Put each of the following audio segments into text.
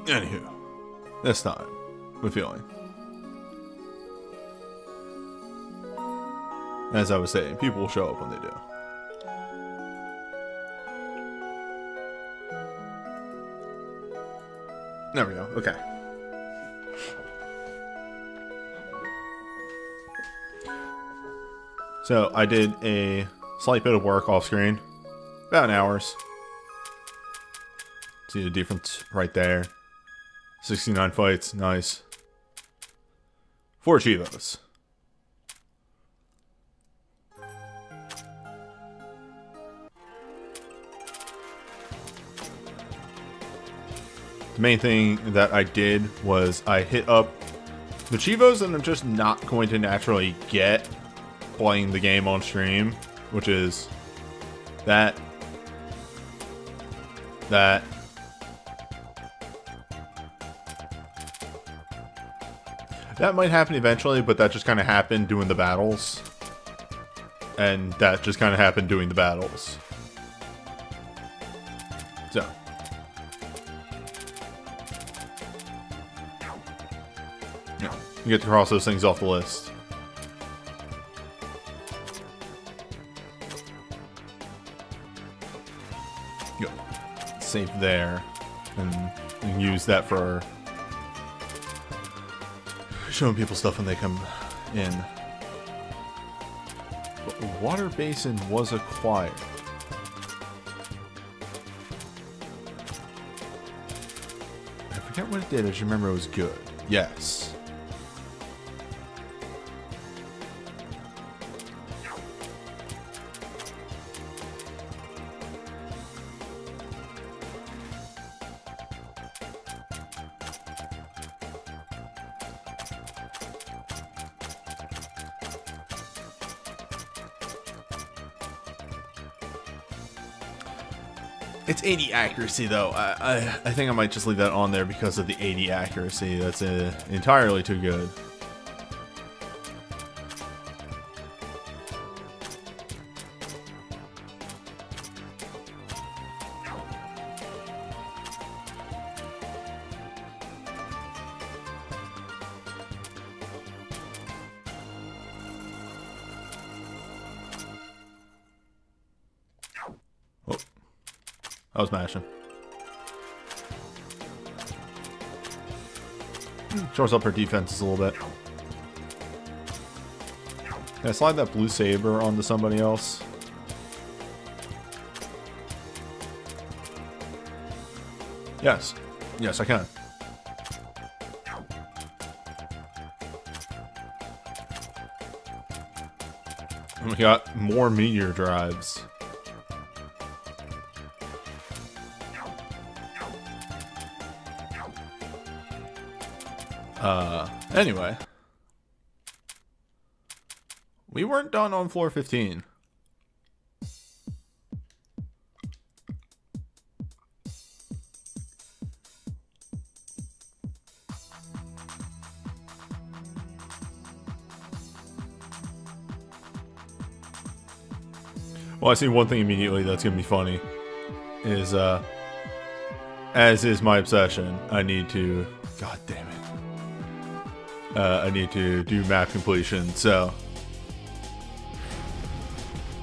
Anywho, this time, with feeling. As I was saying, people will show up when they do. There we go. Okay. So I did a slight bit of work off screen. About an hour's. See the difference right there. 69 fights. Nice. 4 Chivos. The main thing that I did was I hit up the Chivos that I'm just not going to naturally get playing the game on stream, which is that might happen eventually, but that just kind of happened doing the battles. And that just kind of happened doing the battles. So. Yeah, you get to cross those things off the list. Go. Save there. And you can use that for showing people stuff when they come in. But the water basin was acquired. I forget what it did, I just remember it was good. Yes. It's 80 accuracy though. I think I might just leave that on there because of the 80 accuracy. That's entirely too good. I was mashing. Shores up her defenses a little bit. Can I slide that blue saber onto somebody else? Yes. Yes, I can. And we got more meteor drives. Anyway. We weren't done on floor 15. Well, I see one thing immediately that's gonna be funny. Is, as is my obsession, I need to... God damn it. I need to do map completion, so...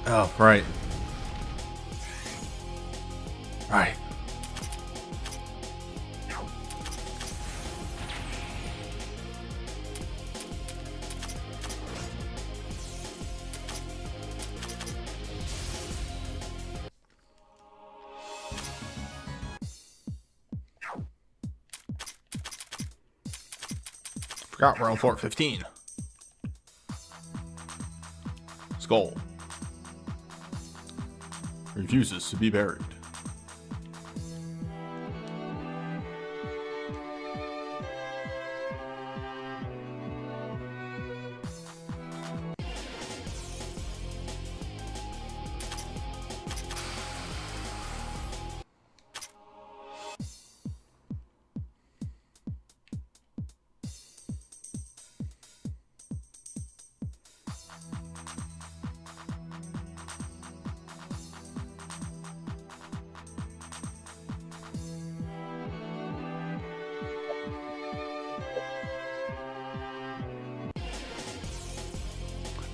Oh, right. Right. Forgot we're on floor 15. Skull. Refuses to be buried.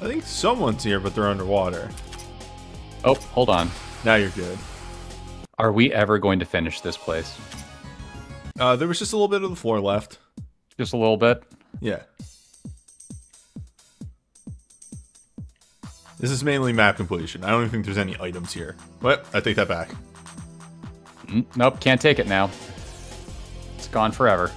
I think someone's here, but they're underwater. Oh, hold on. Now you're good. Are we ever going to finish this place? There was just a little bit of the floor left. Just a little bit? Yeah. This is mainly map completion. I don't even think there's any items here. But I take that back. Nope, can't take it now. It's gone forever.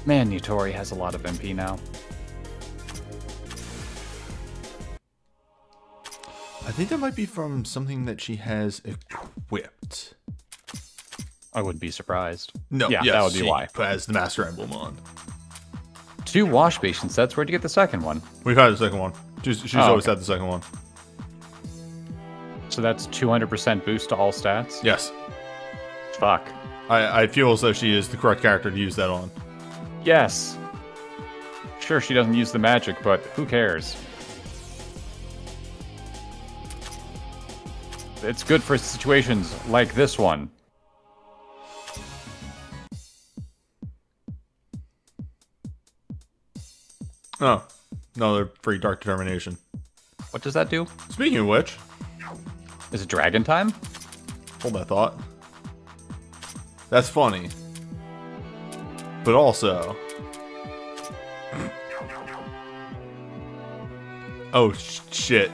Man, Nitori has a lot of MP now. I think that might be from something that she has equipped. I wouldn't be surprised. No, yeah, yes, that would be she why. has the Master Emblem on. 2 wash basin sets. Where'd you get the second one? We've had the second one. She's always had the second one. So that's 200% boost to all stats? Yes. Fuck. I feel as though she is the correct character to use that on. Yes. Sure, she doesn't use the magic, but who cares? It's good for situations like this one. Oh. Another free Dark Determination. What does that do? Speaking of which... Is it dragon time? Hold that thought. That's funny. But also... Oh, shit.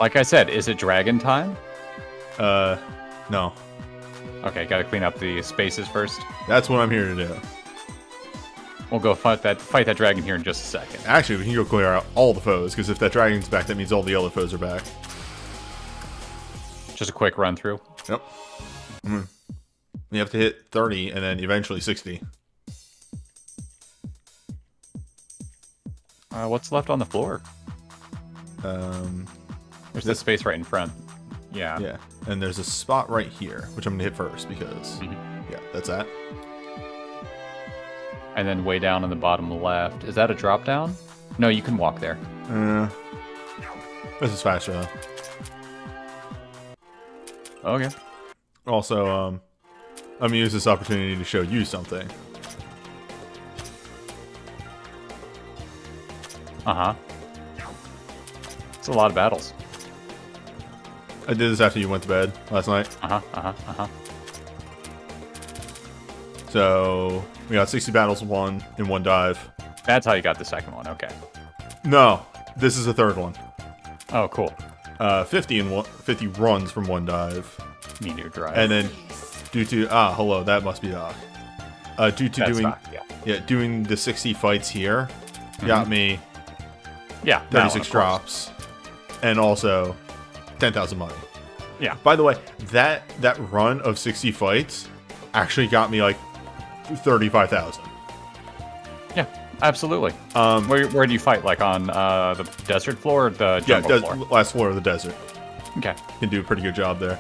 Like I said, is it dragon time? No. Okay, gotta clean up the spaces first. That's what I'm here to do. We'll go fight that dragon here in just a second. Actually, we can go clear out all the foes, because if that dragon's back, that means all the other foes are back. Just a quick run through. Yep. You have to hit 30, and then eventually 60. What's left on the floor? There's this space right in front. Yeah. Yeah, and there's a spot right here, which I'm going to hit first, because... Yeah, that's that. And then way down on the bottom left. Is that a drop down? No, you can walk there. This is faster, though. Okay. Also, I'm going to use this opportunity to show you something. Uh-huh. It's a lot of battles. I did this after you went to bed last night. So, we got 60 battles in one dive. That's how you got the second one, okay. No, this is the third one. Oh, cool. 50 runs from one dive. Meteor drive. And then, due to... hello, that must be Doc. Due to That's doing... Doc, yeah. Doing the 60 fights here, got me... Yeah, 36 drops. And also, 10,000 money. Yeah. By the way, that run of 60 fights actually got me, like, 35,000. Yeah, absolutely. Where do you fight? Like on the desert floor or the jungle floor? Last floor of the desert. Okay. Can do a pretty good job there.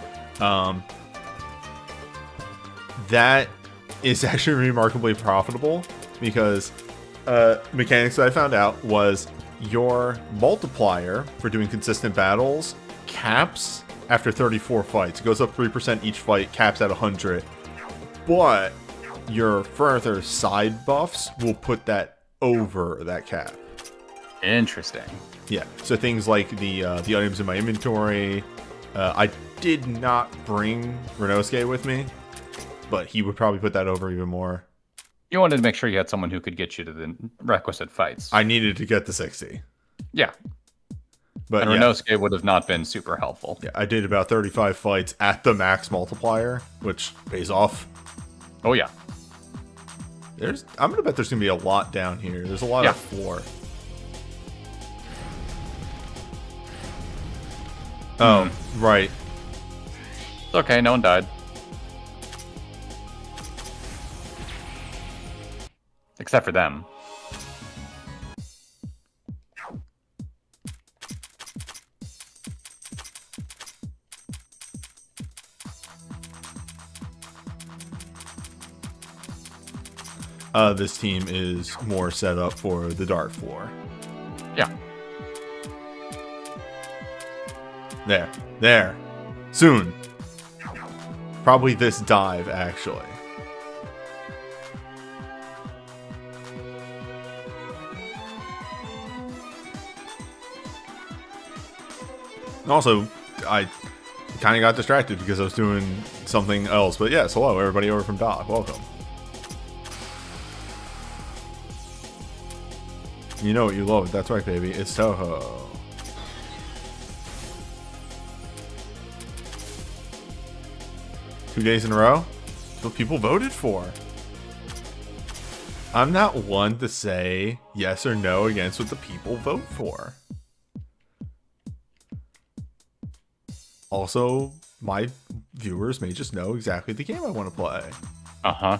That is actually remarkably profitable because mechanics that I found out was your multiplier for doing consistent battles caps after 34 fights. It goes up 3% each fight, caps at 100. But your further side buffs will put that over that cap. Interesting. Yeah, so things like the items in my inventory. I did not bring Renosuke with me, but he would probably put that over even more. You wanted to make sure you had someone who could get you to the requisite fights. I needed to get the 60. Yeah. But and Renosuke would have not been super helpful. Yeah, I did about 35 fights at the max multiplier, which pays off. Oh, yeah. I'm going to bet there's going to be a lot down here. There's a lot of floor. Oh, right. It's okay, no one died. Except for them. this team is more set up for the dark floor. Yeah. There. Soon. Probably this dive, actually. Also, I kind of got distracted because I was doing something else. But yes, hello, everybody over from Doc. Welcome. You know what you love. That's right, baby. It's Touhou. Two days in a row? That's what people voted for. I'm not one to say yes or no against what the people vote for. Also, my viewers may just know exactly the game I want to play. Uh-huh.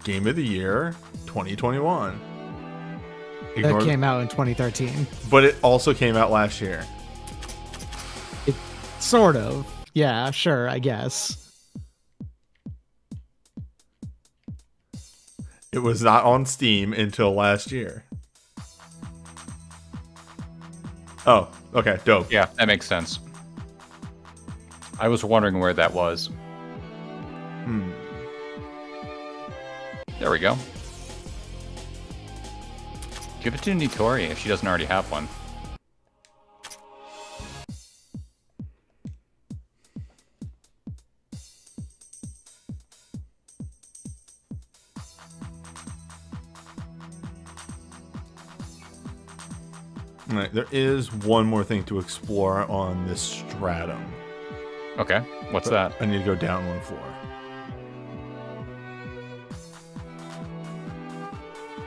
Game of the Year 2021. That came out in 2013. But it also came out last year. Sort of. Yeah, sure, I guess. It was not on Steam until last year. Oh, okay, dope. Yeah, that makes sense. I was wondering where that was. There we go. Give it to Nitori if she doesn't already have one. Alright, there is one more thing to explore on this stratum. Okay, what's that? I need to go down one floor.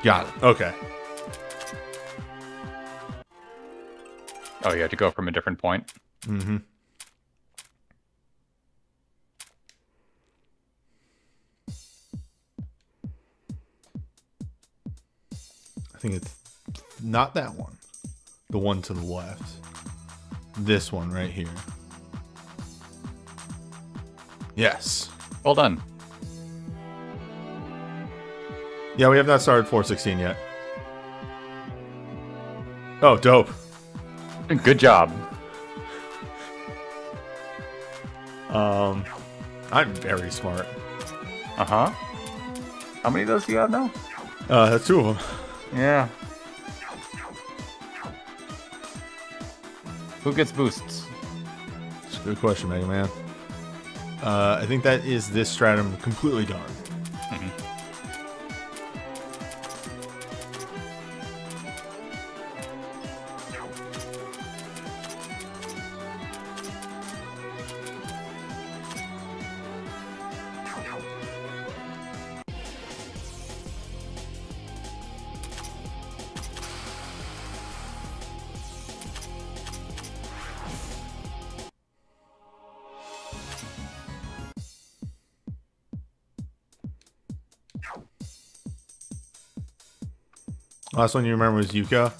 Got it. Okay. Oh, you have to go from a different point? Mm-hmm. I think it's not that one. The one to the left. This one right here. Yes. Well done. Yeah, we have not started 416 yet. Oh, dope. Good job. I'm very smart. Uh-huh. How many of those do you have now? That's two of them. Yeah. Who gets boosts? It's a good question, Mega Man. I think that is this stratum completely done. Last one you remember was Yuka.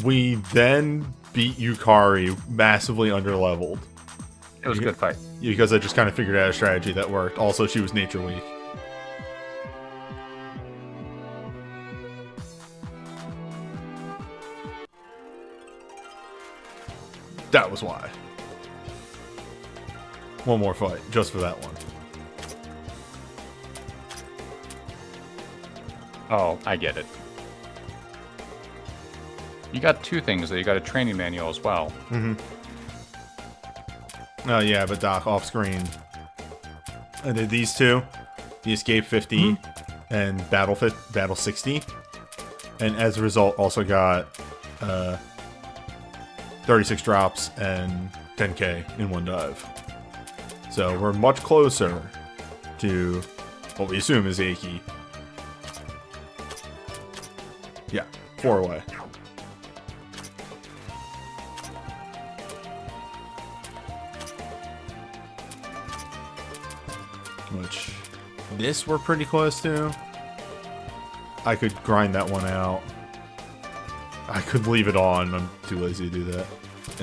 We then beat Yukari massively underleveled. It was a good fight. Because I just kind of figured out a strategy that worked. Also, she was nature weak. That was why. One more fight, just for that one. Oh, I get it. You got two things, though. You got a training manual as well. Mm-hmm. Oh, yeah, but Doc, off-screen. I did these two. The Escape 50 and Battle 60. And as a result, also got 36 drops and 10k in one dive. So we're much closer to what we assume is Aiki. Yeah, 4 away. Which, this we're pretty close to. I could grind that one out. I could leave it on. I'm too lazy to do that.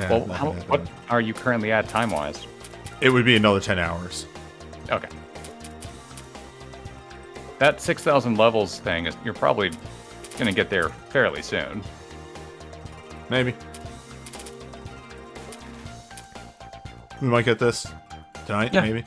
Well, what are you currently at time-wise? It would be another 10 hours. Okay. That 6,000 levels thing, you're probably going to get there fairly soon. Maybe. We might get this tonight, yeah. maybe.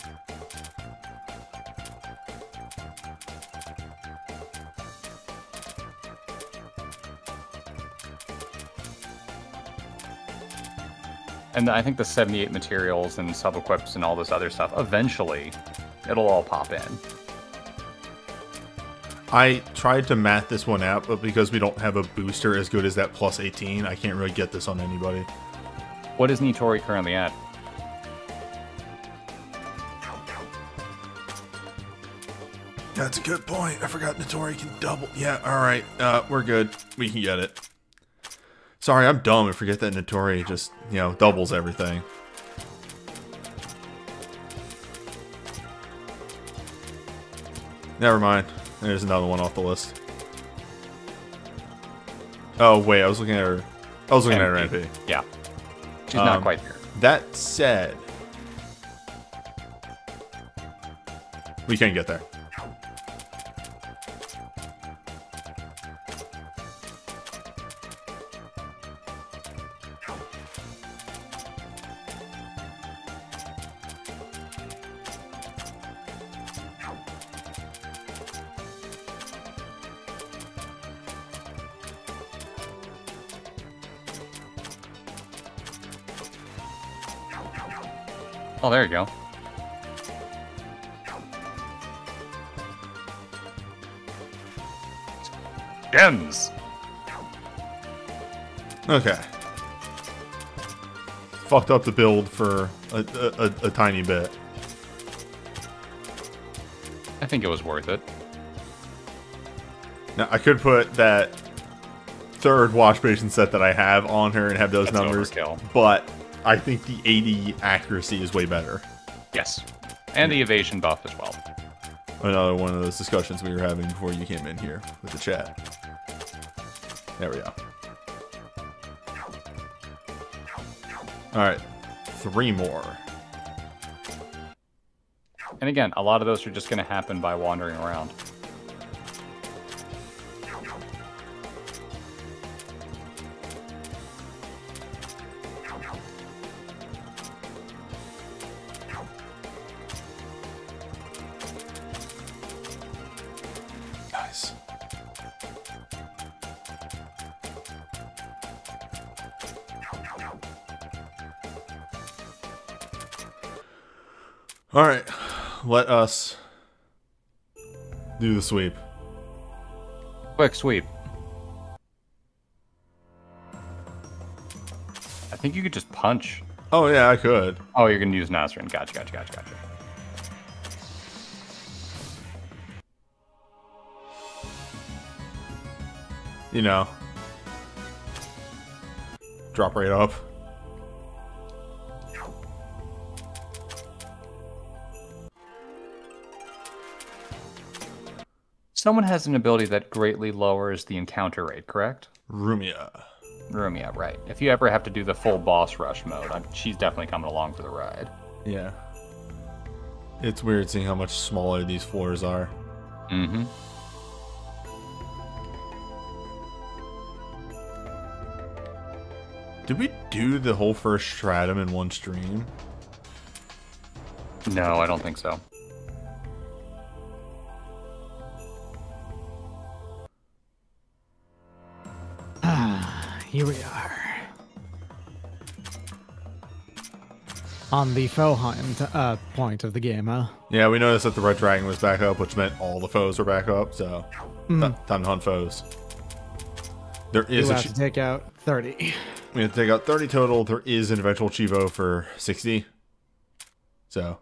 And I think the 78 materials and sub-equips and all this other stuff, eventually, it'll all pop in. I tried to math this one out, but because we don't have a booster as good as that plus 18, I can't really get this on anybody. What is Nitori currently at? That's a good point. I forgot Nitori can double. Yeah, alright. We're good. We can get it. Sorry, I'm dumb. I forget that Nitori just, doubles everything. Never mind. There's another one off the list. Oh, wait. I was looking at her. I was looking at her NP. Yeah. She's not quite there. That said, we can get there. Oh, there you go. Gems! Okay. Fucked up the build for a tiny bit. I think it was worth it. Now, I could put that third wash basin set that I have on her and have those That's numbers, overkill. But I think the 80 accuracy is way better. Yes. And the evasion buff as well. Another one of those discussions we were having before you came in here with the chat. There we go. Alright. 3 more. And again, a lot of those are just going to happen by wandering around. Nice. Alright. Let us do the sweep. Quick sweep. I think you could just punch. Oh, yeah, I could. Oh, you're going to use Nazarene. Gotcha. Drop right up. Someone has an ability that greatly lowers the encounter rate, correct? Rumia. Rumia, right. If you ever have to do the full boss rush mode, she's definitely coming along for the ride. Yeah. It's weird seeing how much smaller these floors are. Mm-hmm. Did we do the whole first stratum in one stream? No, I don't think so. Here we are. On the foe hunt point of the game, huh? Yeah, we noticed that the red dragon was back up, which meant all the foes were back up, so time to hunt foes. There is we have to take out 30. We have to take out 30 total. There is an eventual Chivo for 60. So.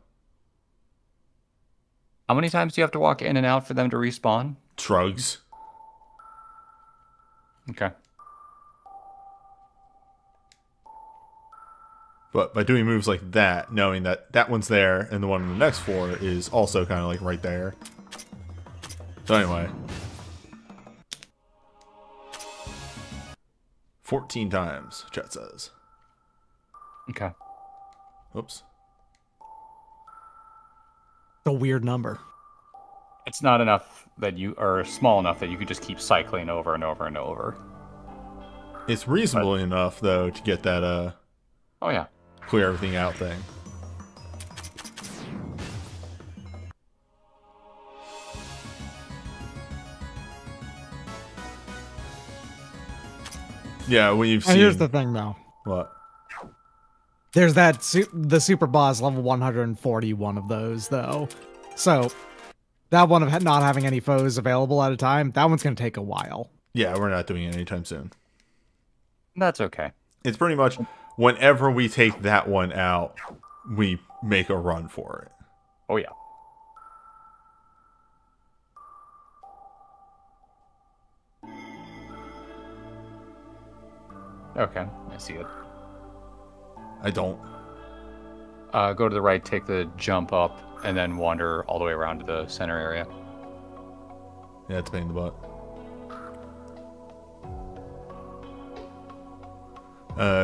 How many times do you have to walk in and out for them to respawn? Trugs. Okay. But by doing moves like that, knowing that that one's there and the one on the next floor is also kind of like right there. So anyway. 14 times, chat says. Okay. Oops. a weird number. It's not enough that you are small enough that you could just keep cycling over and over and over. It's reasonable enough though to get that Oh yeah. clear everything out thing. Yeah, we've seen. Here's the thing, though. What? There's that the super boss level 141 of those, though. So that one of not having any foes available at a time, that one's gonna take a while. Yeah, we're not doing it anytime soon. That's okay. It's pretty much whenever we take that one out, we make a run for it. Oh yeah. Okay, I see it. I don't. Go to the right, take the jump up, and then wander all the way around to the center area. Yeah, it's a pain in the butt.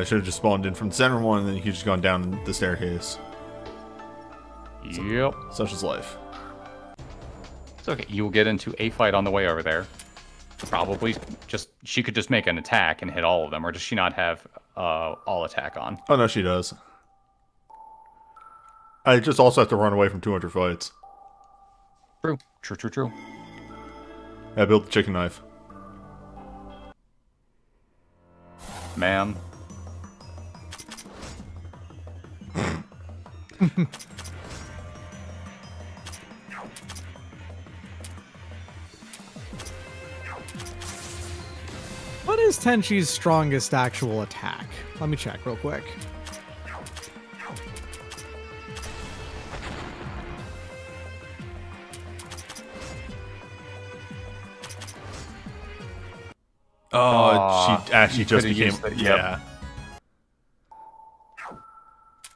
Should have just spawned in from the center one, and then you could just gone down the staircase. Yep. Such is life. It's okay. You'll get into a fight on the way over there. Probably she could just make an attack and hit all of them, or does she not have all attack on? Oh no, she does. I just also have to run away from 200 fights. True. True, true, true. I built the chicken knife. Ma'am. What is Tenchi's strongest actual attack? Let me check real quick. Oh, she actually just became... Yeah.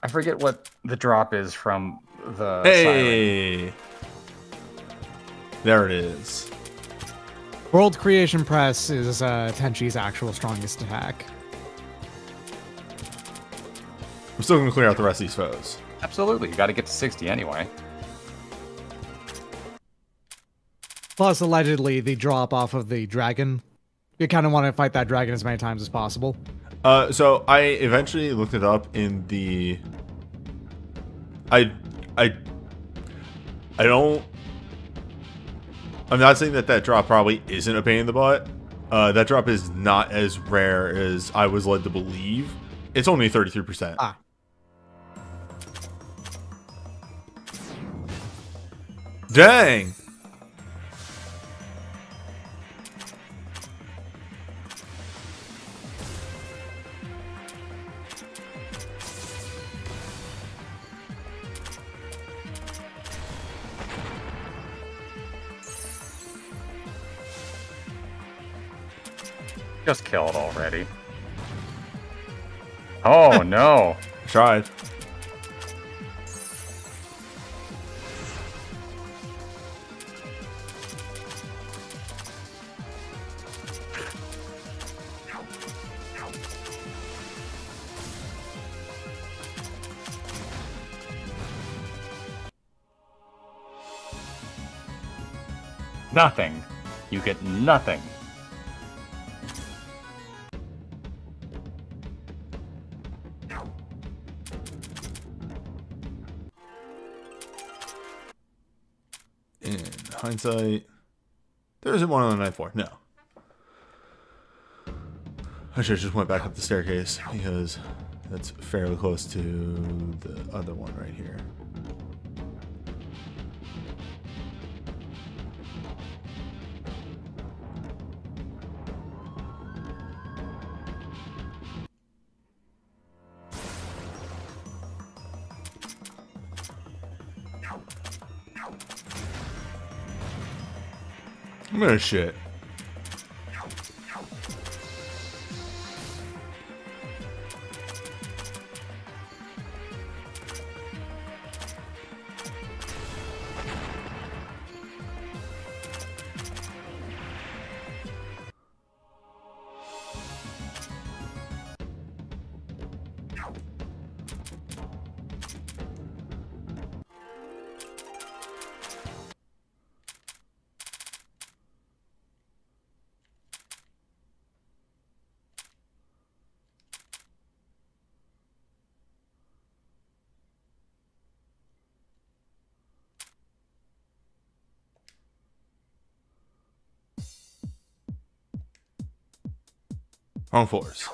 I forget what the drop is from the Hey! siren. There it is. World Creation Press is Tenchi's actual strongest attack. I'm still going to clear out the rest of these foes. Absolutely. You got to get to 60 anyway. Plus, allegedly, the drop off of the dragon. You kind of want to fight that dragon as many times as possible. So I eventually looked it up in the... I don't... I'm not saying that drop probably isn't a pain in the butt. That drop is not as rare as I was led to believe. It's only 33%. Ah. Dang! Just kill it already. Oh, no. Tried. Nothing. You get nothing. In hindsight, there isn't one on the ninth floor. No. I should have just went back up the staircase because that's fairly close to the other one right here. I'm gonna shit. Wrong floors.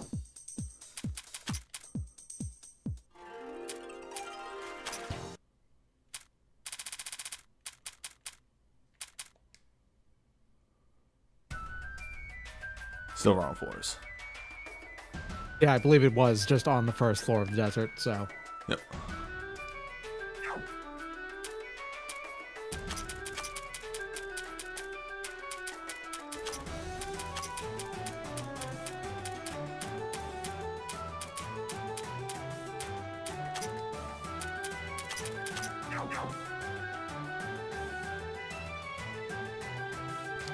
Still wrong floors. Yeah, I believe it was just on the first floor of the desert, so. Yep.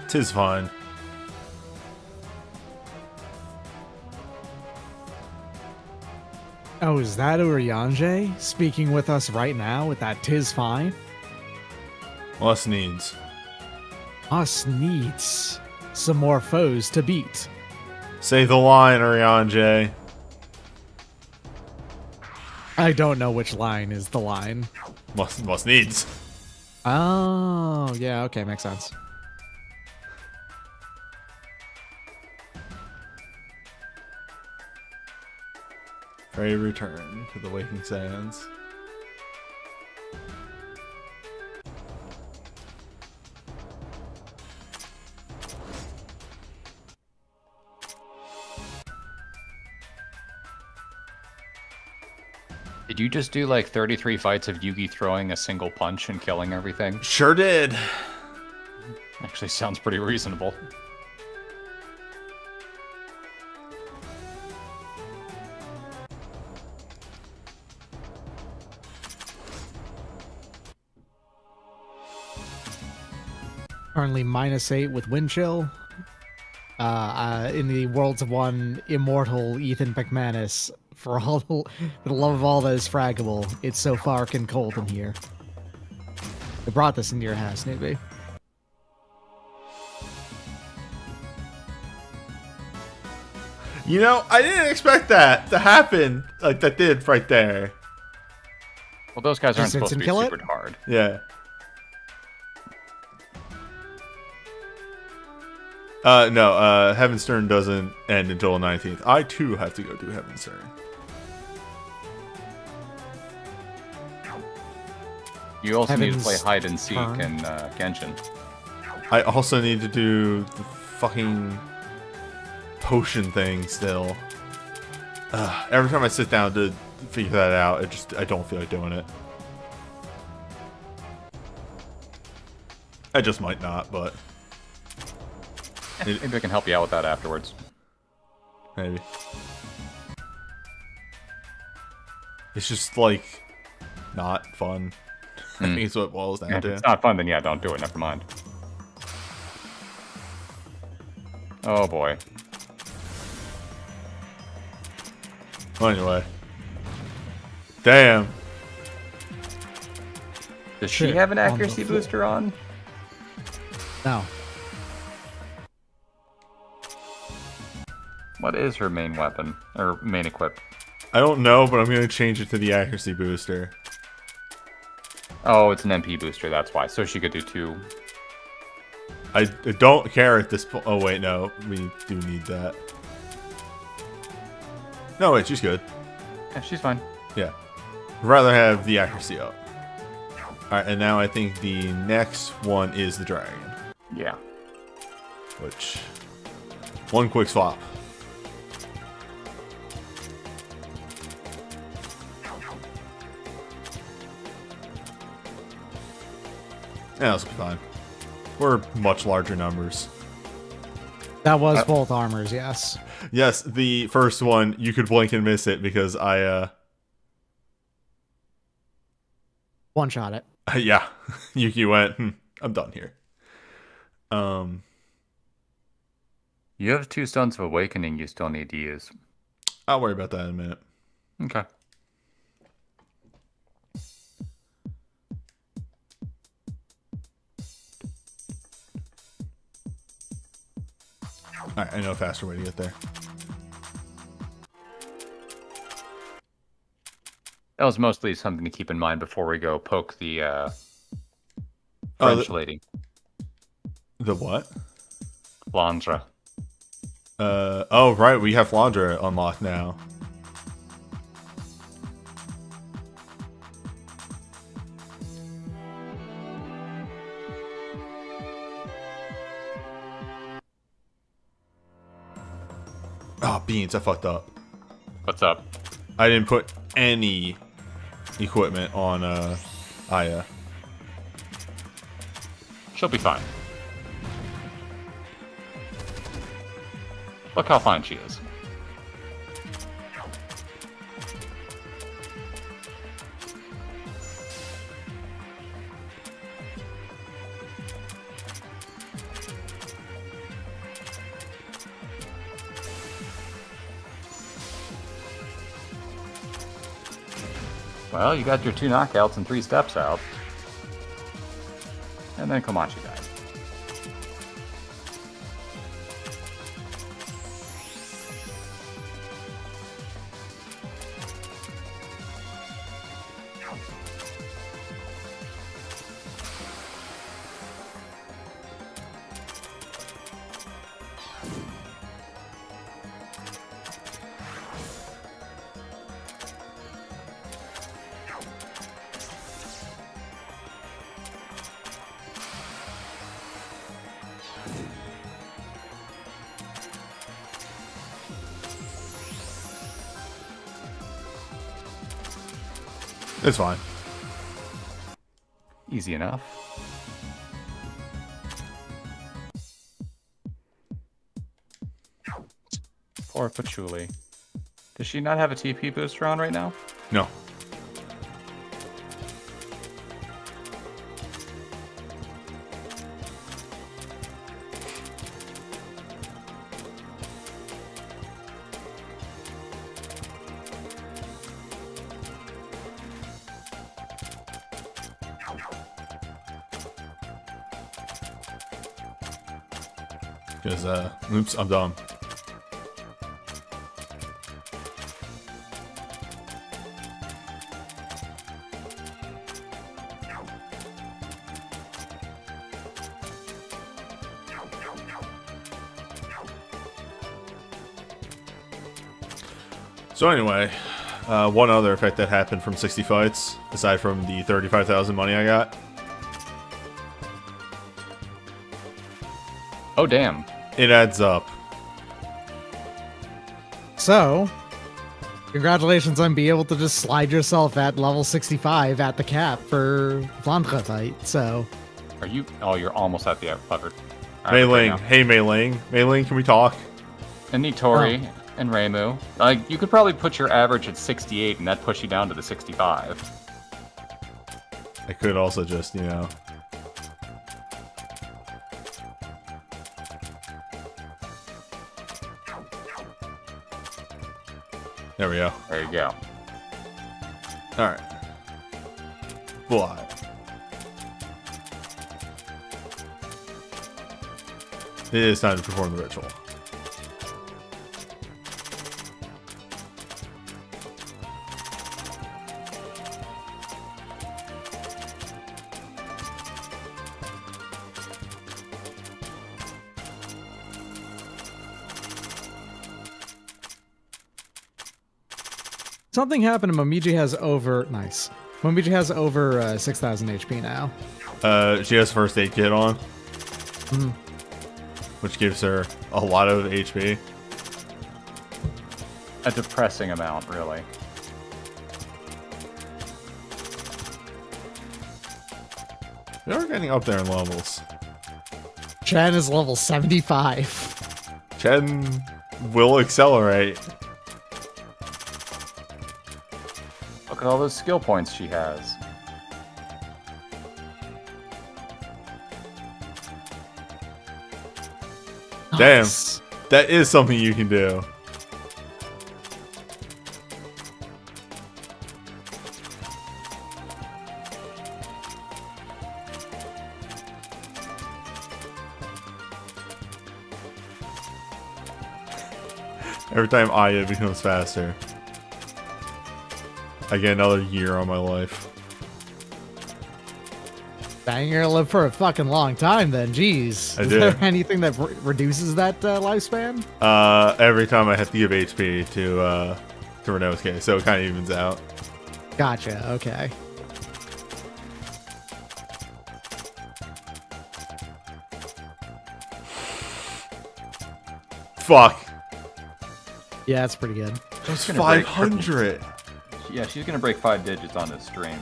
Tis fine. Oh, is that Urianger speaking with us right now with that "tis fine"? Us needs. Us needs some more foes to beat. Say the line, Urianger. I don't know which line is the line. Must needs. Oh, yeah, okay, makes sense. Pray return to the waking sands. Did you just do like 33 fights of Yugi throwing a single punch and killing everything? Sure did. Actually sounds pretty reasonable. Currently -8 with wind chill. In the Worlds of One, immortal Ethan McManus. For the love of all that is fraggable, it's so fucking cold in here. I brought this into your house, Newbie. You know, I didn't expect that to happen like that did right there. Well, those guys aren't Just supposed to be instant kill it? super hard. Yeah. No, Heaven's Turn doesn't end until the 19th. I too have to go do Heaven's Turn. You also need to Heaven's play hide and seek Turn. and Genshin. I also need to do the fucking potion thing still. Every time I sit down to figure that out, I don't feel like doing it. I just might not, but Maybe I can help you out with that afterwards. maybe. It's just like not fun. I think it's what it boils down If to. it's not fun, then yeah, don't do it. Never mind. Oh boy. Well, anyway. Damn. Does she Shit, have an on the accuracy floor. booster on? No. What is her main weapon? Or main equip? I don't know, but I'm going to change it to the accuracy booster. Oh, it's an MP booster, that's why. So she could do 2. I don't care at this point. Oh, wait, no. We do need that. No, wait, she's good. Yeah, she's fine. Yeah. I'd rather have the accuracy up. Alright, and now I think the next one is the dragon. Yeah. Which... one quick swap. Yeah, this will be fine. We're much larger numbers. That was both armors, yes. Yes, the first one, you could blink and miss it because I, One shot it. yeah, Yuki went, I'm done here. You have 2 Stones of Awakening you still need to use. I'll worry about that in a minute. Okay. Alright, I know a faster way to get there. That was mostly something to keep in mind before we go poke the French lady. The what? Flandre. Oh, right. We have Flandre unlocked now. Oh, beans. I fucked up. What's up? I didn't put any equipment on, Aya. She'll be fine. Look how fine she is. Well, you got your 2 knockouts and 3 steps out. And then Komachi died. It's fine. Easy enough. Poor Patchouli. Does she not have a TP booster on right now? No. Because, oops, I'm dumb. So anyway, one other effect that happened from 60 fights, aside from the 35,000 money I got. Oh, damn. It adds up. So, congratulations on being able to just slide yourself at level 65 at the cap for Flandre fight. So, Are you? Oh, you're almost at the lever. Mei Ling. Hey, Mei Ling. Mei Ling, can we talk? And Nitori and Reimu. Like, you could probably put your average at 68 and that push you down to the 65. I could also just, you know... There we go. There you go. Alright. Fly. It is time to perform the ritual. something happened and Momiji has over... Nice. Momiji has over 6,000 HP now. She has first aid kit on. Mm. Which gives her a lot of HP. A depressing amount, really. We are getting up there in levels. Chen is level 75. Chen will accelerate. Look at all those skill points she has. Damn. Nice. That is something you can do. Every time Aya becomes faster, I get another year on my life. Dang, you're gonna live for a fucking long time then. Jeez. I Is do. there anything that reduces that lifespan? Every time I have to give HP to Renosuke, so it kind of evens out. Gotcha. Okay. Fuck. Yeah, that's pretty good. That's gonna break 500. Yeah, she's gonna break 5 digits on this stream.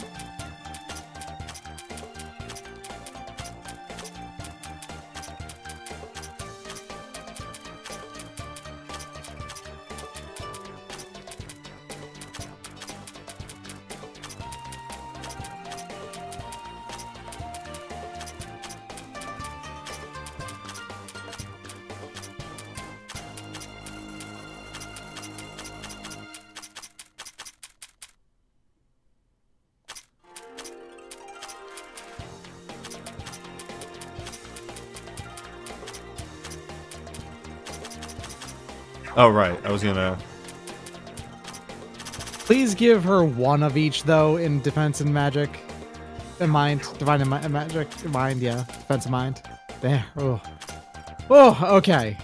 Oh, right. I was gonna. Please give her one of each, though, in defense and magic. And mind. Divine and magic. Mind, yeah. Defense and mind. There. Oh. Oh, okay.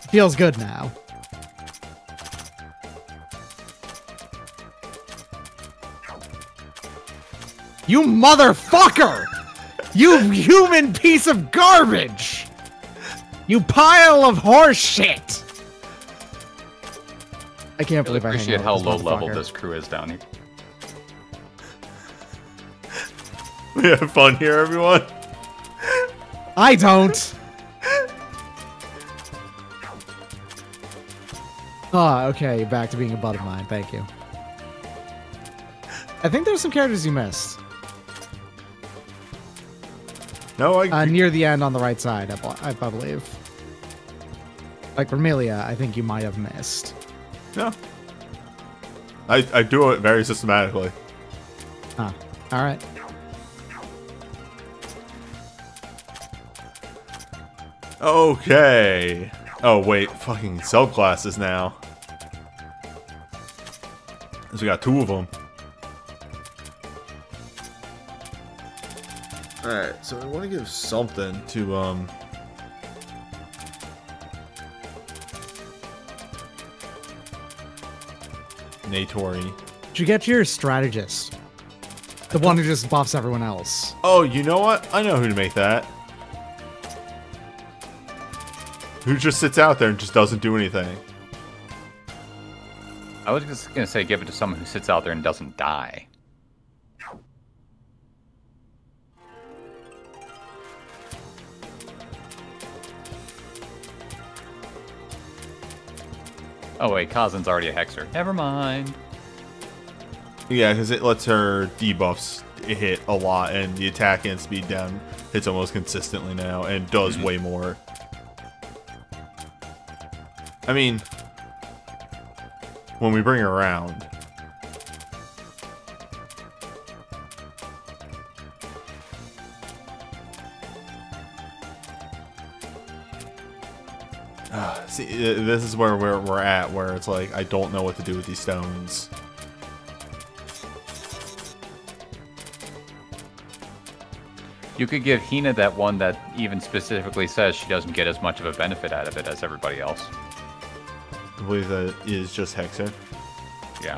Feels good now. You motherfucker! You human piece of garbage! You pile of horse shit! I can't Really believe I appreciate hang how out with low this level motherfucker. this crew is down here. We have fun here, everyone. I don't! Ah, okay, back to being a butt of mine, thank you. I think there's some characters you missed. No, I. Near the end on the right side, I believe. Like Vermilia, I think you might have missed. No. I do it very systematically. Huh. Alright. Okay. Oh, wait. Fucking subclasses now. So we got 2 of them. Alright, so I want to give something to, Natori. Did you get your strategist? The one who just buffs everyone else. Oh, you know what? I know who to make that. Who just sits out there and just doesn't do anything. I was just gonna say give it to someone who sits out there and doesn't die. Oh wait, Kazen's already a hexer. Never mind. Yeah, because it lets her debuffs hit a lot, and the attack and speed down hits almost consistently now, and does way more. I mean, when we bring her around. See, this is where we're at, where it's like, I don't know what to do with these stones. You could give Hina that one that even specifically says she doesn't get as much of a benefit out of it as everybody else. I believe that is just Hexer. Yeah.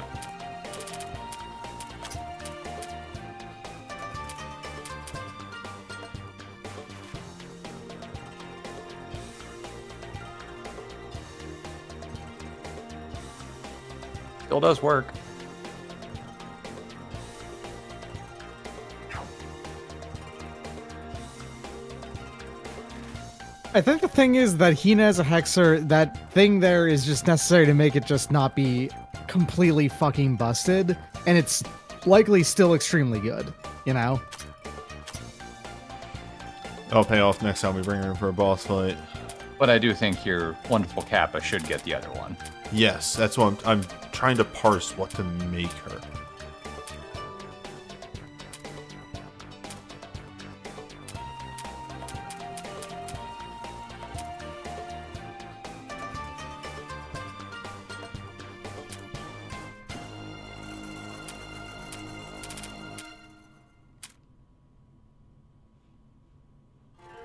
Still does work. I think the thing is that Hina as a hexer, that thing there is just necessary to make it just not be completely fucking busted, and it's likely still extremely good, you know? I'll pay off next time we bring her in for a boss fight. But I do think your wonderful Kappa should get the other one. Yes, that's what I'm trying to parse what to make her.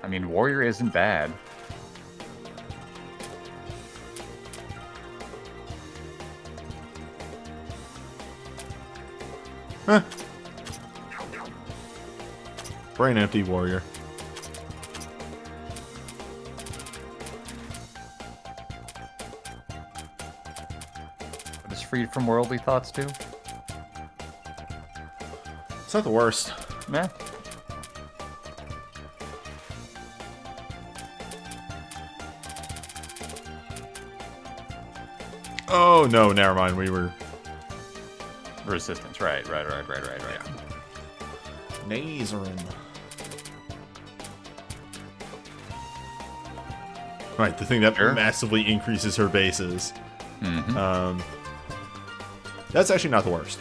I mean, warrior isn't bad. Huh. Brain empty warrior. Is freed from worldly thoughts too? It's not the worst. Nah. Oh no, never mind. We were Resistance, right. Nazarin. Right, the thing that Sure. massively increases her bases. Mm-hmm. That's actually not the worst.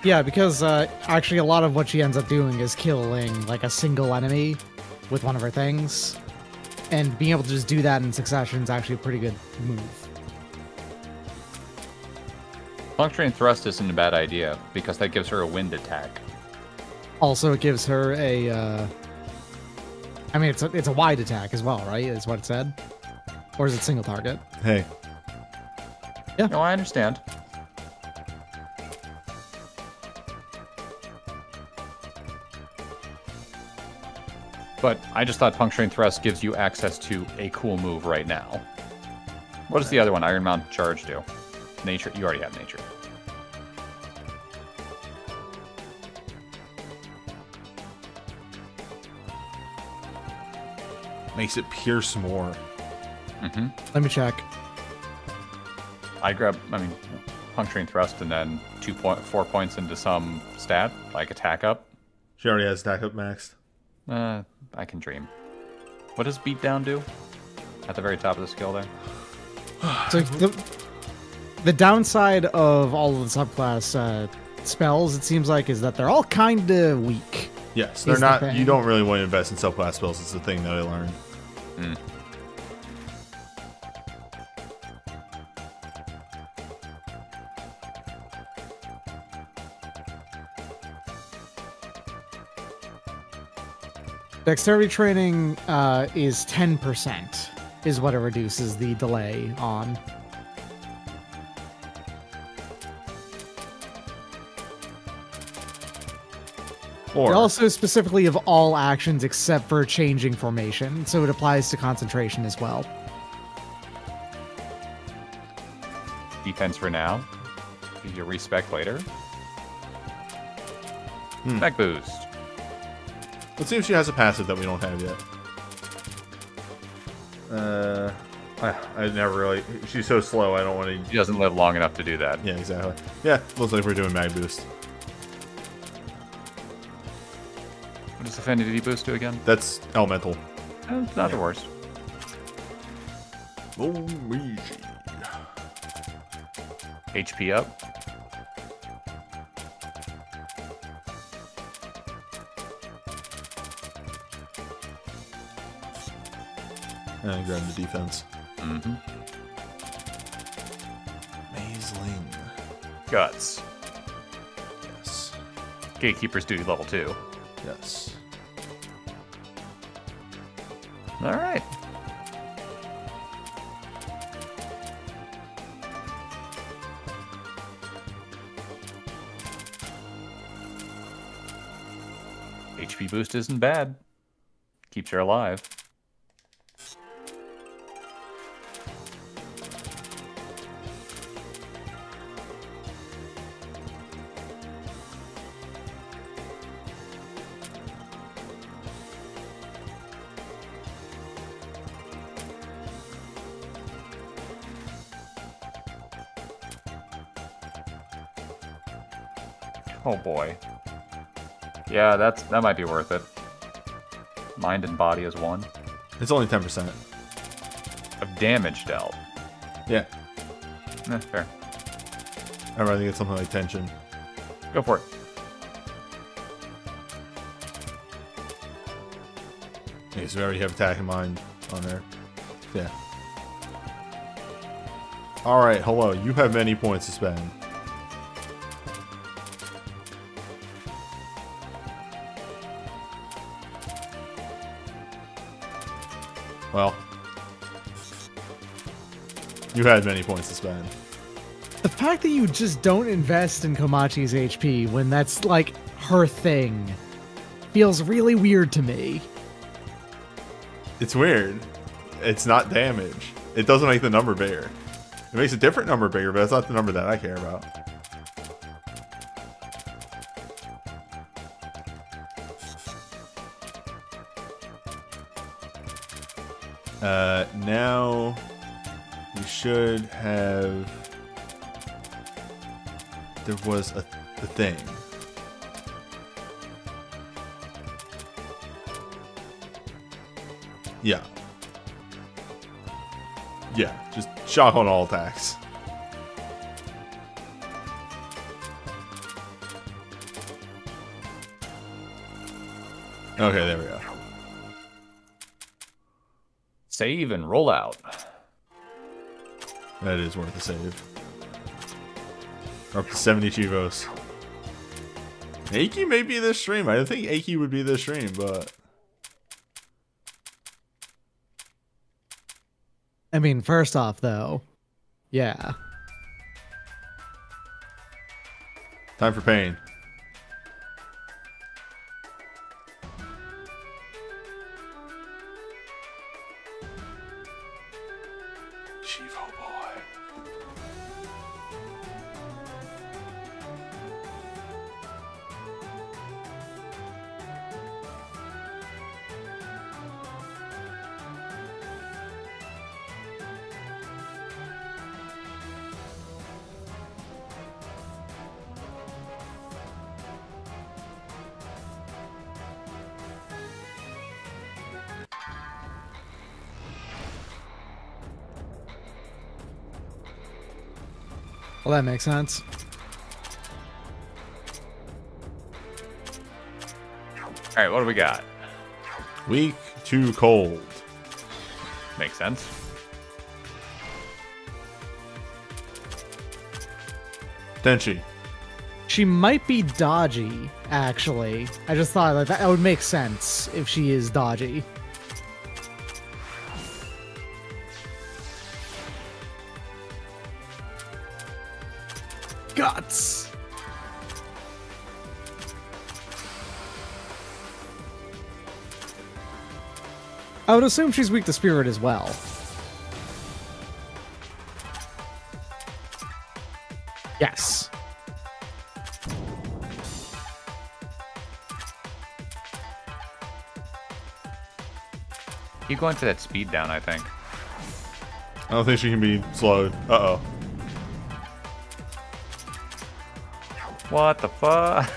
Yeah, because actually a lot of what she ends up doing is killing like a single enemy with one of her things. And being able to just do that in succession is actually a pretty good move. Puncturing thrust isn't a bad idea, because that gives her a wind attack. Also, it gives her a... I mean, it's a wide attack as well, right? Is what it said? Or is it single target? Hey, No, I understand. But I just thought Puncturing Thrust gives you access to a cool move right now. What does the other one, Iron Mountain Charge, do? Nature. You already have Nature. makes it pierce more. Mm-hmm. Let me check. Puncturing Thrust and then 4 points into some stat, like attack up. She already has attack up maxed. I can dream. What does Beatdown do? At the very top of the skill there? So the downside of all of the subclass spells, it seems like, is that they're all kind of weak. Yes, they're Is the not. thing. You don't really want to invest in subclass spells. It's the thing that I learned. Mm. Dexterity training is 10%, is what it reduces the delay on. Or Also specifically of all actions except for changing formation, so it applies to concentration as well. Defense for now. Give you respec later. Spec boost. let's see if she has a passive that we don't have yet. I never really. She's so slow. I don't want to. She doesn't live long enough to do that. Yeah, exactly. Yeah, looks like we're doing mag boost. What does Affinity boost do again? That's elemental. It's not the worst. Luigi. HP up. And grab the defense. Mm-hmm. Mazeling. Guts. Yes. Gatekeeper's duty level 2. Yes. All right. HP boost isn't bad. Keeps her alive. Oh boy. Yeah, that might be worth it. Mind and body is 1. It's only 10%. Of damage dealt. Yeah. Fair. I'd rather get something like tension. Go for it. Okay, so we already have attack in mind on there. Yeah. Alright, hello. You have many points to spend. Well, you had many points to spend. The fact that you just don't invest in Komachi's HP when that's like her thing feels really weird to me. It's weird. It's not damage. It doesn't make the number bigger. It makes a different number bigger, but that's not the number that I care about. Now we should have. There was the thing. Yeah. Yeah, just shock on all attacks. Okay, there we go. Save and roll out. That is worth a save. We're up to 70 Chivos. Aki may be this stream. I didn't think Aki would be this stream, but... I mean, first off, though, yeah. Time for pain. Chivo boy. Well, that makes sense. Alright, what do we got? Weak to cold. Makes sense. Denchi. She might be dodgy, actually. I just thought like that would make sense if she is dodgy. Guts! I would assume she's weak to spirit as well. Yes. Keep going for that speed down, I think. I don't think she can be slowed. Uh-oh. What the fuck?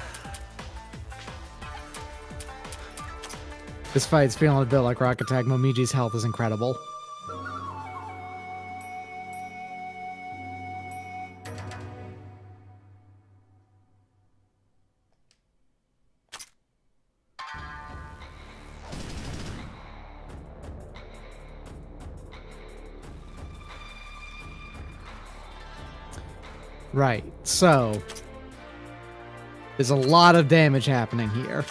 This fight's feeling a bit like Rock Attack. Momiji's health is incredible. Right, so there's a lot of damage happening here.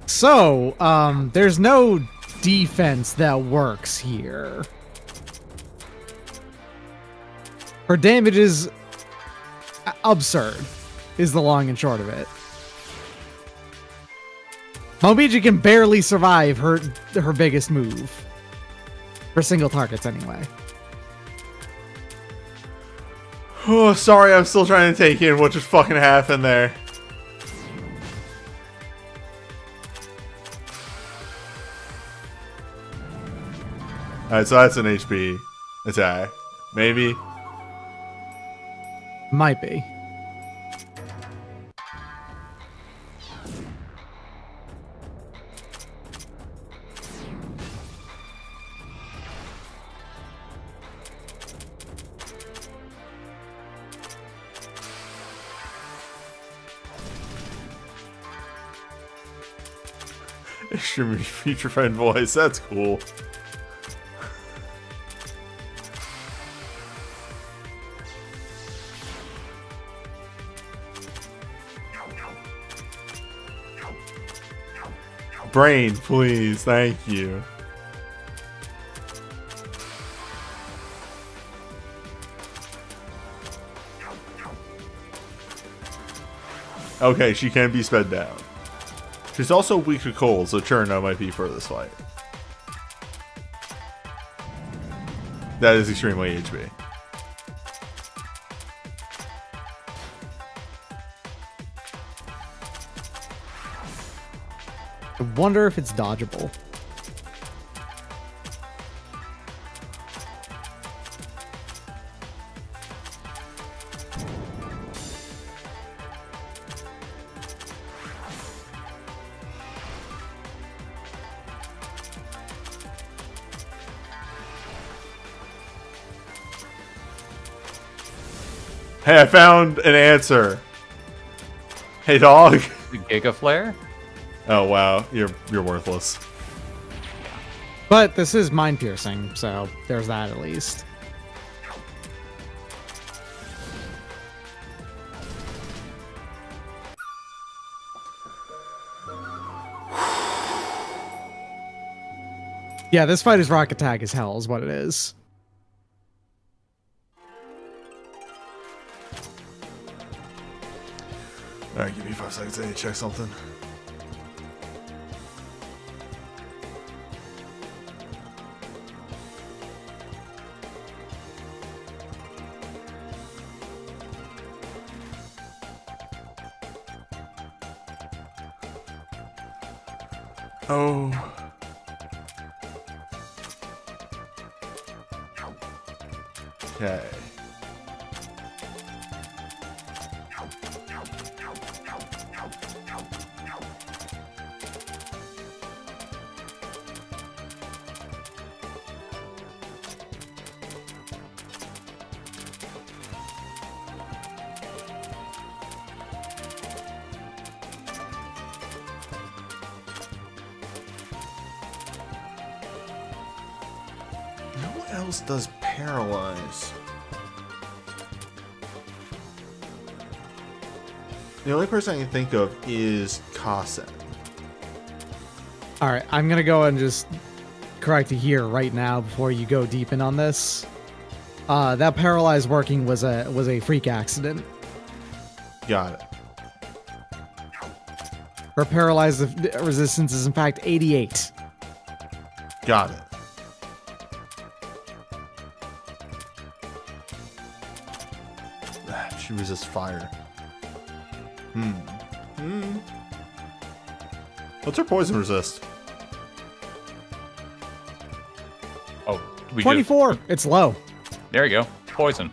So, there's no defense that works here. Her damage is absurd, is the long and short of it. Momiji can barely survive her biggest move. For single targets, anyway. Oh, sorry, I'm still trying to take in what just fucking happened there. Alright, so that's an HP attack. Maybe. Might be. Extremely future friend voice. That's cool. Brain, please. Thank you. Okay, she can be sped down. She's also weak to cold, so Cherno might be for this fight. That is extremely HB. I wonder if it's dodgeable. Hey, I found an answer. Hey, dog. The Giga Flare? Oh wow, you're worthless. But this is mind piercing, so there's that at least. Yeah, this fight is rock attack as hell is what it is. Alright, give me 5 seconds. I need to check something. Oh. Okay. What else does paralyze? The only person I can think of is Kasen. Alright, I'm gonna go and just correct you here right now before you go deep in on this. That paralyzed working was a freak accident. Got it. Her paralyzed resistance is in fact 88. Got it. She resists fire. What's her poison resist? Oh, we 24. It's low. There you go. Poison.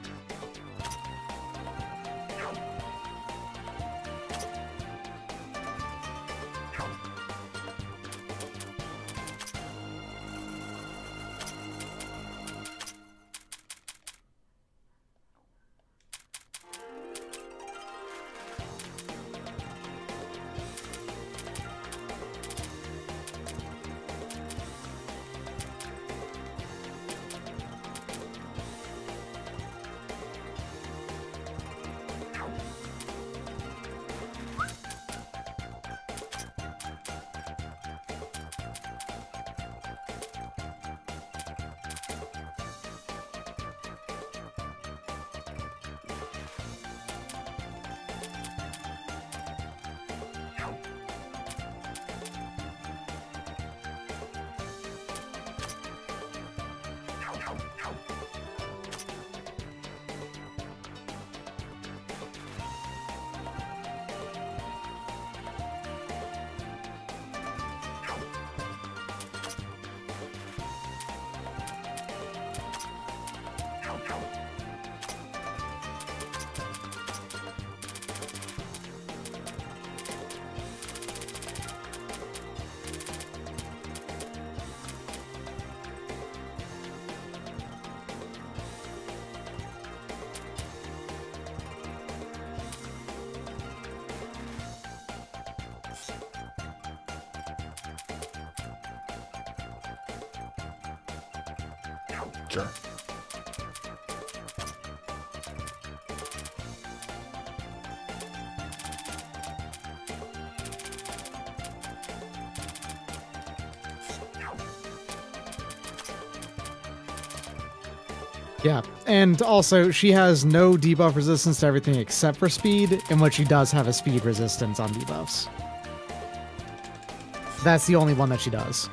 Sure. Yeah, and also she has no debuff resistance to everything except for speed, in which she does have a speed resistance on debuffs. That's the only one that she does.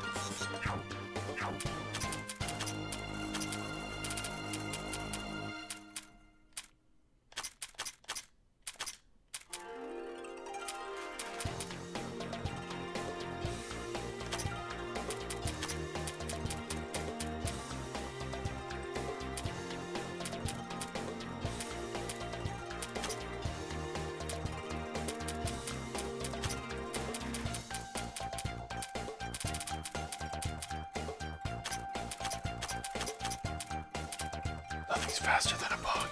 Nothing's faster than a bug.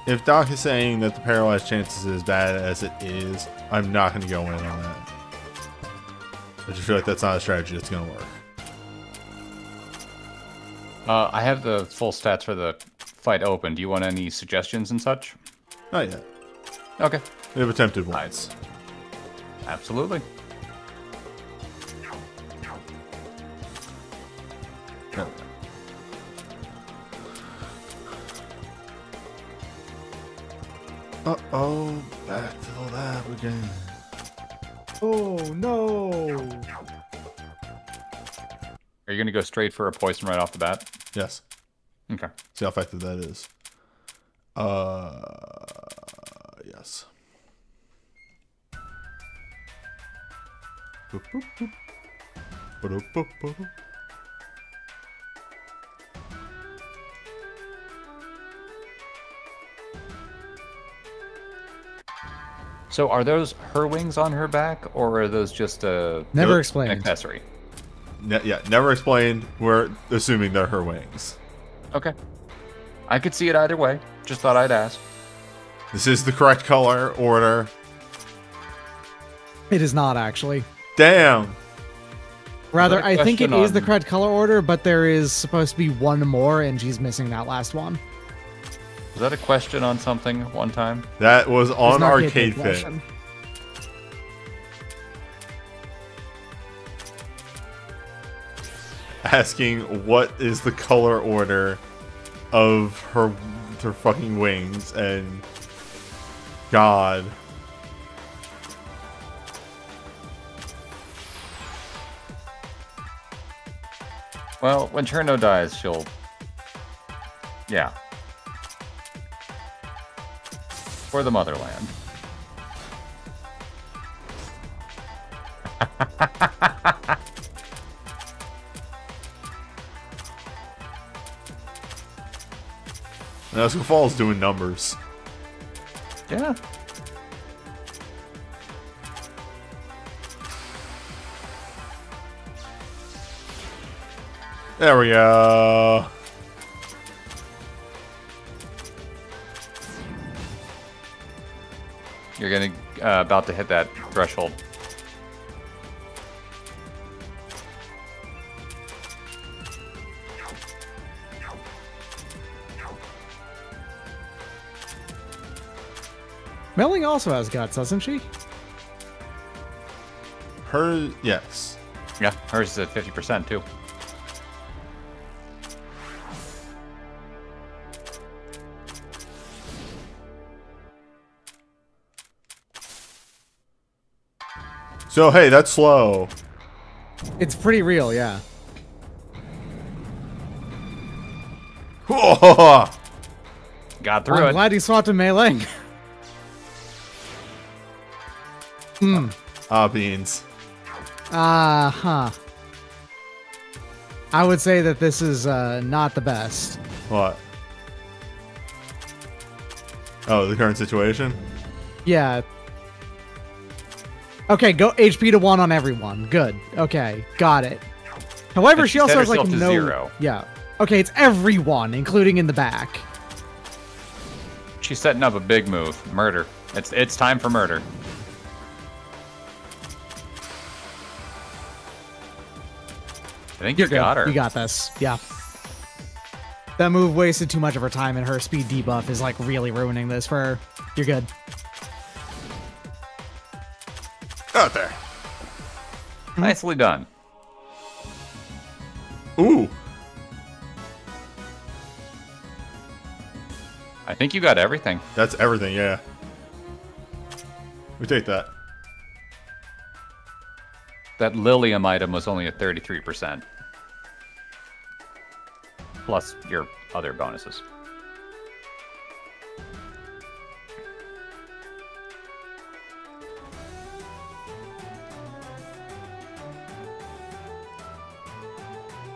If Doc is saying that the paralyzed chances is as bad as it is, I'm not going to go in on that. I just feel like that's not a strategy that's going to work. I have the full stats for the fight open. Do you want any suggestions and such? Not yet. Okay. We have attempted once. Absolutely. No. Uh-oh, back to the lab again. Oh, no! Are you going to go straight for a poison right off the bat? Yes. Okay. See how effective that is. Yes. Boop, boop, boop. Boop, boop, boop, boop. So are those her wings on her back, or are those just a Never an explained. accessory? Yeah, never explained. We're assuming they're her wings. Okay. I could see it either way. Just thought I'd ask. This is the correct color order. It is not, actually. Damn. Rather, Is that a I think it question is the on- correct color order, but there is supposed to be one more, and she's missing that last one. Was that a question on something one time? That was It's on not Arcade Kate Fit. Question. Asking what is the color order of her fucking wings, and God. Well, when Cherno dies, she'll... Yeah. For the motherland. Now Fall's doing numbers. Yeah. There we go. You're gonna about to hit that threshold. Melling also has guts, doesn't she? Her, yes. Yeah, hers is at 50% too. So hey, that's slow. It's pretty real, yeah. Whoa! Got through I'm it. glad you swapped to melee. Beans. Huh. I would say that this is not the best. What? Oh, the current situation? Yeah. Okay, go HP to 1 on everyone. Good. Okay, got it. However, And she also set has like herself to no. 0. Yeah. Okay, it's everyone, including in the back. She's setting up a big move. Murder. It's time for murder. I think you got her. You got this. Yeah. That move wasted too much of her time, and her speed debuff is like really ruining this for her. You're good. Out there. Nicely done. Ooh. I think you got everything. That's everything, yeah. We take that. That Lilium item was only at 33%. Plus your other bonuses.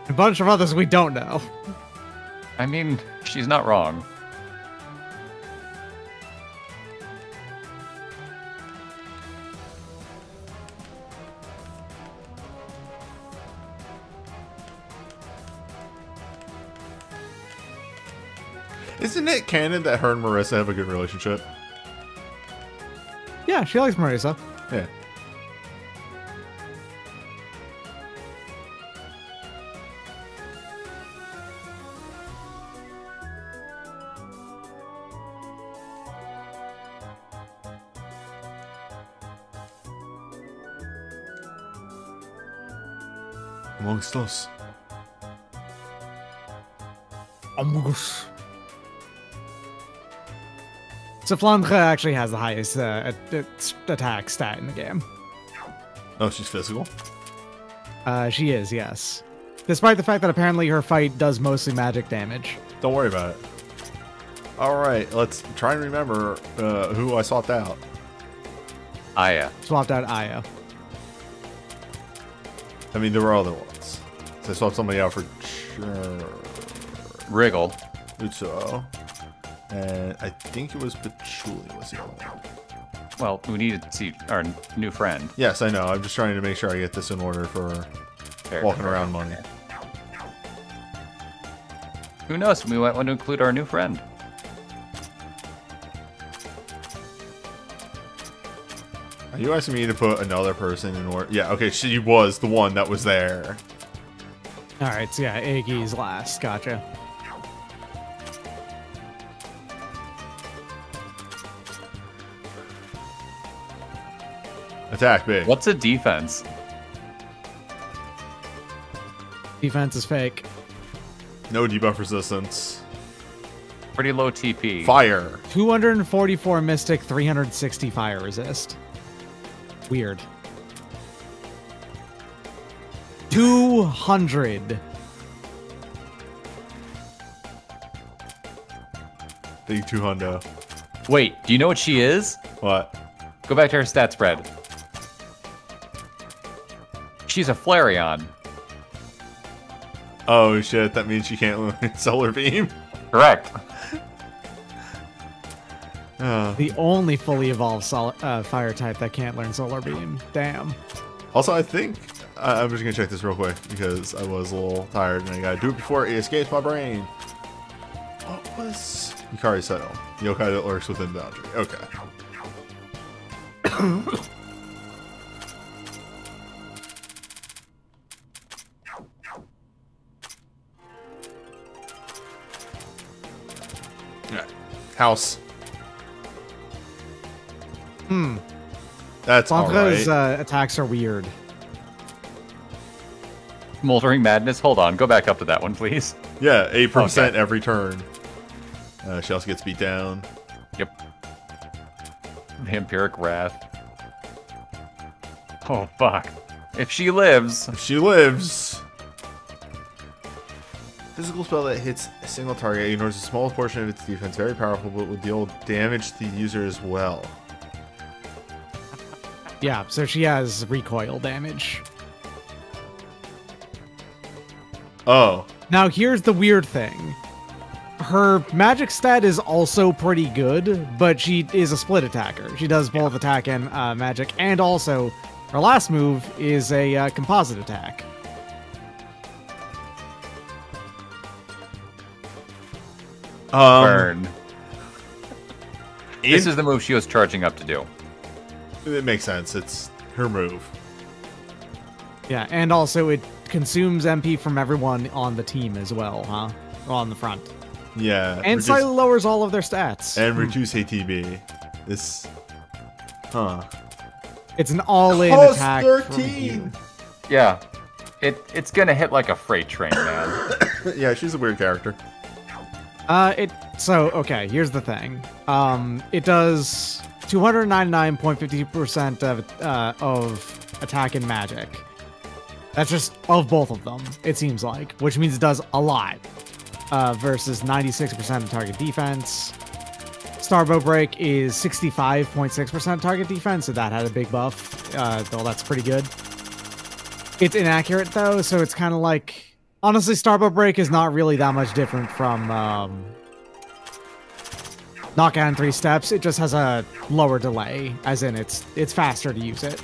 A bunch of others we don't know. I mean, she's not wrong. Isn't it canon that her and Marissa have a good relationship? Yeah, she likes Marisa. Yeah. Amongst us. Among-us. So Flandre actually has the highest attack stat in the game. Oh, she's physical? She is, yes. Despite the fact that apparently her fight does mostly magic damage. Don't worry about it. Alright, let's try and remember who I swapped out. Aya. Swapped out Aya. I mean, there were other ones. So I swapped somebody out for Wriggle. Utsuo. And I think it was Patchouli was the other one. Well, we needed to see our new friend. Yes, I know. I'm just trying to make sure I get this in order for Fair, walking fair, around fair. money. Who knows? We might want to include our new friend. Are you asking me to put another person in order? Yeah, okay, she was the one that was there. Alright, so yeah, Iggy's last. Gotcha. Attack big. What's a defense? Defense is fake. No debuff resistance. Pretty low TP. Fire. 244 Mystic, 360 Fire Resist. Weird. 200. Big 200. Wait, do you know what she is? What? Go back to her stat spread. She's a Flareon. Oh shit, that means she can't learn Solar Beam? Correct. The only fully evolved fire type that can't learn Solar Beam. Damn. Also, I think... I'm just gonna check this real quick, because I was a little tired, and I gotta do it before it escapes my brain. What was... Yukari Seto. Yokai that lurks within boundary. Okay. Alright. House. That's Flandra's alright. attacks are weird. Smoldering Madness. Hold on. Go back up to that one, please. Yeah, 8% Okay. every turn. She also gets beat down. Yep. Vampiric Wrath. Oh, fuck. If she lives... She lives. Physical spell that hits a single target ignores a small portion of its defense. Very powerful, but will deal damage to the user as well. Yeah, so she has recoil damage. Oh. Now, here's the weird thing. Her magic stat is also pretty good, but she is a split attacker. She does both attack and magic, and also her last move is a composite attack. Burn. In- This is the move she was charging up to do. It makes sense. It's her move. Yeah, and also it consumes MP from everyone on the team as well, huh? On the front. Yeah. And slightly lowers all of their stats. And reduce ATB. This. Huh. It's an all-in Cost attack. 13! Yeah. It's gonna hit like a freight train, man. Yeah, she's a weird character. So okay, here's the thing. It does 299.50% of attack and magic. That's just of both of them, it seems like, which means it does a lot. Versus 96% of target defense. Starbow Break is 65.6% target defense, so that had a big buff. Though that's pretty good. It's inaccurate though, so it's kind of like, honestly, Starbow Break is not really that much different from Knockout in 3 steps. It just has a lower delay, as in it's faster to use it.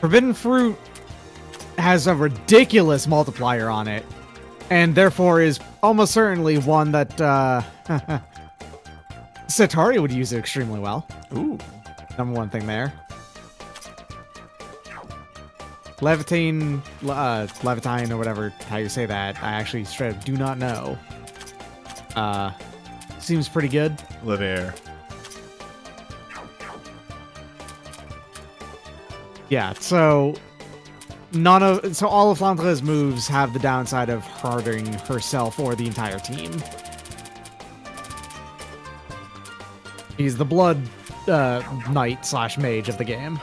Forbidden Fruit has a ridiculous multiplier on it, and therefore is almost certainly one that Satari would use it extremely well. Ooh. Number one thing there. Levitine, Levitine, or whatever, how you say that, I actually straight up do not know. Seems pretty good. Live air. Yeah, so all of Flandra's moves have the downside of hurting herself or the entire team. He's the blood knight / mage of the game.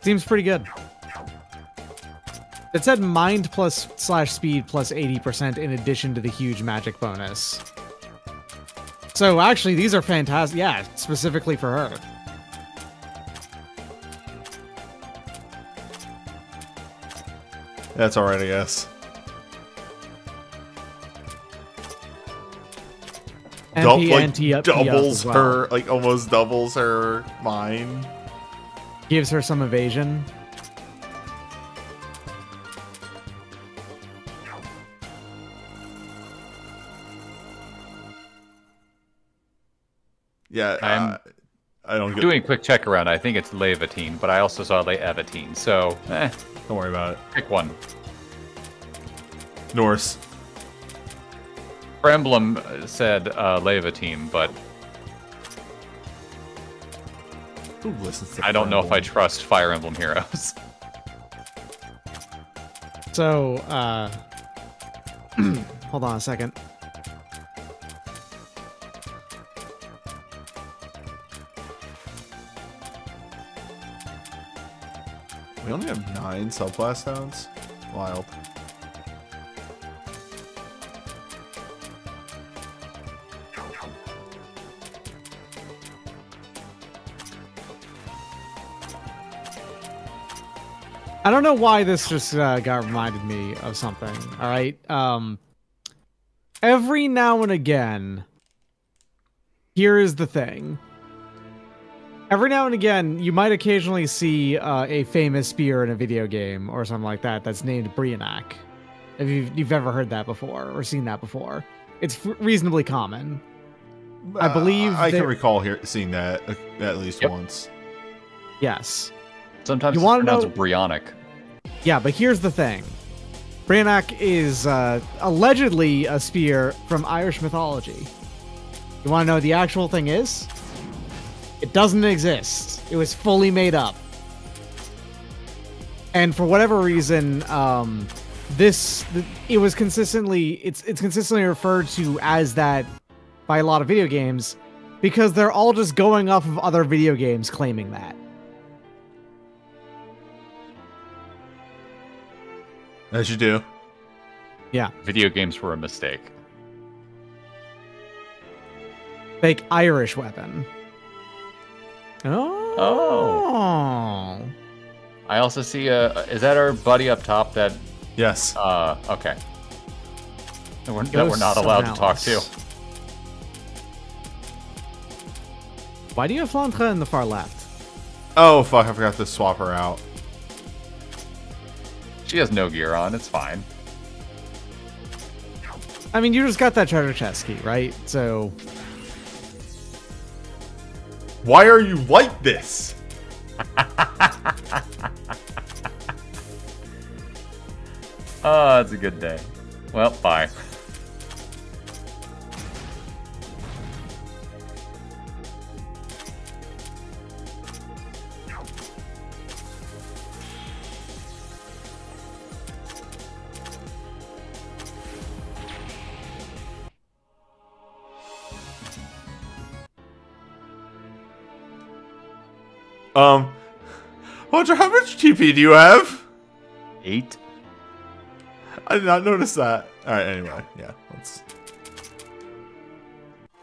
Seems pretty good. It said mind plus / speed plus 80% in addition to the huge magic bonus. So actually, these are fantastic. Yeah, specifically for her. That's alright, I guess. Doubles her, like almost doubles her mine. Gives her some evasion. Yeah, I don't get... Doing a quick check around, I think it's Levitine, but I also saw Levitine, so Don't worry about it. pick one. Norse. Her emblem said Levitine, but Who listens to I don't know if I Emblem? trust Fire Emblem Heroes. So, hold on a second. We only have 9 subblast sounds? Wild. I don't know why this just got reminded me of something. All right. Every now and again, here is the thing. Every now and again, you might occasionally see a famous spear in a video game or something like that that's named Brionac. If you've ever heard that before or seen that before, it's reasonably common. I believe I can recall seeing that at least once. Yes. Sometimes you it's want to pronounced know? Brionic. Yeah, but here's the thing. Brionac is allegedly a spear from Irish mythology. You want to know what the actual thing is? It doesn't exist. It was fully made up. And for whatever reason, it's consistently referred to as that by a lot of video games because they're all just going off of other video games claiming that. As you do. Yeah. Video games were a mistake. Fake Irish weapon. Oh. I also see is that our buddy up top that... Yes. Okay. That we're not allowed to talk to. Why do you have Flantre in the far left? Oh, fuck, I forgot to swap her out. She has no gear on, it's fine. I mean, you just got that treasure chest key, right? So... Why are you like this? Oh, it's a good day. Well, bye. Hunter, how much TP do you have? 8. I did not notice that. Alright, anyway, yeah, let's...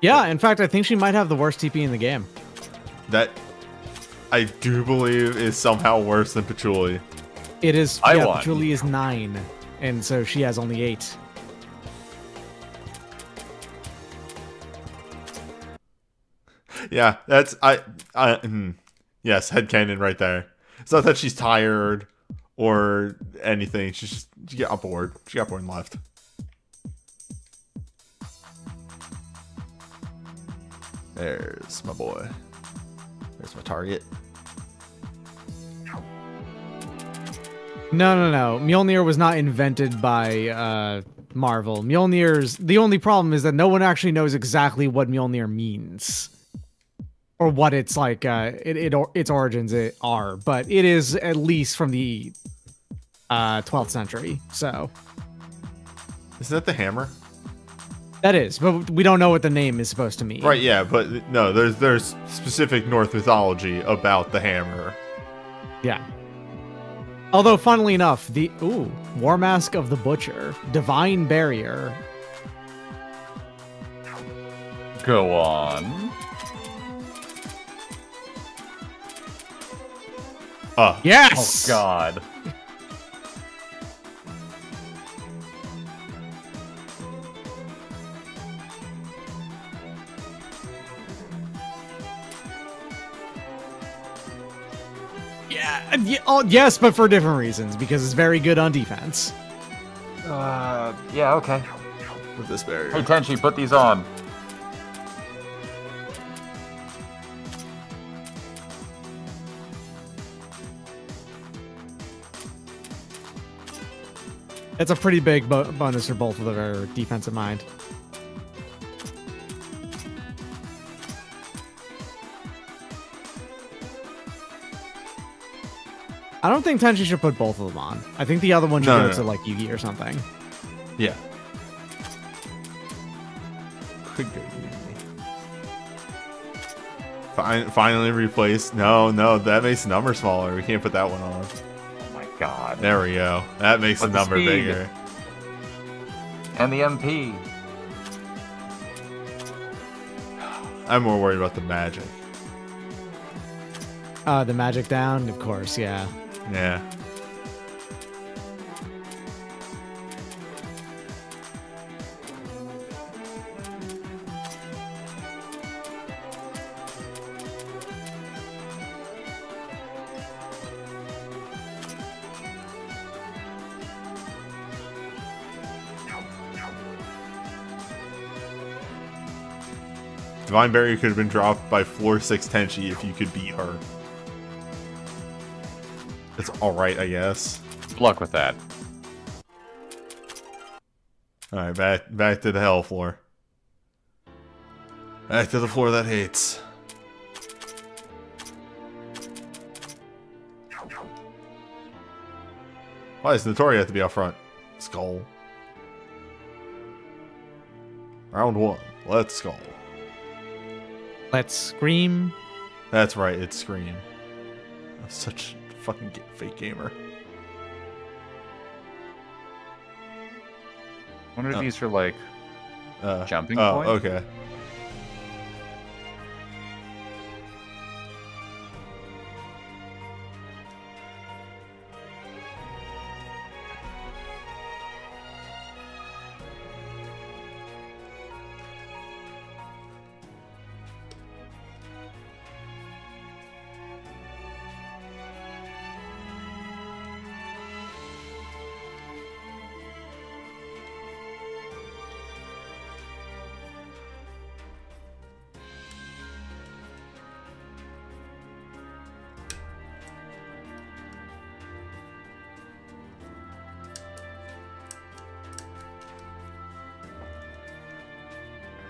Yeah, in fact, I think she might have the worst TP in the game. That, I do believe, is somehow worse than Patchouli. It is, I yeah, won. Patchouli is 9, and so she has only 8. Yeah, that's, yes, headcanon right there. It's not that she's tired or anything. She got bored. She got bored and left. There's my boy. There's my target. No. Mjolnir was not invented by Marvel. The only problem is that no one actually knows exactly what Mjolnir means. Or what its like its origins are, but it is at least from the 12th century. So, Isn't that the hammer? that is, but we don't know what the name is supposed to mean. Right, yeah, but no, there's specific Norse mythology about the hammer. Yeah. Although, funnily enough, the War Mask of the Butcher, Divine Barrier. Go on. Yes. Oh God. Oh, yes, but for different reasons, because it's very good on defense. Yeah, okay. With this barrier. Hey, Tenchi, put these on. That's a pretty big bonus for both of their defensive mind. I don't think Tenchi should put both of them on. I think the other one should go to like Yugi or something. Yeah. Could go finally replaced. No, that makes the number smaller. We can't put that one on. Oh my God. There we go. That makes the number bigger. And the MP. I'm more worried about the magic. The magic down, of course, yeah. Yeah. Divine Barrier could have been dropped by floor 6 Tenchi if you could beat her. It's alright, I guess. Good luck with that. Alright, back to the hell floor. Back to the floor that hates. Why does Notori have to be out front? Skull. Round 1. Let's skull. Let's scream. That's right, it's Scream. I'm such a fucking fake gamer. What are these for, like, jumping oh, points? Okay.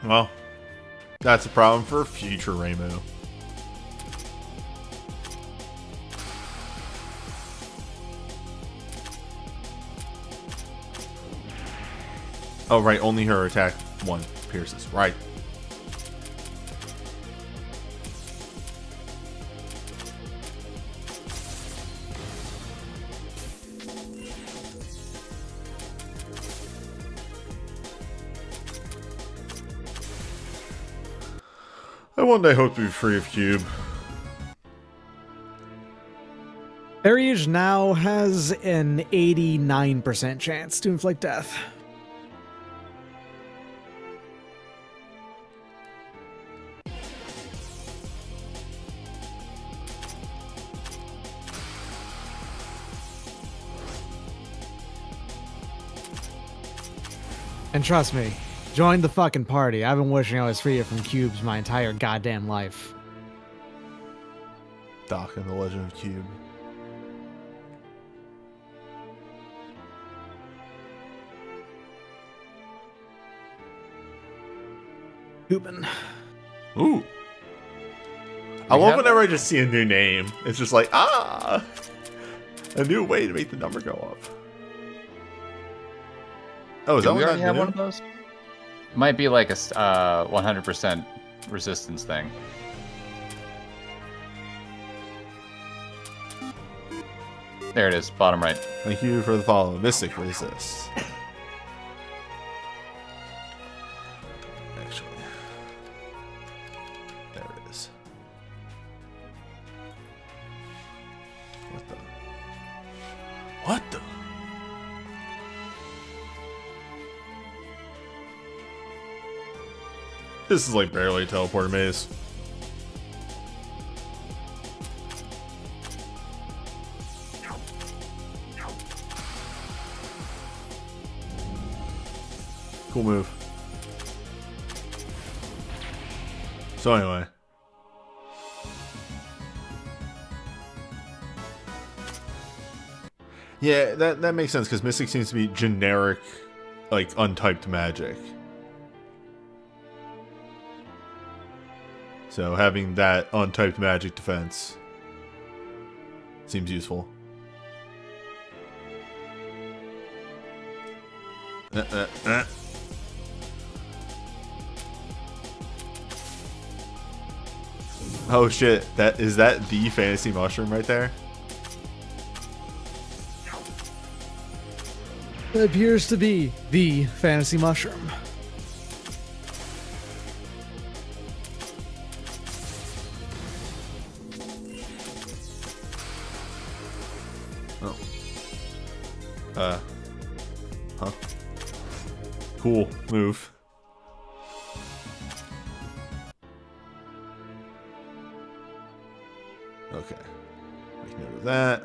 Well, that's a problem for future Reimu. Oh, right, only her attack 1 pierces. Right. I one day hope to be free of Cube. Ariage now has an 89% chance to inflict death. And trust me, join the fucking party. I've been wishing I was free from cubes my entire goddamn life. Doc and the Legend of Cube. Cuban. Ooh. I love whenever I just see a new name. It's just like, ah! A new way to make the number go up. Oh, is that we one already that have new? one of those? It might be like a 100% resistance thing. There it is, bottom right. Thank you for the follow. Mystic Resist. Actually. There it is. What the? What the? This is like barely a teleport maze. Cool move. So anyway. Yeah, that makes sense because Mystic seems to be generic, like untyped magic. So having that untyped magic defense seems useful. Oh shit, is that the fantasy mushroom right there? It appears to be the fantasy mushroom. Oh. Huh. Cool move. Okay. Make note of that.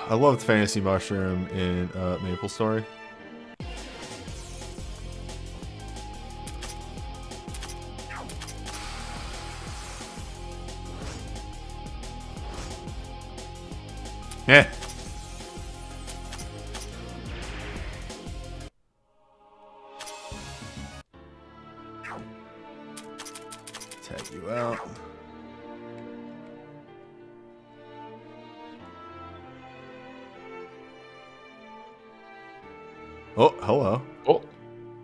I loved Fantasy Mushroom in Maple Story. Yeah. Tag you out. Oh, hello. Oh,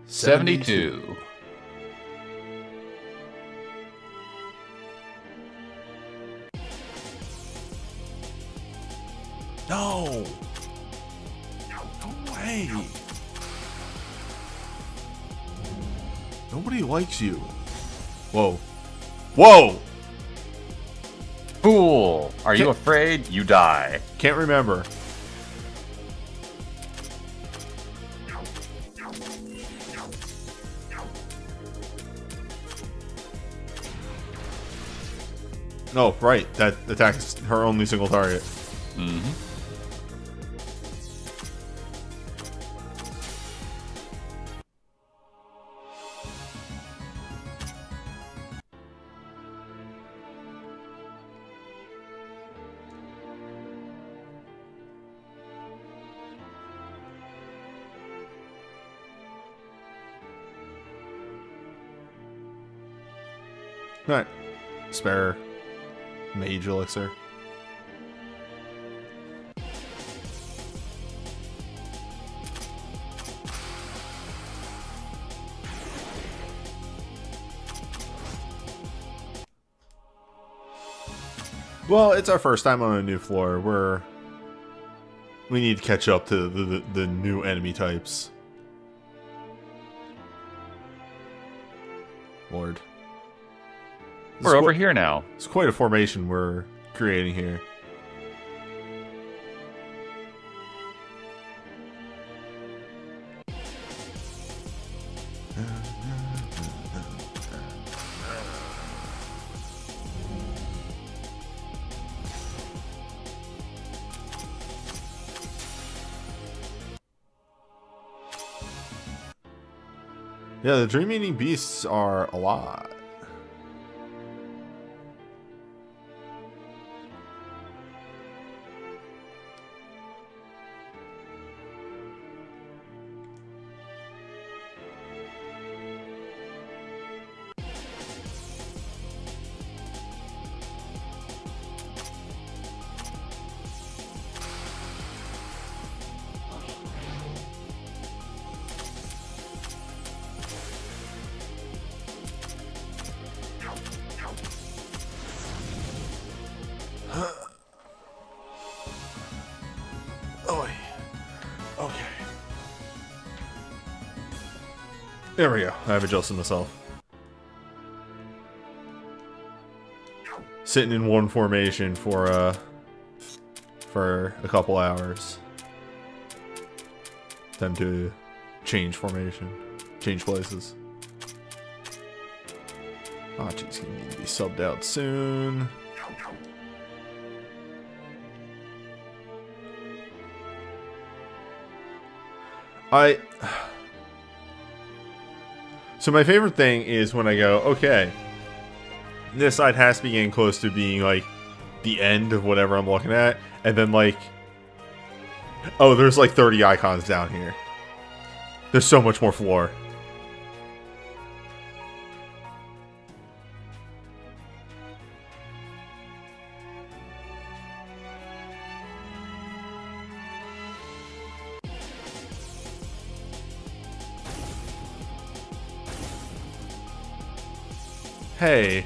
72. No. No way. Nobody likes you. Whoa. Whoa! Fool! Are you afraid? You die. Can't remember. No, right. That attacks her only single target. Mm-hmm. Alright. Spare mage elixir. Well, it's our first time on a new floor. We need to catch up to the new enemy types. Lord. We're over here now. It's quite a formation we're creating here. Yeah, the dream-eating beasts are a lot. Okay. There we go. I've adjusted myself. Sitting in one formation for a couple hours. Time to change formation. Change places. Archie's gonna need to be subbed out soon. So my favorite thing is when I go, okay, this side has to be getting close to being like the end of whatever I'm looking at, and then like, oh, there's like 30 icons down here. There's so much more floor. Hey.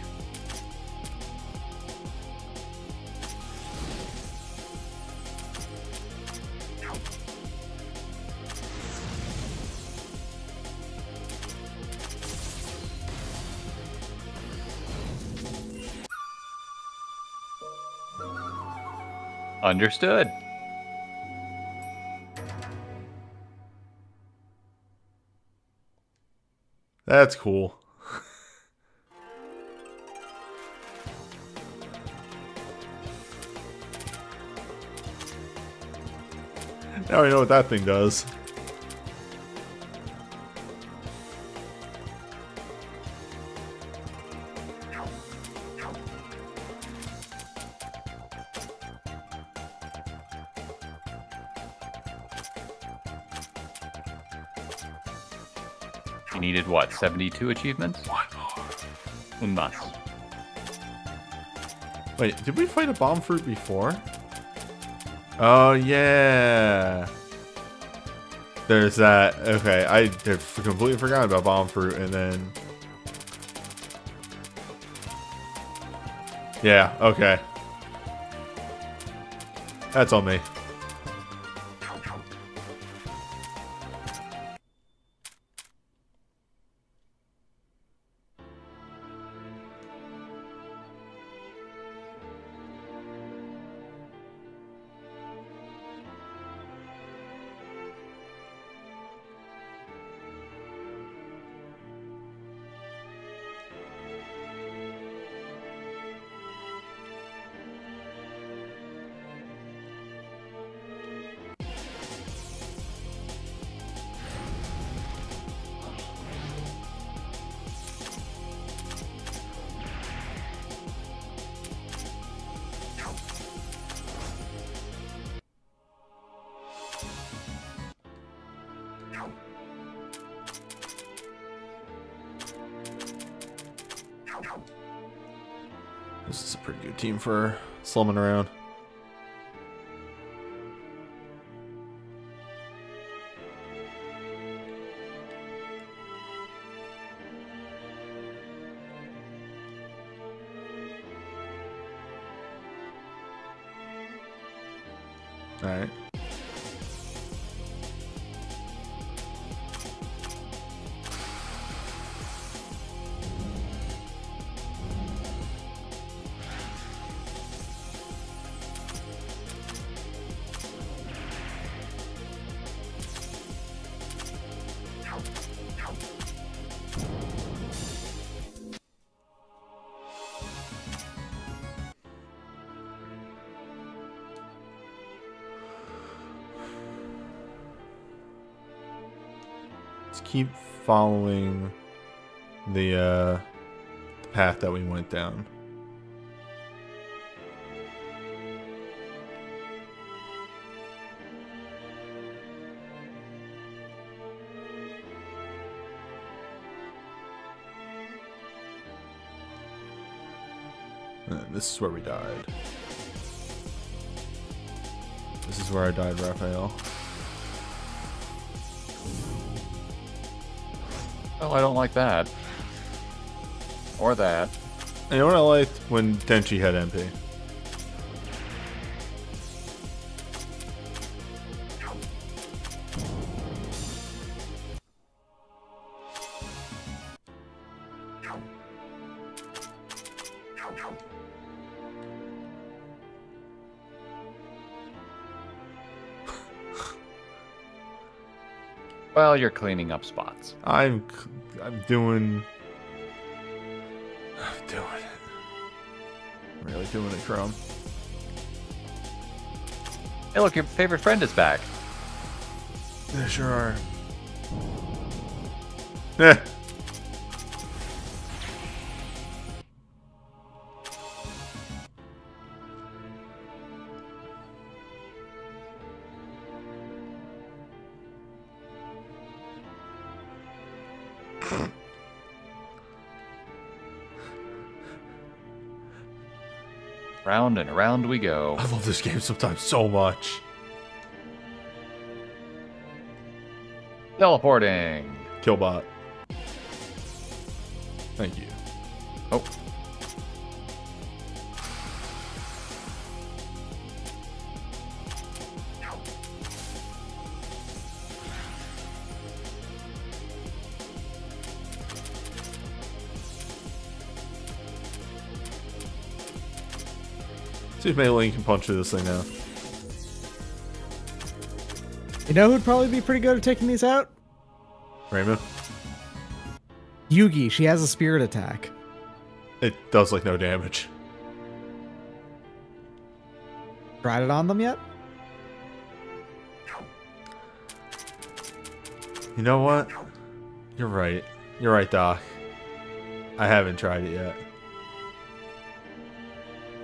Understood. That's cool. Now I know what that thing does. You needed what? 72 achievements? One more. Un mas. Wait, did we fight a bomb fruit before? Oh, yeah. There's that. Okay, I completely forgot about bomb fruit, and then... Yeah, okay. That's on me. This is a pretty good team for slumming around. All right. Let's keep following the path that we went down. This is where we died. This is where I died, Raphael. Oh, I don't like that. Or that. You know what I liked? When Denchi had MP. Well, you're cleaning up spots. I'm doing it. Really doing it, Chrome. Hey, look, your favorite friend is back. They sure are. Eh. Round and around we go. I love this game sometimes so much. Teleporting. Killbot. Thank you. Oh. See if Mei can punch through this thing now. You know who'd probably be pretty good at taking these out? Raymond? Yugi. She has a spirit attack. It does like no damage. Tried it on them yet? You know what? You're right. You're right, Doc. I haven't tried it yet.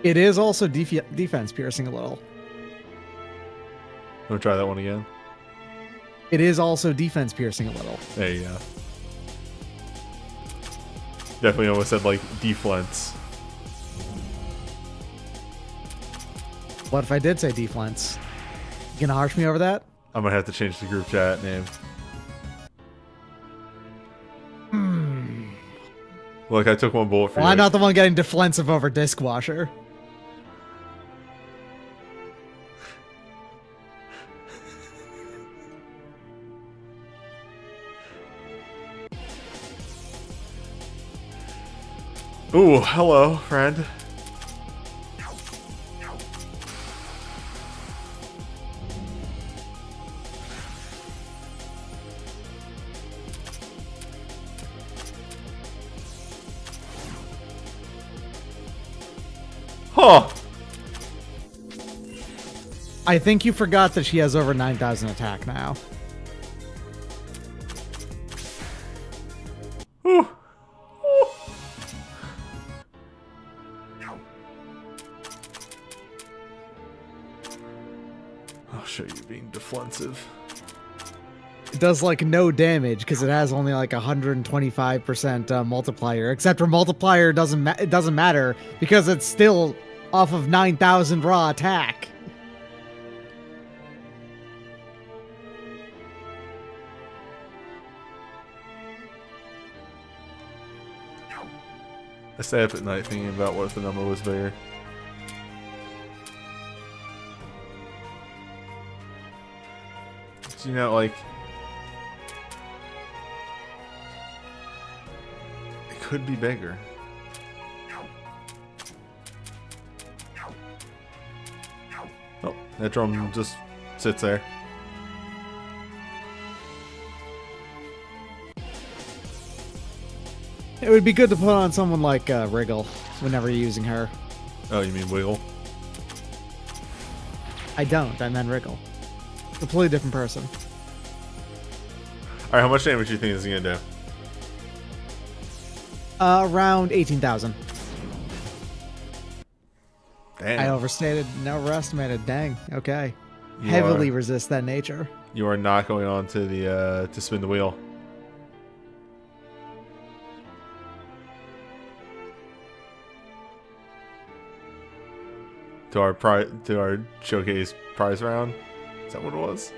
It is also defense piercing a little. Want to try that one again? It is also defense piercing a little. There you go. Definitely almost said like deflence. What if I did say defense? You gonna harsh me over that? I'm gonna have to change the group chat name. Look, I took one bullet for you. I'm not the one getting defensive over Disc Washer. Ooh, hello, friend. Huh. I think you forgot that she has over 9,000 attack now. Ooh. I'll show you being defensive. It does like no damage because it has only like 125% multiplier. Except for multiplier it doesn't matter because it's still off of 9,000 raw attack. I stay up at night thinking about what if the number was bigger. You know, like, it could be bigger. Oh, that drum just sits there. It would be good to put on someone like Wriggle whenever you're using her. Oh, you mean Wiggle? I don't. I meant Wriggle. Completely different person. Alright, how much damage do you think this is gonna do? Around 18,000. Damn. I overestimated. Dang. Okay. You Heavily are- resist that nature. You are not going on to the to spin the wheel. To our showcase prize round. Is that what it was?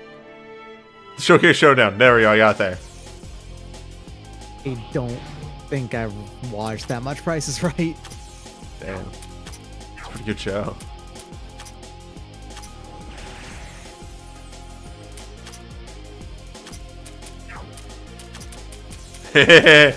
The showcase showdown. There we go. I got there. I don't think I've watched that much Price is Right. Damn. It's a pretty good show. Hehehe.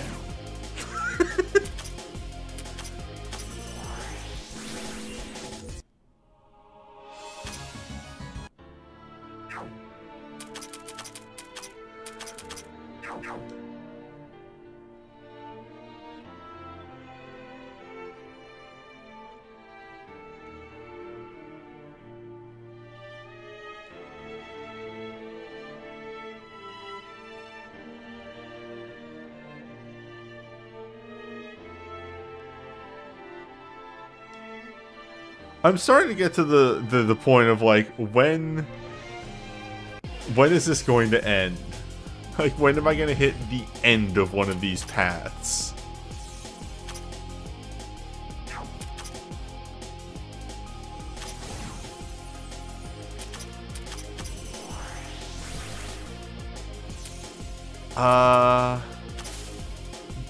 I'm starting to get to the point of like when is this going to end? Like when am I going to hit the end of one of these paths?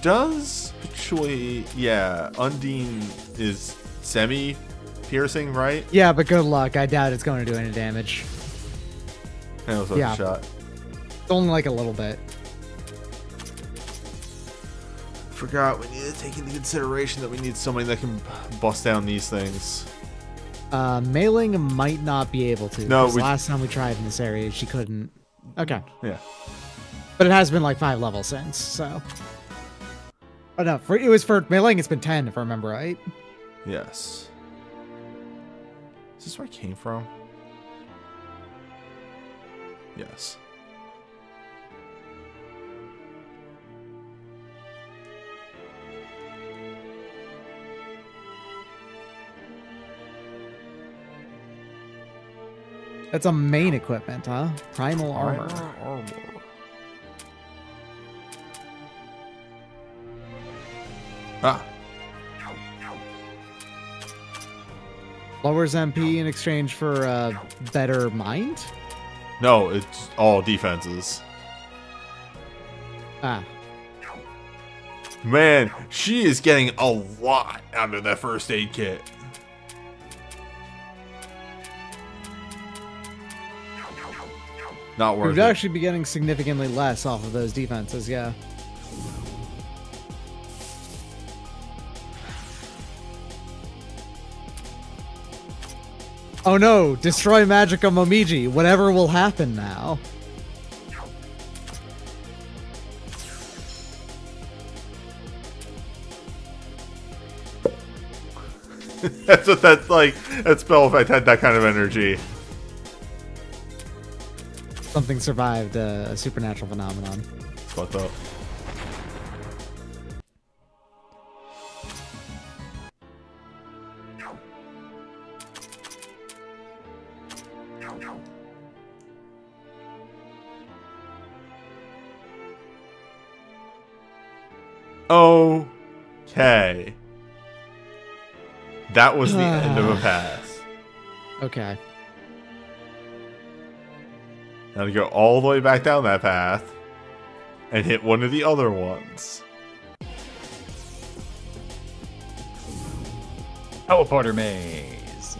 Does Patchouli, yeah, Undine is semi-piercing, right? Yeah, but good luck. I doubt it's going to do any damage. That was worth Yeah. a shot. It's only like a little bit. Forgot we need to take into consideration that we need somebody that can bust down these things. Mailing might not be able to. No, 'cause last time we tried in this area, she couldn't. Okay. Yeah. But it has been like 5 levels since, so. Oh no, it was for mailing, it's been 10 if I remember right. Yes. Is this where I came from? That's a main equipment, huh? Primal armor. Ah. Lowers MP in exchange for better mind? No, it's all defenses. Ah. Man, she is getting a lot out of that first aid kit. Not worth We'd it. actually be getting significantly less off of those defenses, yeah. Oh no! Destroy Magica Momiji! Whatever will happen now. That's what that's like. That spell effect had that kind of energy. Something survived a supernatural phenomenon. What's up? Okay. That was the end of a path. Okay. Now to go all the way back down that path and hit one of the other ones. Teleporter maze.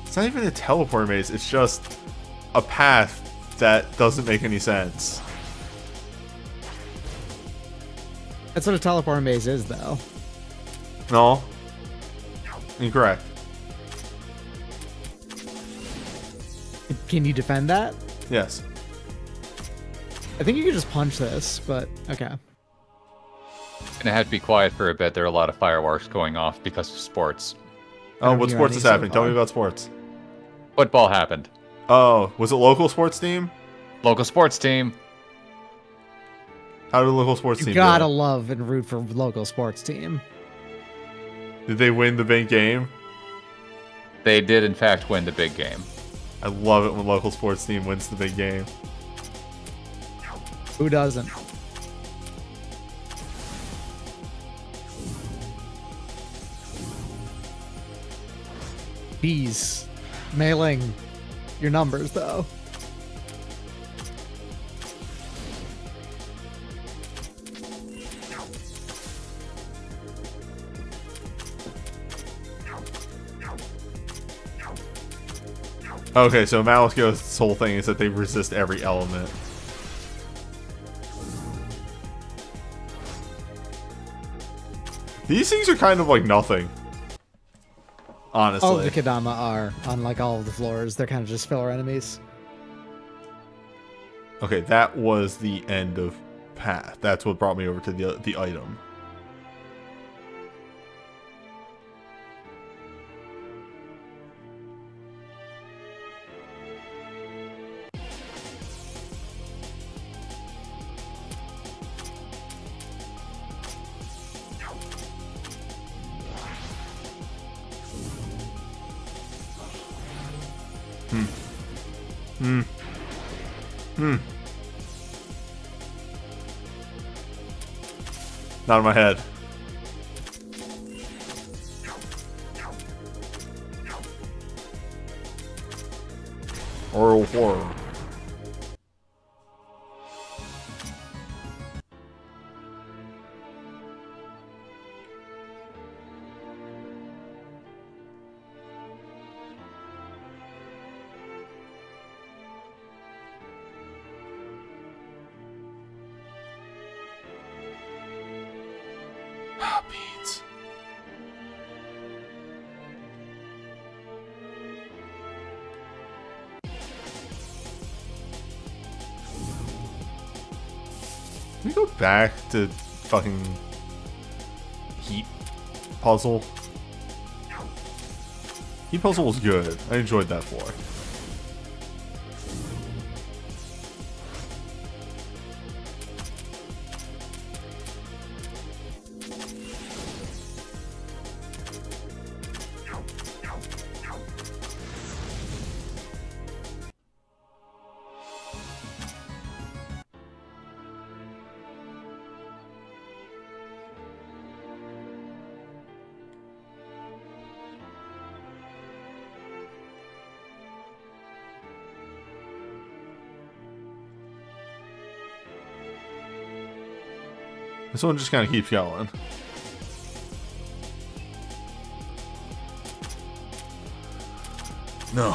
It's not even a teleport maze, it's just a path that doesn't make any sense. That's what a teleport maze is, though. No. Incorrect. Can you defend that? Yes. I think you could just punch this, but okay. Gonna have to be quiet for a bit. There are a lot of fireworks going off because of sports. Oh, don't what hear sports any is so happening? Tell far. me about sports. Football happened. Oh, was it local sports team? Local sports team. How did the local sports You team gotta do? love and root for local sports team. Did they win the big game? They did, in fact, win the big game. I love it when local sports team wins the big game. Who doesn't? Bees. Mailing your numbers, though. Okay, so Malakio's whole thing is that they resist every element. These things are kind of like nothing. Honestly. All of the Kadama are on like all of the floors. They're kind of just filler enemies. Okay, that was the end of path. That's what brought me over to the item. Not in my head. Oral horror. Beads. Can we go back to fucking heat puzzle? Heat puzzle was good. I enjoyed that floor. This one just kind of keeps going. No.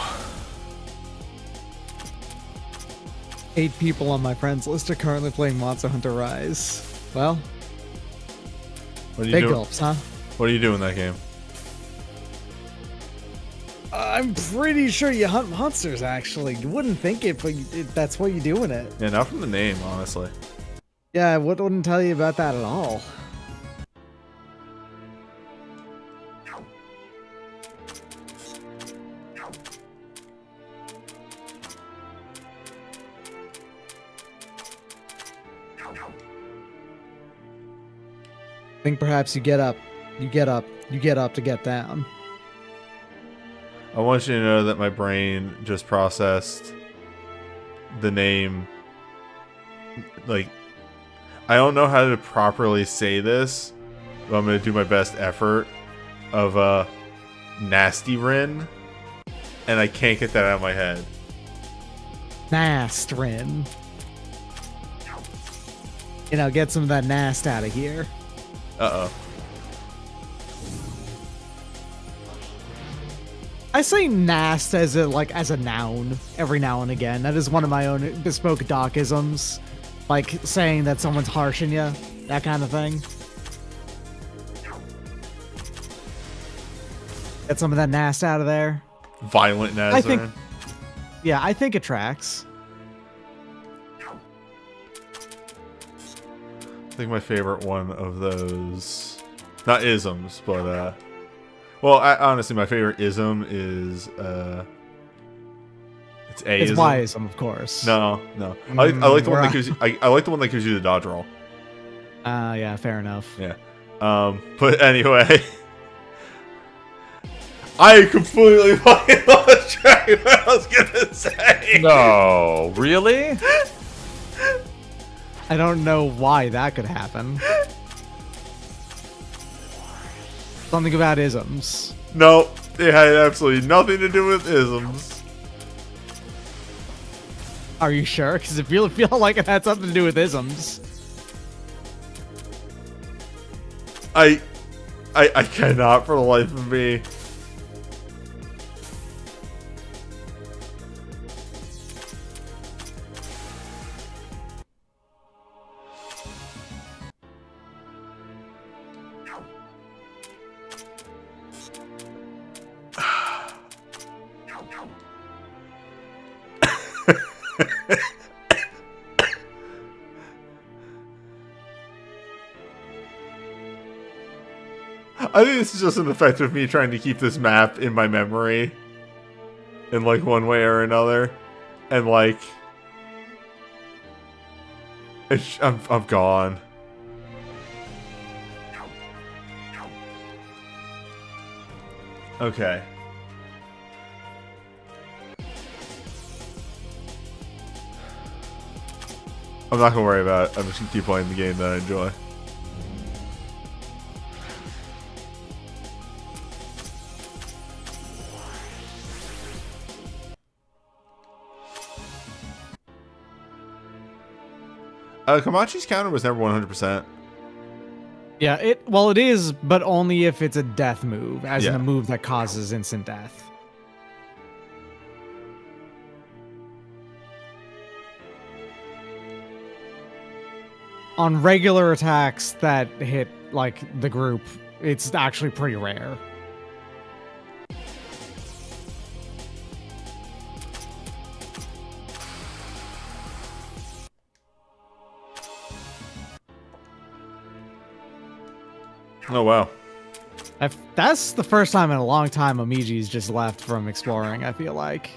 8 people on my friends list are currently playing Monster Hunter Rise. Well, What are you big doing? gulps, huh? What do you do in that game? I'm pretty sure you hunt monsters, actually. You wouldn't think it, but that's what you do in it. Yeah, not from the name, honestly. Yeah, I wouldn't tell you about that at all. I think perhaps you get up to get down. I want you to know that my brain just processed the name. Like, I don't know how to properly say this, but I'm going to do my best effort of Nasty Rin, and I can't get that out of my head. Nastrin. You know, get some of that nast out of here. Uh-oh. I say nast as a noun every now and again. That is one of my own bespoke docisms. Like saying that someone's harshing you, that kind of thing. Get some of that nast out of there. Violent Nazarene. I think it tracks. I think my favorite one of those, not isms, but well, honestly, my favorite ism is it's a. It's Y-ism, of course. No. I like the one that gives you, I like the one that gives you the dodge roll. Yeah, fair enough. Yeah. But anyway, I completely fucking lost track of what I was gonna say. No, really? I don't know why that could happen. Something about isms. No, it had absolutely nothing to do with isms. Are you sure? Because it really feel like it had something to do with isms. I cannot for the life of me. I think this is just an effect of me trying to keep this map in my memory in like one way or another, and like I'm gone. Okay. I'm not gonna worry about it. I'm just gonna keep playing the game that I enjoy. Kamachi's counter was never 100%. Yeah, it is, but only if it's a death move, as in a move that causes instant death. On regular attacks that hit, like, the group, it's actually pretty rare. Oh, wow. That's the first time in a long time Omiji's just left from exploring, I feel like.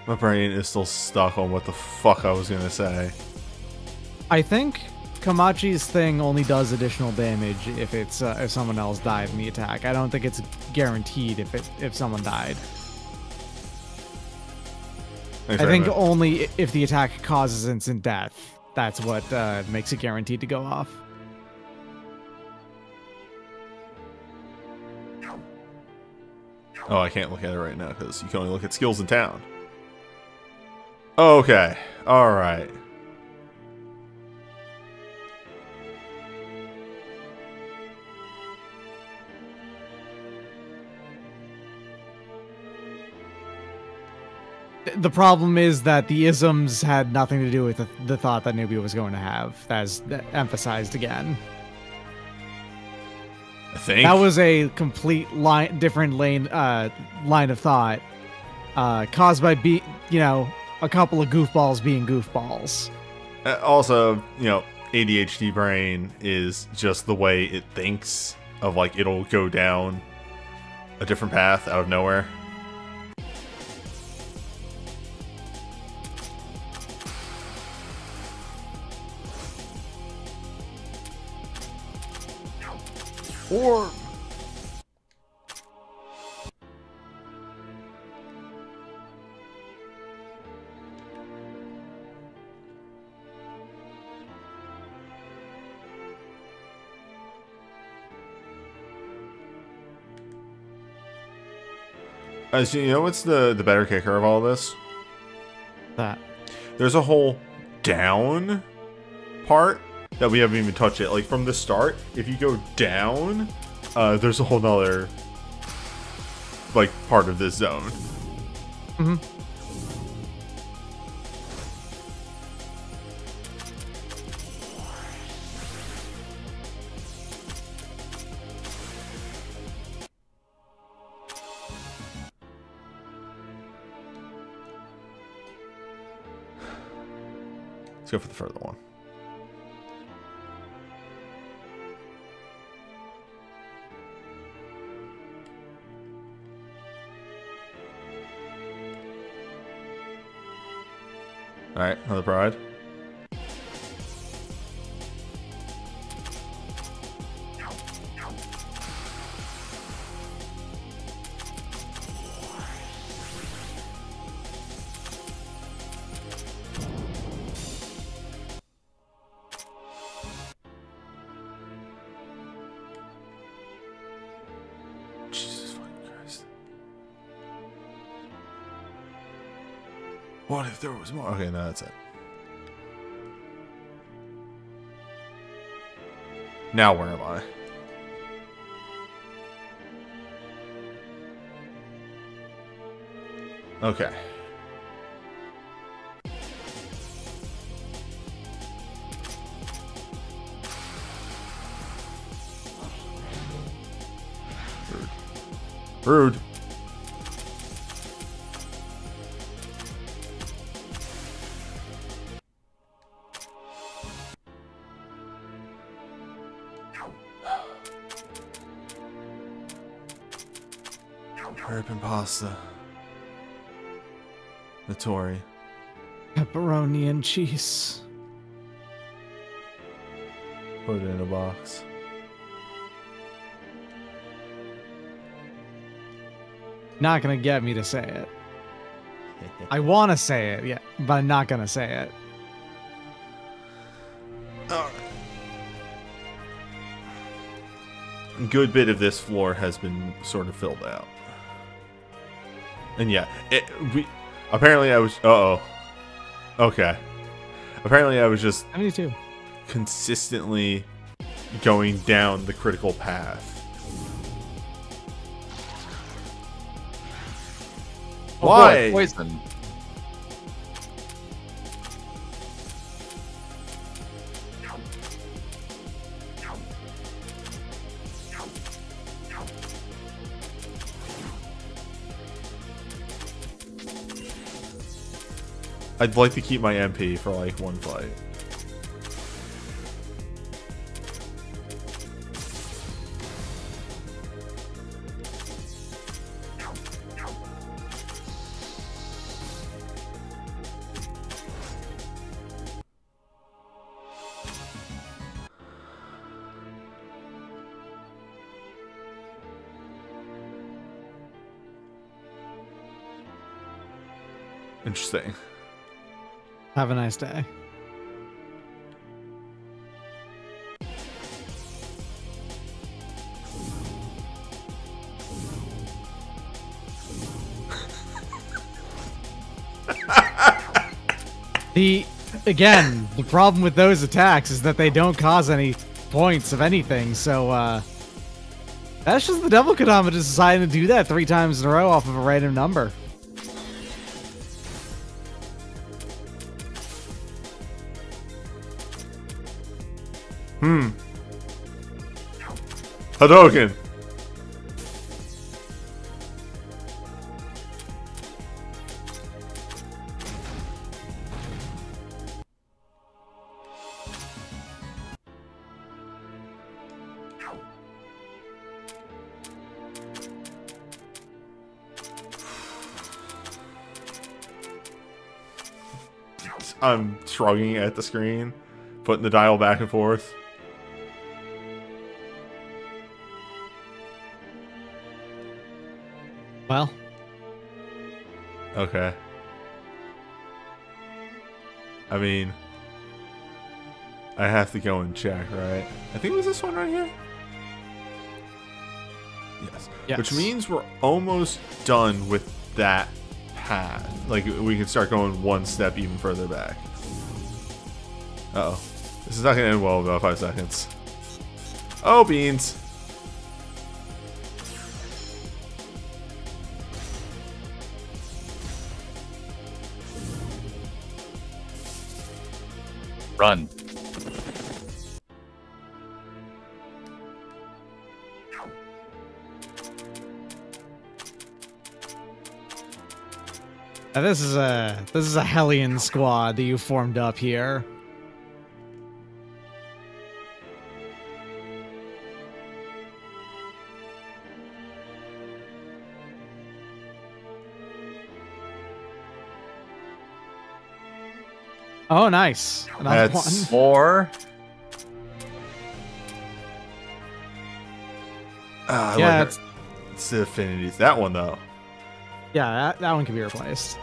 My brain is still stuck on what the fuck I was gonna say. I think Kamachi's thing only does additional damage if it's if someone else died in the attack. I don't think it's guaranteed if someone died. I think only if the attack causes instant death. That's what makes it guaranteed to go off. Oh, I can't look at it right now because you can only look at skills in town. Okay. All right. The problem is that the isms had nothing to do with the thought that Newbie was going to have. That's emphasized again. I think that was a complete different line of thought, caused by a couple of goofballs being goofballs. Also, ADHD brain is just the way it thinks of like it'll go down a different path out of nowhere. Or so you know what's the better kicker of all this? That there's a whole down part that we haven't even touched yet. Like from the start, if you go down, there's a whole nother like part of this zone. Mm-hmm. Let's go for the further one. Alright, another pride. Jesus fucking Christ. What if there was more? Okay, no, that's it. Now where am I? Okay. Rude. Rude. Herb and pasta. Notori. Pepperoni and cheese. Put it in a box. Not gonna get me to say it. I want to say it, yeah, but I'm not gonna say it. A good bit of this floor has been sort of filled out. And yeah, apparently I was, okay. Apparently I was just Me too. consistently going down the critical path. Oh, Why? boy, poison. I'd like to keep my MP for like one fight. Interesting. Have a nice day. Again, the problem with those attacks is that they don't cause any points of anything, so that's just the Devil Kodama just deciding to do that 3 times in a row off of a random number. Hadouken! I'm shrugging at the screen, putting the dial back and forth. Well. Okay. I mean, I have to go and check, right? I think it was this one right here? Yes. Which means we're almost done with that path. Like, we can start going one step even further back. Uh-oh. This is not going to end well in about 5 seconds. Oh, beans. Run. Now this is a Hellion squad that you formed up here. Oh, nice. Another That's one. More. Yeah, it's the affinities. That one, though. Yeah, that one can be replaced.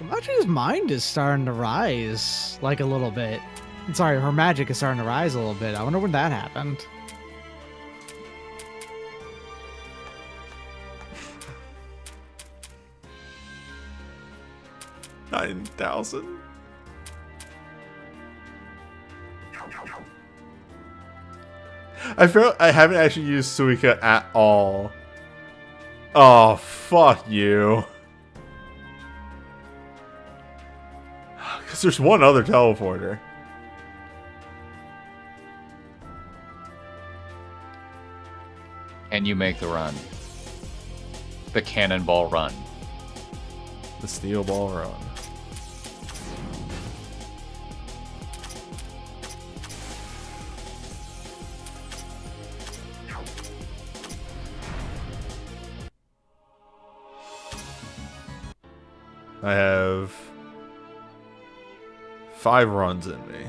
Kamachi's mind is starting to rise, like, a little bit. Sorry, her magic is starting to rise a little bit. I wonder when that happened. $9,000. I feel I haven't actually used Suika at all. Oh, fuck you. Because there's one other teleporter. And you make the run. The cannonball run. The steel ball run. I have 5 runs in me.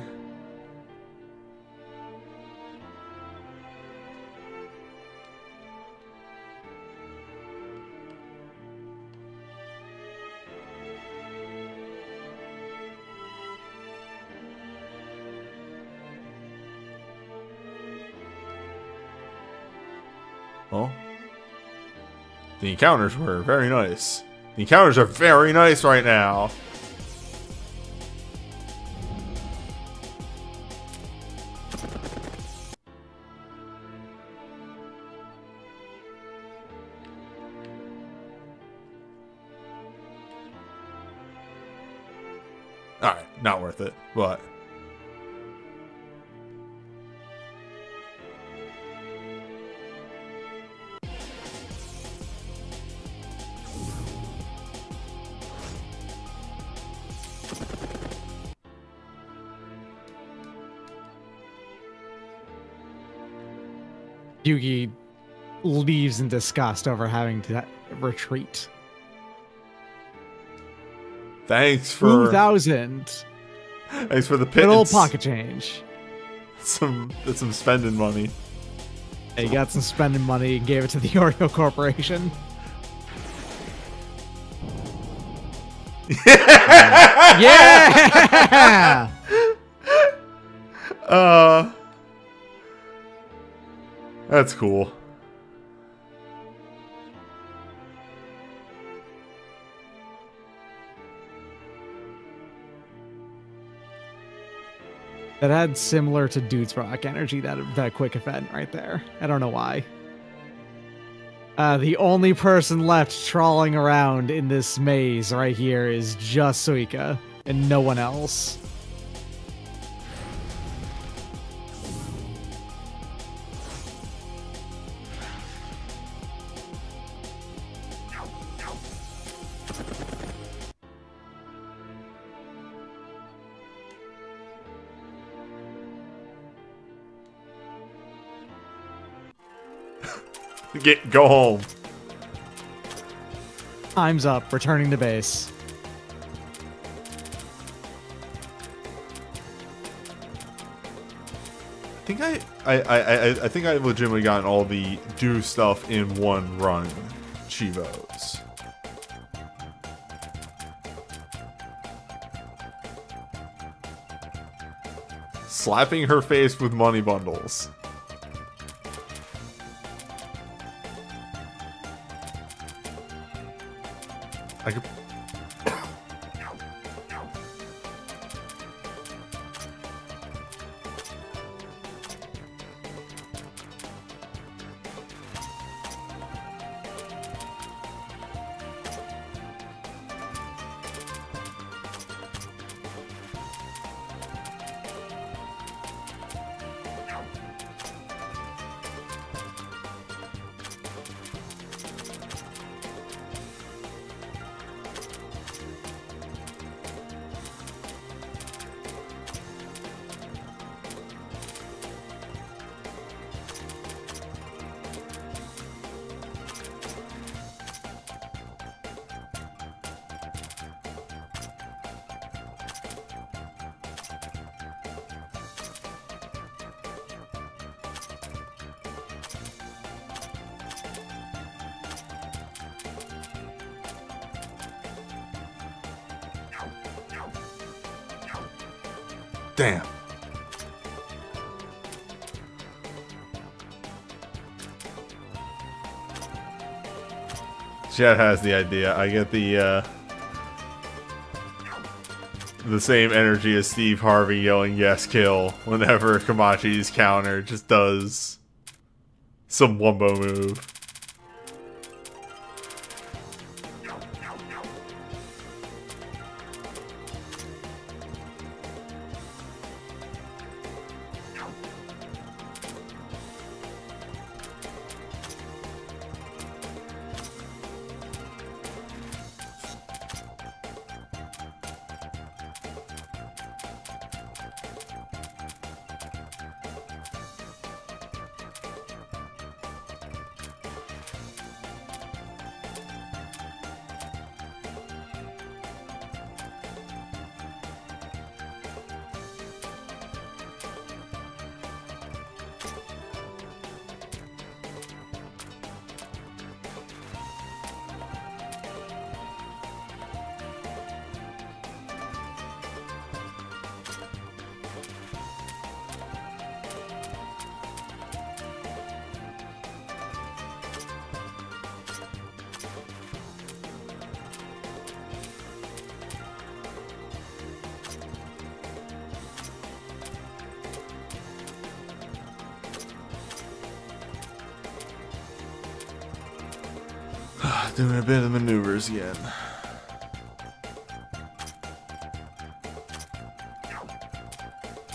Well, the encounters were very nice. The encounters are very nice right now. Alright, not worth it, but... Yugi leaves in disgust over having to retreat. Thanks for... 2,000. Thanks for the Good pittance. old pocket change. That's some spending money. Yeah, you got some spending money and gave it to the Oreo Corporation. Yeah! That's cool. That had similar to Dude's Rock energy, that quick event right there. I don't know why. The only person left trawling around in this maze right here is just Suika and no one else. Go home. Time's up. Returning to base. I think I legitimately gotten all the do stuff in one run Chivos. Slapping her face with money bundles. I could... Damn. Jet has the idea. I get the same energy as Steve Harvey yelling yes kill whenever Kamachi's counter just does some wombo move. Doing a bit of maneuvers again.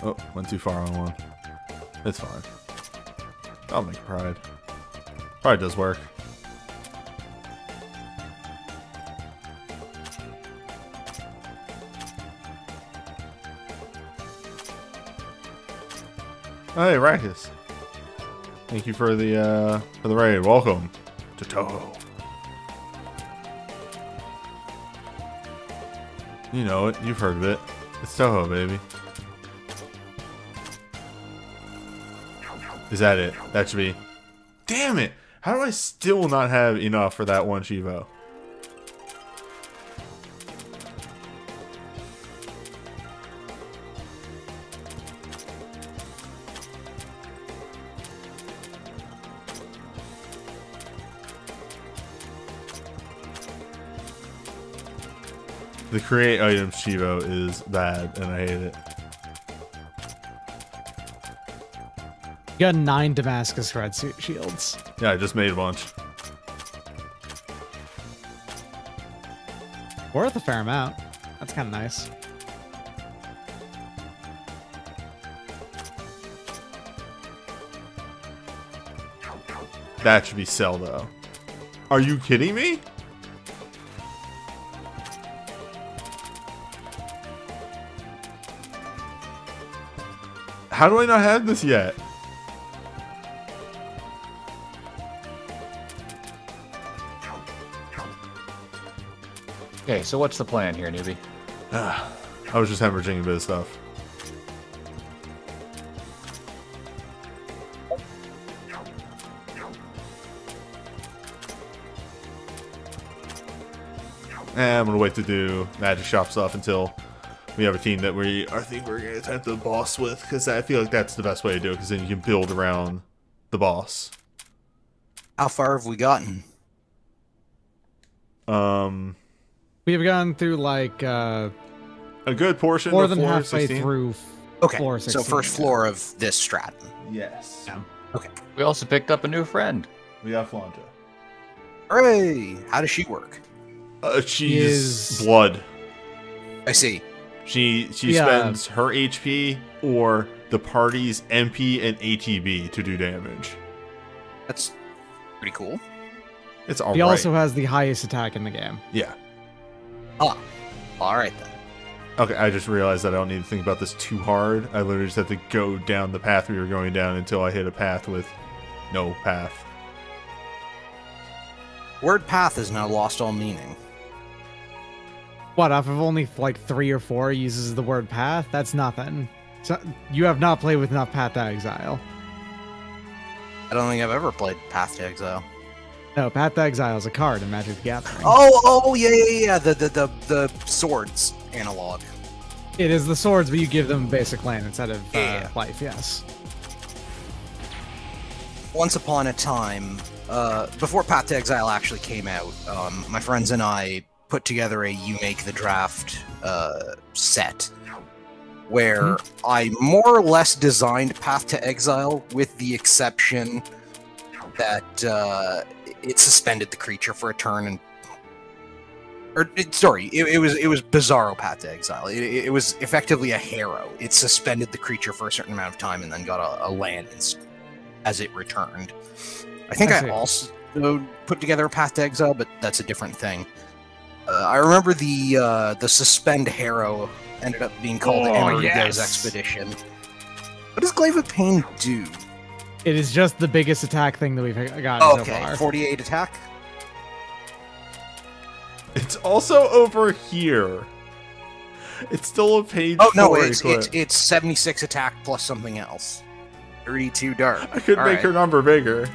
Oh, went too far on one. It's fine. I'll make pride. Pride does work. Hey, Rakus. Thank you for the raid. Welcome to Touhou. You know it. You've heard of it. It's Touhou, baby. Is that it? That should be... Damn it! How do I still not have enough for that one Chivo? The create items Chivo is bad, and I hate it. You got 9 Damascus red shields. Yeah, I just made a bunch. Worth a fair amount. That's kind of nice. That should be sell, though. Are you kidding me? How do I not have this yet? Okay, so what's the plan here, newbie? I was just hemorrhaging a bit of stuff. And I'm gonna wait to do magic shop stuff until we have a team that I think we're gonna attempt the boss with, because I feel like that's the best way to do it, because then you can build around the boss. How far have we gotten? We have gone through like a good portion. more of than floor halfway 16. through. Okay, Floor so 16, first floor of this stratum. Yes. Yeah. Okay. We also picked up a new friend. We got Flanja. Hooray! How does she work? She's blood. I see. She Yeah. spends her HP or the party's MP and ATB to do damage. That's pretty cool. It's alright. He also has the highest attack in the game. Yeah. Ah, all right then. Okay, I just realized that I don't need to think about this too hard. I literally just have to go down the path we were going down until I hit a path with no path. Word path has now lost all meaning. What, off of only like 3 or 4 uses the word path? That's nothing. So, you have not played with enough Path to Exile. I don't think I've ever played Path to Exile. No, Path to Exile is a card in Magic the Gathering. Oh, yeah. The swords analog. It is the swords, but you give them basic land instead of Yeah. life, yes. Once upon a time, before Path to Exile actually came out, my friends and I put together a You Make the Draft set where I more or less designed Path to Exile with the exception that it suspended the creature for a turn and it was Bizarro Path to Exile. It was effectively a Harrow. It suspended the creature for a certain amount of time and then got a land as it returned. I think I I see. also put together a Path to Exile, but that's a different thing. I remember the Suspend Harrow ended up being called Enrico's yes. Expedition. What does Glaive of Pain do? It is just the biggest attack thing that we've gotten so Okay, far. 48 attack. It's also over here. It's still a page. Oh no, 4 it's 76 attack plus something else. 32 dark. I could All make right. her number bigger.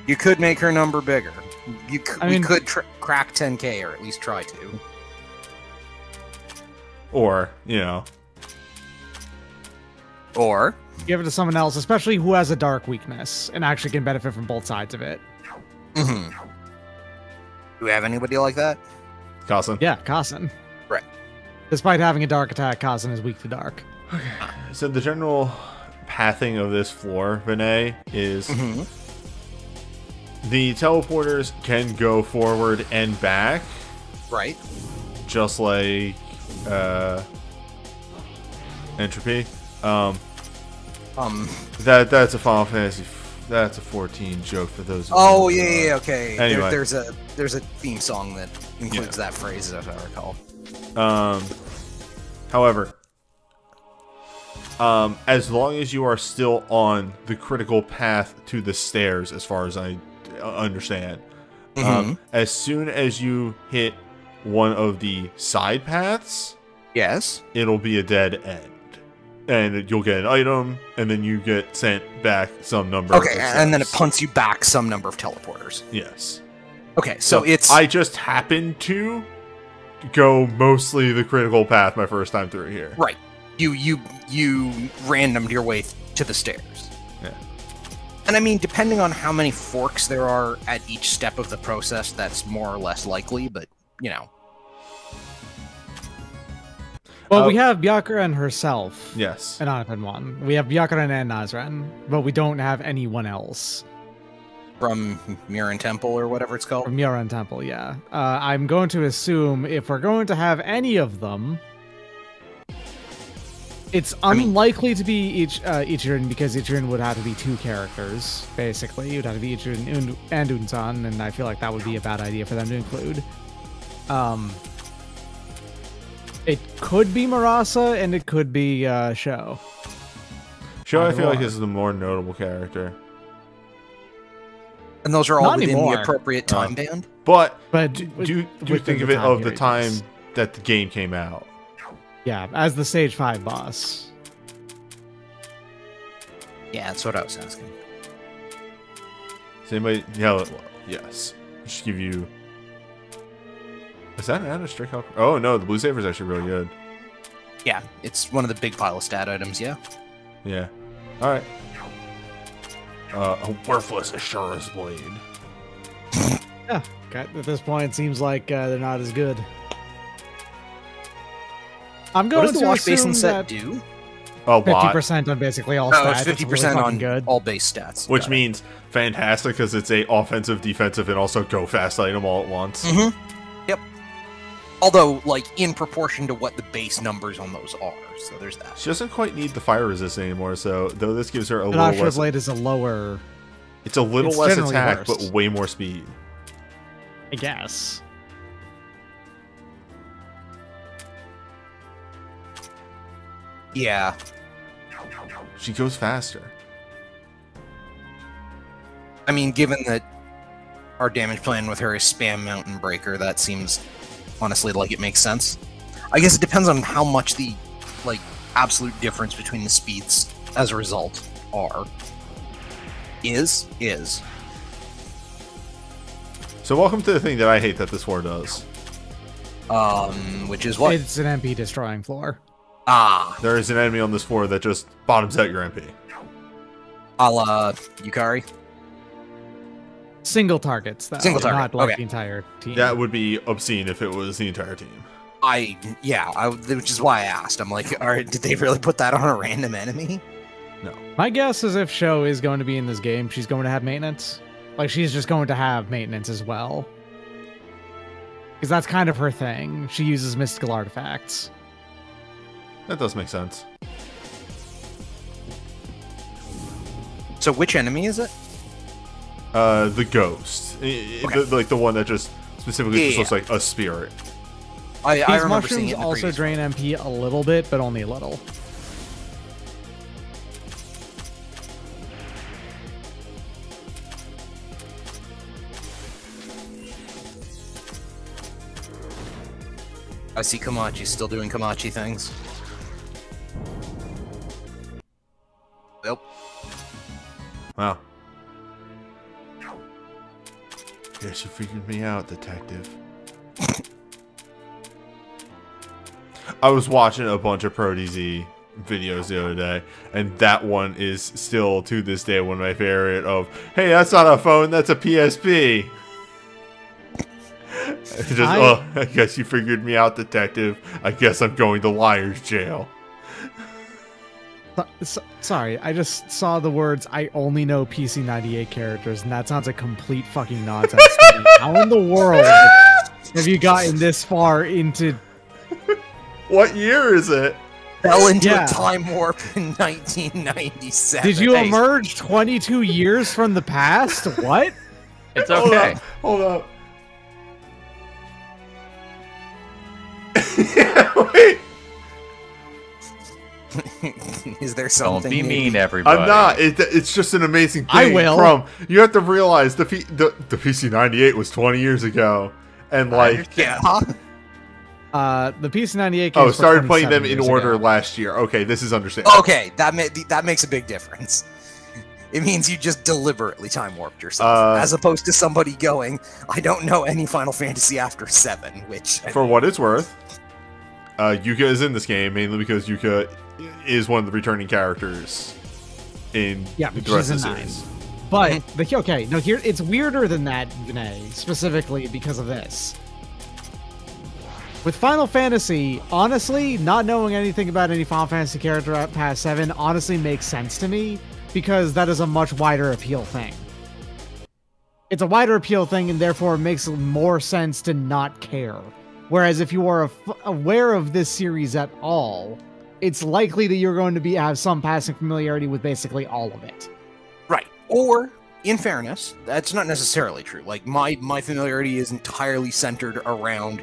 You could make her number bigger. I we mean- could crack 10k, or at least try to. Or, you know. Or Give it to someone else, especially who has a dark weakness and actually can benefit from both sides of it. do we have anybody like that? Carson. Yeah, Kassen. Right. Despite having a dark attack, Kassen is weak to dark. So the general pathing of this floor, Vinay, is the teleporters can go forward and back, Right. just like Entropy. That's a Final Fantasy. That's a 14 joke for those. Who Oh don't know. yeah, okay. Anyway. There's a theme song that includes that phrase, as I recall. However, as long as you are still on the critical path to the stairs, as far as I understand, as soon as you hit one of the side paths, Yes. it'll be a dead end. and you'll get an item, and then you get sent back some number. Okay, of and then it steps. punts you back some number of teleporters. Yes. Okay, so it's... I just happened to go mostly the critical path my first time through here. Right. You randomed your way to the stairs. Yeah. And I mean, depending on how many forks there are at each step of the process, that's more or less likely, but, you know. Well, we have Byakuren herself. Yes. And Anapen one. We have Byakuren and Nazren, but we don't have anyone else. From Murin Temple or whatever it's called? From Murin Temple, yeah. I'm going to assume if we're going to have any of them, it's unlikely to be Ichirin, because Ichirin would have to be 2 characters, basically. It would have to be Ichirin and Unsan, and I feel like that would be a bad idea for them to include. It could be Marasa, and it could be Sho. Sho, I feel like is the more notable character. And those are all Not within anymore. the appropriate time band? But do you think of it of the time that the game came out? Yeah, as the Stage 5 boss. Yeah, that's what I was asking. Does anybody... Yeah, yes. Just give you... Is that an added Stray Copper? Oh, no, the Blue Saber is actually really good. Yeah, it's one of the big pile of stat items, yeah. Yeah. Alright. A worthless Ashura's Blade. Yeah, at this point, it seems like they're not as good. I'm going What does the to wash basin assume set that do? A lot. 50% on basically all Oh, stats. it's 50% really on good. all base stats. Which Got it. means fantastic because it's a offensive, defensive, and also go fast item all at once. Mm-hmm. Yep. Although, like, in proportion to what the base numbers on those are. So there's that. She doesn't quite need the fire resist anymore, so though this gives her a An little Ashura less. Blade is a lower, It's a little it's less generally attack, worse. but way more speed. I guess. Yeah. She goes faster. I mean, given that our damage plan with her is spam Mountain Breaker, that seems, honestly, like it makes sense. I guess it depends on how much the, like, absolute difference between the speeds as a result are. Is. So welcome to the thing that I hate that this war does. Which is what? It's an MP destroying floor. Ah, There is an enemy on this floor that just bottoms out your MP. a la Yukari. Single targets, though. Single target, Not like okay. the entire team. That would be obscene if it was the entire team. Which is why I asked. I'm like, did they really put that on a random enemy? No. My guess is if Sho is going to be in this game, she's going to have maintenance. Like, she's just going to have maintenance as well. Because that's kind of her thing. She uses mystical artifacts. That does make sense. So which enemy is it? The ghost. Like the one that just specifically just Yeah. looks like a spirit. I These remember seeing mushrooms it in the also previous drain MP a little bit, but only a little. I see Komachi still doing Komachi things. Nope. Wow. Guess you figured me out, detective. I was watching a bunch of Pro DZ videos the other day, and that one is still to this day one of my favorite of, hey, that's not a phone, that's a PSP. I guess you figured me out, detective. I guess I'm going to liar's jail. Sorry, I just saw the words, I only know PC98 characters, and that sounds like complete fucking nonsense to me. How in the world have you gotten this far into... What year is it? Fell into Yeah. a time warp in 1997. Did you Hey, emerge 22 years from the past? What? It's okay. Hold up. Yeah, wait. Is there Don't something? be maybe- mean, everybody. I'm not. It's just an amazing thing. I will. From, you have to realize the PC98 was 20 years ago, and like Yeah. The PC-98 games. Oh, started playing them 27 in years order ago. last year. Okay, this is understandable. Okay, that makes a big difference. It means you just deliberately time warped yourself, as opposed to somebody going, I don't know any Final Fantasy after 7, which... For what it's worth, Yuka is in this game, mainly because Yuka is one of the returning characters in Yeah, the she's rest in of the 9. series. But, okay, no, here, it's weirder than that, Vinay, specifically because of this. With Final Fantasy, honestly, not knowing anything about any Final Fantasy character at past 7 honestly makes sense to me, because that is a much wider appeal thing. It's a wider appeal thing, and therefore it makes more sense to not care. Whereas if you are aware of this series at all, it's likely that you're going to have some passing familiarity with basically all of it. Right. Or, in fairness, that's not necessarily true. Like, my familiarity is entirely centered around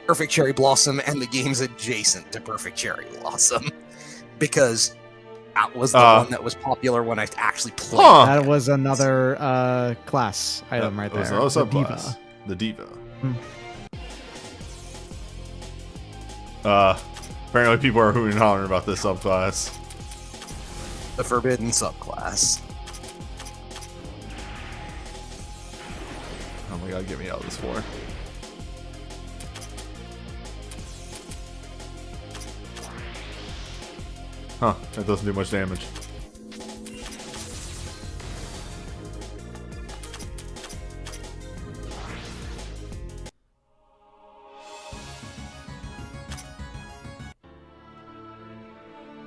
Perfect Cherry Blossom and the games adjacent to Perfect Cherry Blossom. Because that was the one that was popular when I actually played. Huh. That was another class item right there. That was another The subclass. Diva. The Diva. Hmm. Apparently people are hooting and hollering about this subclass. The forbidden subclass. Oh my god, get me out of this floor. Huh, that doesn't do much damage.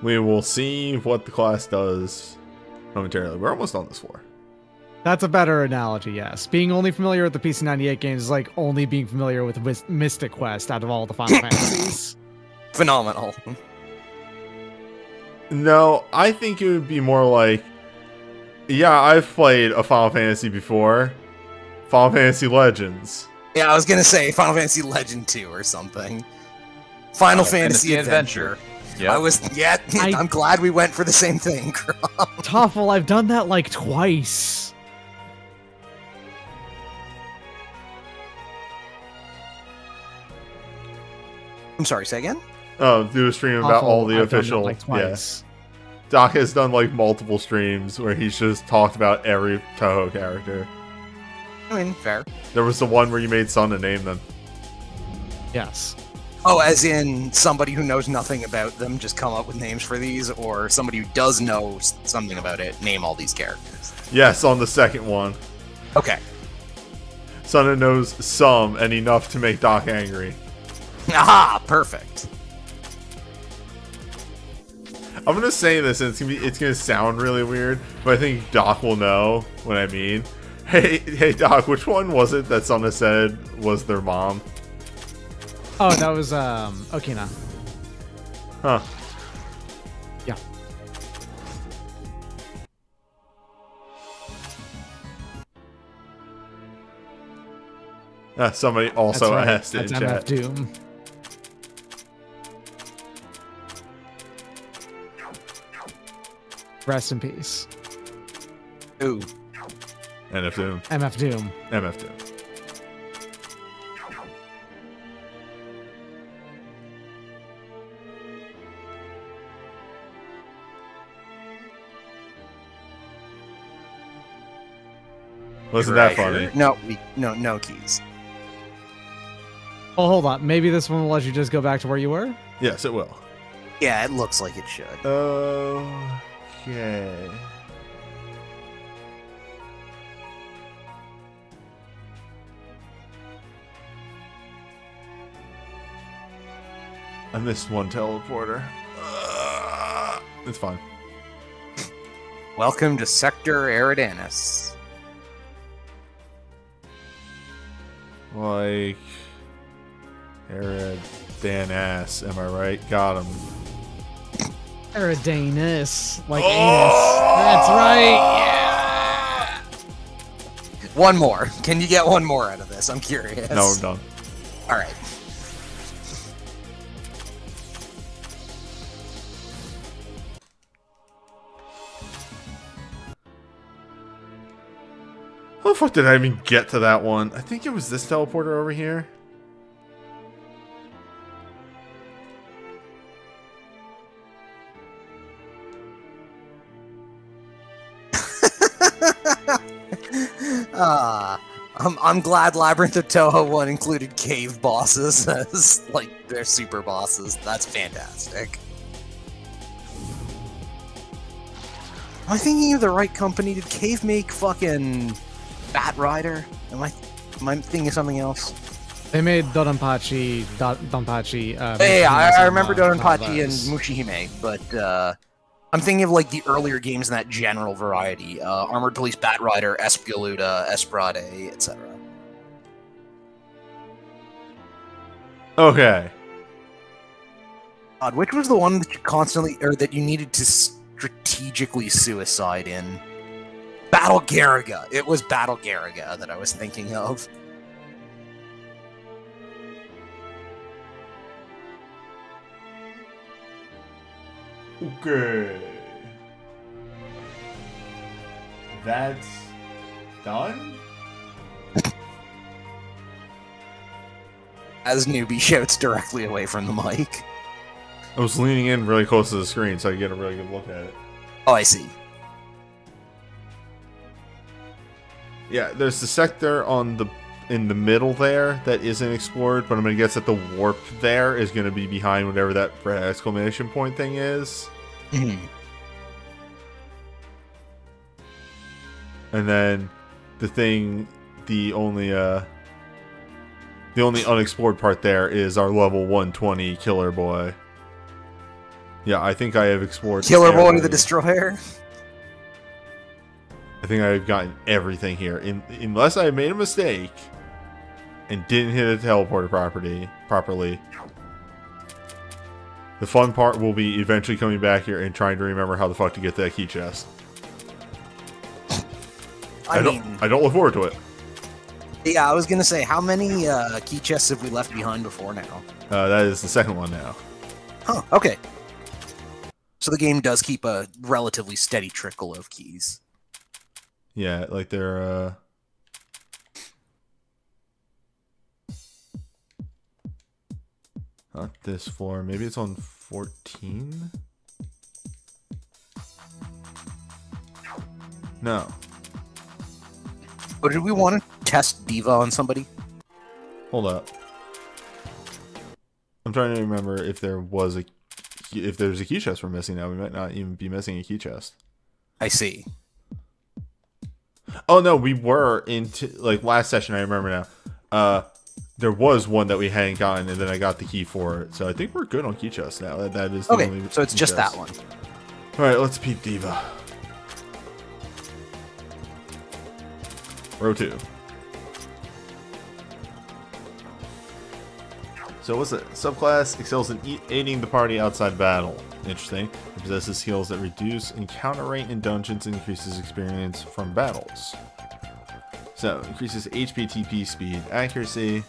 We will see what the class does momentarily. We're almost on this floor. That's a better analogy, yes. Being only familiar with the PC-98 games is like only being familiar with Mystic Quest out of all the Final Fantasies. Phenomenal. No, I think it would be more like, yeah, I've played a Final Fantasy before. Final Fantasy Legends. Yeah, I was gonna say Final Fantasy Legend 2 or something. Final Fantasy Adventure. Yeah. I'm glad we went for the same thing, Grom. Toffel, I've done that like twice. I'm sorry, say again? Oh, do a stream about all the I've done that, official. like, twice. Doc has done like multiple streams where he's just talked about every Touhou character. I mean, fair. There was the one where you made Sun and name them. Yes. Oh, as in somebody who knows nothing about them just come up with names for these, or somebody who does know something about it, name all these characters. Yes, on the second one. Okay. Sunna knows some and enough to make Doc angry. Aha! Perfect. I'm gonna say this, and it's gonna sound really weird, but I think Doc will know what I mean. Hey, Doc, which one was it that Sunna said was their mom? Oh, that was Okina. Huh. Yeah. Somebody also That's right. asked it That's in MF chat. Doom. Rest in peace. Ooh. NF Doom. MF Doom. MF Doom. Wasn't that funny? No keys. Oh, hold on. Maybe this one will let you just go back to where you were? Yes, it will. Yeah, it looks like it should. Okay. I missed one teleporter. It's fine. Welcome to Sector Eridanus. Like... Dan ass, am I right? Got him. Eridanus. Like anus. That's right. Yeah. One more. Can you get one more out of this? I'm curious. No, I'm done. Alright. How the fuck did I even get to that one? I think it was this teleporter over here. I'm glad Labyrinth of Touhou 1 included cave bosses as, like, their super bosses. That's fantastic. Am I thinking of the right company? Did Cave make fucking Batrider? Am I thinking of something else? They made Donpachi. I remember Donpachi and Mushihime, but I'm thinking of like the earlier games in that general variety: Armored Police, Batrider, Espgaluda, Esperade, etc. Okay. God, which was the one that you constantly, or that you needed to strategically suicide in? Battle Garaga. It was Battle Garaga that I was thinking of. Okay. That's done? As Newbie shouts directly away from the mic. I was leaning in really close to the screen so I could get a really good look at it. Oh, I see. Yeah, there's the sector in the middle there that isn't explored, but I'm gonna guess that the warp there is gonna be behind whatever that exclamation point thing is. Mm-hmm. And then the only unexplored part there is our level 120 Killer Boy. Yeah, I think I have explored Killer Boy everything. the Destroyer. I think I've gotten everything here, unless I made a mistake and didn't hit a teleporter properly. The fun part will be eventually coming back here and trying to remember how the fuck to get that key chest. I don't look forward to it. Yeah, I was gonna say, how many key chests have we left behind before now? That is the second one now. Huh, okay. So the game does keep a relatively steady trickle of keys. Yeah, like they're, not this floor. Maybe it's on 14? No. Oh, did we want to test Diva on somebody? Hold up. I'm trying to remember if there's a key chest we're missing now. We might not even be missing a key chest. I see. Oh no, we were into, like, last session, I remember now. There was one that we hadn't gotten, and then I got the key for it. So I think we're good on key chests now. That is the Okay, only so it's key just chest. that one. Alright, let's peep Diva. Row 2. So what's it? Subclass excels in aiding the party outside battle. Interesting. It possesses skills that reduce encounter rate in dungeons and increases experience from battles. So, increases HP, TP, speed, accuracy.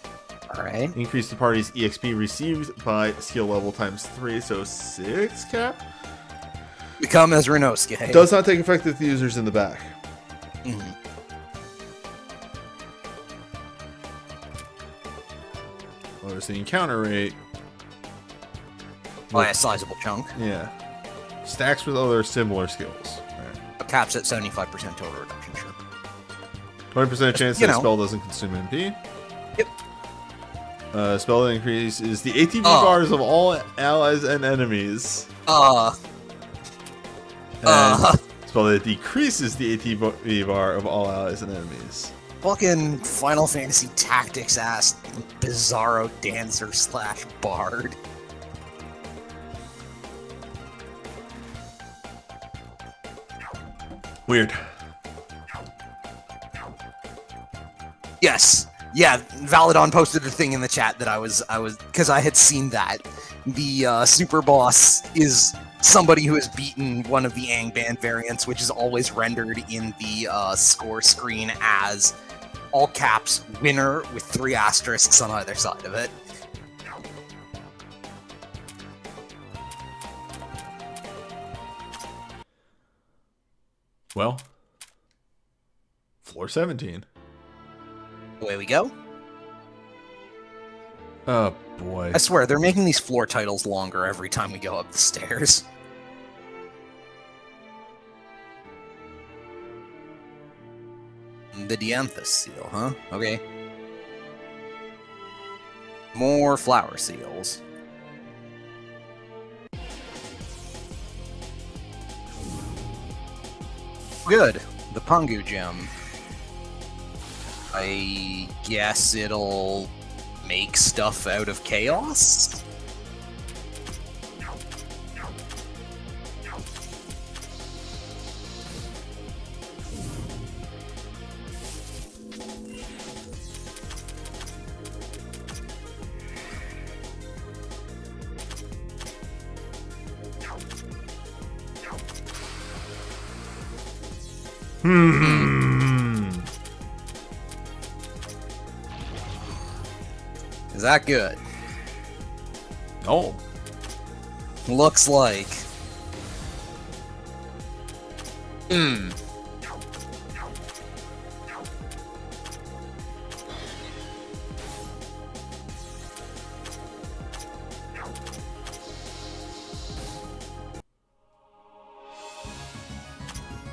Alright. Increase the party's EXP received by skill level times 3, so 6 cap? Become as Renosuke. Does not take effect with the users in the back. Mm-hmm. Lowers the encounter rate. By a sizable chunk. Yeah. Stacks with other similar skills. Right. Caps at 75% total reduction, sure. 20% chance that spell doesn't consume MP. Yep. Spell that increases the ATB bars of all allies and enemies. And spell that decreases the ATB bar of all allies and enemies. Fucking Final Fantasy Tactics ass Bizarro Dancer / Bard. Weird. Yes. Yeah, Valadon posted a thing in the chat that I was because I had seen that. The super boss is somebody who has beaten one of the Angband variants, which is always rendered in the score screen as all caps winner with 3 asterisks on either side of it. Well, floor 17. Away we go. Oh boy. I swear, they're making these floor titles longer every time we go up the stairs. The Dianthus seal, huh? Okay. More flower seals. Good. The Pungu gem. I guess it'll make stuff out of chaos? Is that good? Oh. Looks like.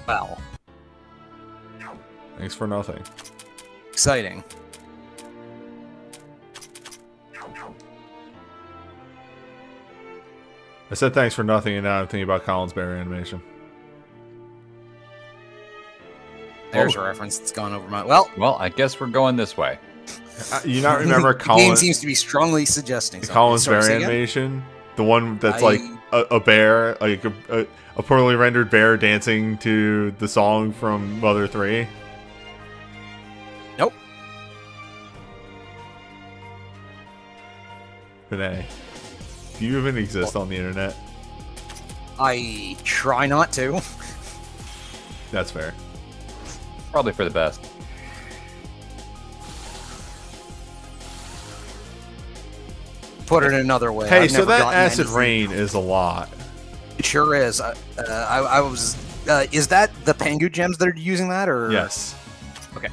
Well. Thanks for nothing. Exciting. I said thanks for nothing, and now I'm thinking about Colin's Berry animation. There's a reference that's gone over my... Well, I guess we're going this way. You not remember the Colin? game seems to be strongly suggesting something. Colin's Sorry, Berry say again? animation? The one that's like a bear, like a poorly rendered bear dancing to the song from Mother 3? Nope. Renee, do you even exist on the internet? I try not to. That's fair. Probably for the best. Put it another way. Hey, I've so never that gotten acid anything. rain is a lot. It sure is. I was. Is that the Pengu gems that are using that, or Yes. Okay.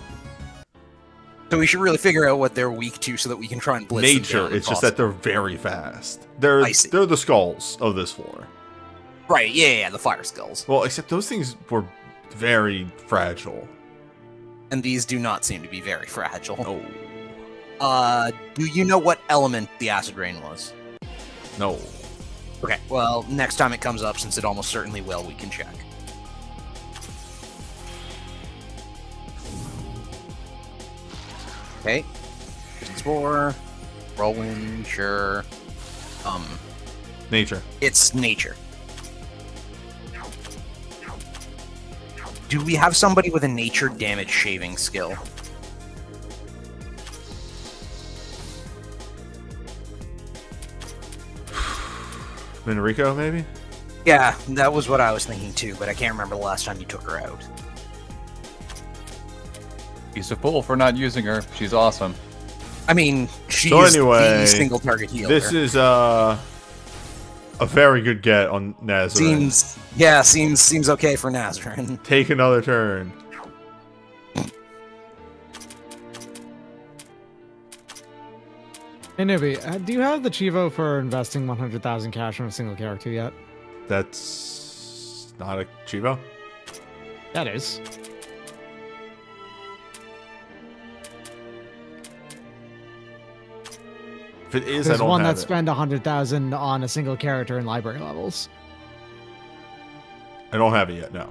So we should really figure out what they're weak to, so that we can try and blitz them Nature. down if It's just that possible. they're very fast. They're I see. the skulls of this floor. Right. Yeah. The fire skulls. Well, except those things were very fragile. And these do not seem to be very fragile. Oh. Do you know what element the acid rain was? No. Okay. Well, next time it comes up, since it almost certainly will, we can check. Okay. Spore. Rolling. Sure. Nature. It's nature. Do we have somebody with a nature damage shaving skill? Minariko, maybe? Yeah, that was what I was thinking too, but I can't remember the last time you took her out. He's a fool for not using her. She's awesome. I mean, she's anyway, the single target healer. This is a very good get on Nazareth. Seems okay for Nazareth. Take another turn. Hey, Newbie, do you have the Chivo for investing 100,000 cash on a single character yet? That's not a Chivo? That is. If it is, There's I don't one have that it. spend 100,000 on a single character in library levels. I don't have it yet, no.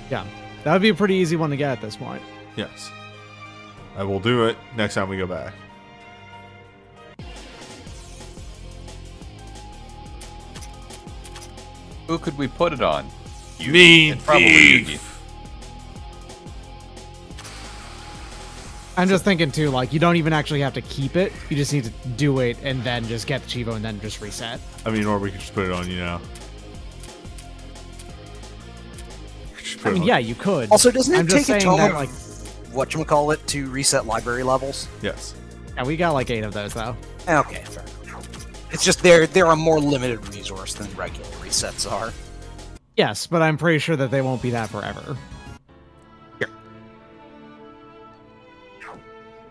Yeah, that would be a pretty easy one to get at this point. Yes. I will do it next time we go back. Who could we put it on? Mean and probably thief! Yugi. I'm just thinking too, like, you don't even actually have to keep it. You just need to do it and then just get the Chivo and then just reset. I mean, or we could just put it on you now. I mean, yeah, you could. Also, doesn't I'm it just take a saying ton that, of like, whatchamacallit to reset library levels? Yes. yeah, we got like 8 of those though. Okay, fair. It's just they're a more limited resource than regular resets are. Yes, but I'm pretty sure that they won't be that forever.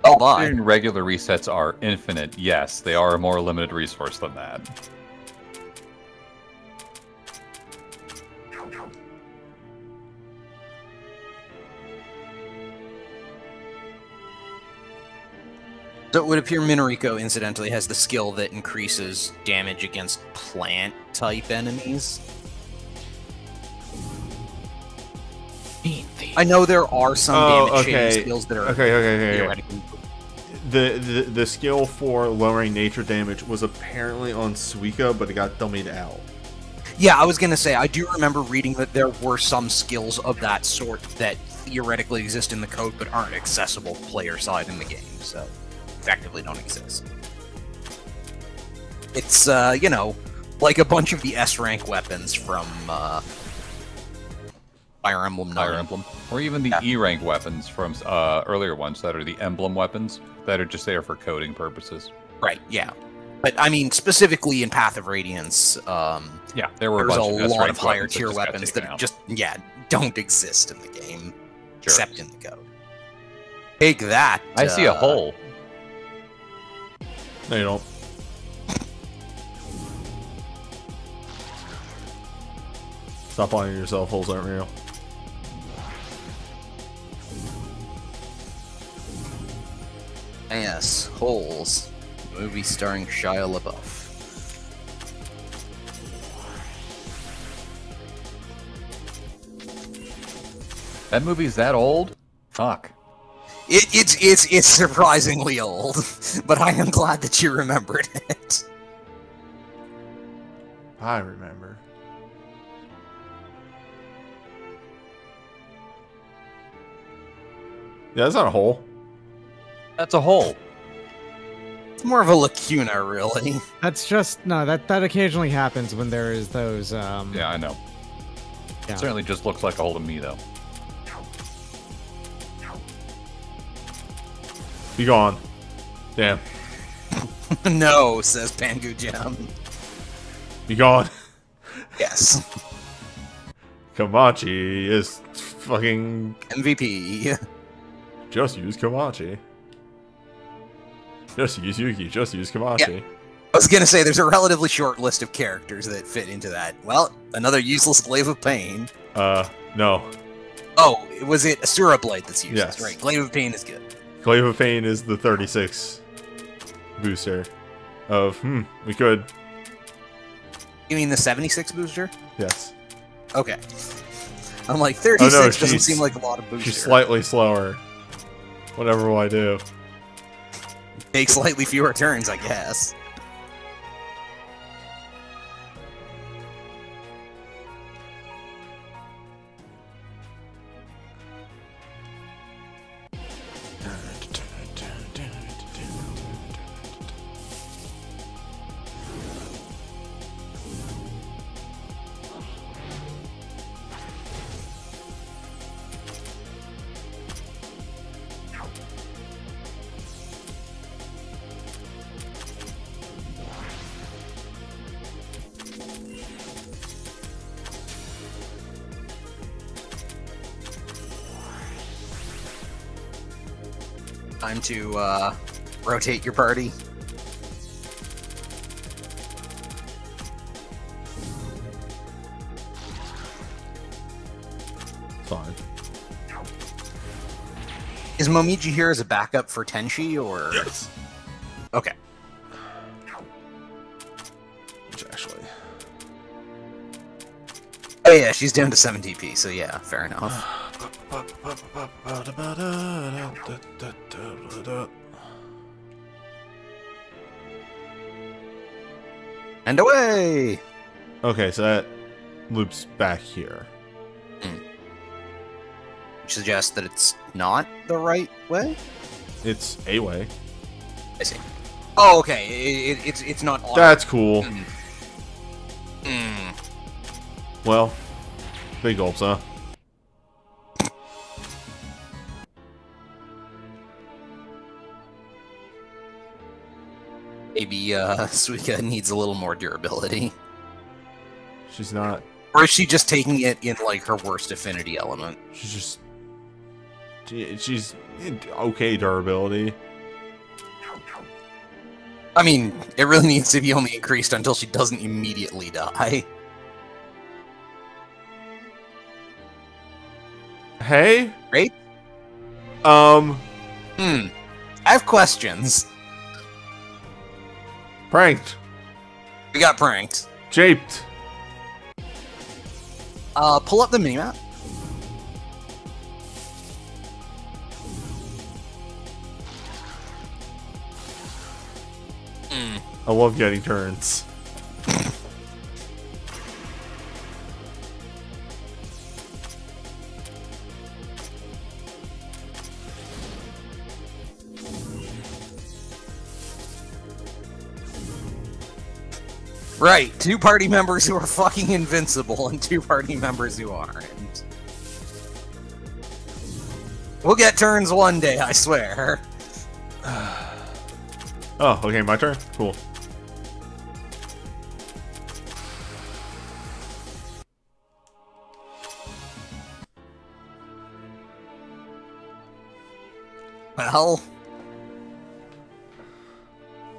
Oh, bye. Considering regular resets are infinite, yes, they are a more limited resource than that. So it would appear Minariko, incidentally, has the skill that increases damage against plant-type enemies. I know there are some damage-shading skills that are theoretically... The skill for lowering nature damage was apparently on Suika, but it got dummied out. Yeah, I was going to say, I do remember reading that there were some skills of that sort that theoretically exist in the code, but aren't accessible player side in the game, so effectively don't exist. It's, you know, like a bunch of the S-rank weapons from Fire Emblem 9. Fire Emblem. Or even the E-rank weapons from earlier ones that are the emblem weapons that are just there for coding purposes. Right, yeah. But, I mean, specifically in Path of Radiance, yeah, there were there's a bunch of lot S-rank of higher weapons tier that weapons got that taken just, yeah, don't exist in the game, Sure. except in the code. Take that. I see a hole. No, you don't. Stop finding yourself. Holes aren't real. Yes, Holes. Movie starring Shia LaBeouf. That movie's that old? Fuck. It's surprisingly old, but I am glad that you remembered it. I remember. Yeah, that's not a hole. That's a hole. It's more of a lacuna, really. That's just no. That occasionally happens when there is those. Yeah, I know. Yeah. It certainly just looks like a hole to me, though. Be gone. Damn. No, says Pangu Jam. Be gone. Yes. Komachi is fucking... MVP. Just use Komachi. Just use Yuki. Just use Komachi. Yeah. I was gonna say, there's a relatively short list of characters that fit into that. Well, another useless Glaive of Pain. No. Oh, was it Asura Blade that's useless? Yes. Right, Glaive of Pain is good. Glaive of Pain is the 36 booster of, we could. You mean the 76 booster? Yes. Okay. I'm like, 36 doesn't she's- seem like a lot of booster. She's slightly slower. Whatever will I do? Take slightly fewer turns, I guess. Time to rotate your party. Fine. Is Momiji here as a backup for Tenshi, or...? Yes. Okay. Which actually... Oh yeah, she's down to 7 DP, so yeah, fair enough. And away! Okay, so that loops back here. Which suggests that it's not the right way? It's a way. I see. Oh, okay. It's not. That's cool. Mm. Well, big gulps, huh? Maybe Suika needs a little more durability, She's not. or is she just taking it in like her worst affinity element? She's just. She's okay durability. I mean, it really needs to be only increased until she doesn't immediately die. Hey. Right? I I have questions. Pranked. We got pranked. Japed. Pull up the minimap. I love getting turns. Right, 2 party members who are fucking invincible and 2 party members who aren't. We'll get turns one day, I swear. Oh, okay, my turn? Cool. Well,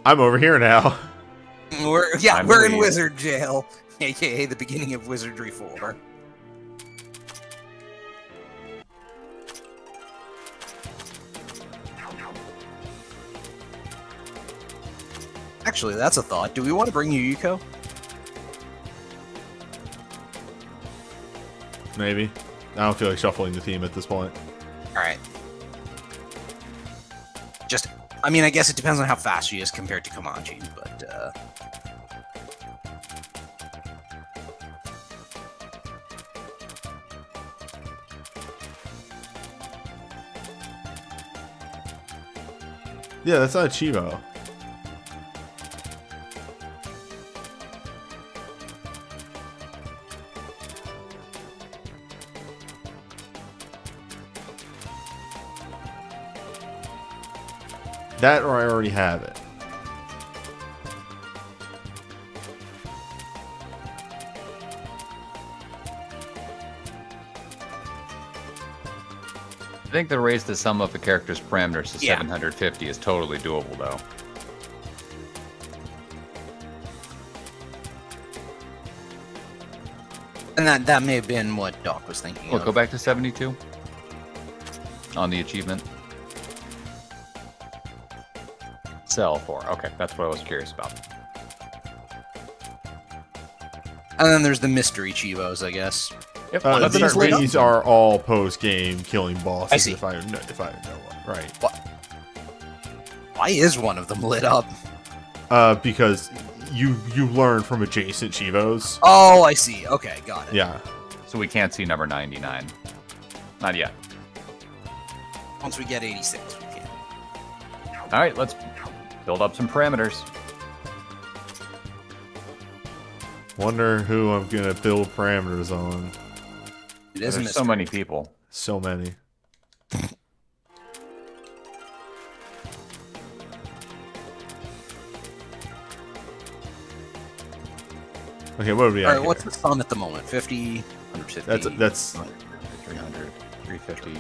I'm over here now. we're in wizard jail, aka the beginning of Wizardry 4. Actually, that's a thought. Do we want to bring Yuyuko? Maybe. I don't feel like shuffling the team at this point. Alright. Just, I mean, I guess it depends on how fast she is compared to Komanji, but, Yeah, that's not a Chivo. That or I already have it. I think the raise the sum of a character's parameters to Yeah. 750 is totally doable, though. and that may have been what Doc was thinking We'll of. go back to 72 on the achievement. Sell for. Okay, that's what I was curious about. And then there's the mystery Chivos, I guess. Yep, one of them is lit up. These are all post-game killing bosses. I see. If I know right. Why is one of them lit up? Because you learn from adjacent Chivos. Oh, I see. Okay, got it. Yeah. So we can't see number 99. Not yet. Once we get 86, we can. All right, let's build up some parameters. Wonder who I'm gonna build parameters on. It is a There's mystery. so many people. So many. Okay, what are we at? All right, here? what's the sum at the moment? 50, 150. That's 300, 350.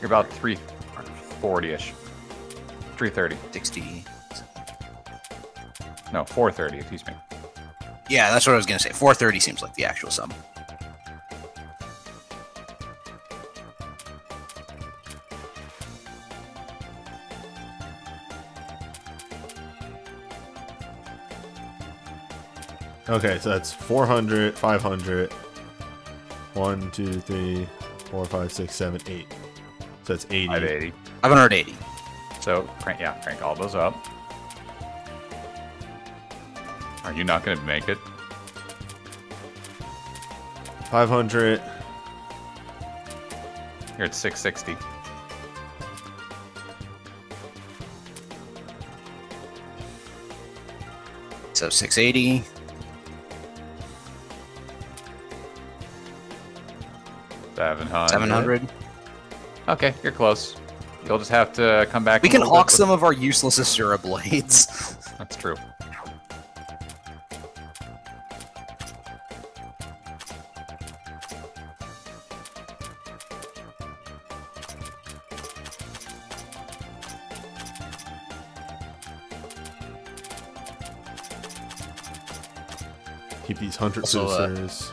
You're about 340-ish. 330. 60. No, 430, excuse me. Yeah, that's what I was gonna say. 430 seems like the actual sum. okay, so that's 400, 500. 1, 2, 3, 4, 5, 6, 7, 8. So that's 80. 580. 580. So, crank all those up. Are you not going to make it? 500. You're at 660. So 680. 700. 700. Okay, you're close. You'll just have to come back. We a can little bit hawk with- some of our useless Asura blades. That's true. Keep these 100 Also, boosters.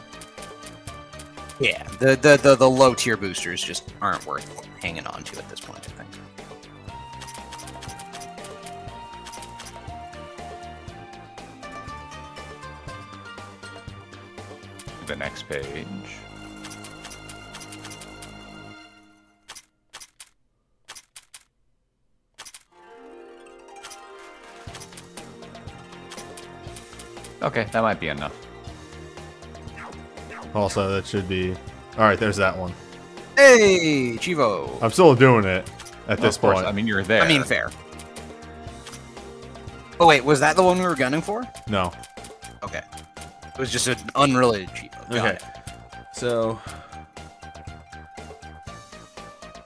Yeah, the low tier boosters just aren't worth hanging on to at this point, I think. to the next page. Okay, that might be enough. Also, that should be... Alright, there's that one. Hey, Chivo. I'm still doing it at this Of course, point. I mean, you're there. I mean, fair. Oh wait, was that the one we were gunning for? No. Okay. It was just an unrelated Chivo. Got Okay. it. So...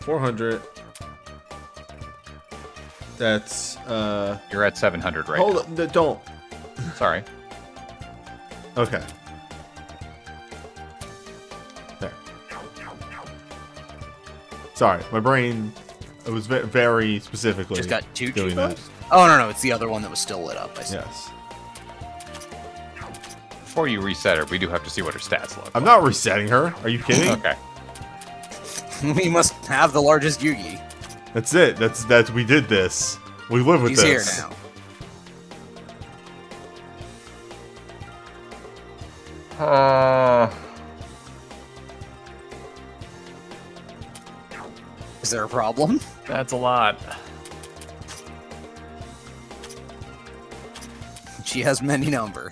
400. That's, You're at 700 right Hold now. on, don't. Sorry. Okay. There. Sorry, my brain... It was very specifically Just got 2 doing Chivos? that. Oh, no, it's the other one that was still lit up. I see. Yes. Before you reset her, we do have to see what her stats look I'm like. not resetting her. Are you kidding? Okay. We must have the largest Yugi. That's it. That's we did this. We live with He's here this. now. Is there a problem? That's a lot. She has many number.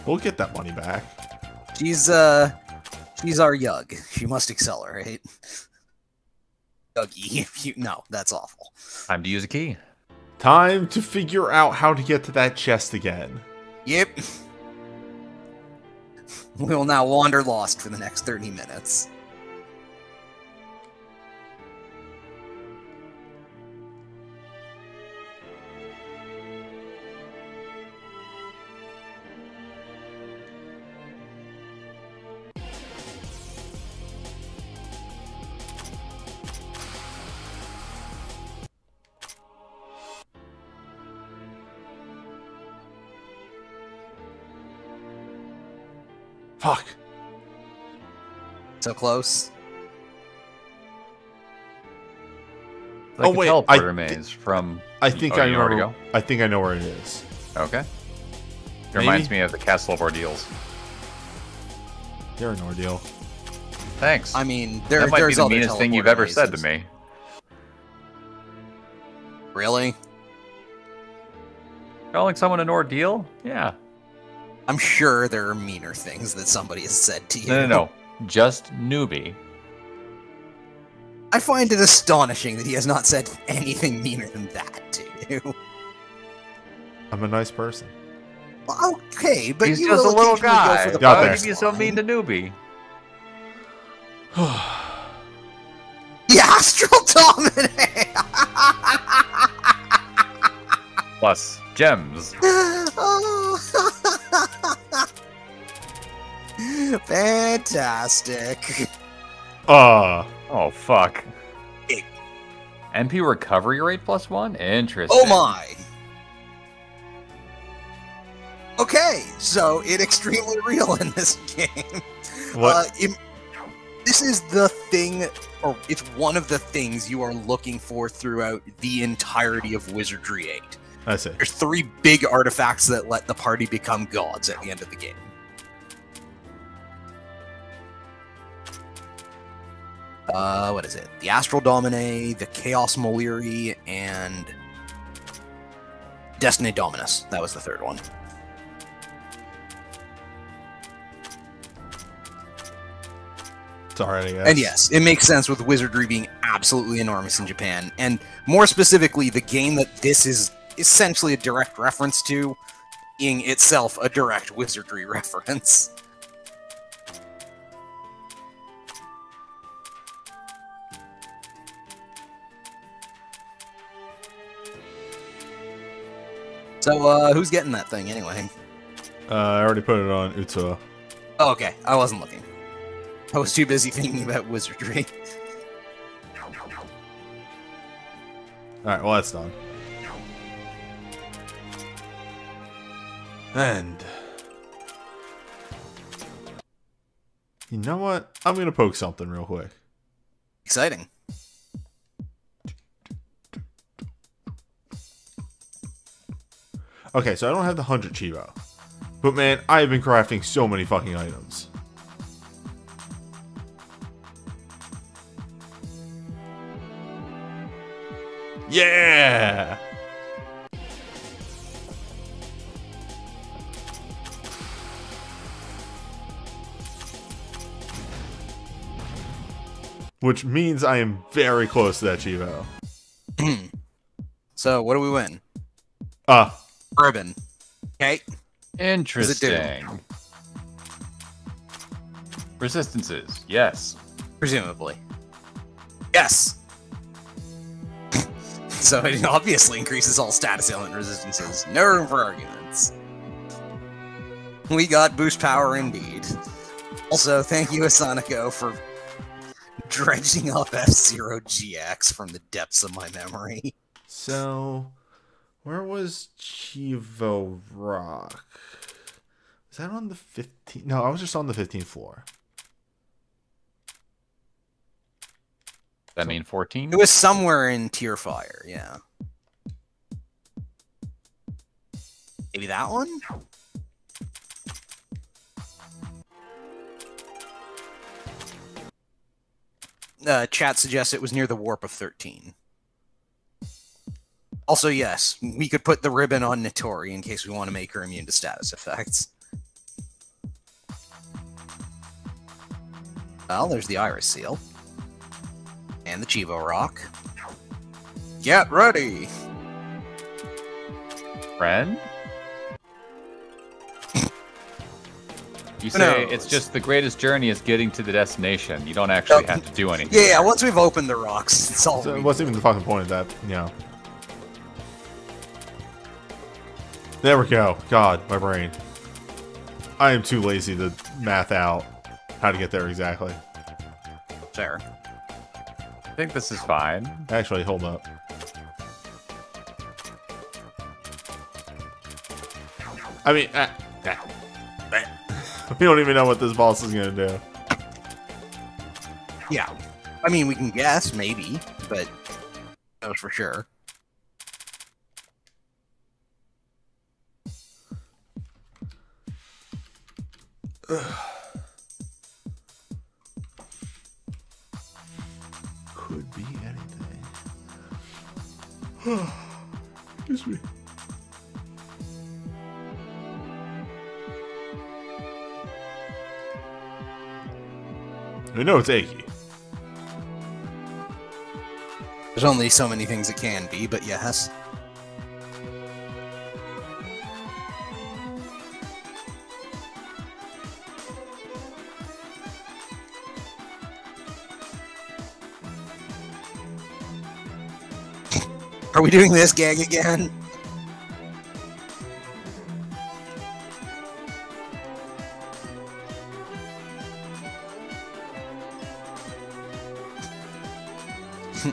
We'll get that money back. She's our Yug. She must accelerate. Yuggy. No, that's awful. Time to use a key. Time to figure out how to get to that chest again. Yep. We will now wander lost for the next 30 minutes. Fuck. So close. Like Oh, wait, a I teleporter maze from... I think Oh, I you know where to remember. I think I know where it is. go? Okay. It reminds me of the Castle of Ordeals. You're an ordeal. Thanks. I mean, that might be there's the other meanest thing you've teleporter ever said to mazes. me. Really? Calling someone an ordeal? Yeah. I'm sure there are meaner things that somebody has said to you. No. Just newbie. I find it astonishing that he has not said anything meaner than that to you. I'm a nice person. Well, okay, but He's you just a will little occasionally go guy. for the Got Why there. would you be so mean to newbie? The Astral Dominate! Plus gems. Fantastic. Oh, fuck. Hey. MP recovery rate +1? Interesting. Oh my. Okay, so it's extremely real in this game. What? This is the thing, or it's one of the things you are looking for throughout the entirety of Wizardry 8. I see. There's 3 big artifacts that let the party become gods at the end of the game. What is it? The Astral Domine, the Chaos Moleri, and Destiny Dominus. That was the 3rd one. It's alright, I guess. And yes, it makes sense with Wizardry being absolutely enormous in Japan. And more specifically, the game that this is essentially a direct reference to being itself a direct Wizardry reference. So, who's getting that thing anyway? I already put it on Utsuo. Oh, okay, I wasn't looking. I was too busy thinking about Wizardry. Alright, well that's done. And... You know what? I'm gonna poke something real quick. Exciting. Okay, so I don't have the 100 Chivo. But man, I have been crafting so many fucking items. Yeah! Which means I am very close to that Chivo. So, what do we win? Ribbon. Okay. Interesting. Resistances, yes. Presumably. Yes! So it obviously increases all status ailment resistances. No room for arguments. We got boost power indeed. Also, thank you, Asanako, for dredging up F-Zero GX from the depths of my memory. So, where was Chivo Rock? Was that on the 15th? No, I was just on the 15th floor. That mean 14? It was somewhere in Tier Fire, yeah. Maybe that one? Chat suggests it was near the Warp of 13. Also, yes, we could put the ribbon on Nitori in case we want to make her immune to status effects. Well, there's the Iris Seal. And the Chivo Rock. Get ready! Friend? You say it's just the greatest journey is getting to the destination. You don't actually have to do anything. Yeah, once we've opened the rocks, it's all. So what's even the fucking point of that? Yeah. There we go. God, my brain. I am too lazy to math out how to get there exactly. Fair. I think this is fine. Actually, hold up. I mean, we don't even know what this boss is gonna do. Yeah. I mean, we can guess, maybe, but no for sure. Could be anything. Excuse me. I know it's achy. There's only so many things it can be, but yes. Are we doing this gag again?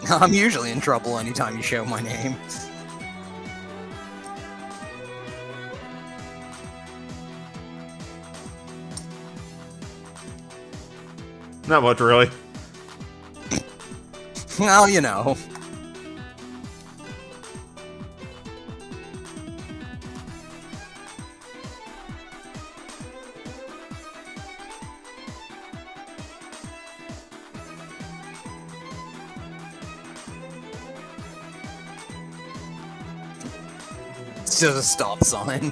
I'm usually in trouble anytime you show my name. Not much, really. Well, you know. It's just a stop sign.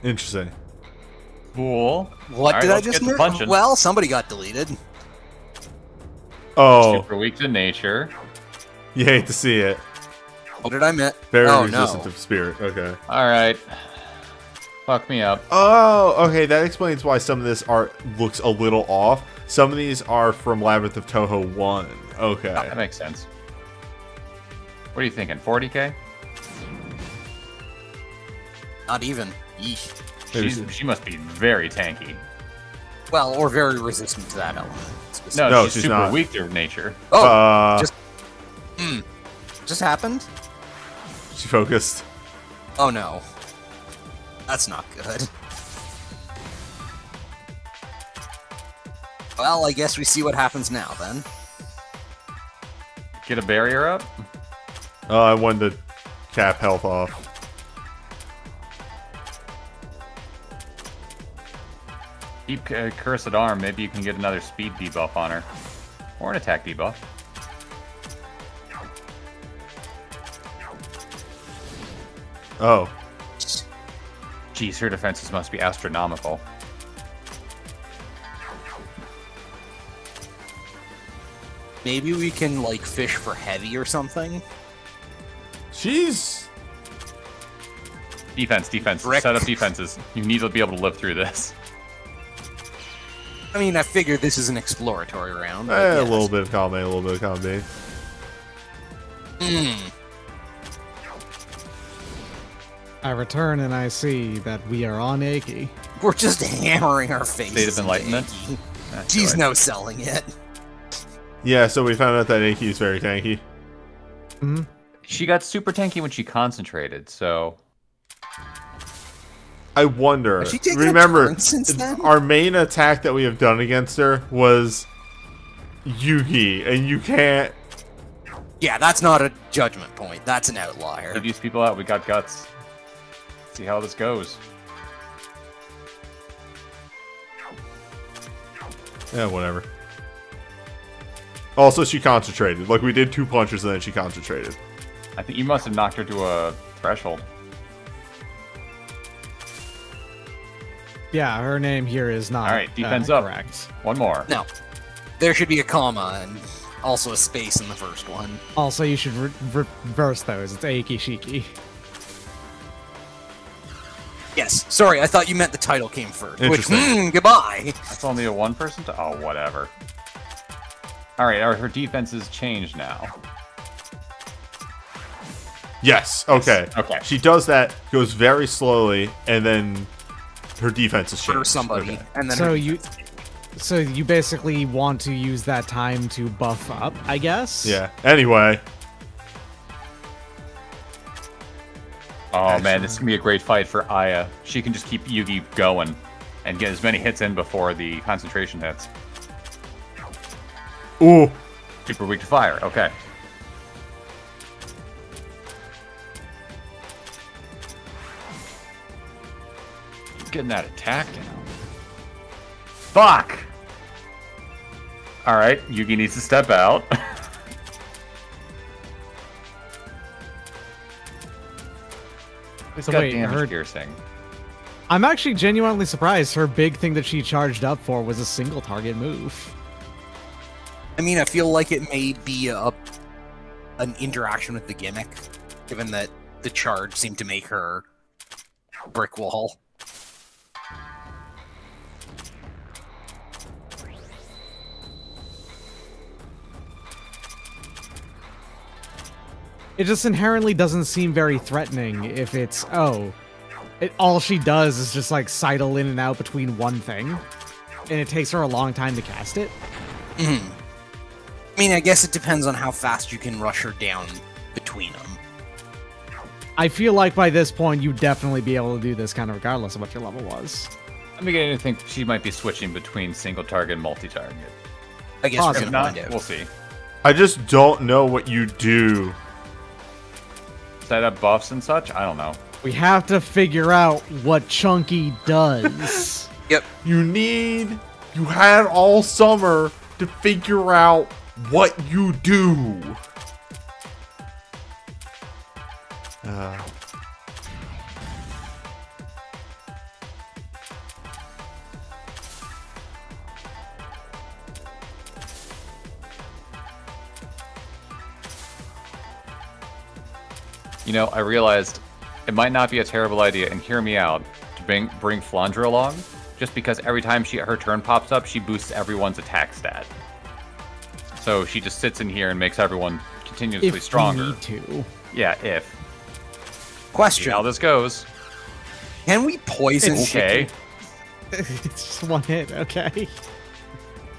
Interesting. Cool. What All did right, I let's just get to miss? punching. Well, somebody got deleted. Oh, Super weak to nature. you hate to see it. What did I miss? Very oh, resistant no. to spirit. Okay. Alright. Fuck me up. Oh, okay. That explains why some of this art looks a little off. Some of these are from Labyrinth of Touhou 1. Okay. That makes sense. What are you thinking? 40k? Not even. Eesh. She must be very tanky. Well, or very resistant to that element. No, she's she's super not. weak to nature. Oh, just happened? She focused. Oh no. That's not good. Well, I guess we see what happens now, then. Get a barrier up? I wanted to cap health off. Keep Cursed Arm, maybe you can get another speed debuff on her. Or an attack debuff. Oh. Jeez, her defenses must be astronomical. Maybe we can, like, fish for heavy or something? She's... Defense. Brick. Set up defenses. You need to be able to live through this. I mean, I figured this is an exploratory round. but A yes. little bit of column A, a little bit of column B. I return and I see that we are on Aki. We're just hammering our faces. State of Enlightenment. into Aki. That's She's right. no selling it. Yeah, so we found out that Aki is very tanky. Hmm. She got super tanky when she concentrated, so... I wonder. Has she taken a Remember, turn since then? our main attack that we have done against her was Yugi, and you can't... Yeah, that's not a judgment point. That's an outlier. Leave these people out, we got guts. See how this goes. Yeah, whatever. Also, she concentrated. Like, we did 2 punches and then she concentrated. I think you must have knocked her to a threshold. Yeah, her name here is not. All right, defense up. Correct. One more. No. There should be a comma and also a space in the first one. Also, you should reverse those. It's Aki Shiki. Yes. Sorry, I thought you meant the title came first. Which, Interesting. goodbye. That's only a one person to... Oh, whatever. Alright, her defenses changed now. Yes, okay. Okay. She does that, goes very slowly, and then her defense is changed. For somebody. Okay. And then So her you, so you basically want to use that time to buff up, I guess. Yeah. Anyway. Oh man, this is gonna be a great fight for Aya. She can just keep Yugi going and get as many hits in before the concentration hits. Ooh. Super weak to fire. Okay. Getting that attack down. Fuck! Alright, Yugi needs to step out. It's So got wait, damage her- piercing. I'm actually genuinely surprised her big thing that she charged up for was a single target move. I mean, I feel like it may be an interaction with the gimmick, given that the charge seemed to make her brick wall. It just inherently doesn't seem very threatening if it's, all she does is just like sidle in and out between one thing, and it takes her a long time to cast it. I mean, I guess it depends on how fast you can rush her down between them. I feel like by this point you'd definitely be able to do this kind of regardless of what your level was. I'm beginning to think she might be switching between single target and multi-target. I guess we're Possibly. gonna Not, find out. we'll see. I just don't know what you do. Set up buffs and such? I don't know. We have to figure out what Chunky does. Yep. You had all summer to figure out what you do. You know, I realized it might not be a terrible idea, and hear me out, to bring Flandra along, just because every time her turn pops up, she boosts everyone's attack stat. So she just sits in here and makes everyone continuously If stronger. we need to. Yeah, if. See Question. how this goes. Can we poison Okay. It's just one hit, okay.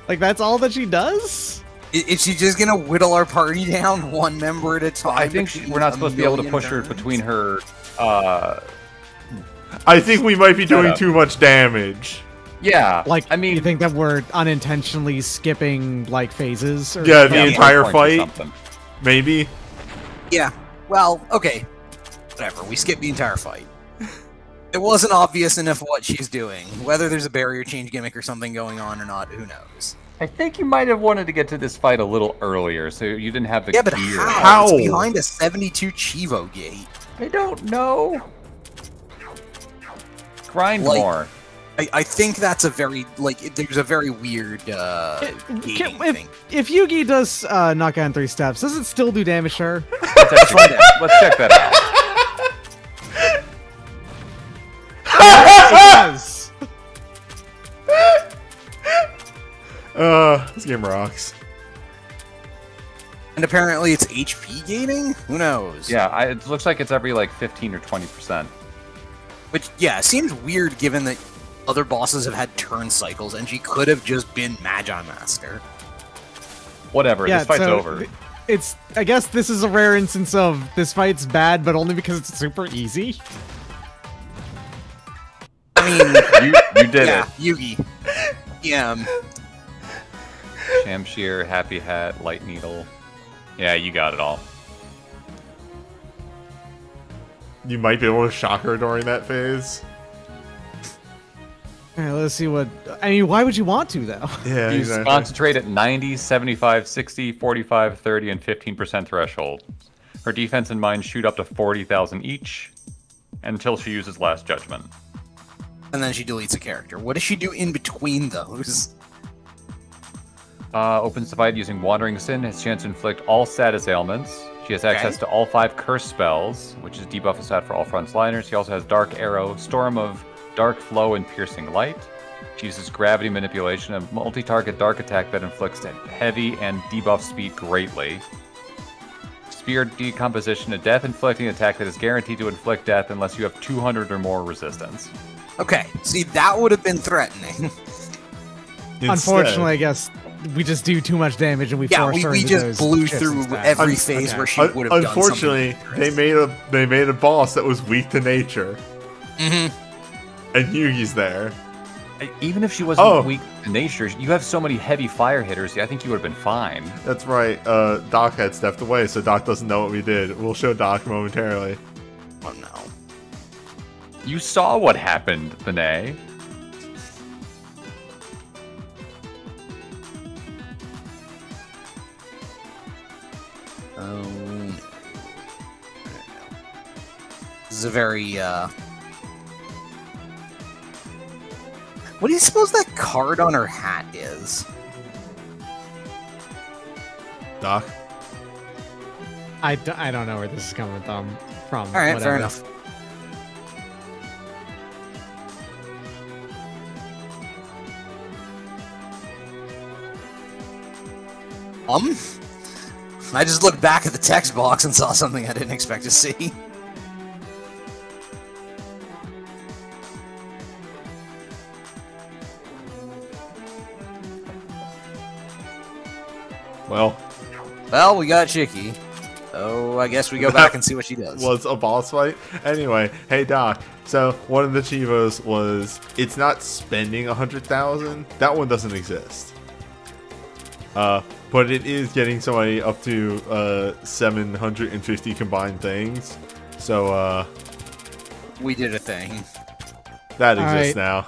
Like, that's all that she does? Is she just gonna whittle our party down one member at a time? I think we're not supposed to be able to push her between her. I think we might be doing too much damage. Yeah, Like, I mean, you think that we're unintentionally skipping, like, phases? Or Yeah, the entire points or fight, something. maybe. Yeah. Well, okay. Whatever. We skipped the entire fight. It wasn't obvious enough what she's doing. Whether there's a barrier change gimmick or something going on or not, who knows? I think you might have wanted to get to this fight a little earlier, so you didn't have the Yeah, but gear. how? It's behind a 72 Chivo gate. I don't know. Grind Like, more. I think that's a very, like, there's a very weird gating thing. If Yugi does knock out in 3 steps, does it still do damage to her? Let's check that out. It does. This game rocks. And apparently it's HP gating? Who knows? Yeah, it looks like it's every like 15 or 20%. Which, yeah, seems weird given that other bosses have had turn cycles and she could have just been Magi Master. Whatever, Yeah, this fight's so over. It's. I guess this is a rare instance of this fight's bad, but only because it's super easy. I mean, You did yeah, it. Yugi. Yeah. Shamshir, Happy Hat, Light Needle. Yeah, you got it all. You might be able to shock her during that phase. All right, let's see what. I mean, why would you want to though? Yeah, You exactly. concentrate at 90, 75, 60, 45, 30, and 15% threshold. Her defense and mine shoot up to 40,000 each until she uses Last Judgment. And then she deletes a character. What does she do in between those? Opens the fight using Wandering Sin, has chance to inflict all status ailments. She has access to all 5 curse spells, which is debuff a stat for all frontliners. She also has Dark Arrow, Storm of Dark Flow, and Piercing Light. She uses Gravity Manipulation, a multi-target dark attack that inflicts heavy and debuffs speed greatly. Spear Decomposition, a death-inflicting attack that is guaranteed to inflict death unless you have 200 or more resistance. Okay, see, that would have been threatening. Unfortunately, I guess we just do too much damage and we Yeah, force her we into just those blew shifts through instead. every phase where she would have done Unfortunately, something. they made a boss that was weak to nature, Mm-hmm. and Yugi's there. Even if she wasn't weak to nature, you have so many heavy fire hitters, I think you would have been fine. That's right. Doc had stepped away, so Doc doesn't know what we did. We'll show Doc momentarily. Oh no. You saw what happened, Benet. Oh. This is a very, What do you suppose that card on her hat is? Doc? I don't know where this is coming from. Alright, fair enough. I just looked back at the text box and saw something I didn't expect to see. Well, we got Chicky. Oh, I guess we go back and see what she does. Was a boss fight. Anyway, hey Doc. So one of the Chivos was it's not spending 100,000. That one doesn't exist. But it is getting somebody up to 750 combined things. So We did a thing. that exists now.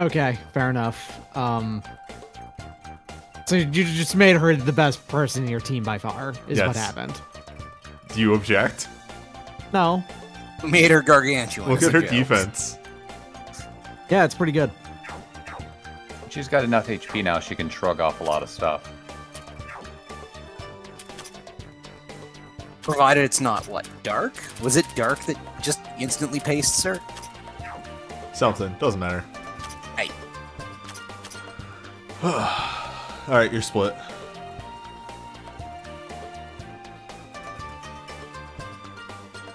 Okay, fair enough. So you just made her the best person in your team by far, is what Yes. happened. Do you object? No. We made her gargantuan. Look as at a her joke. defense. Yeah, it's pretty good. She's got enough HP now, she can shrug off a lot of stuff. Provided it's not, what, dark? Was it dark that just instantly pastes her? Something. Doesn't matter. Hey. Alright, you're split.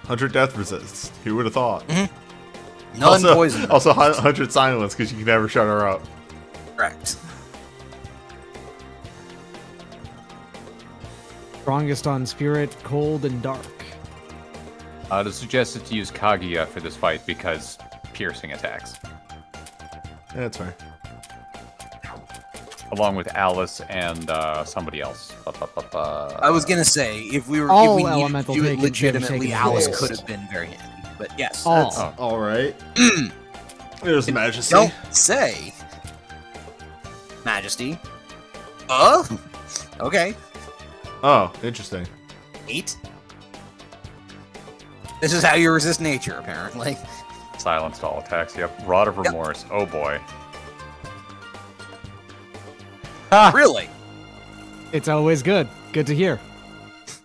Hunter death resist. Who would have thought? Non-poison. Also 100 silence because you can never shut her up. Correct. Strongest on spirit, cold, and dark. I'd suggest to use Kaguya for this fight because piercing attacks. Yeah, that's fine. Along with Alice and somebody else. I was gonna say, if we All needed to elemental do it taken legitimately, taken Alice first. could have been very handy. But yes, All. that's- All right. There's Majesty. don't say. Majesty. Okay. Oh, interesting. 8. This is how you resist nature, apparently. Silenced all attacks. Yep. Rod of Remorse. Oh boy. Really? It's always good. Good to hear.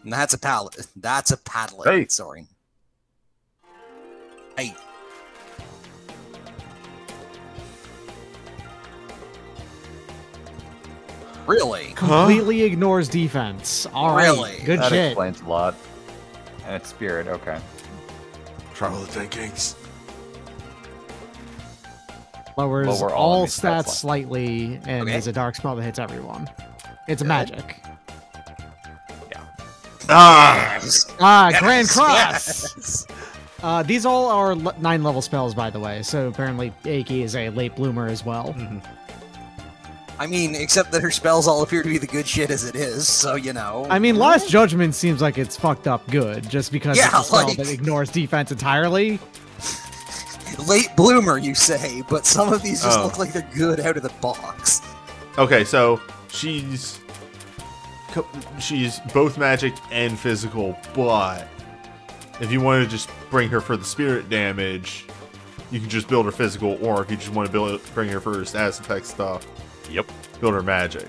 And that's a pallet. That's a padlet. Hey. Sorry. Hey. Really? Completely ignores defense. All right. Really? Good That shit. explains a lot. And it's spirit. Okay. Travel the 10 Kings. Lowers Lower all enemies' stats stats slightly and Okay. is a dark spell that hits everyone. It's a magic. Ah! Grand Cross! Yes. These all are 9 level spells, by the way, so apparently Aiki is a late bloomer as well. I mean, except that her spells all appear to be the good shit as it is, so you know. I mean, Last Judgment seems like it's fucked up good, just because Yeah, it's a spell like- that ignores defense entirely. Late bloomer, you say, but some of these just Oh. look like they're good out of the box. Okay, so she's both magic and physical, but if you want to just bring her for the spirit damage, you can just build her physical, or if you just want to bring her for her status effect stuff, Yep. build her magic.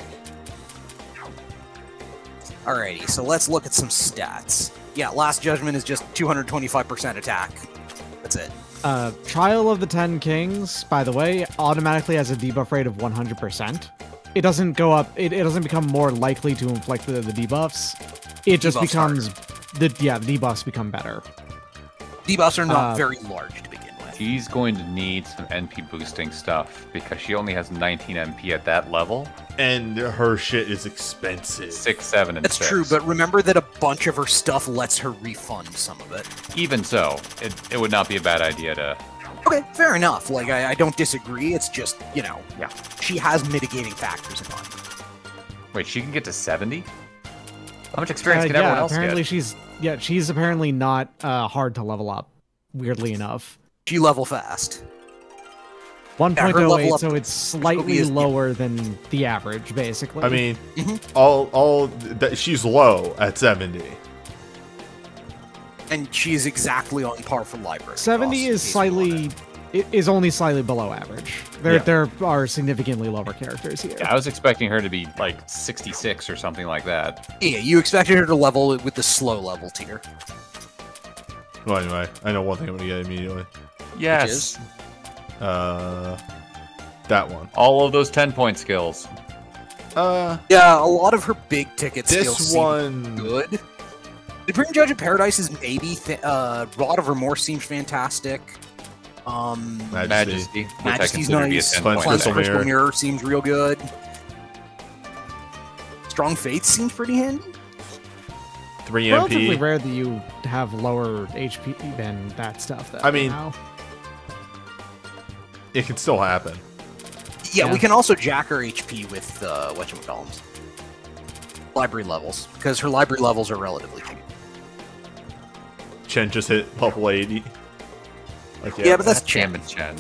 Alrighty, so let's look at some stats. Yeah, Last Judgment is just 225% attack. That's it. Trial of the 10 Kings, by the way, automatically has a debuff rate of 100%. It doesn't go up, it doesn't become more likely to inflict the debuffs. It just Debuffs becomes, the debuffs become better. Debuffs are not very large to begin with. She's going to need some NP boosting stuff because she only has 19 NP at that level. And her shit is expensive. 6, 7, and That's 6. true, but remember that a bunch of her stuff lets her refund some of it. Even so, it would not be a bad idea to... Okay, fair enough. Like, I don't disagree. It's just, you know, Yeah. she has mitigating factors in mind. Wait, she can get to 70? How much experience can everyone else apparently get? she's apparently not hard to level up, weirdly enough. She level fast. 1.08, level up so it's slightly is- lower than the average, basically. I mean, Mhm. she's low at 70. And she's exactly on par for library. 70 is only slightly below average. There are significantly lower characters here. Yeah, I was expecting her to be like 66 or something like that. Yeah, you expected her to level with the slow level tier. Well, anyway, I know one thing I'm gonna get immediately. Yes. That one. All of those 10-point skills. Yeah, a lot of her big ticket skills This seem one. good. Supreme Judge of Paradise is maybe Rod of Remorse seems fantastic. Majesty, which I Majesty's consider to be a nice. 10-point Cleanse Cleanse Crystal Crystal Mirror. Mirror seems real good. Strong Faith seems pretty handy. 3 Relatively MP. rare that you have lower HP than that stuff, though. I mean- now. It can still happen. Yeah, Yeah. we can also jack her HP with whatchamacallums. Library levels, because her library levels are relatively cheap. Chen just hit level 80. Like, Yeah, but that's Jam Chen. and Chen.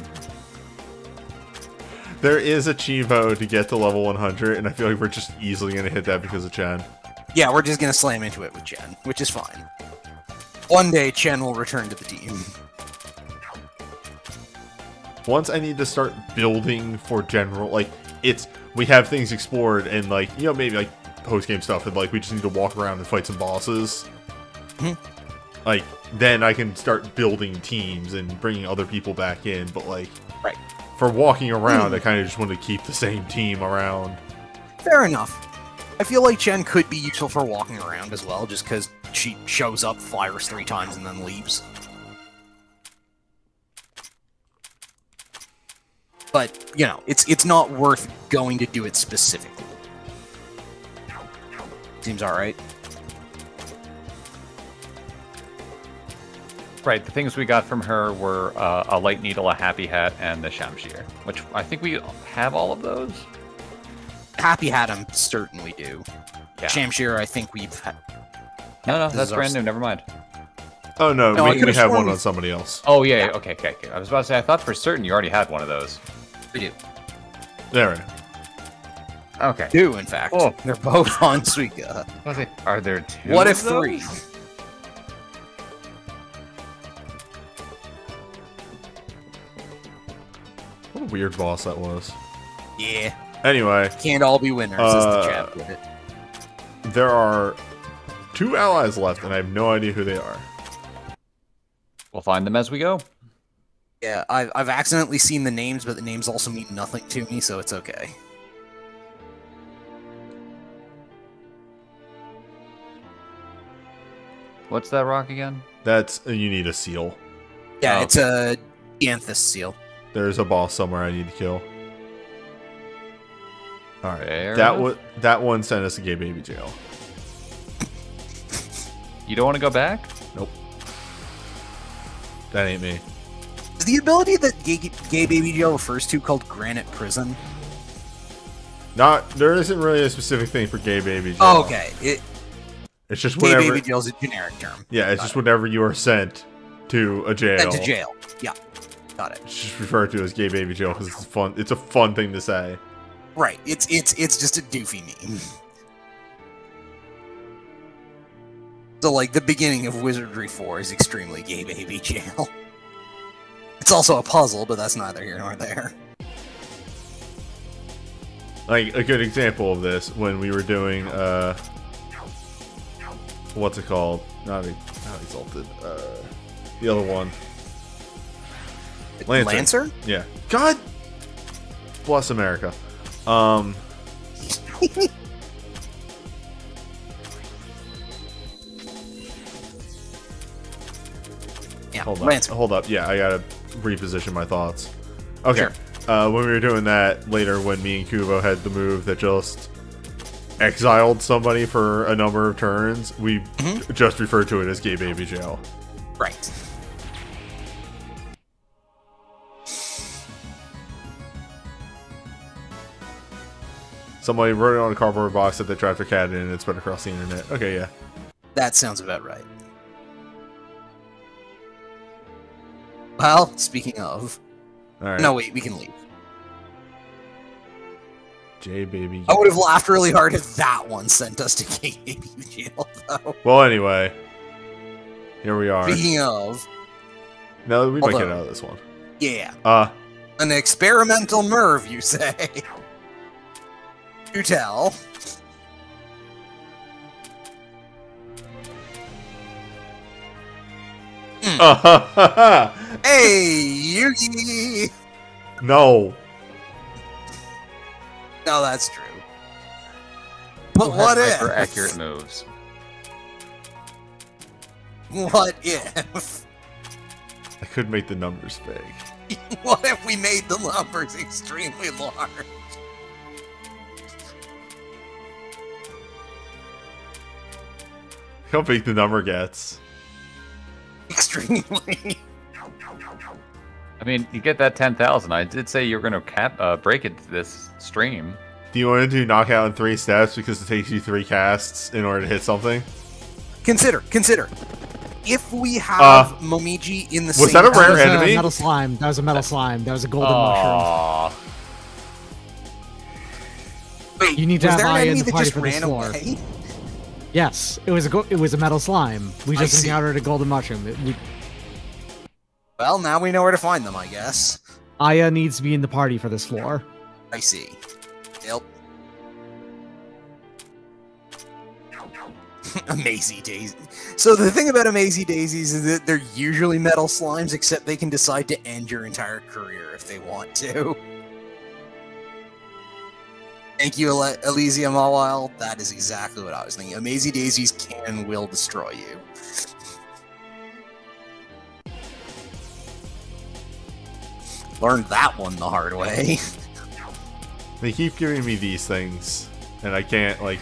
There is a Chivo to get to level 100, and I feel like we're just easily gonna hit that because of Chen. Yeah, we're just gonna slam into it with Chen, which is fine. One day, Chen will return to the team. Once I need to start building for general, like, we have things explored, and, like, you know, maybe, like, post-game stuff, and, like, we just need to walk around and fight some bosses. Mhm. Like, then I can start building teams and bringing other people back in, but, like, Right. for walking around, I kind of just want to keep the same team around. Fair enough. I feel like Chen could be useful for walking around as well, just because she shows up, fires 3 times, and then leaves. But, you know, it's not worth going to do it specifically. Seems alright. Right, the things we got from her were a light needle, a happy hat, and the shamshir, which I think we have all of those. Happy Hat, I'm certain we do. Yeah. Shamshir, I think we've had. No, This that's is our brand new. Never mind. Oh no, No, I we could've have sworn one on somebody else. Oh yeah, okay. I was about to say I thought for certain you already had one of those. We do. There we go. Okay. Two, in fact. Oh. They're both on Suika. I was like, are there two? What of if three? those? What a weird boss that was. Yeah. Anyway, Can't all be winners, as the chap put it. there are 2 allies left, and I have no idea who they are. We'll find them as we go. Yeah, I've accidentally seen the names, but the names also mean nothing to me, so it's okay. What's that rock again? That's you need a seal. Yeah, Oh, it's a Dianthus seal. There's a boss somewhere I need to kill. All right, Fair that enough. that one sent us to gay baby jail. You don't want to go back? Nope, that ain't me. Is the ability that Gay Baby Joe refers to called Granite Prison? There isn't really a specific thing for gay baby jail. Oh, okay. It's just Gay whenever. Baby Jail is a generic term. Yeah, it's Got just it. whenever you are sent to a jail. Sent to jail. Yeah, got it. It's just referred to as gay baby jail because it's fun. It's a fun thing to say. Right. It's just a doofy name. So, like, the beginning of Wizardry 4 is extremely Gay Baby Jail. It's also a puzzle, but that's neither here nor there. Like a good example of this when we were doing what's it called? Not Exalted. The other one. Lancer? Yeah. God bless America. Yeah, Hold up. Lancer. Hold up. Yeah, I gotta reposition my thoughts. Okay. Sure. When we were doing that later, when me and Kubo had the move that just exiled somebody for a number of turns, we just referred to it as gay baby jail. Right. Somebody wrote it on a cardboard box that they tried to cat in and it spread across the internet. Okay, yeah. That sounds about right. Well, speaking of... Alright. No, wait, we can leave. J baby. I would have laughed really hard if that one sent us to Gay Baby Jail, though. Well, anyway. Here we are. Speaking of... No, we might Hold get on. out of this one. Yeah. An experimental Merv, you say? You tell. Hey, Yugi! No. No, that's true. But what For if? accurate moves. What if? I could make the numbers big. What if we made the numbers extremely large? How big the number gets. Extremely. I mean, you get that 10,000. I did say you were going to break it this stream. Do you want to do knockout in 3 steps because it takes you 3 casts in order to hit something? Consider. If we have Momiji in the same... Was that a rare That was enemy? a metal slime. That was a metal slime. That was a golden mushroom. Aww. Wait, You need to was have there an Aya in enemy the that party just for this ran floor. away? Yes, it was a metal slime. We I just see. encountered a golden mushroom. Well, now we know where to find them, I guess. Aya needs to be in the party for this floor. I see. Yep. Amazy Daisy. So the thing about Amazy Daisies is that they're usually metal slimes, except they can decide to end your entire career if they want to. Thank you, Elysium Mawile. That is exactly what I was thinking. Amazy Daisies can and will destroy you. Learned that one the hard way. They keep giving me these things, and I can't, like...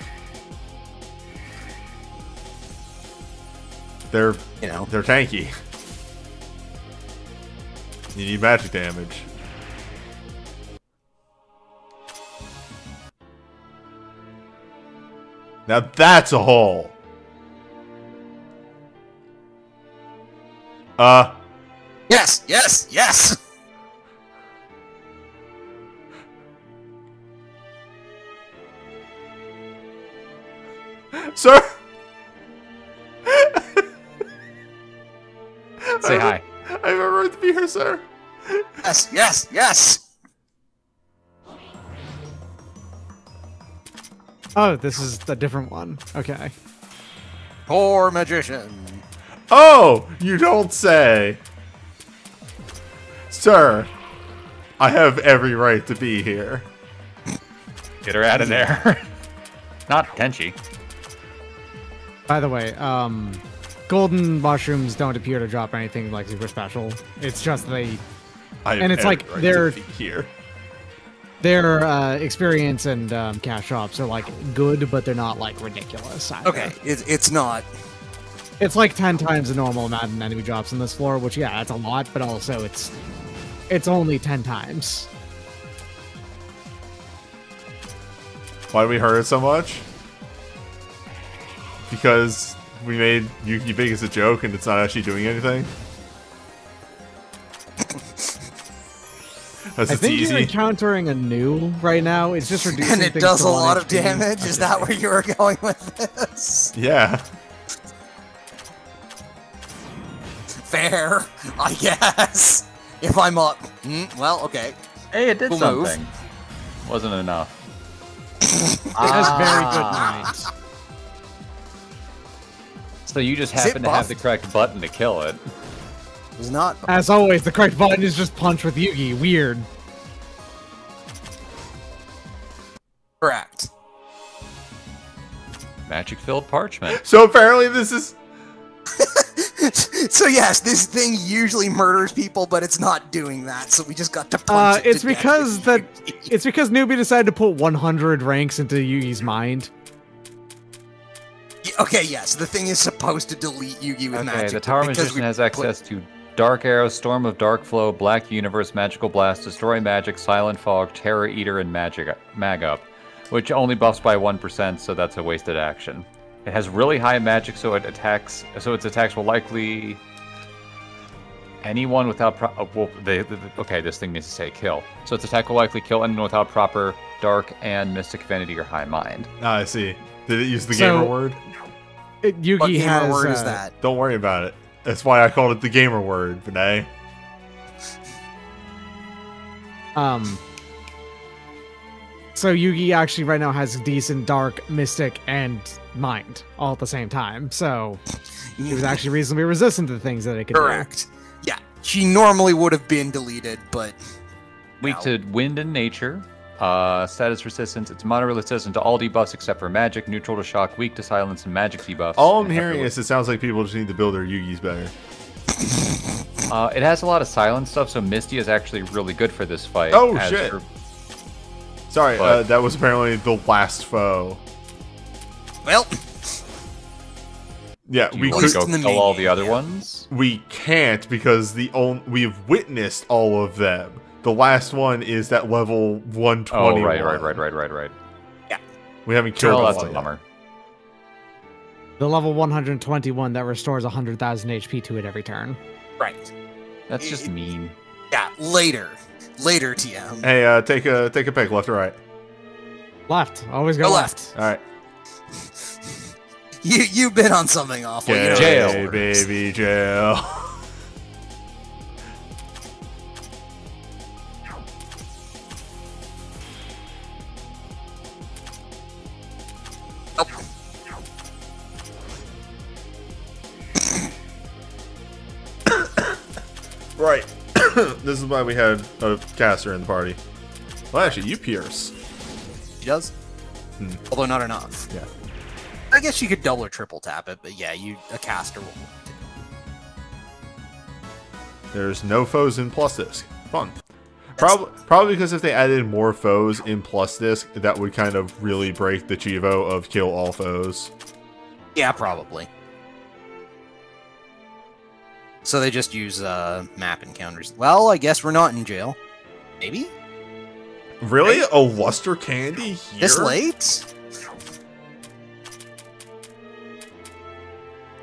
They're tanky. You need magic damage. Now that's a hole! Yes, yes, yes! Sir! Say hi. I have a right to be here, sir. Yes, yes, yes! Oh, this is a different one. Okay. Poor magician. Oh, you don't say. Sir, I have every right to be here. Get her out of there. Not Tenchi. By the way, golden mushrooms don't appear to drop anything like super special. It's just they, and it's like they're here. Their experience and cash drops are like good, but they're not like ridiculous either. Okay, it's not. It's like 10 times the normal amount of enemy drops on this floor, which yeah, that's a lot, but also it's only 10 times. Why do we hurt it so much? Because we made Yuki big as a joke and it's not actually doing anything? I think you're encountering a new right now. It's just reducing and it things does to a 1 lot of HP. damage? Is that where you were going with this? Yeah. Fair, I guess. If I'm up. Well, okay. Hey, it did We'll something. Wasn't enough. It has very good minds. So you just Is it happen to have buff? the correct button to kill it. It's not. As always, the correct button is just punch with Yugi. Weird. Correct. Magic-filled parchment. So apparently this is... So yes, this thing usually murders people, but it's not doing that. So we just got to punch it It's to because death. it's because Newbie decided to put 100 ranks into Yugi's mind. Okay, yes, the thing is supposed to delete Yugi with magic. Okay, the Tower because Magician we has put- access to Dark Arrow, Storm of Dark Flow, Black Universe, Magical Blast, Destroy Magic, Silent Fog, Terror Eater, and Mag Up, which only buffs by 1%, so that's a wasted action. It has really high magic, so its attacks will likely anyone without okay, this thing needs to say kill. So its attack will likely kill anyone without proper Dark and Mystic Affinity or High Mind. Ah, I see. Did it use the So- gamer word? Yugi What gamer has word is that? Don't worry about it. That's why I called it the gamer word, Vinay. So Yugi actually right now has decent Dark, Mystic, and Mind all at the same time. So he was actually reasonably resistant to the things that it could Correct. Yeah, she normally would have been deleted, but Weak to Wind and Nature. Status resistance. It's moderately resistant to all debuffs except for magic, neutral to shock, weak to silence, and magic debuffs. All I'm and hearing heavily- is it sounds like people just need to build their Yugis better. It has a lot of silence stuff, so Misty is actually really good for this fight. Oh, as shit. her- Sorry, But- that was apparently the last foe. well, Yeah, Do we you want to could, go in the kill all main the other game, yeah. ones? we can't because we've witnessed all of them. The last one is that level 120. Oh, right. We haven't killed Oh, them that's all a yet. bummer. The level 121 that restores 100,000 HP to it every turn. right. That's just mean. Yeah, later, TM. Hey, take a pick, left or right. Left. Always go Go left. All right. You've been on something awful. You know Jail. how it works. baby, jail. Nope. Right. This is why we had a caster in the party. Well, actually, you pierce. She does. Although not enough. Yeah. I guess you could double or triple tap it, but yeah, a caster will. There's no foes in plus disc. Fun. Probably because if they added more foes in plus disc, that would kind of really break the Chivo of kill all foes. Yeah, probably. So they just use map encounters. Well, I guess we're not in jail. Maybe? Really? A luster candy here? This late?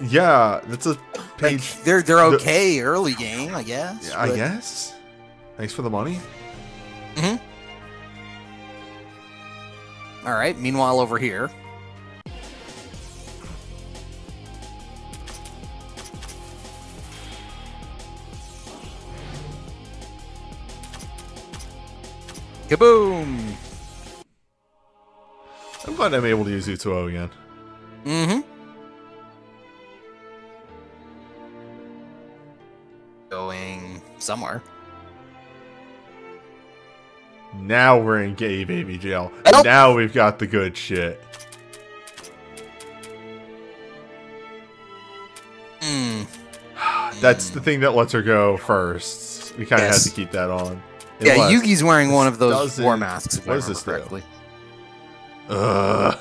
Yeah, that's a page. Like, they're okay early game, I guess. Yeah, I guess. Thanks for the money. Mm-hmm. Alright, meanwhile over here. Kaboom! I'm glad I'm able to use Utsuo again. Mm-hmm. Going somewhere. Now we're in gay baby jail. Nope. Now we've got the good shit. That's the thing that lets her go first. We kind of Yes. had to keep that on. Yeah, Unless- Yugi's wearing one of those doesn't- war masks, if I what does remember this do? correctly. Ugh.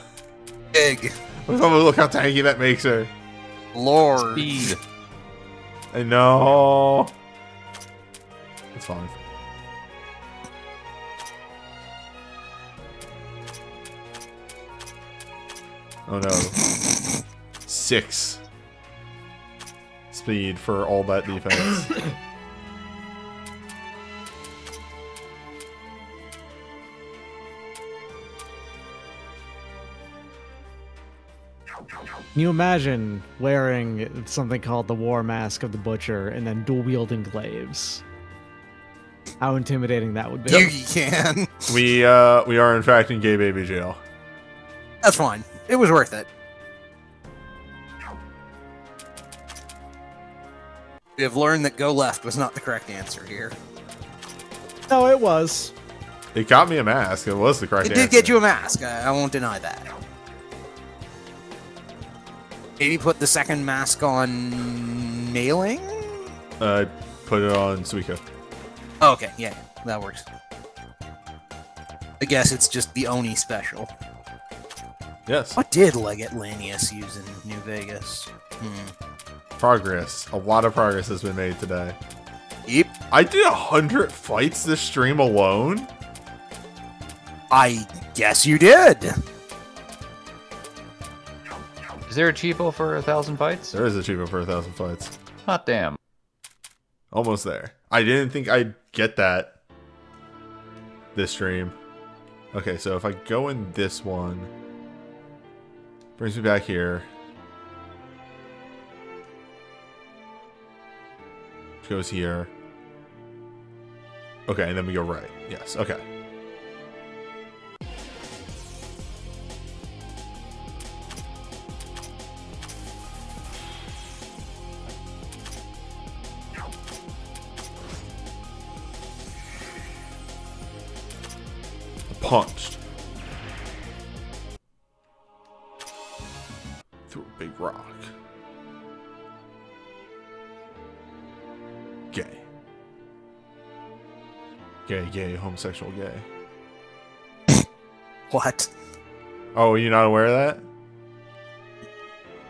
Big Look how tanky that makes her. Lord. Speed. I know. It's fine. Oh no. 6 speed for all that defense. Can you imagine wearing something called the War Mask of the Butcher and then dual-wielding glaives? How intimidating that would be. Yugi can. We are in fact in gay baby jail. That's fine. It was worth it. We have learned that go left was not the correct answer here. No, it was. It got me a mask. It was the correct It did answer. get you a mask. I won't deny that. Maybe put the second mask on mailing? Put it on Suika. Oh, okay, yeah, that works. I guess it's just the Oni special. Yes. What did Leggett Lanius use in New Vegas? Progress. A lot of progress has been made today. Yep. I did 100 fights this stream alone. I guess you did. Is there a cheapo for 1,000 fights? There is a achievement for 1,000 fights. Hot damn. Almost there. I didn't think I'd get that this stream. Okay, so if I go in this one, brings me back here. Which goes here. Okay, and then we go right. Yes, okay. Punched through a big rock. Gay. Gay, gay, homosexual, gay. What? Oh, you're not aware of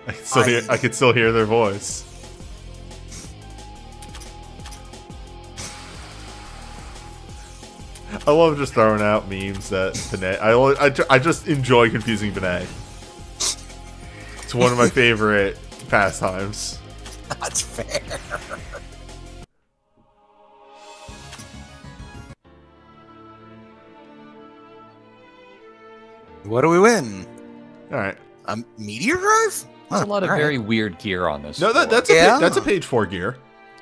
that? I could still hear their voice. I love just throwing out memes that Benet. I just enjoy confusing Benet. It's one of my favorite pastimes. That's fair. What do we win? All right. A meteor drive? There's a lot of very weird gear on this. No, floor. that's a page 4 gear.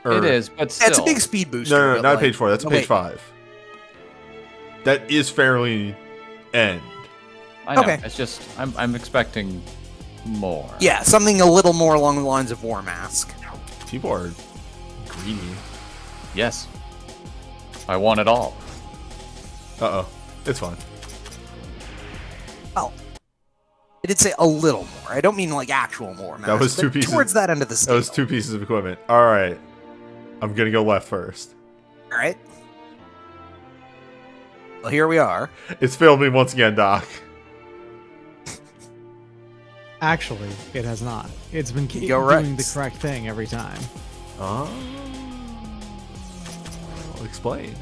It is, but still. That's a big speed booster. No, but not like- page 4. That's oh, page wait. 5. That is fairly end. I know. Okay. It's just I'm expecting more. Yeah, something a little more along the lines of War Mask. People are greedy. Yes. I want it all. Uh-oh. It's fine. Well, I did say a little more. I don't mean like actual War Mask. That was two but pieces. Towards that end of the That scale. was 2 pieces of equipment. All right. I'm going to go left first. All right. Well, here we are. It's failed me once again, Doc. Actually, it has not. It's been doing the correct thing every time. Oh. I'll explain.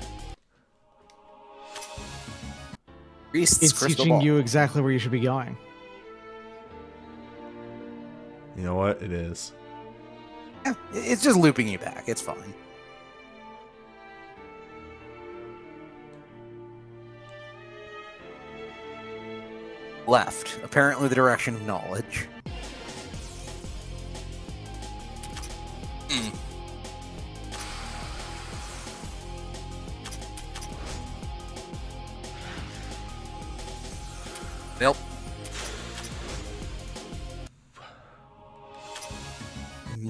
It's teaching you exactly where you should be going. You know what? It is. Yeah, it's just looping you back. It's fine. Left. Apparently the direction of knowledge. Nope.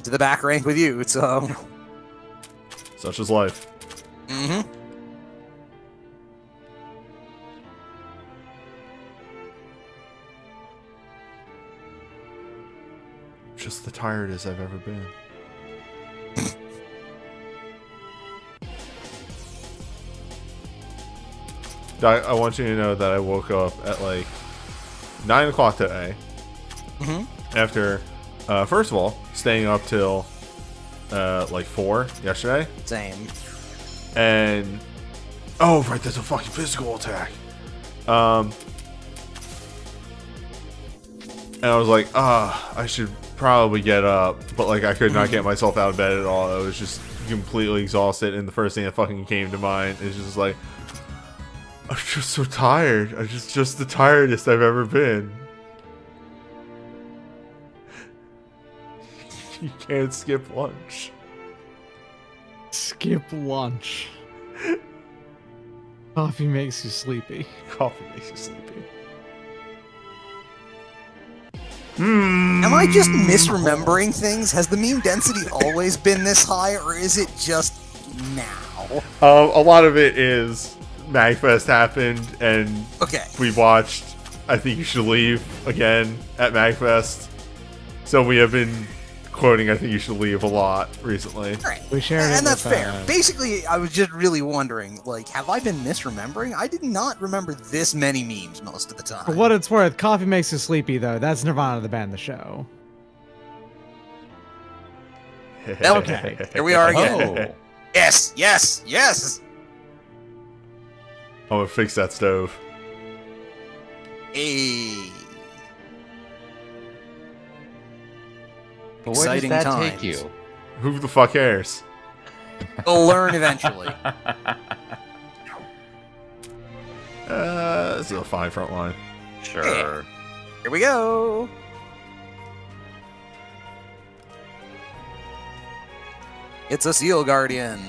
To the back rank with you, so... Such is life. Mm-hmm. Just the tiredest I've ever been. I want you to know that I woke up at like 9 o'clock today. Mm-hmm. After, first of all, staying up till like 4 yesterday. Same. And oh right, that's a fucking physical attack. And I was like, I should probably get up, but like I could not get myself out of bed at all. I was just completely exhausted, and the first thing that fucking came to mind is just like, I'm just so tired. I'm just the tiredest I've ever been. You can't skip lunch. Skip lunch. Coffee makes you sleepy. Coffee makes you sleepy. Am I just misremembering things? Has the meme density always been this high, or is it just now? A lot of it is MagFest happened, and we watched I Think You Should Leave again at MagFest. So we have been quoting I Think You Should Leave a lot recently. Right. We shared it, and that's fair. Basically, I was just really wondering, like, have I been misremembering? I did not remember this many memes most of the time. For what it's worth, Coffee Makes You Sleepy, though, that's Nirvana the band, the show. Okay, here we are again. Oh. Yes, yes, yes! I'm gonna fix that stove. Hey. But where does that take you? Who the fuck cares? We'll learn eventually. This is a fine front line. Sure. Hey. Here we go. It's a Seal Guardian.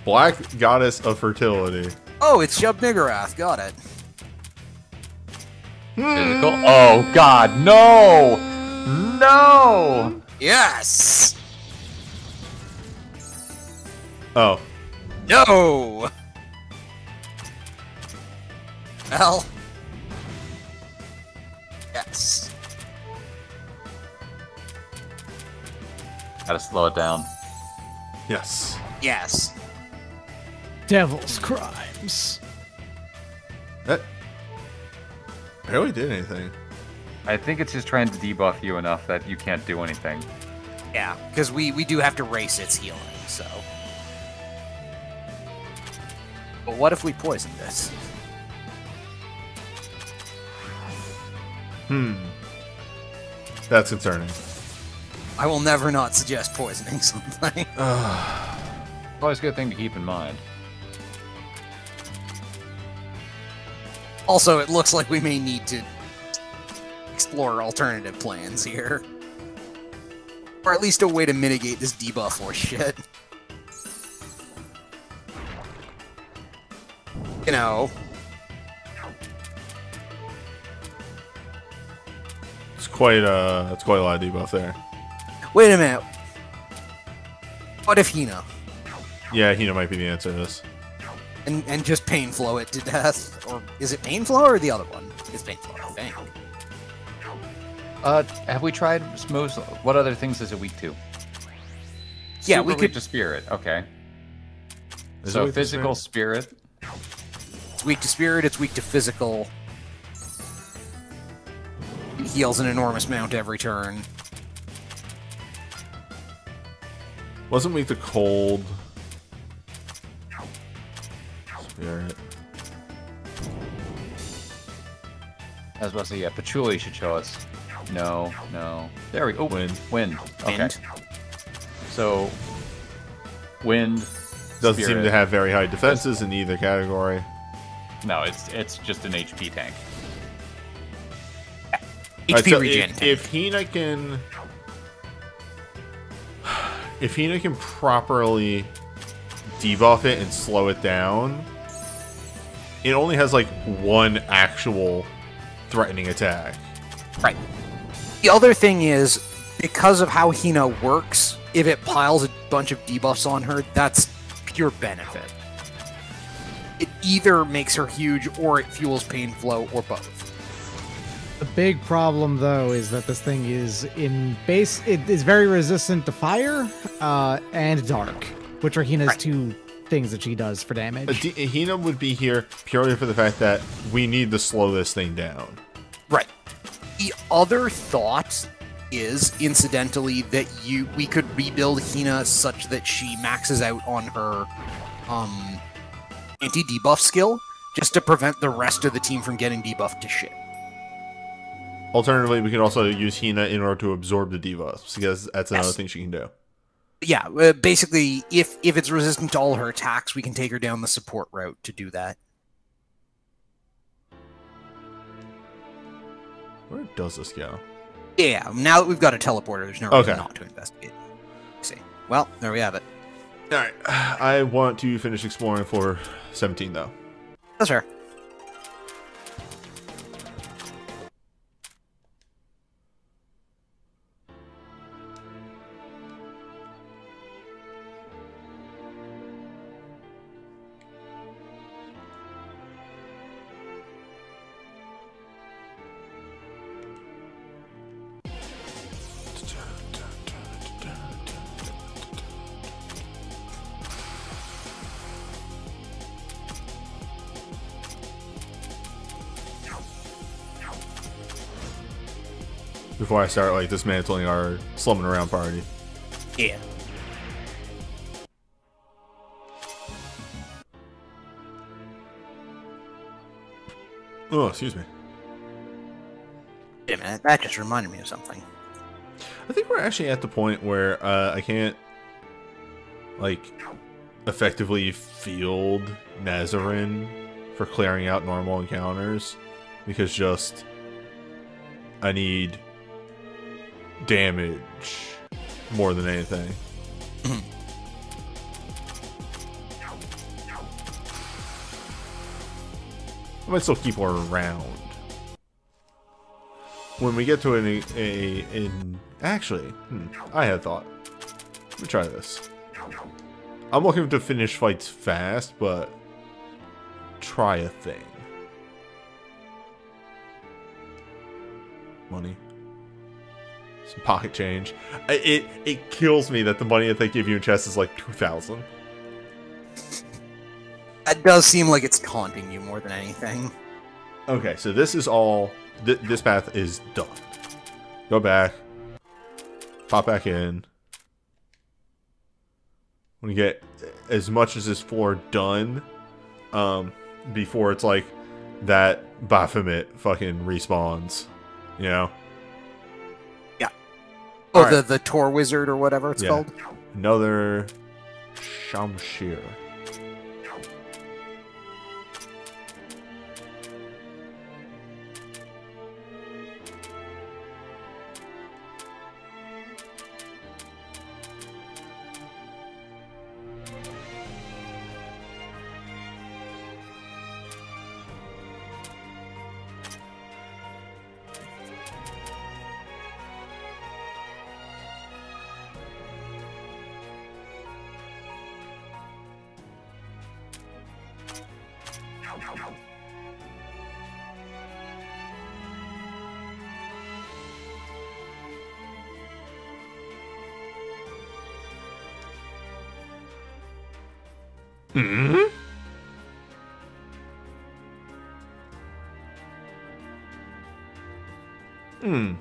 Black Goddess of Fertility. Oh, it's Shub Niggurath. Got it. Physical? Oh god, no! No! Yes! Oh. No! Well. Yes. Gotta slow it down. Yes. Yes. Devil's Crimes. That barely did anything. I think it's just trying to debuff you enough that you can't do anything. Yeah, because we do have to race its healing, so. But what if we poison this? That's concerning. I will never not suggest poisoning something. Always a good thing to keep in mind. Also, it looks like we may need to explore alternative plans here. Or at least a way to mitigate this debuff or shit. You know. It's quite a lot of debuff there. Wait a minute. What if Hina? Yeah, Hina might be the answer to this. And just pain flow it to death? Or is it pain flow or the other one? It's pain flow, I think. Have we tried Smooth? What other things is it weak to? Yeah, Super we weak could. to spirit. Okay. Is it So weak to physical spirit. It's weak to spirit. It's weak to physical. It heals an enormous amount every turn. Wasn't weak to cold. Spirit. I was about to say, yeah, Patchouli should show us. No, no. There we go. Oh, Wind. Wind. Okay. Wind. So, wind. Doesn't spirit. seem to have very high defenses in either category. No, it's just an HP tank. HP Alright, so regen. if Hina can... If Hina can properly debuff it and slow it down, it only has like one actual threatening attack. Right. The other thing is, because of how Hina works, if it piles a bunch of debuffs on her, that's pure benefit. It either makes her huge, or it fuels pain flow, or both. The big problem, though, is that this thing is it is very resistant to fire and dark, which are Hina's two things that she does for damage. Hina would be here purely for the fact that we need to slow this thing down. Right. The other thought is, incidentally, that we could rebuild Hina such that she maxes out on her anti-debuff skill, just to prevent the rest of the team from getting debuffed to shit. Alternatively, we can also use Hina in order to absorb the debuffs, because that's another thing she can do. Yeah, basically, if it's resistant to all her attacks, we can take her down the support route to do that. Where does this go? Yeah, now that we've got a teleporter, there's no reason not to investigate. Let's see. Well, there we have it. Alright, I want to finish exploring for 17, though. That's fair. Before I start, like, dismantling our slumming around party. Yeah. Oh, excuse me. Wait a minute, that just reminded me of something. I think we're actually at the point where I can't, like, effectively field Nazarin for clearing out normal encounters, because just I need damage more than anything. I might still keep her around. When we get to actually, I had thought. Let me try this. I'm looking to finish fights fast, but try a thing. Money. Some pocket change. It kills me that the money that they give you in chest is like 2,000. That does seem like it's taunting you more than anything. Okay, so this is all. This path is done. Go back. Pop back in. When you get as much as this floor done, before it's like that Baphomet fucking respawns, you know? Yeah. Oh, right. the Tor Wizard or whatever it's called? Another Shamshir. Hmm? Hmm.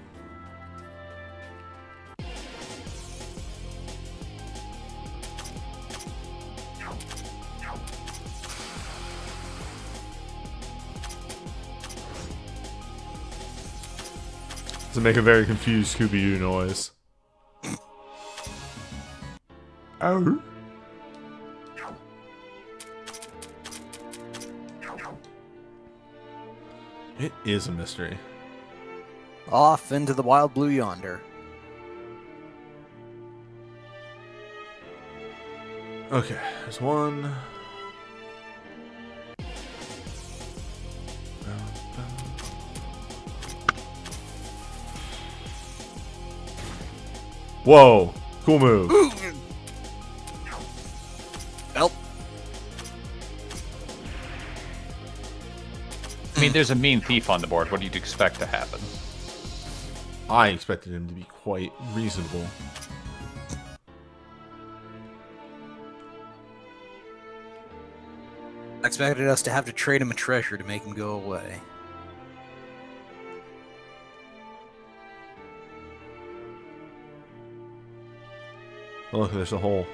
Does it make a very confused Scooby-Doo noise? Oh. It is a mystery. Off into the wild blue yonder. Okay, there's one. Whoa, cool move. Help. I mean, there's a mean thief on the board. What do you expect to happen? I expected him to be quite reasonable. I expected us to have to trade him a treasure to make him go away. Oh, look, there's a hole.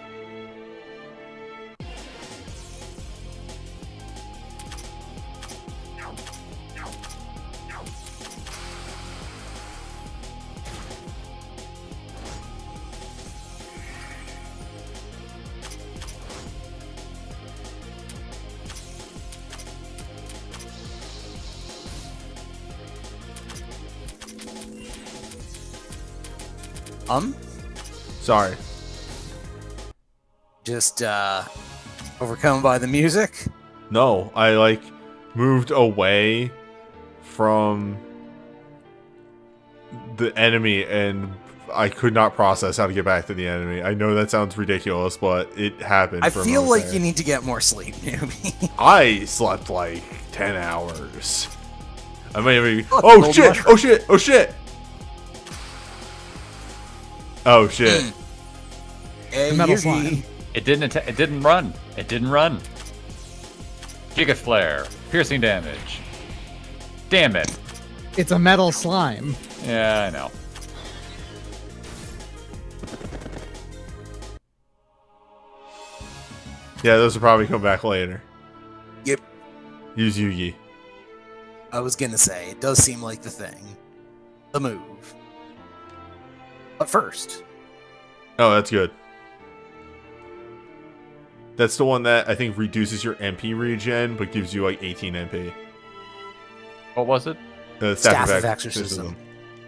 Sorry. Just, overcome by the music? No, I, like, moved away from the enemy and I could not process how to get back to the enemy. I know that sounds ridiculous, but it happened. I for a feel moment like there. you need to get more sleep, newbie. I slept like 10 hours. I may have. Look, Oh gold shit! mushroom. Oh shit! Oh shit! Oh shit! Hey, The metal Yugi. slime. It didn't. It didn't run. It didn't run. Giga flare, piercing damage. Damn it! It's a metal slime. Yeah, I know. Yeah, those will probably come back later. Yep. Use Yugi. I was gonna say, it does seem like the thing. The move. But first, Oh, that's good. That's the one that I think reduces your MP regen, but gives you like 18 MP. What was it? Staff of Exorcism.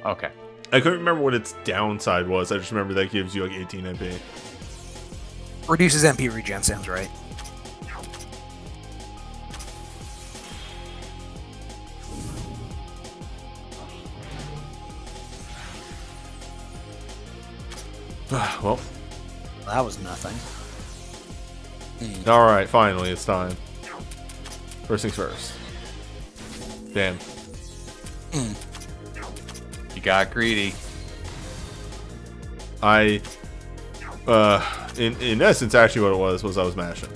Okay. I couldn't remember what its downside was. I just remember that gives you like 18 MP. Reduces MP regen, sounds right. Well, That was nothing. alright, finally, it's time. First things first. Damn. You got greedy. In essence, actually what it was I was mashing.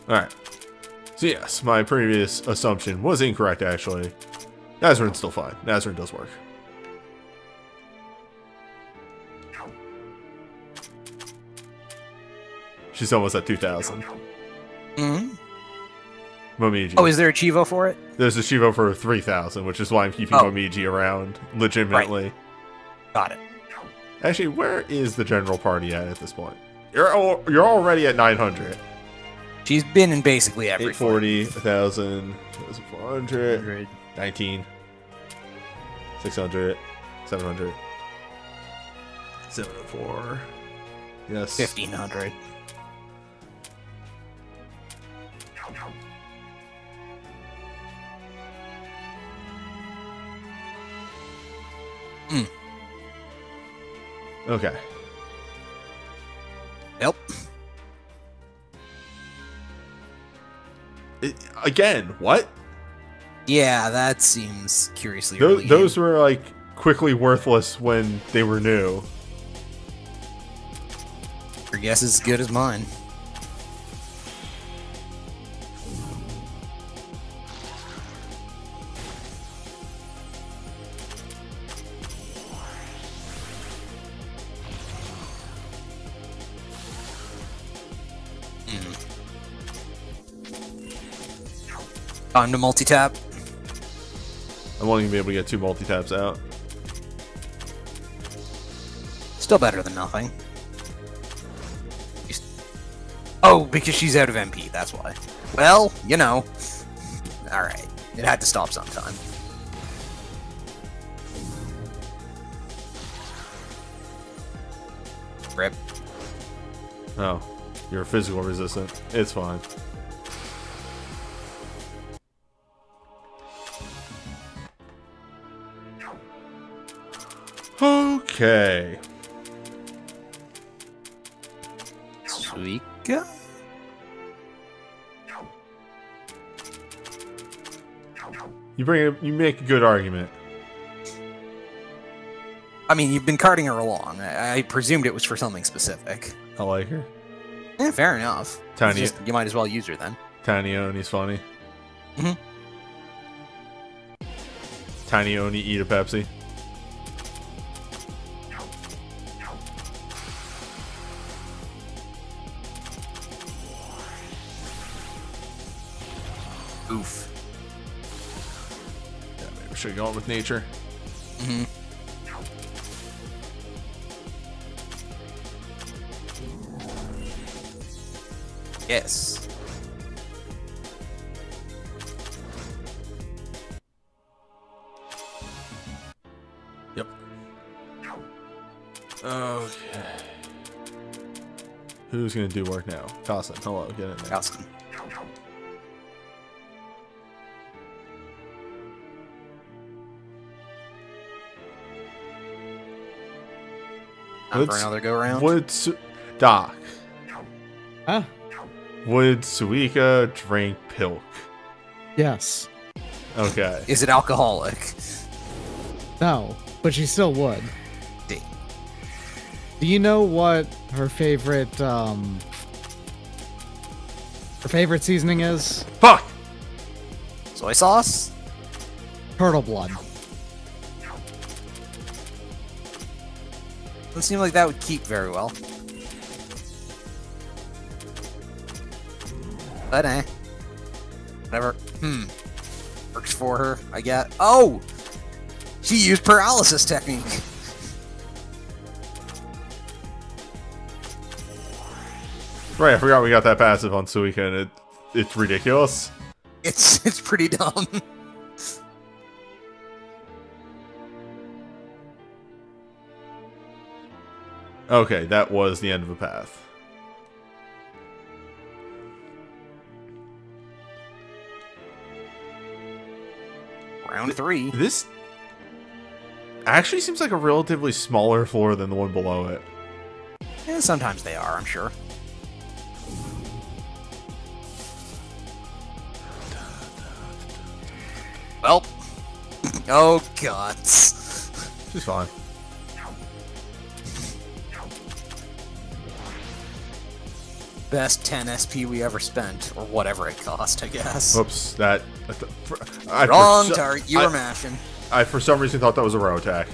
Alright. So yes, my previous assumption was incorrect, actually. Nazarine's still fine. Nazarine does work. She's almost at 2,000. Mm-hmm. Momiji. Oh, is there a Chivo for it? There's a Shivo for 3,000, which is why I'm keeping Momiji around legitimately. Got it. Actually, where is the general party at this point? You're already at 900. She's been in basically every 840, 1,000, 1,400, 100. 19, 600, 700, 704. Yes. 1,500. Okay. Yep. Again, what? Yeah, that seems curiously early. Those were like quickly worthless when they were new. Your guess is as good as mine. Time to multi-tap. I won't even be able to get 2 multi-taps out. Still better than nothing. Oh, because she's out of MP, that's why. Well, you know. Alright. It had to stop sometime. Rip. Oh, you're physical resistant. It's fine. Okay. Suika? You make a good argument. I mean, you've been carting her along. I presumed it was for something specific. I like her. Yeah, fair enough. Tiny. You might as well use her then. Tiny Oni's funny. Mhm. Tiny Oni eat a Pepsi. Oof. Yeah, maybe we should go on with nature. Mm-hmm. Yes. Yep. Okay. Who's gonna do work now? Dawson, hello, get in there. Dawson. Time for another go around. Doc? Huh? Would Suika drink pilk? Yes. Okay. Is it alcoholic? No, but she still would. D. Do you know what her favorite seasoning is? Fuck! Soy sauce? Turtle blood. Doesn't seem like that would keep very well. But whatever. Works for her, I get. Oh! She used paralysis technique. Right, I forgot we got that passive on Suika, and it's ridiculous. It's pretty dumb. Okay, that was the end of a path. Round 3. This actually seems like a relatively smaller floor than the one below it. Yeah, sometimes they are, I'm sure. Well. Oh, God. She's fine. Best 10 SP we ever spent, or whatever it cost, I guess. Oops, that... Wrong target, you were mashing. I, for some reason, thought that was a row attack.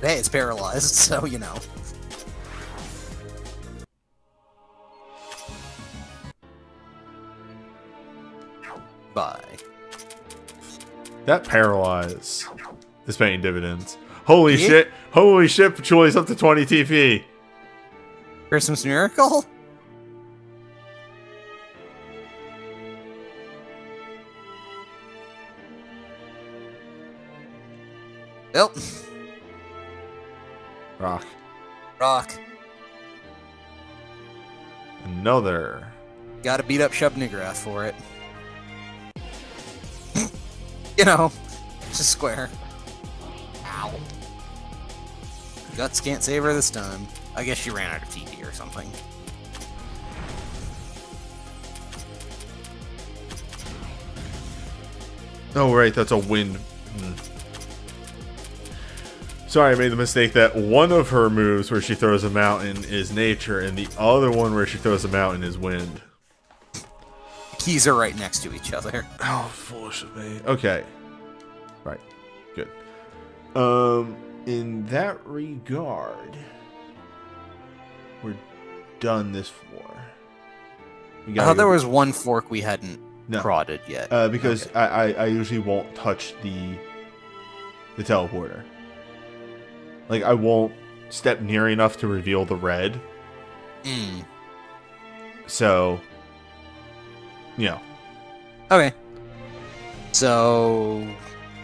Hey, it's paralyzed, so you know. Bye. That paralyze is paying dividends. Holy shit! Holy shit! Pachuli's up to 20 TP. Christmas miracle? Yep. Rock. Rock. Another. Gotta beat up Shub-Niggurath for it. You know, just square. Ow. Guts can't save her this time. I guess she ran out of TP or something. Oh, right, that's a wind. Sorry, I made the mistake that one of her moves where she throws a mountain is nature, and the other one where she throws a mountain is wind. Keys are right next to each other. Oh, foolish of me. Okay. Right. Good. In that regard, we're done this floor. I thought there was one fork we hadn't prodded yet. Because okay. I usually won't touch the teleporter. Like, I won't step near enough to reveal the red. So, you know. Okay. So,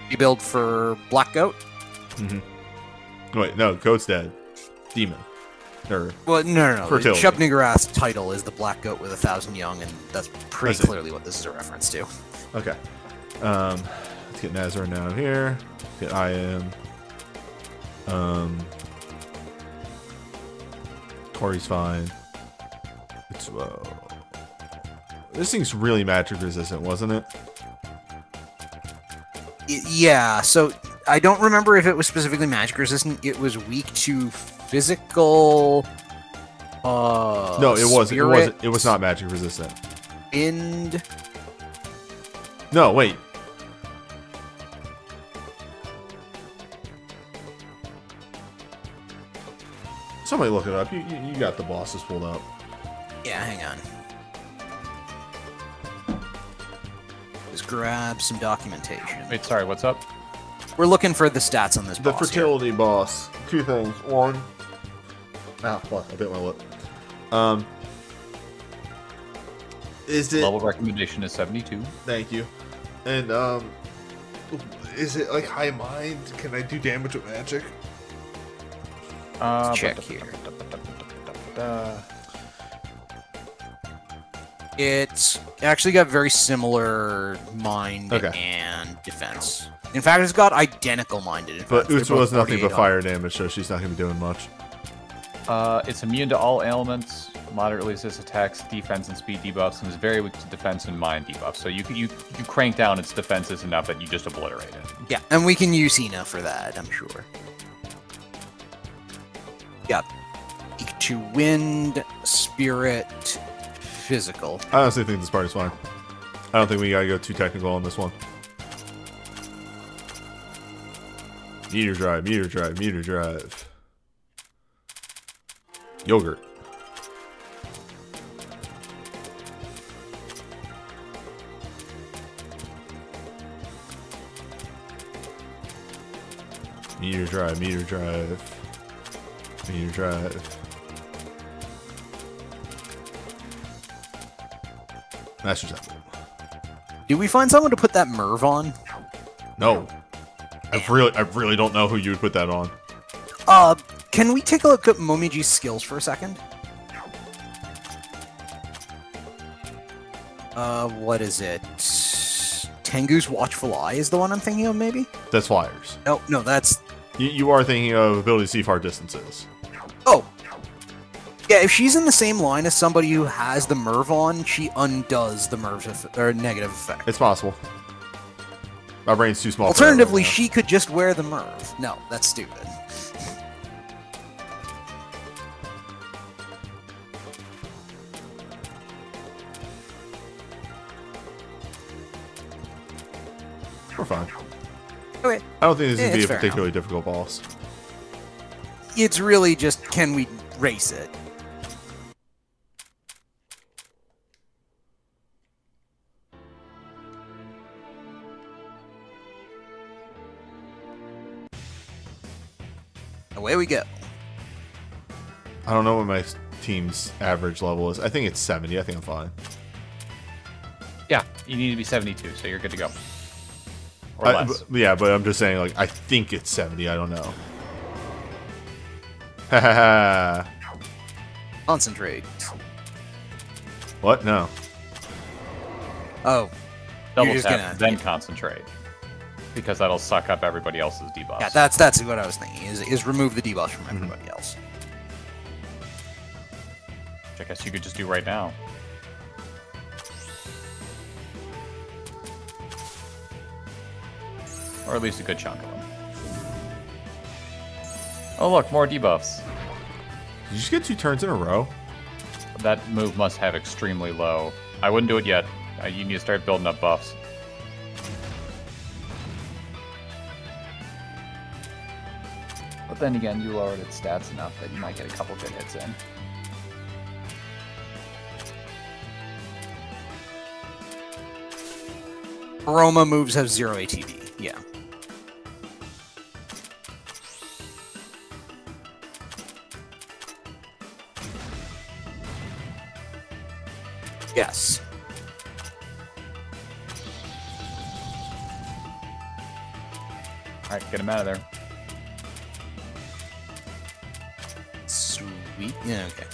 you build for Black Goat? Wait, no, Goat's dead. Demon. Or well, no. Fertility. Shub Niggurath's title is the Black Goat with 1,000 young, and that's pretty clearly what this is a reference to. Okay. Let's get Nazar down here. Get IM. Tori's fine. It's this thing's really magic resistant, wasn't it? Yeah, so I don't remember if it was specifically magic resistant. It was weak to physical. No, it wasn't. It was not magic resistant. Wind. No, wait. Somebody look it up. You got the bosses pulled up. Yeah, hang on. Just grab some documentation. Wait, sorry, what's up? We're looking for the stats on this boss. The fertility boss. Two things. One. Ah, fuck, I bit my lip. Is it... Level recommendation is 72. Thank you. And, is it, like, high mind? Can I do damage with magic? Let's check here. It's actually got very similar mind and defense. In fact, it's got identical mind and defense. But Utsu has nothing but fire damage, so she's not going to be doing much. It's immune to all elements, moderately resist attacks, defense, and speed debuffs, and is very weak to defense and mind debuffs. So you crank down its defenses enough that you just obliterate it. Yeah, and we can use Hina for that, I'm sure. Yeah. Weak to wind, spirit, physical. I honestly think this part is fine. I don't think we gotta go too technical on this one. Meter drive, meter drive, meter drive. Yogurt. Meter drive, meter drive. Meter drive. Master Temple. Did we find someone to put that Merv on? No. I really don't know who you would put that on. Can we take a look at Momiji's skills for a second? What is it? Tengu's Watchful Eye is the one I'm thinking of, maybe? That's flyers. No, that's... You are thinking of ability to see far distances. Oh. Yeah, if she's in the same line as somebody who has the Merv on, she undoes the Merv's negative effect. It's possible. My brain's too small. Alternatively, she could just wear the Merv. No, that's stupid. We're fine. Okay. I don't think this is going to be a particularly difficult boss. It's really just, can we race it? Away we go. I don't know what my team's average level is. I think it's 70. I think I'm fine. Yeah, you need to be 72, so you're good to go. Or less. Yeah, but I'm just saying, like, I think it's 70. I don't know. Ha ha ha. Concentrate. What? No. Oh. Double tap, then concentrate. because that'll suck up everybody else's debuffs. Yeah, that's what I was thinking. Is remove the debuffs from everybody else. Which I guess you could just do right now. Or at least a good chunk of them. Oh look, more debuffs. Did you just get 2 turns in a row? That move must have extremely low. I wouldn't do it yet. You need to start building up buffs. But then again, you lowered its stats enough that you might get a couple good hits in. Aroma moves have 0 ATB. Yeah. Yes. Alright, get him out of there. Sweet. Yeah, okay.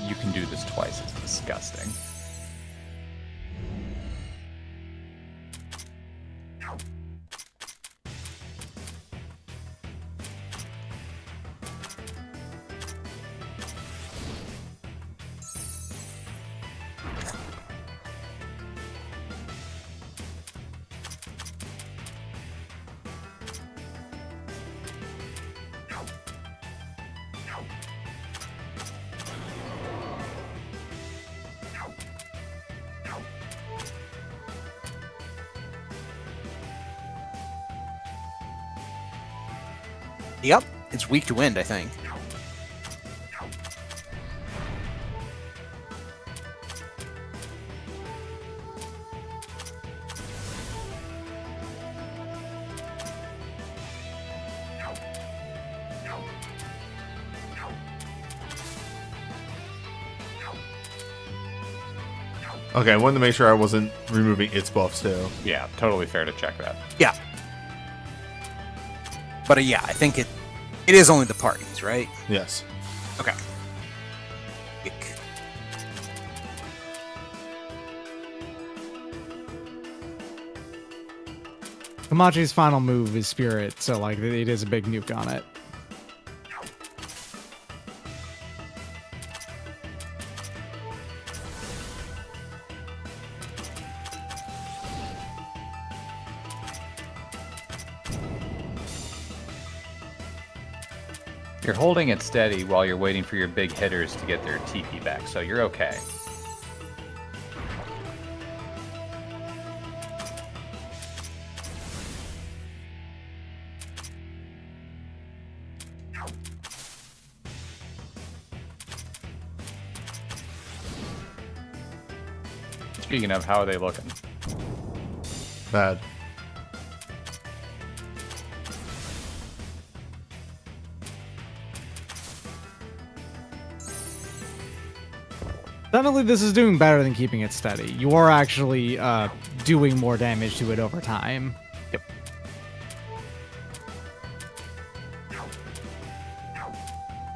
You can do this twice, it's disgusting. Yep, it's weak to wind, I think. Okay, I wanted to make sure I wasn't removing its buffs too. Yeah, totally fair to check that. Yeah. But yeah, I think it is only the parties, right? Yes. Okay. Ick. Kamachi's final move is Spirit, so like it is a big nuke on it. You're holding it steady while you're waiting for your big hitters to get their TP back, so you're okay. Speaking of, how are they looking? Bad. Definitely this is doing better than keeping it steady. You are actually doing more damage to it over time. Yep.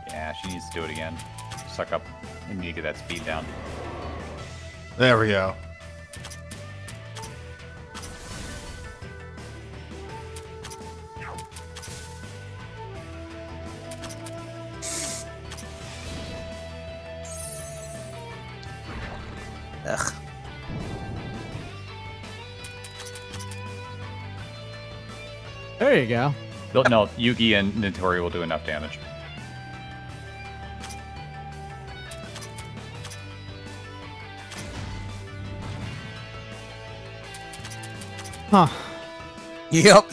Yeah, she needs to do it again. Suck up and you get that speed down. There we go. Ugh. There you go. No, Yugi and Notori will do enough damage. Huh. Yep.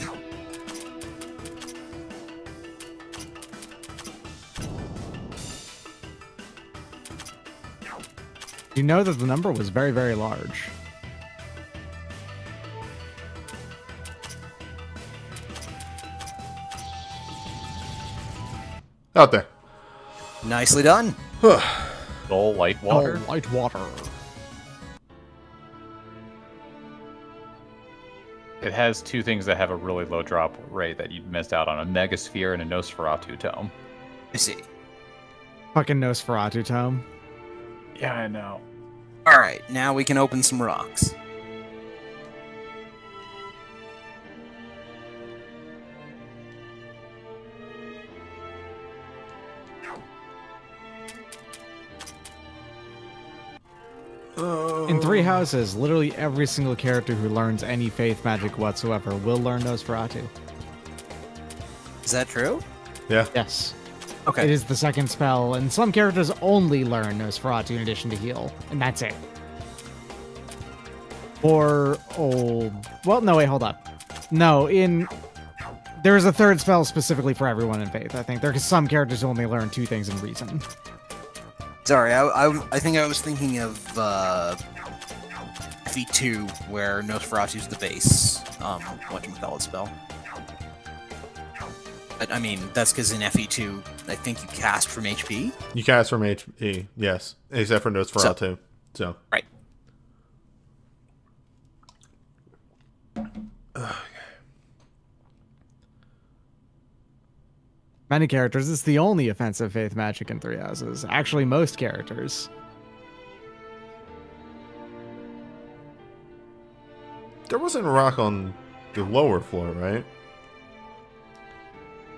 You know that the number was very, very large. Out there. Nicely done. Soul Light Water. Oh, light water. It has two things that have a really low drop rate that you missed out on: a Mega Sphere and a Nosferatu Tome. I see. Fucking Nosferatu tome. Yeah, I know. Alright, now we can open some rocks. In Three Houses, literally every single character who learns any faith magic whatsoever will learn Nosferatu. Is that true? Yeah. Yes. Okay. It is the second spell, and some characters only learn Nosferatu in addition to heal, and that's it. Or old... Well, no, wait, hold up. No, there is a third spell specifically for everyone in Faith, I think. There are some characters who only learn 2 things in Reason. Sorry, I think I was thinking of FE2, where Nosferatu's the base, whatchamacallit spell. But, I mean, that's because in FE2, I think you cast from HP? You cast from HP, yes. Except for Nosferatu. So. Right. Many characters, it's the only offensive faith magic in Three Houses. Actually, most characters. There wasn't a rock on the lower floor, right?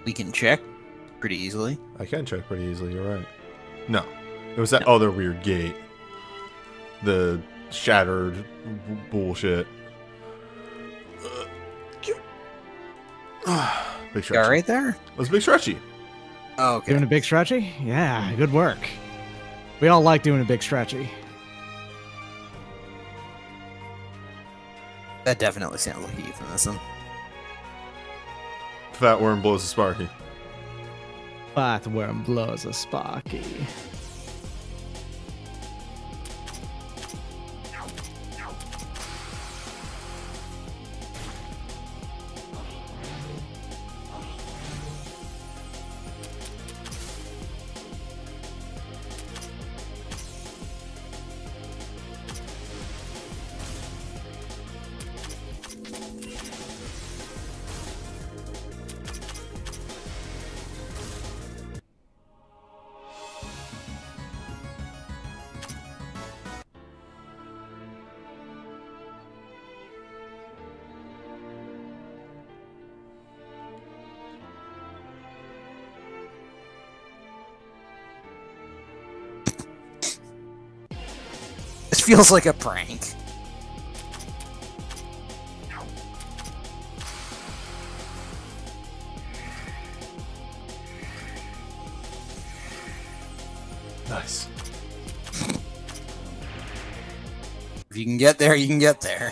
We can check pretty easily. I can check pretty easily, you're right. No. It was that other weird gate. The shattered bullshit. Big stretchy. Yeah, right there? It was big stretchy. Oh, okay. Doing a big stretchy? Yeah, good work. We all like doing a big stretchy. That definitely sounds like euphemism. Fat worm blows a sparky. Bathworm blows a sparky. This feels like a prank. Nice. If you can get there, you can get there.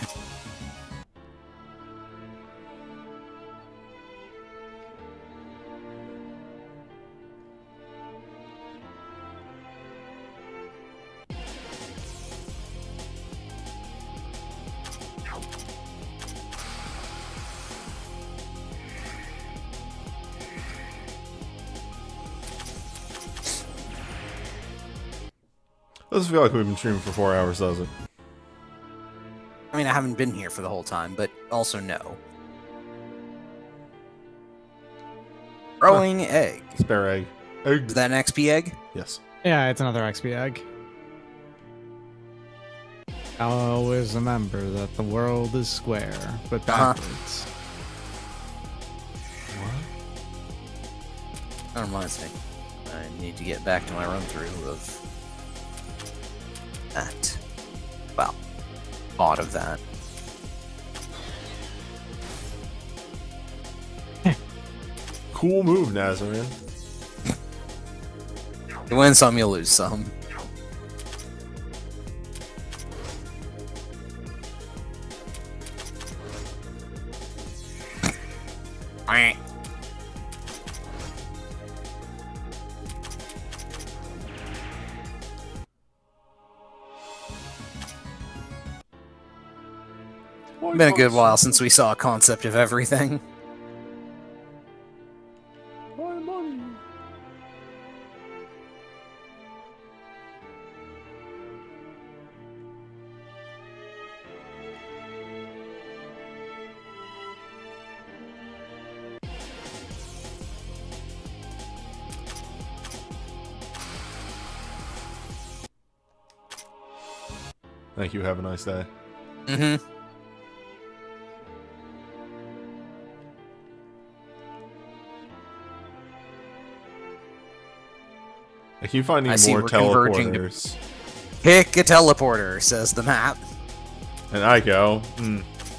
Doesn't feel like we've been streaming for 4 hours, does it? I mean, I haven't been here for the whole time, but also no. Growing egg. Spare egg. Egg. Is that an XP egg? Yes. Yeah, it's another XP egg. Always remember that the world is square, but backwards. What? That reminds me. I need to get back to my run-through of that. Well, thought of that. Cool move, Nazarian. You win some, you lose some. Been a good while since we saw a concept of everything. My money. Thank you. Have a nice day. Mm-hmm. I keep finding I see more we're converging to- teleporters. Pick a teleporter, says the map. And I go,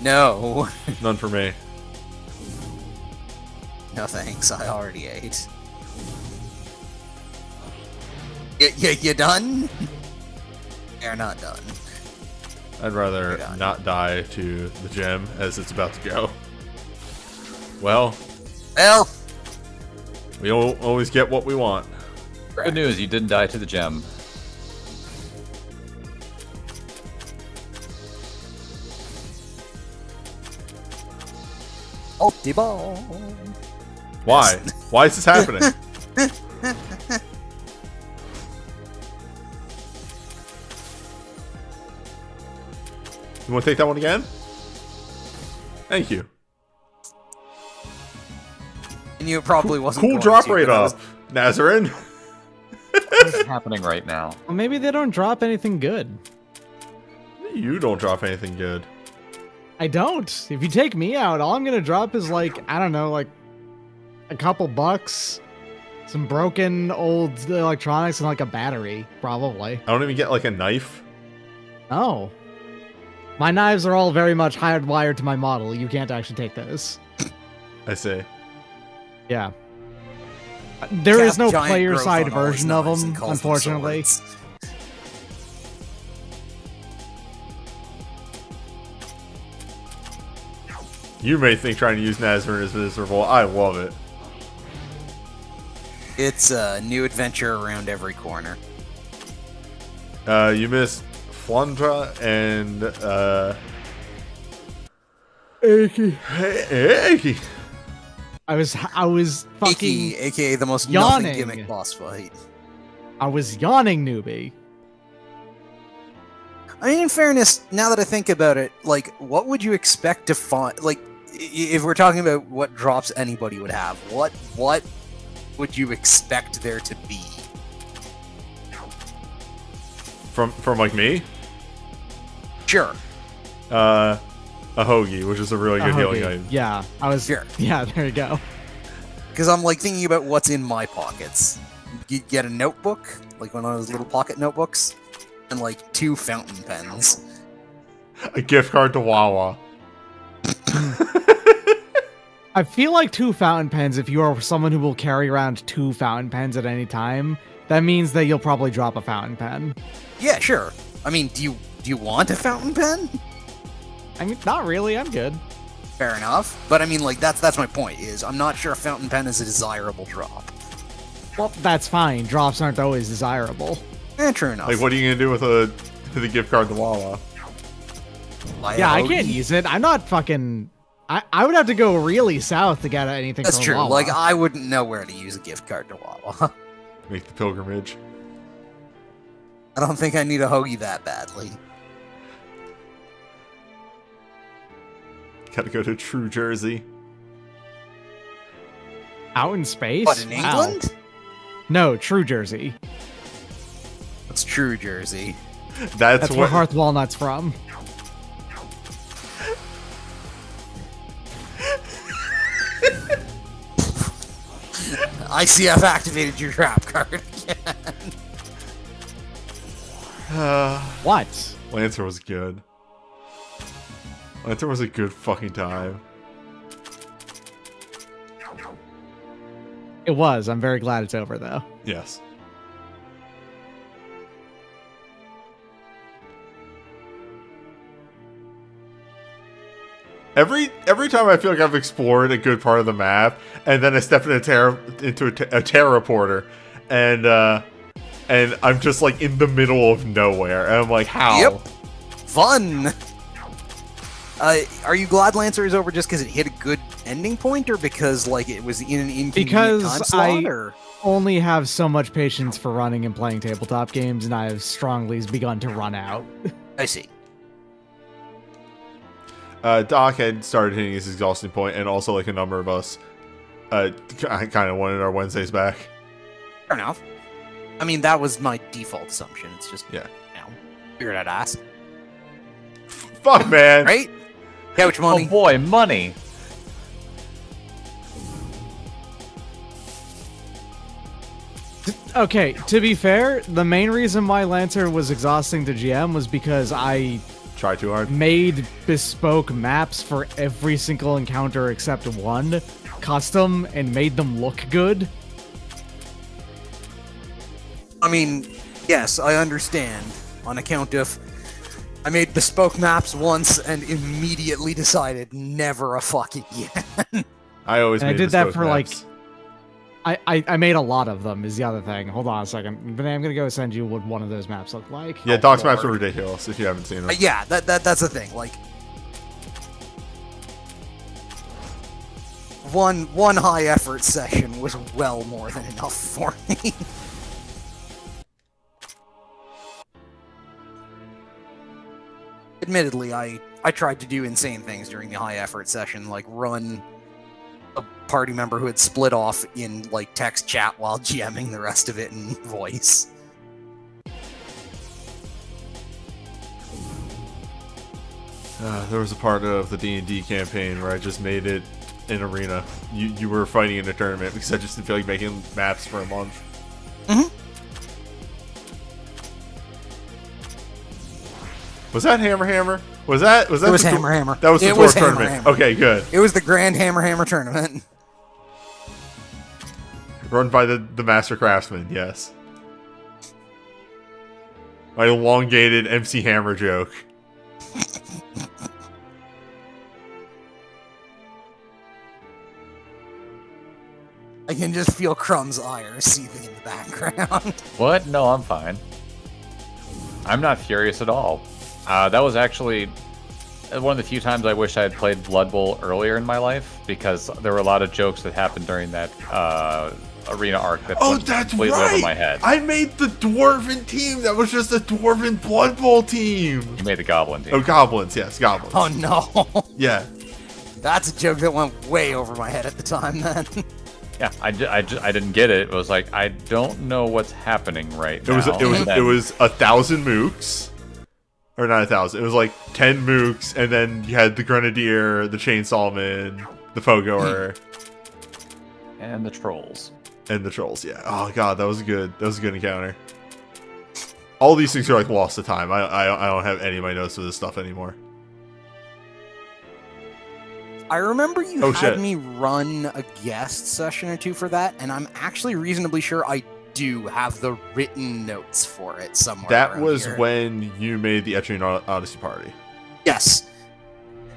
No. none for me. No thanks, I already ate. You done? You're not done. I'd rather You're done. not die to the gem as it's about to go. Well, Well, we don't always get what we want. Good news, you didn't die to the gem. ulti-ball. Why? Why is this happening? You want to take that one again? Thank you. And you probably wasn't Cool going drop to, rate but I up, Nazarin. What's happening right now? Well, maybe they don't drop anything good. You don't drop anything good. I don't. If you take me out, all I'm gonna drop is like, I don't know, like a couple bucks, some broken old electronics, and like a battery, probably. I don't even get like a knife. Oh. My knives are all very much hardwired to my model. You can't actually take those. I see. Yeah. There is Cast no giant player growth side on all his version of knives them, and calls unfortunately. swords. You may think trying to use Nazarin is miserable. I love it. It's a new adventure around every corner. You missed Flandra and Aki. I was fucking Iki, aka the most yawning. nothing gimmick boss fight. I was yawning, newbie. I mean, in fairness, now that I think about it, like, what would you expect to find? Like, if we're talking about what drops anybody would have, what would you expect there to be? From like me? Sure. A hoagie, which is a really good healing Okay, item. yeah, I was. Sure. Yeah, there you go. Because I'm, like, thinking about what's in my pockets. You'd get a notebook, like one of those little pocket notebooks, and, like, 2 fountain pens. A gift card to Wawa. I feel like 2 fountain pens, if you are someone who will carry around 2 fountain pens at any time, that means that you'll probably drop a fountain pen. Yeah, sure. I mean, do you want a fountain pen? I mean, not really, I'm good. Fair enough. But I mean, like, that's my point, is I'm not sure a fountain pen is a desirable drop. Well, that's fine. Drops aren't always desirable. True enough. Like, what are you gonna do with the gift card to Wawa? Buy a Yeah, I hoagie? can't use it. I'm not fucking... I would have to go really south to get anything That's from true. Wawa. Like, I wouldn't know where to use a gift card to Wawa. Make the pilgrimage. I don't think I need a hoagie that badly. Gotta go to True Jersey. Out in space? What, in Wow. England? No, True Jersey. It's True Jersey. That's That's where what. Hearth Walnut's from. ICF activated your trap card again. What? Lancer was good. Lancer was a good fucking time. It was. I'm very glad it's over, though. Yes. Every time I feel like I've explored a good part of the map, and then I step into a terraporter, and I'm just like in the middle of nowhere, and I'm like, how? Yep. Fun! Are you glad Lancer is over just because it hit a good ending point, or because, like, it was in an inconvenient Because time slot, I- or... Only have so much patience for running and playing tabletop games, and I have strongly begun to run out. I see. Doc had started hitting his exhaustion point, and also like a number of us kind of wanted our Wednesdays back. Fair enough. I mean, that was my default assumption. It's just, Yeah. you know, figured I'd ask. Fuck, man. Right? Couch money. Oh boy, money. Okay, to be fair, the main reason why Lancer was exhausting to GM was because I Try too hard. made bespoke maps for every single encounter except one, custom, and made them look good. I mean, yes, I understand. On account of, I made bespoke maps once and immediately decided never a fucking again. I always And I made did that bespoke for maps. I made a lot of them, is the other thing. Hold on a second. But I'm gonna go send you what one of those maps look like. Yeah, Doc's maps are ridiculous if you haven't seen them. Yeah, that's the thing. Like, one high effort session was well more than enough for me. Admittedly, I tried to do insane things during the high effort session, like run a party member who had split off in like text chat while GMing the rest of it in voice. There was a part of the D&D campaign where I just made it an arena. You were fighting in a tournament because I just didn't feel like making maps for a month. Mm-hmm. Was that Hammer? Was that It was the Hammer. That was the It Dwarf was Hammer tournament. Hammer. Okay, good. It was the Grand Hammer tournament. Run by the Master Craftsman, yes. My elongated MC Hammer joke. I can just feel Crumb's ire seething in the background. What? No, I'm fine. I'm not furious at all. That was actually one of the few times I wish I had played Blood Bowl earlier in my life, because there were a lot of jokes that happened during that arena arc that went completely over my head. I made the Dwarven team. That was just a Dwarven Blood Bowl team. You made the Goblin team. Oh, Goblins. Yes, Goblins. Oh no. Yeah. That's a joke that went way over my head at the time then. Yeah, I didn't get it. It was like, I don't know what's happening right now. It was 1,000 mooks. Or not 1,000. It was like 10 mooks, and then you had the Grenadier, the Chainsawman, the Fogoer. And the Trolls. And the Trolls, yeah. Oh god, that was good. That was a good encounter. All these things are like lost to time. I don't have any of my notes of this stuff anymore. I remember you had me run a guest session or two for that, and I'm actually reasonably sure I do have the written notes for it somewhere. That was here. when you made the Etrian Odyssey party. Yes.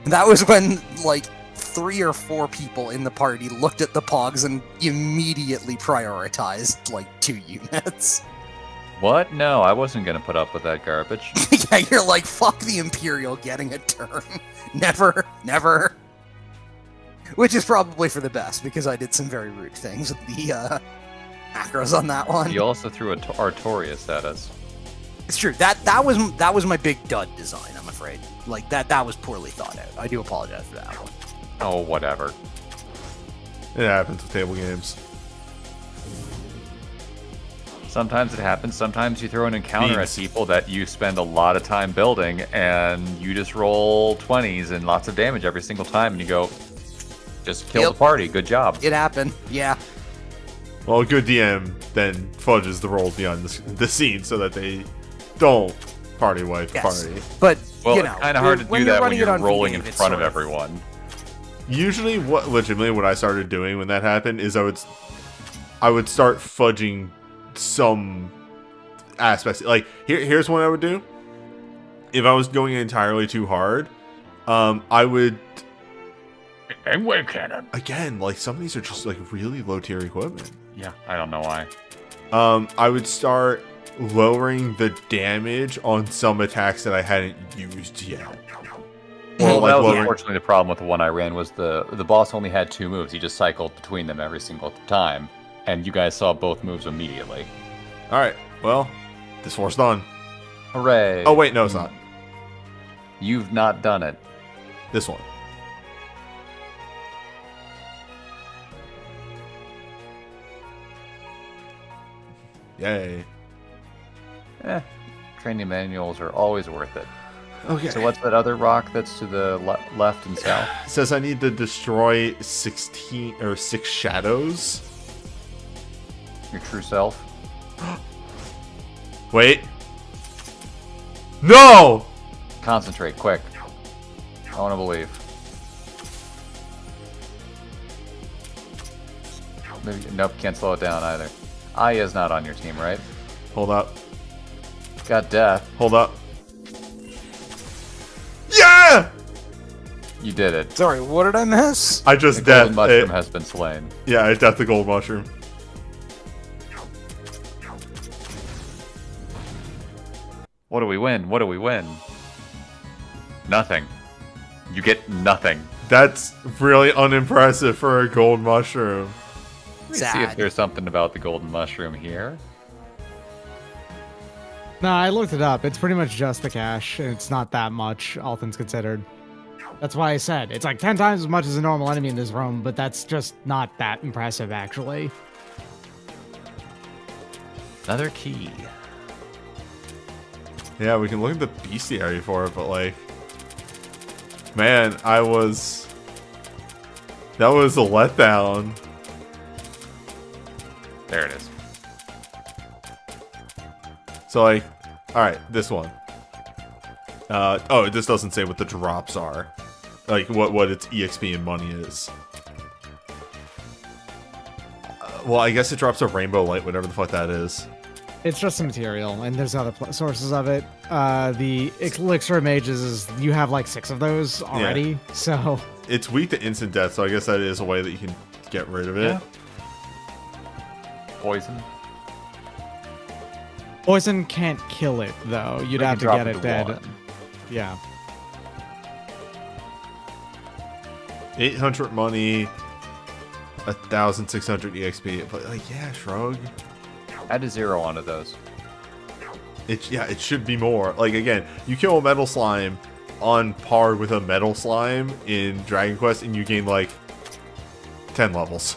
That was when, like, 3 or 4 people in the party looked at the Pogs and immediately prioritized, like, 2 units. What? No, I wasn't going to put up with that garbage. Yeah, you're like, fuck the Imperial getting a turn. Never, never. Which is probably for the best, because I did some very rude things with the macros on that one. You also threw a Artorias at us. It's true. That was my big dud design, I'm afraid. Like, that was poorly thought out. I do apologize for that one. Oh, whatever. It happens with table games. Sometimes it happens. Sometimes you throw an encounter Beans. at people that you spend a lot of time building, and you just roll 20s and lots of damage every single time, and you go, just kill the party. Good job. It happened. Yeah. Well, a good DM then fudges the roll beyond the scene so that they don't party wipe the party. But, Well, you know, it's kind of hard to do that when running it you're on rolling V8, in it's front of sort everyone. Usually, what I started doing when that happened is I would start fudging some aspects. Like, here's what I would do. If I was going entirely too hard, I would... And wave cannon. Again, like, some of these are just, like, really low-tier equipment. Yeah, I don't know why. I would start lowering the damage on some attacks that I hadn't used yet. Well, like that was lowering- unfortunately the problem with the one I ran was the boss only had 2 moves. He just cycled between them every single time, and you guys saw both moves immediately. Alright, well, this war's done. Hooray! Oh, wait, no, it's not. You've not done it. This one. Yay. Training manuals are always worth it. Okay. So what's that other rock that's to the left and south? It says I need to destroy 16 or 6 shadows. Your true self? Wait. No! Concentrate, quick. I want to believe. Maybe, nope, can't slow it down either. Aya's not on your team, right? Hold up. Got death. Hold up. Yeah! You did it. Sorry, what did I miss? I just The death. golden mushroom has been slain. Yeah, I death the gold mushroom. What do we win? What do we win? Nothing. You get nothing. That's really unimpressive for a gold mushroom. Let me see if there's something about the golden mushroom here. No, I looked it up. It's pretty much just the cash, and it's not that much, all things considered. That's why I said it's like 10 times as much as a normal enemy in this room, but that's just not that impressive, actually. Another key. Yeah, we can look at the bestiary for it, but like, man, that was a letdown. There it is. So like, all right, this one. Oh, this doesn't say what the drops are, like what its EXP and money is. Well, I guess it drops a rainbow light, whatever the fuck that is. It's just a material, and there's other sources of it. The elixir of mages is you have like 6 of those already, so It's weak to instant death, so I guess that is a way that you can get rid of it. Yeah. Poison. poison can't kill it though. You'd We have to can get drop it dead. 1. Yeah. 800 money, 1,600 EXP. But like, yeah, shrug. Add a 0 onto those. It should be more. Like again, you kill a metal slime on par with a metal slime in Dragon Quest, and you gain like 10 levels.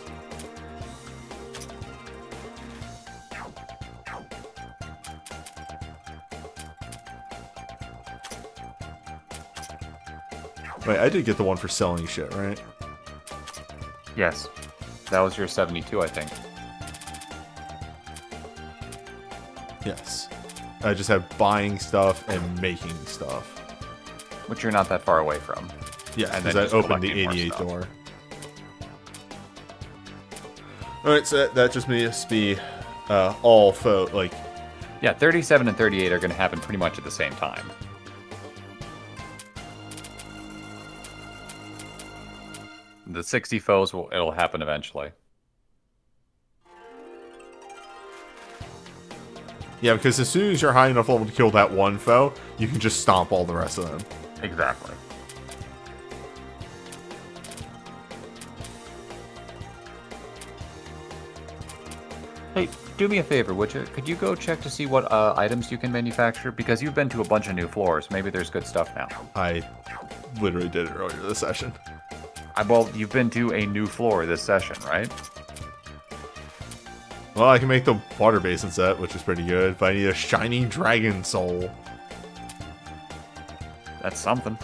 Wait, I did get the one for selling shit, right? Yes. That was your 72, I think. Yes. I just have buying stuff and making stuff. Which you're not that far away from. Yeah, And because then I just opened the collecting more 88 stuff. door. Alright, so that just must be all like... Yeah, 37 and 38 are going to happen pretty much at the same time. The 60 foes, it'll happen eventually. Yeah, because as soon as you're high enough level to kill that one foe, you can just stomp all the rest of them. Exactly. Hey, do me a favor, would you? Could you go check to see what items you can manufacture? Because you've been to a bunch of new floors. Maybe there's good stuff now. I literally did it earlier this session. Well, you've been to a new floor this session, right? Well, I can make the water basin set, which is pretty good, but I need a shiny dragon soul. That's something.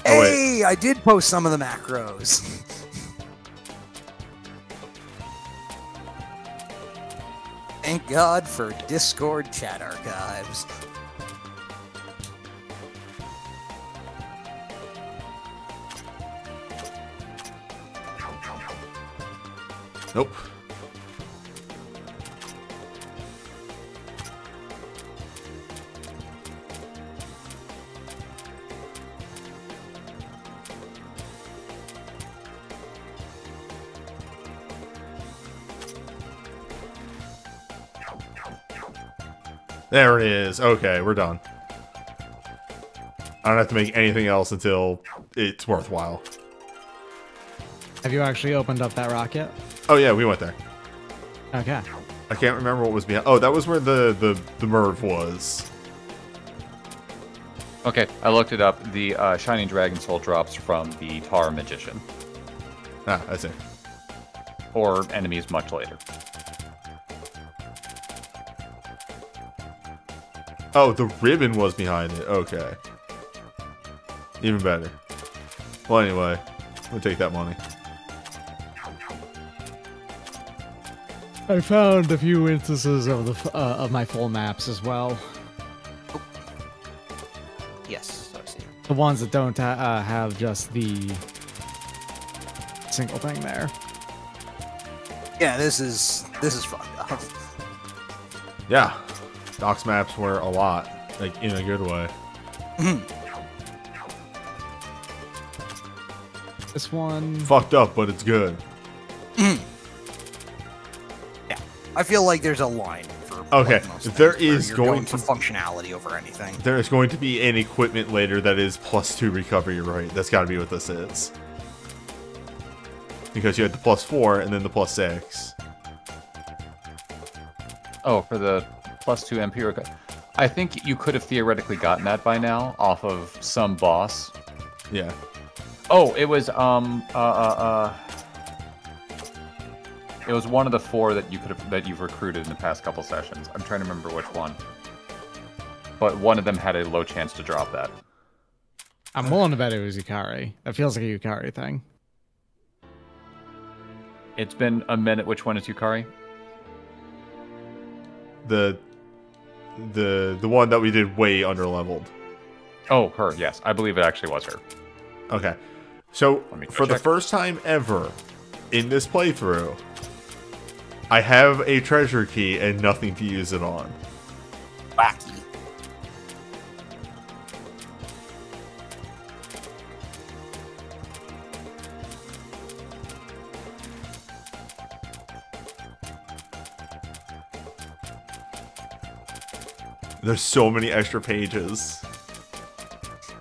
Oh, wait. Hey, I did post some of the macros. Thank God for Discord chat archives. Nope. There it is. Okay, we're done. I don't have to make anything else until it's worthwhile. Have you actually opened up that rock yet? Oh yeah, we went there. Okay. I can't remember what was behind. Oh, that was where the Merv was. Okay, I looked it up. The Shining Dragon Soul drops from the Tar Magician. Ah, I see. Or enemies much later. Oh, the ribbon was behind it. Okay. Even better. Well, anyway, we'll take that money. I found a few instances of the of my full maps as well. Yes, I see. The ones that don't have just the single thing there. Yeah, this is fucked up. Yeah. Doc's maps were a lot. Like, in a good way. This one... Fucked up, but it's good. Yeah. I feel like there's a line for Okay, most there things where is you're going for to- functionality over anything. There is going to be an equipment later that is +2 recovery, right? That's gotta be what this is. Because you had the +4 and then the +6. Oh, for the +2 MP recovery. I think you could have theoretically gotten that by now off of some boss. Yeah. Oh, it was it was one of the 4 that you could have that you've recruited in the past couple sessions. I'm trying to remember which one. But one of them had a low chance to drop that. I'm willing to bet it was Yukari. That feels like a Yukari thing. It's been a minute. Which one is Yukari? The one that we did way underleveled. Oh, her. Yes, I believe it actually was her. Okay. So, Let me go for the check. first time ever in this playthrough, I have a treasure key and nothing to use it on. Wacky. There's so many extra pages.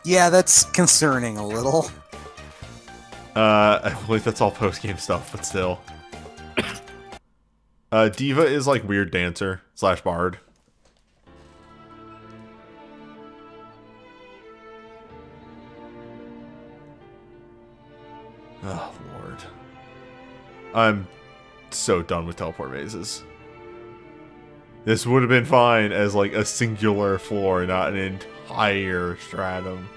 Yeah, that's concerning a little. I believe that's all post-game stuff, but still. Diva is like weird dancer / bard. Oh, Lord. I'm so done with teleport mazes. This would have been fine as like a singular floor, not an entire stratum.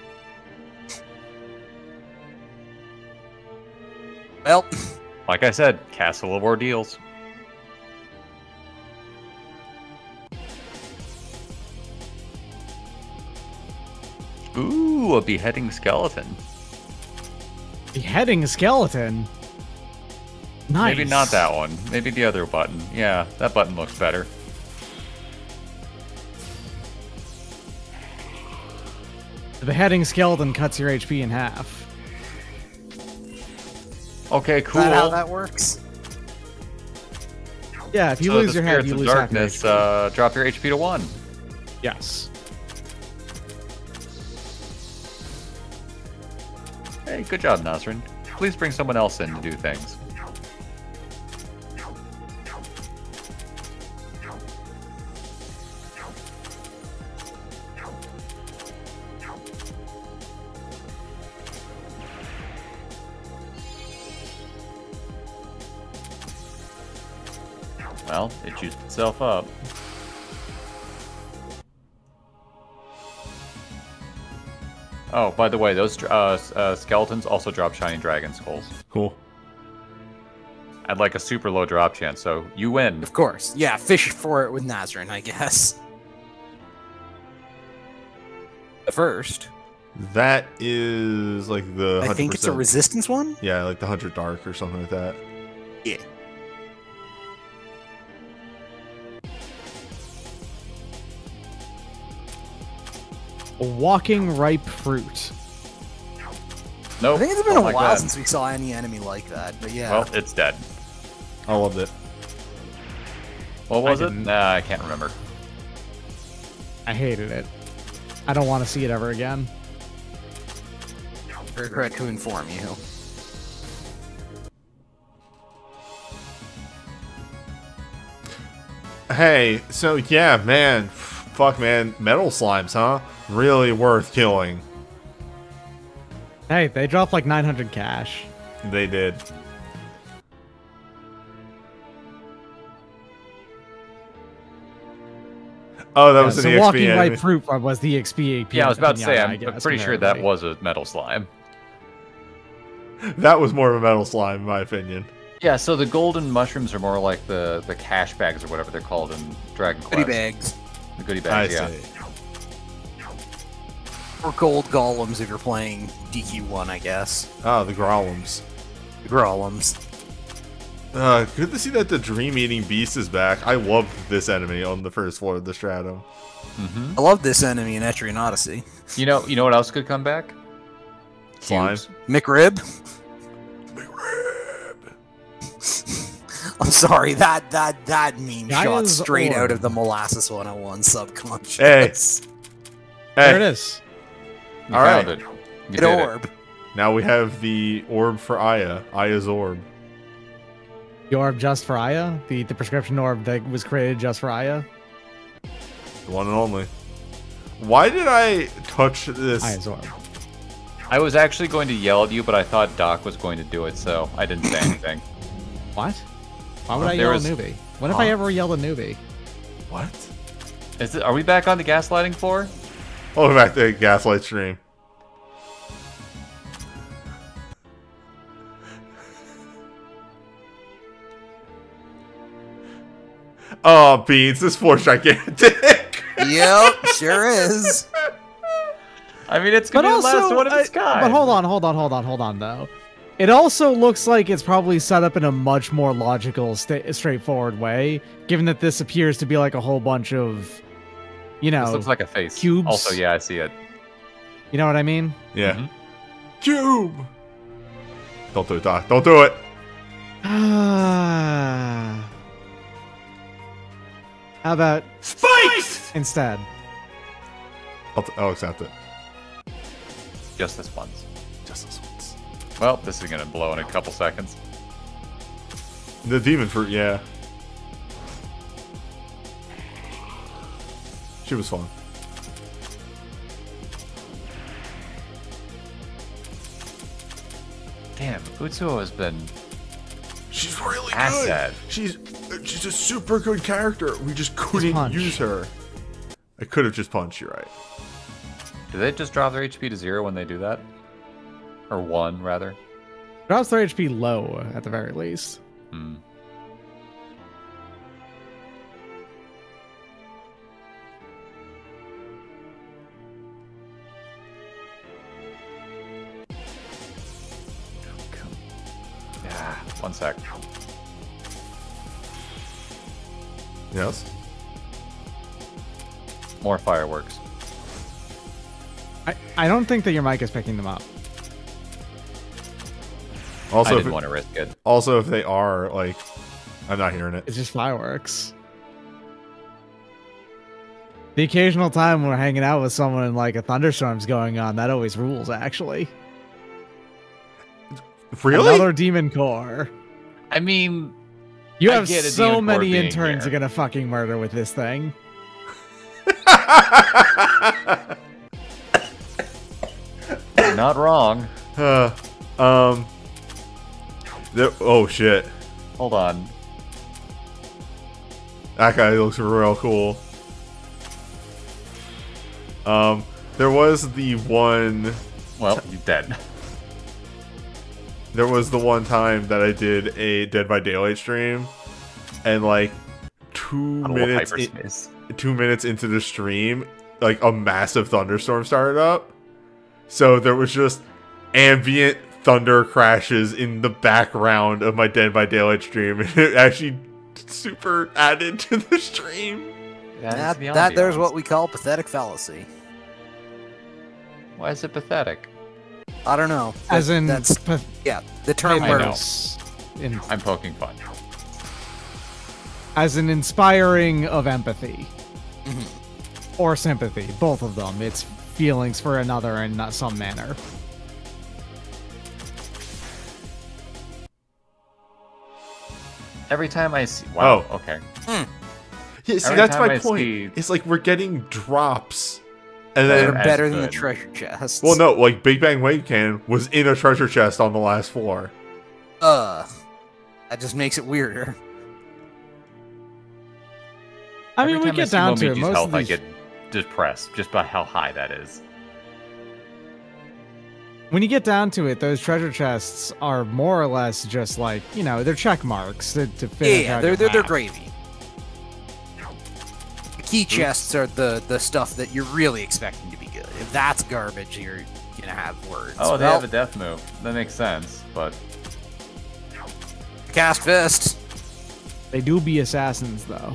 Well, Like I said, Castle of Ordeals. Ooh, a beheading skeleton. Beheading skeleton. Nice. Maybe not that one. Maybe the other button. Yeah, that button looks better. The beheading skeleton cuts your HP in half. Okay, is cool. that how that works? Yeah, if you So lose the your head, Spirits you of lose half your Darkness HP. drop your HP to 1. Yes. Hey, good job, Nasrin. Please bring someone else in to do things. Well, it juiced itself up. Oh, by the way, those skeletons also drop shiny dragon skulls. Cool. I'd like a super low drop chance, so you win. Of course. Yeah, fish for it with Nazrin, I guess. The first. That is like the 100%. I think it's a resistance one? Yeah, like the 100 dark or something like that. Yeah. A walking ripe fruit. Nope. I think it's been don't a like while that. since we saw any enemy like that, but yeah. Well, it's dead. I loved it. What was it? didn't. Nah, I can't remember. I hated it. I don't want to see it ever again. Regret to inform you. Hey, so yeah, man. Fuck, man. Metal slimes, huh? Really worth killing. Hey, they dropped like 900 cash. They did. Oh, that was an so EXP walking enemy. ripe fruit was the XP. Yeah, I was about to say, pinata, I'm I guess, pretty sure that comparatively. was a metal slime. That was more of a metal slime, in my opinion. Yeah, so the golden mushrooms are more like the cash bags or whatever they're called in Dragon Quest. Goodie bags. The goodie bags, I yeah. see. Or gold golems if you're playing DQ1, I guess. Ah, the Growlums. Golems. Good to see that the Dream-Eating Beast is back. I loved this enemy on the first floor of the Stratum. Mm-hmm. I love this enemy in Etrian Odyssey. You know what else could come back? Slime. Cubes. McRib? I'm sorry, that meme shot Gaia's straight out orb. of the Molasses 101 subconscious. Hey. There it Hey, is. You All found right. it. You Good did orb. now we have the orb for Aya. Aya's orb. The orb just for Aya? The prescription orb that was created just for Aya? The one and only. Why did I touch this? Aya's orb. I was actually going to yell at you, but I thought Doc was going to do it, so I didn't say anything. What? Why would I There yell was- a newbie? When have I ever yelled a newbie? What? Are we back on the gaslighting floor? Oh, back to the Gaslight stream. Oh, Beans, this floor's gigantic. Yep, sure is. I mean, it's gonna be the last one of its kind. But hold on, though. It also looks like it's probably set up in a much more logical, straightforward way, given that this appears to be like a whole bunch of, This looks like a face. cubes. Also, yeah, I see it. You know what I mean? Yeah. Mhm. Cube. Don't do it, Doc. Don't do it. How about Spikes. instead? I'll accept it. Just this once. Just this once. Well, this is gonna blow in a couple seconds. The demon fruit, yeah. She was fun. Damn, Utsuo has been She's really Asset. good. She's a super good character. We just couldn't punch. use her. I could have just punched. You're right. Do they just drop their HP to 0 when they do that? Or 1, rather? Drops their HP low at the very least. Hmm. Yeah, 1 sec. Yes. More fireworks. I don't think that your mic is picking them up. Also, I if, didn't want to risk it. also, if they are like, I'm not hearing it. It's just fireworks. The occasional time we're hanging out with someone and like a thunderstorm's going on, that always rules, actually. Really? Another demon core. I mean, You I have get a so demon core many being interns here. you're gonna fucking murder with this thing. you're not wrong. Oh shit. Hold on. That guy looks real cool. There was the one. Well, you're dead. There was the one time that I did a Dead by Daylight stream, and like 2 minutes, hyperspace. 2 minutes into the stream, like a massive thunderstorm started up. So there was just ambient thunder crashes in the background of my Dead by Daylight stream, and it actually super added to the stream. That is the That there's ambiance. what we call pathetic fallacy. Why is it pathetic? I don't know. As in, that's yeah. The term I know. pathos. I'm poking fun. As an inspiring of empathy. Mm-hmm. Or sympathy. Both of them. It's feelings for another in some manner. Every time I see... Wow, Oh. okay. Yeah, see, Every that's time my I point. see- It's like we're getting drops, and They're then as better than the good. treasure chests. well, no, like Big Bang Wave Can was in a treasure chest on the last floor. That just makes it weirder. I mean, Every we time get see down to it. Momiji's Most health, of I these, get depressed just by how high that is. when you get down to it, those treasure chests are more or less just like, you know, they're check marks to finish Yeah, out your they're map. gravy. The key chests are the stuff that you're really expecting to be good. If that's garbage, you're gonna have words. Oh, they Well, have a death move. That makes sense, but cast fist. They do be assassins, though.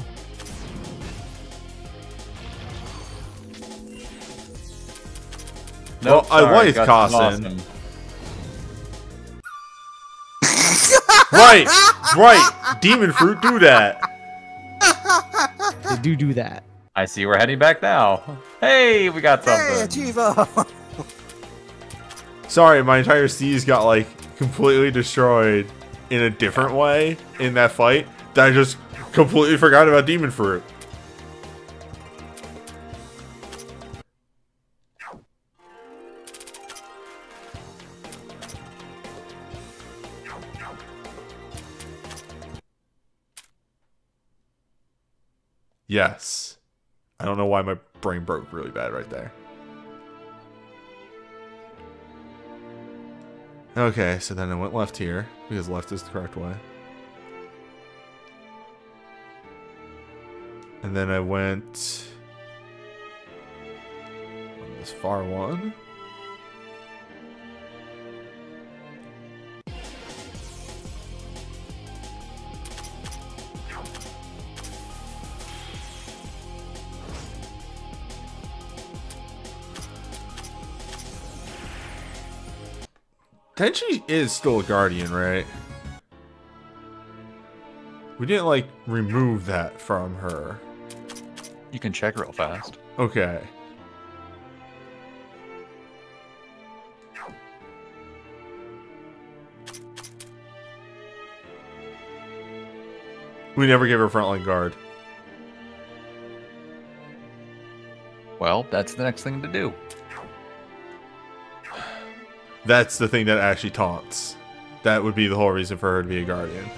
Well, I like Guts is Carson. awesome. Right. Demon fruit do that. They do that. I see we're heading back now. Hey, we got something. Hey, Chivo! Sorry, my entire C's got like completely destroyed in a different way in that fight that I just completely forgot about demon fruit. Yes. I don't know why my brain broke really bad right there. Okay, so then I went left here, because left is the correct way. And then I went on this far one. Tenchi is still a guardian, right? We didn't, like, remove that from her. You can check real fast. Okay. We never gave her frontline guard. Well, that's the next thing to do. That's the thing that actually taunts. That would be the whole reason for her to be a guardian.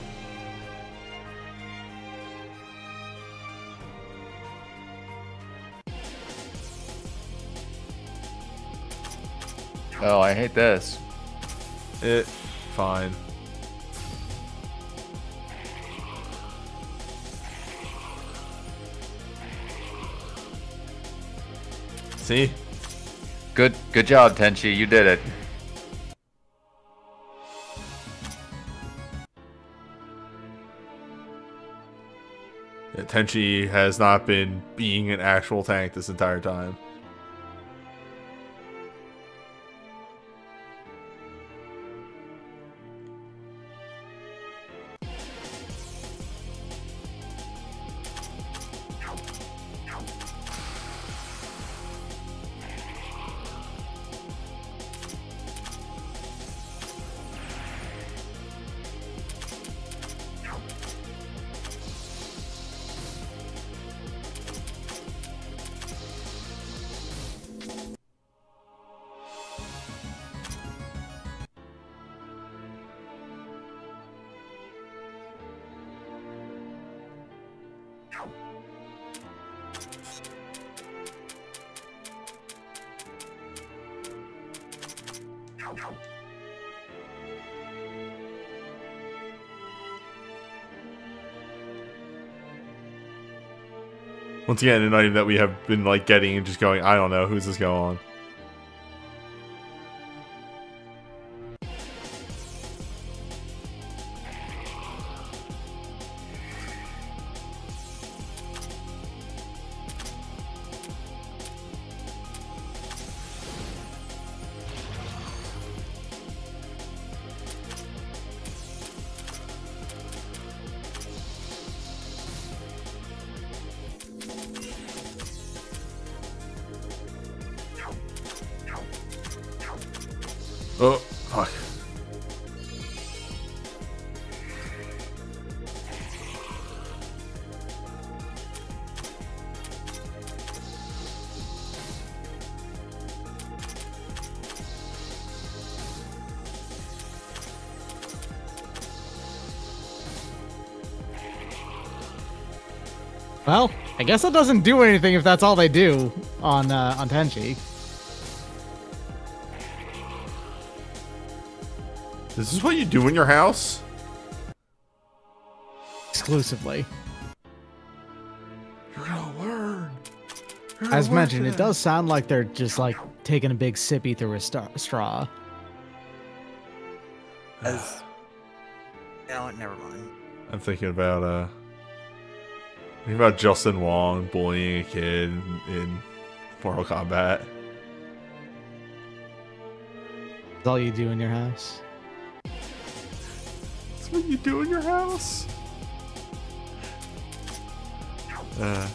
Oh, I hate this. Fine. See? Good job, Tenchi. You did it. Yeah, Tenchi has not been being an actual tank this entire time. Once again, an item that we have been like getting and just going, I don't know, who's this go on? Oh, fuck. Well, I guess that doesn't do anything if that's all they do on Tenchi. This is what you do in your house? Exclusively. You're gonna learn. As mentioned, it does sound like they're just like taking a big sippy through a straw. No, never mind. I'm thinking about Justin Wong bullying a kid in Mortal Kombat. That's all you do in your house. That's what you do in your house? I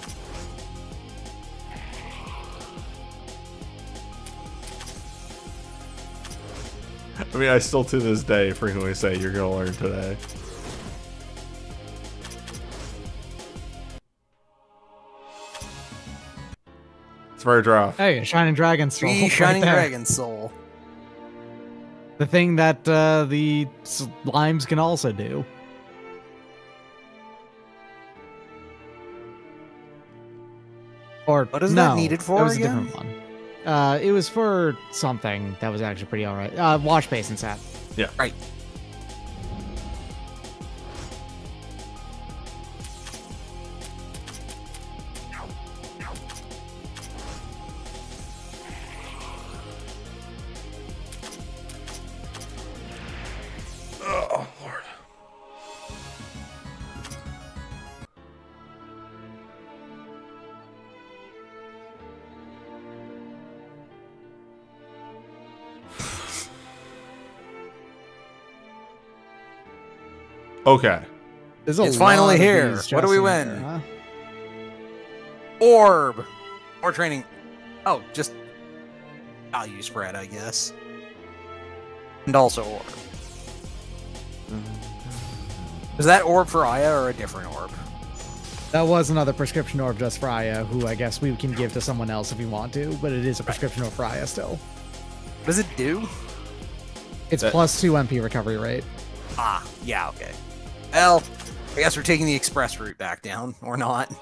mean, I still to this day frequently say you're gonna learn today. It's very draft. Hey, a Shining Dragon Soul. Free Shining Dragon Soul. The thing that the slimes can also do. Or what is no, that needed for that was again? a different one. It was for something that was actually pretty alright. Wash basin set. Yeah. Right. Oh, Lord. Okay. It's finally here. What do we win? There, huh? Orb. More training. Oh, just value spread, I guess. And also orb. Is that orb for Aya or a different orb? That was another prescription orb just for Aya, who I guess we can give to someone else if we want to, but it is a prescription orb for Aya still. What does it do? It's plus 2 MP recovery rate. Ah, yeah, okay. Well, I guess we're taking the express route back down, or not.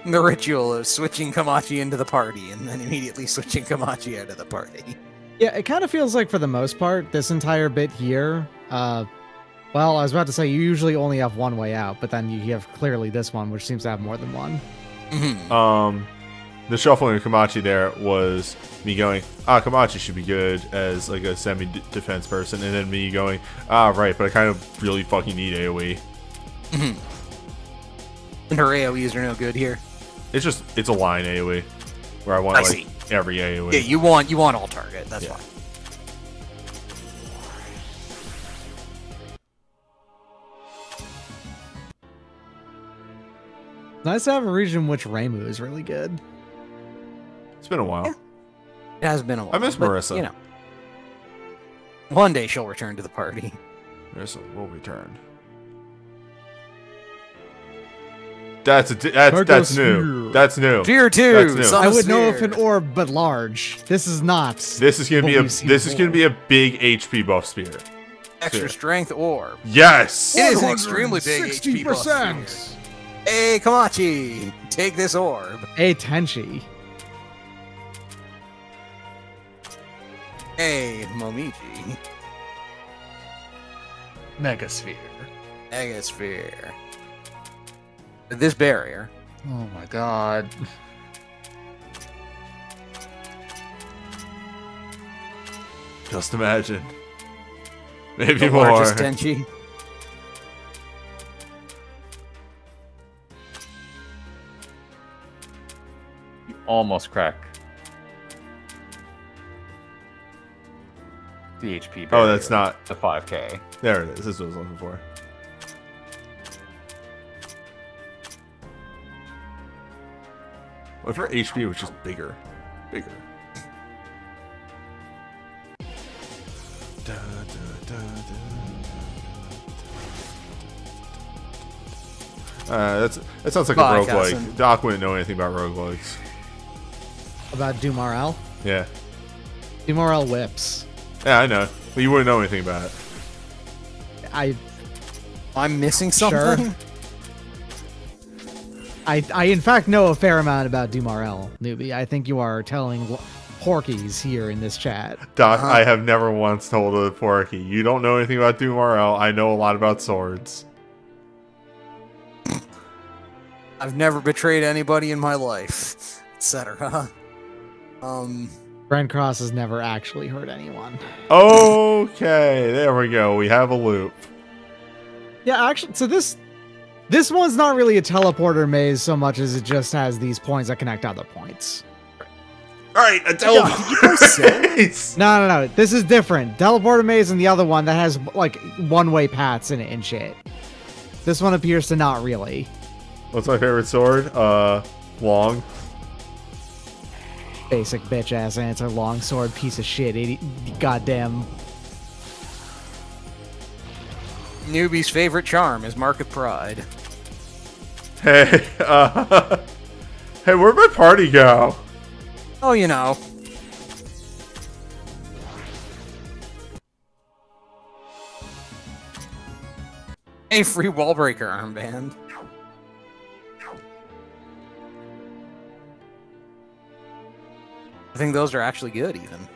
The ritual of switching Kamachi into the party and then immediately switching Kamachi out of the party. Yeah, it kind of feels like for the most part, this entire bit here, well, I was about to say you usually only have one way out, but then you have clearly this one, which seems to have more than one. Mm-hmm. The shuffling of Kamachi there was me going, Kamachi should be good as like a semi-defense person, and then me going, right, but I kind of really fucking need AoE. Mm-hmm. And her AoEs are no good here. It's a line AoE, where I want every AoE. Yeah, you want all target. That's fine. Nice to have a region in which Reimu is really good. It's been a while. Yeah. It has been a while. I miss Marissa. You know, one day she'll return to the party. Marissa will return. That's new. That's new. Tier 2. That's new. I would know if an orb, but large. This is not. This is gonna be a big HP buff spear. Extra strength orb. Yes. It is an extremely big HP buff spear. Hey, Kamachi, take this orb. Hey, Tenchi. Hey, Momiji. Megasphere. Megasphere. This barrier. Oh my god. Just imagine. Maybe The more. largest Tenchi. You almost crack the HP barrier. Oh, that's not the 5k. There it is. This is what I was looking for. What if her HP was just bigger? Bigger. That sounds like Bye, a roguelike. cousin. Doc wouldn't know anything about roguelikes. About Dumarel? Yeah. Dumarel whips. Yeah, I know. But you wouldn't know anything about it. I'm missing something? Sure. I in fact know a fair amount about Dumarel, newbie. I think you are telling porkies here in this chat. Doc, I have never once told a Porky. You don't know anything about Dumarel. I know a lot about swords. I've never betrayed anybody in my life, etc. Brand Cross has never actually hurt anyone. Okay, there we go. We have a loop. Yeah, actually, so this one's not really a teleporter maze so much as it just has these points that connect other points. Alright, a teleporter maze! No. This is different. Teleporter maze and the other one that has, like, one-way paths in it and shit. This one appears to not really. What's my favorite sword? Long. Basic bitch-ass answer. Longsword, piece of shit. Goddamn. Newbie's favorite charm is Mark of Pride. Hey, hey, where'd my party go? Oh, you know. A free wallbreaker armband. I think those are actually good, even.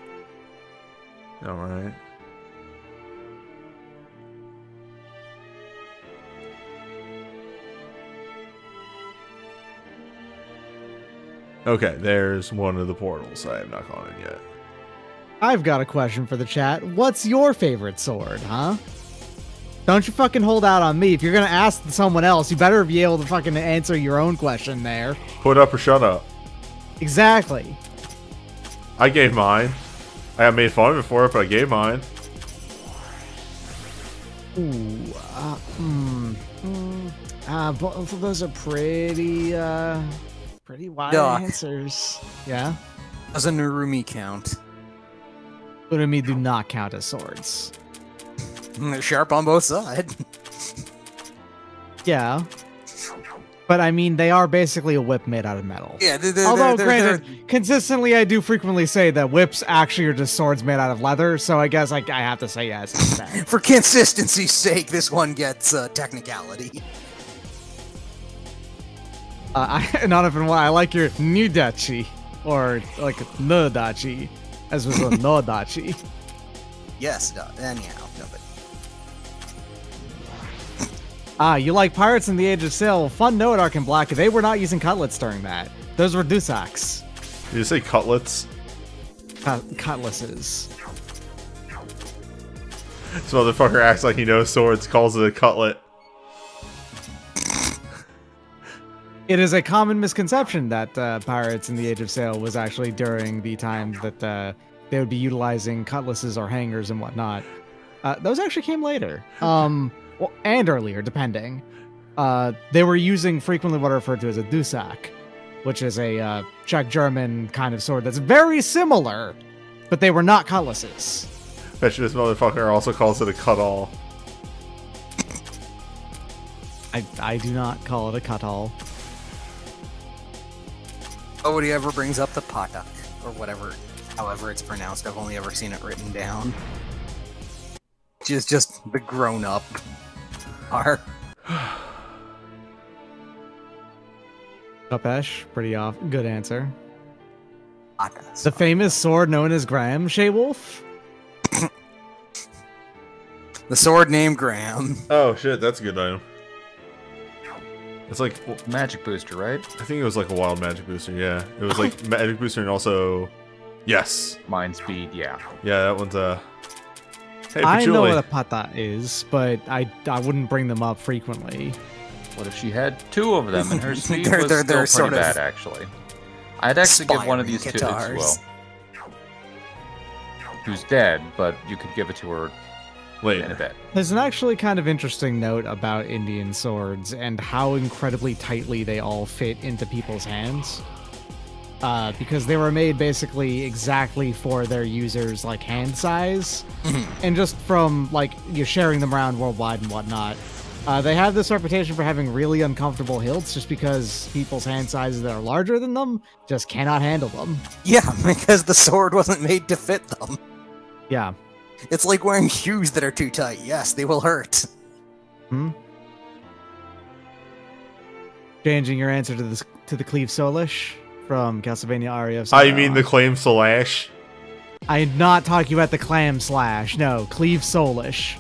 Alright. Okay, there's one of the portals. I have not gone in yet. I've got a question for the chat. What's your favorite sword, huh? Don't you fucking hold out on me. If you're gonna ask someone else, you better be able to fucking answer your own question there. Put up or shut up. Exactly. I gave mine. I got made fun of it for it, but I gave mine. Ooh, both of those are pretty wide Doc. answers. Yeah? Does a Narumi count? Urumi do not count as swords. They're sharp on both sides. Yeah. But I mean, they are basically a whip made out of metal. Yeah, Although, granted, consistently I do frequently say that whips actually are just swords made out of leather, so I guess I have to say yes instead. For consistency's sake, this one gets technicality. Not even why I like your Nudachi, or like Nodachi, as was a Nodachi. Yes, anyhow, no, but You like Pirates in the Age of Sail? Fun note, Ark and Black, they were not using cutlets during that. Those were Dusaks. Did you say cutlets? Cutlasses. This motherfucker acts like he knows swords, calls it a cutlet. It is a common misconception that Pirates in the Age of Sail was actually during the time that they would be utilizing cutlasses or hangers and whatnot. Those actually came later. Well, and earlier, depending. They were using frequently what are referred to as a Dusak, which is a Czech-German kind of sword that's very similar, but they were not cutlasses. Bet you this motherfucker also calls it a cut-all. I do not call it a cut-all. nobody ever brings up the patak, or whatever, however it's pronounced. I've only ever seen it written down. Just the grown-up are. Kapesh, pretty off. Good answer. Patas. The famous sword known as Graham Shaywolf? The sword named Graham. Oh shit, that's a good item. It's like, Magic booster, right? I think it was like a wild magic booster, yeah. It was like magic booster and also, yes. Mind speed, yeah. Yeah, that one's hey, I know Patchouli. what a pata is, but I wouldn't bring them up frequently. What if she had two of them and her speed They're- was they're still sort pretty of bad, actually? I'd actually give one of these to guitars. Itsuo, who's dead, but you could give it to her in a Later. bit. There's an actually kind of interesting note about Indian swords and how incredibly tightly they all fit into people's hands. Because they were made basically exactly for their users' like hand size, and just from like you sharing them around worldwide and whatnot, They have this reputation for having really uncomfortable hilts just because people's hand sizes that are larger than them just cannot handle them. Yeah, because the sword wasn't made to fit them. Yeah. It's like wearing shoes that are too tight. Yes, they will hurt. Changing your answer to the Cleave Solish from Castlevania Aria of You mean the claim slash? I'm not talking about the Clam Slash. No, Cleave Solish.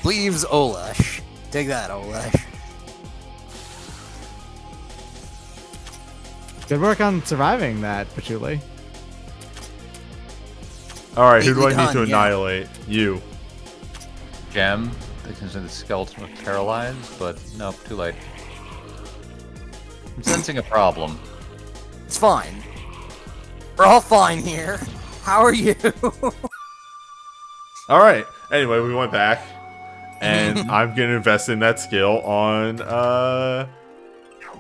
Cleaves Olash. Take that, Olash. Good work on surviving that, Patchouli. Alright, who do I need Done, to yeah. annihilate? You. Gem. They consider the skeleton with paralyzed, but nope, too late. I'm sensing a problem. It's fine. We're all fine here. How are you? Alright, anyway, we went back. And I'm gonna invest in that skill on,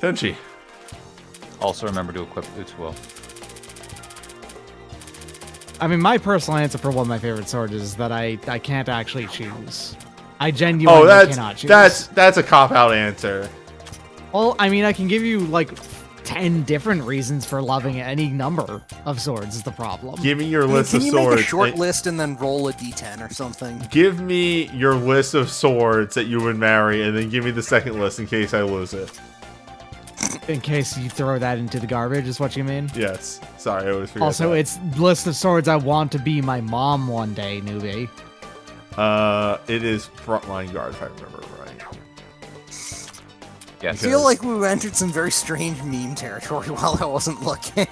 Tenchi. Also remember to equip Utsuo. I mean, my personal answer for one of my favorite swords is that I can't actually choose. I genuinely cannot choose. That's a cop-out answer. Well, I mean, I can give you, like, 10 different reasons for loving any number of swords is the problem. Give me your list Can of you swords. make a short list and then roll a d10 or something? Give me your list of swords that you would marry, and then give me the second list in case I lose it. In case you throw that into the garbage, is what you mean? Yes. Sorry, I always forget Also, that. it's list of swords I want to be my mom one day, newbie. It is frontline guard, if I remember right. Yes. I feel like we entered some very strange meme territory while I wasn't looking.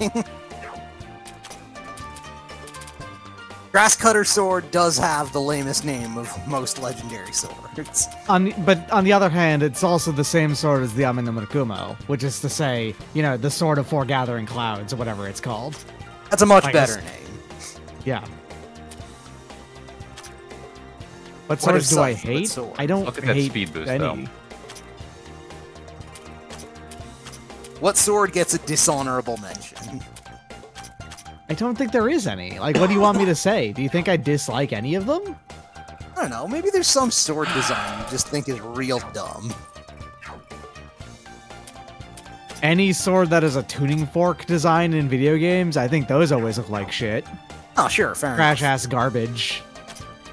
Grasscutter Sword does have the lamest name of most legendary swords. But on the other hand, it's also the same sword as the Ame no Murakumo, which is to say, you know, the Sword of Foregathering Clouds, or whatever it's called. That's a much I better guess- name. Yeah. What What swords is do I such good hate? sword? I don't Look at that hate speed boost, any. though. What sword gets a dishonorable mention? I don't think there is any. Like, what do you want me to say? Do you think I dislike any of them? I don't know, maybe there's some sword design you just think is real dumb. Any sword that is a tuning fork design in video games, I think those always look like shit. Oh, sure, fair enough. Trash ass garbage.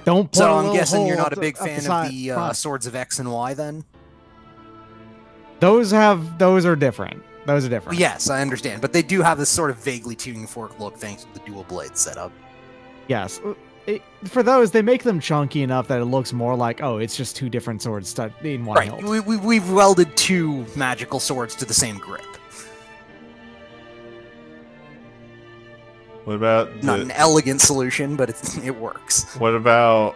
Don't put So a I'm little guessing you're hole not a up big up fan side- of the front. swords of X and Y then? Those are different. Those are different. Yes, I understand, but they do have this sort of vaguely tuning fork look thanks to the dual blade setup. Yes. For those, they make them chunky enough that it looks more like, oh, it's just two different swords stuck in one Right, hilt. we've welded two magical swords to the same grip. What about Not an elegant solution, but it works. What about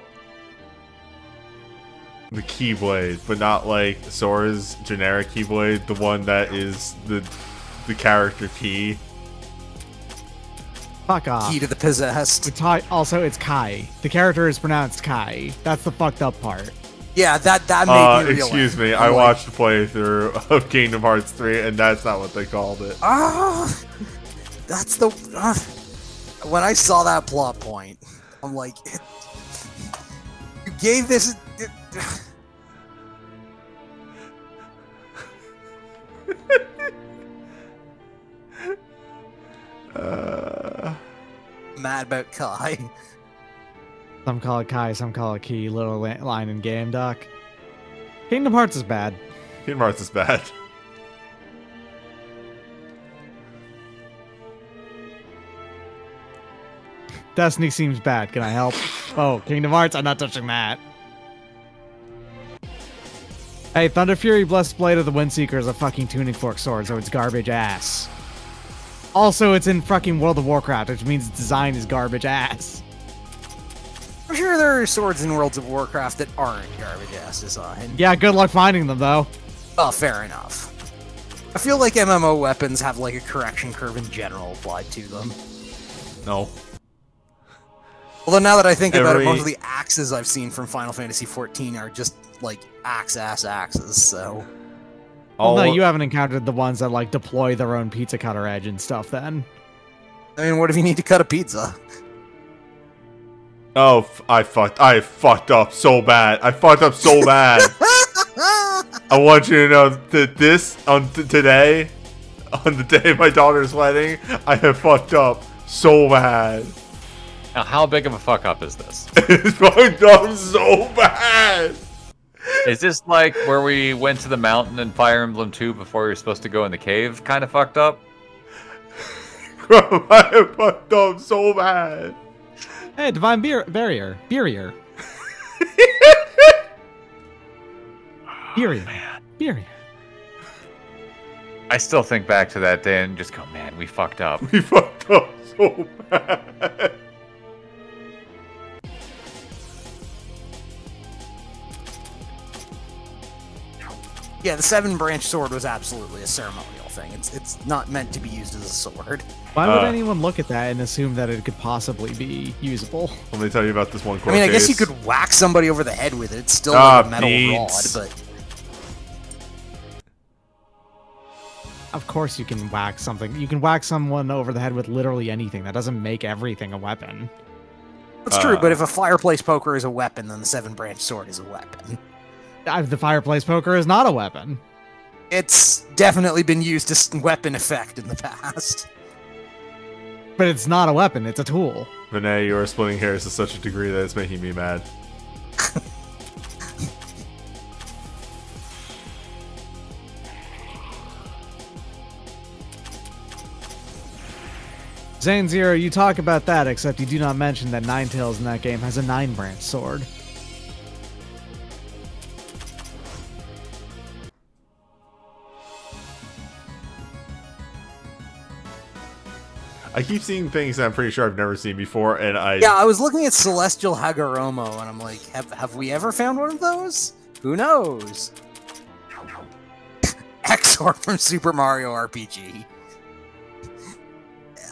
the Keyblade, but not like Sora's generic Keyblade, the one that is the character key? Fuck off. Key to the possessed. Also, it's Kai. The character is pronounced Kai. That's the fucked up part. Yeah, that made me realize. Excuse me, I watched the playthrough of Kingdom Hearts 3, and that's not what they called it. That's the... when I saw that plot point, I'm like... You gave this... Mad about Kai. Some call it Kai, some call it Key. Little line in game, Doc. Kingdom Hearts is bad. Kingdom Hearts is bad. Destiny seems bad. Can I help? Oh, Kingdom Hearts? I'm not touching that. Hey, Thunder Fury Blessed Blade of the Windseeker is a fucking tuning fork sword, so it's garbage ass. Also, it's in fucking World of Warcraft, which means its design is garbage ass. I'm sure there are swords in Worlds of Warcraft that aren't garbage ass design. Yeah, good luck finding them, though. Oh, fair enough. I feel like MMO weapons have like a correction curve in general applied to them. No. Although now that I think about it, Every- most of the axes I've seen from Final Fantasy XIV are just like axe-ass axes, so... Well, no, All- you haven't encountered the ones that, like, deploy their own pizza cutter edge and stuff, then. I mean, what if you need to cut a pizza? Oh, I fucked up so bad. I fucked up so bad. I want you to know that this on today, on the day of my daughter's wedding, I have fucked up so bad. Now, how big of a fuck up is this? It's fucked up so bad. Is this like where we went to the mountain in Fire Emblem 2 before we were supposed to go in the cave? Kind of fucked up? I have fucked up so bad. Hey, Divine Barrier. Barrier. Barrier. I still think back to that day and just go, man, we fucked up. We fucked up so bad. Yeah, the 7-branch sword was absolutely a ceremonial thing. It's not meant to be used as a sword. Why would anyone look at that and assume that it could possibly be usable? Let me tell you about this one court I mean, I guess you case. could whack somebody over the head with it. It's still like a metal beats. rod, but... Of course you can whack something. You can whack someone over the head with literally anything. That doesn't make everything a weapon. That's true, but if a fireplace poker is a weapon, then the 7-branch sword is a weapon. The fireplace poker is not a weapon. It's definitely been used as weapon effect in the past. But it's not a weapon, it's a tool. Vinay, you are splitting hairs to such a degree that it's making me mad. Zane Zero, you talk about that, except you do not mention that Ninetales in that game has a 9-branch sword. I keep seeing things that I'm pretty sure I've never seen before, and Yeah, I was looking at Celestial Hagoromo, and I'm like, have we ever found one of those? Who knows? Exor from Super Mario RPG.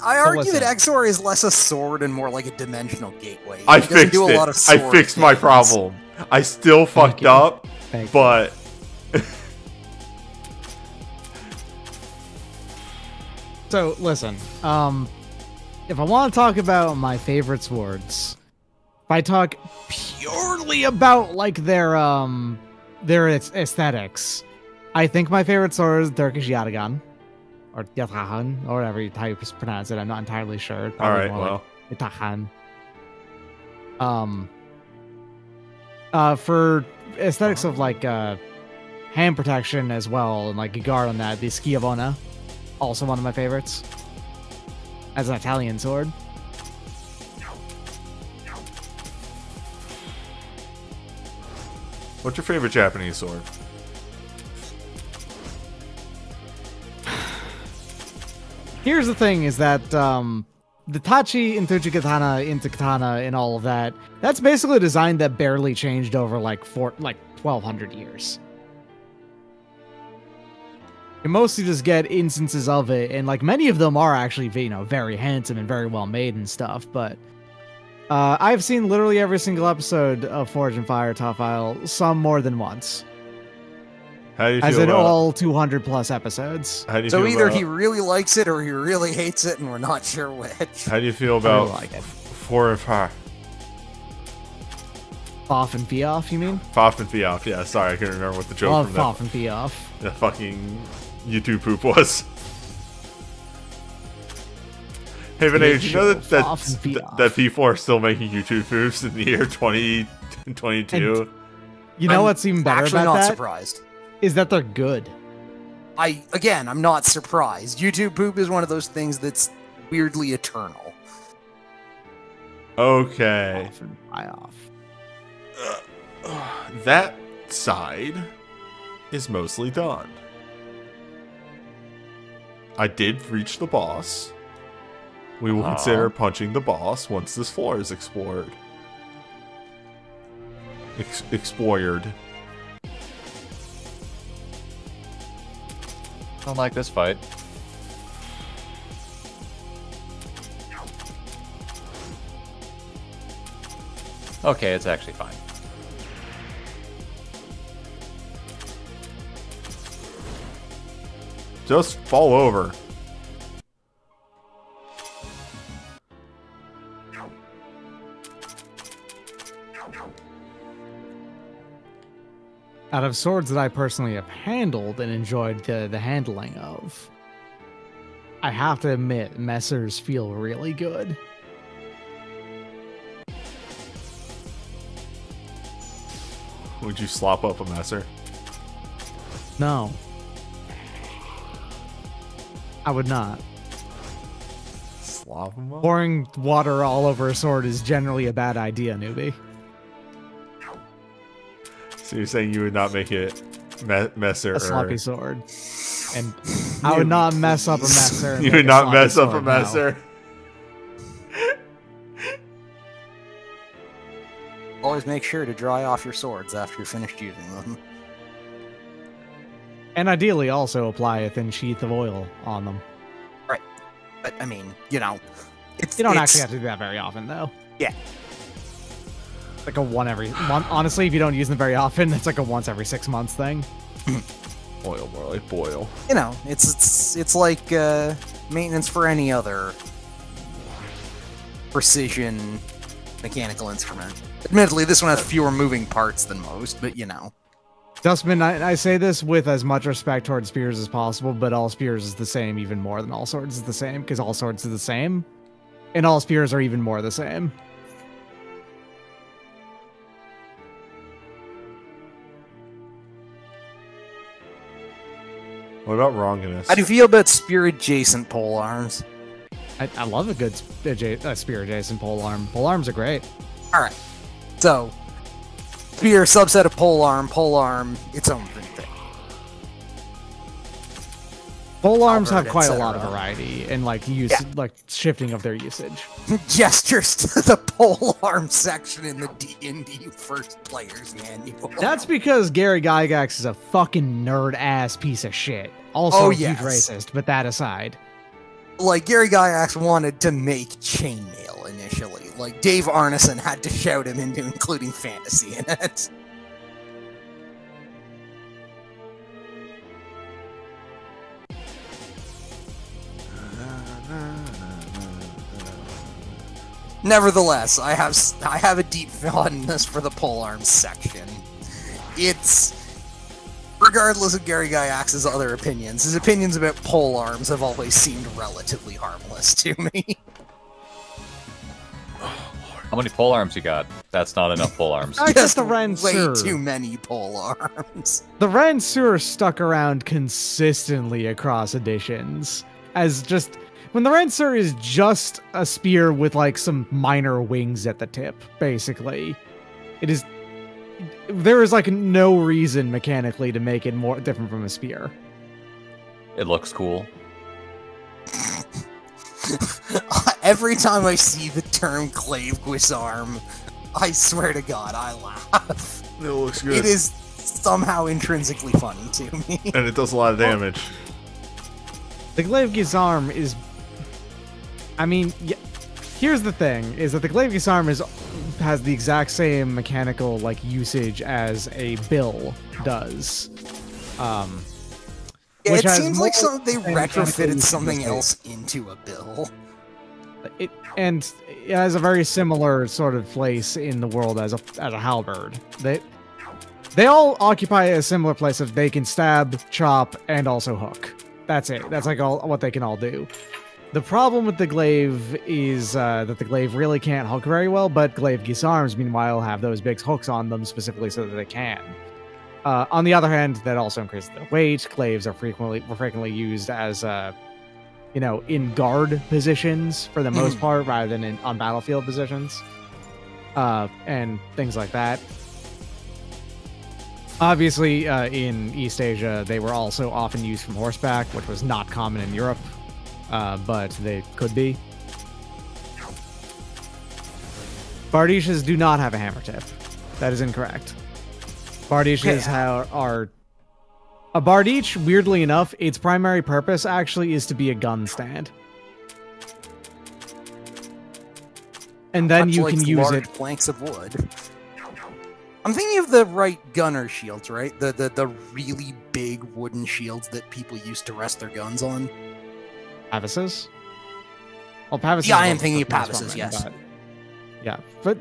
I argue that Exor is less a sword and more like a dimensional gateway. I fixed it. I fixed my problem. I still fucked up, but... So, listen, if I want to talk about my favorite swords, if I talk purely about, like, their aesthetics, I think my favorite sword is Turkish Yatagan, or Yatahan, or whatever how you pronounce it. I'm not entirely sure. Alright, well. Like Yatahan. For aesthetics of, like, hand protection as well, and, like, a guard on that, the Schiavona. Also one of my favorites. As an Italian sword. What's your favorite Japanese sword? Here's the thing, is that, the Tachi into Katana, into Katana, and all of that, that's basically a design that barely changed over, like, 1,200 years. You mostly just get instances of it, and like many of them are actually, you know, very handsome and very well made and stuff, but I've seen literally every single episode of Forge and Fire Top File, some more than once. How do you feel as in about... all 200 plus episodes. How do you so feel either about... he really likes it or he really hates it, and we're not sure which. How do you feel about like it. 4 and 5? Foff and Fioff, you mean? Foff and Fioff, yeah, sorry, I couldn't remember what the joke from Foff and Fioff. that fucking YouTube poop was. Hey, Vinay, did you know that that people are still making YouTube poofs in the year 2022? You know what's even better actually about not that? surprised. Is that they're good. I'm not surprised. YouTube poop is one of those things that's weirdly eternal. Okay. Foff and Fioff. That side is mostly done. I did reach the boss. We will consider punching the boss once this floor is explored. Explored. Don't like this fight. Okay, it's actually fine. Just fall over. Out of swords that I personally have handled and enjoyed the handling of, I have to admit, Messers feel really good. Would you slop up a messer? No. I would not. Slop them up? Pouring water all over a sword is generally a bad idea, newbie. So you're saying you would not make it messer? A sloppy sword. And I would not mess up a messer. You would not mess up a messer? Always make sure to dry off your swords after you're finished using them. And ideally also apply a thin sheath of oil on them. Right. But, I mean, you know... You don't actually have to do that very often, though. Yeah. Like a honestly, if you don't use them very often, it's like a once every 6 months thing. Boil, more like boil. You know, it's like maintenance for any other precision mechanical instrument. Admittedly, this one has fewer moving parts than most, but you know. Dustman, I say this with as much respect towards spears as possible, but all spears is the same even more than all swords is the same, because all swords are the same, and all spears are even more the same. What about wrongness? How do you feel about spear-adjacent pole arms? I love a good spear-adjacent pole arm. Pole arms are great. Alright, so, spear, subset of pole arm, its own thing. Pole arms have Halberd, quite a lot etc. of variety and like like shifting of their usage. Gestures to the pole arm section in the D&D First Player's Manual. That's because Gary Gygax is a fucking nerd-ass piece of shit. Also a huge racist, but that aside. Like, Gary Gygax wanted to make chainmail initially. Like, Dave Arneson had to shout him into including fantasy in it. Nevertheless, I have a deep fondness for the polearm section. It's, regardless of Gary Gygax's other opinions, his opinions about polearms have always seemed relatively harmless to me. How many pole arms you got? That's not enough pole arms. Just the Ren way Sur. too many polearms. The Ren Sur stuck around consistently across editions as just... When the Ren Sur is just a spear with like some minor wings at the tip, basically. It is... There is like no reason mechanically to make it more different from a spear. It looks cool. Every time I see the term Glaive Guisarm, I swear to God, I laugh. It looks good. It is somehow intrinsically funny to me. And it does a lot of damage. The Glaive Guisarm is... I mean, yeah, here's the thing, is that the Glaive Guisarm has the exact same mechanical like usage as a bill does. Yeah, it seems like they retrofitted something else into a bill. It has a very similar sort of place in the world as a halberd. They all occupy a similar place of they can stab, chop, and also hook. That's it. That's like all what they can all do. The problem with the glaive is that the glaive really can't hook very well, but glaive Guisarms, meanwhile, have those big hooks on them specifically so that they can. On the other hand, that also increases their weight. Glaives are frequently used as, in guard positions for the most part, rather than on battlefield positions, and things like that. Obviously, in East Asia, they were also often used from horseback, which was not common in Europe. But they could be. Bardishas do not have a hammer tip. That is incorrect. Bardishas are... A Bardiche, weirdly enough, its primary purpose actually is to be a gun stand. And then you can use it... planks of wood. I'm thinking of the right gunner shields, right? The really big wooden shields that people used to rest their guns on. Pavises? Well, Pavises... Yeah, I am thinking of Pavises, yes. Yeah, but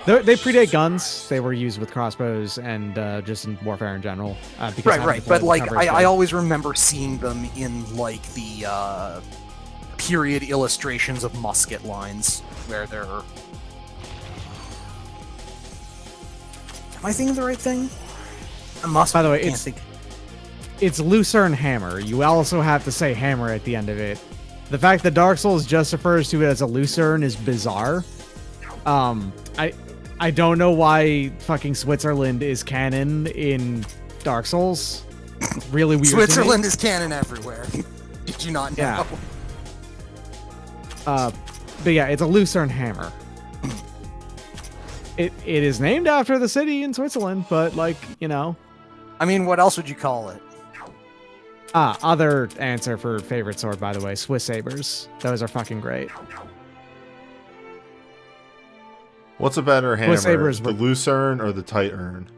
They predate guns. They were used with crossbows and just in warfare in general. Because Right. But like, I always remember seeing them in like the period illustrations of musket lines where they're. Am I thinking the right thing? I must. By the way, it's Lucerne Hammer. You also have to say hammer at the end of it. The fact that Dark Souls just refers to it as a Lucerne is bizarre. I don't know why fucking Switzerland is canon in Dark Souls. Really weird. Switzerland is canon everywhere. Did you not know? Yeah. But yeah, it's a Lucerne Hammer. It is named after the city in Switzerland, but like, you know. I mean, what else would you call it? Other answer for favorite sword, by the way, Swiss sabers. Those are fucking great. What's a better hammer, sabers the Lucerne or the Titan?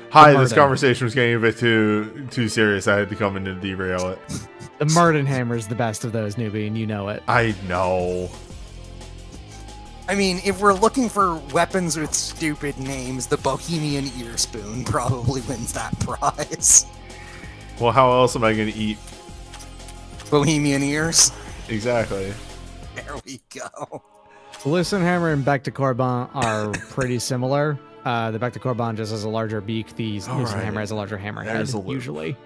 Hi, this conversation was getting a bit too serious. I had to come in to derail it. The Murden Hammer is the best of those, newbie, and you know it. I know. I mean, if we're looking for weapons with stupid names, the Bohemian Ear Spoon probably wins that prize. Well, how else am I going to eat? Bohemian Ears? Exactly. There we go. The Lucerne Hammer and Bec de Corbin are pretty similar. The Bec de Corbin just has a larger beak. The Lucerne Hammer has a larger hammerhead, usually.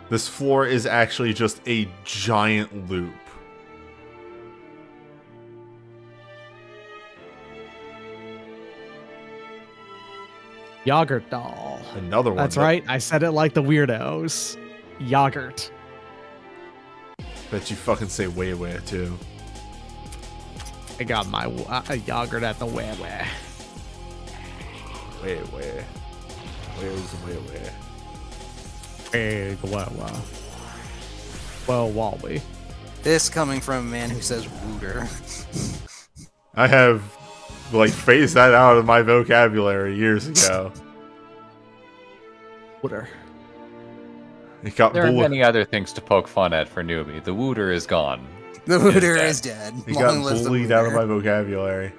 This floor is actually just a giant loop. Yogurt doll. Another one. That's right. I said it like the weirdos. Yogurt. Bet you fucking say way too. I got my yogurt at the way. Where's the way? Hey, the way. Well, Wally. This coming from a man who says wooter. I have like phased that out of my vocabulary years ago. Wooter. There are many other things to poke fun at for newbie. The wooter is gone. The wooter is dead. He got bullied out of my vocabulary.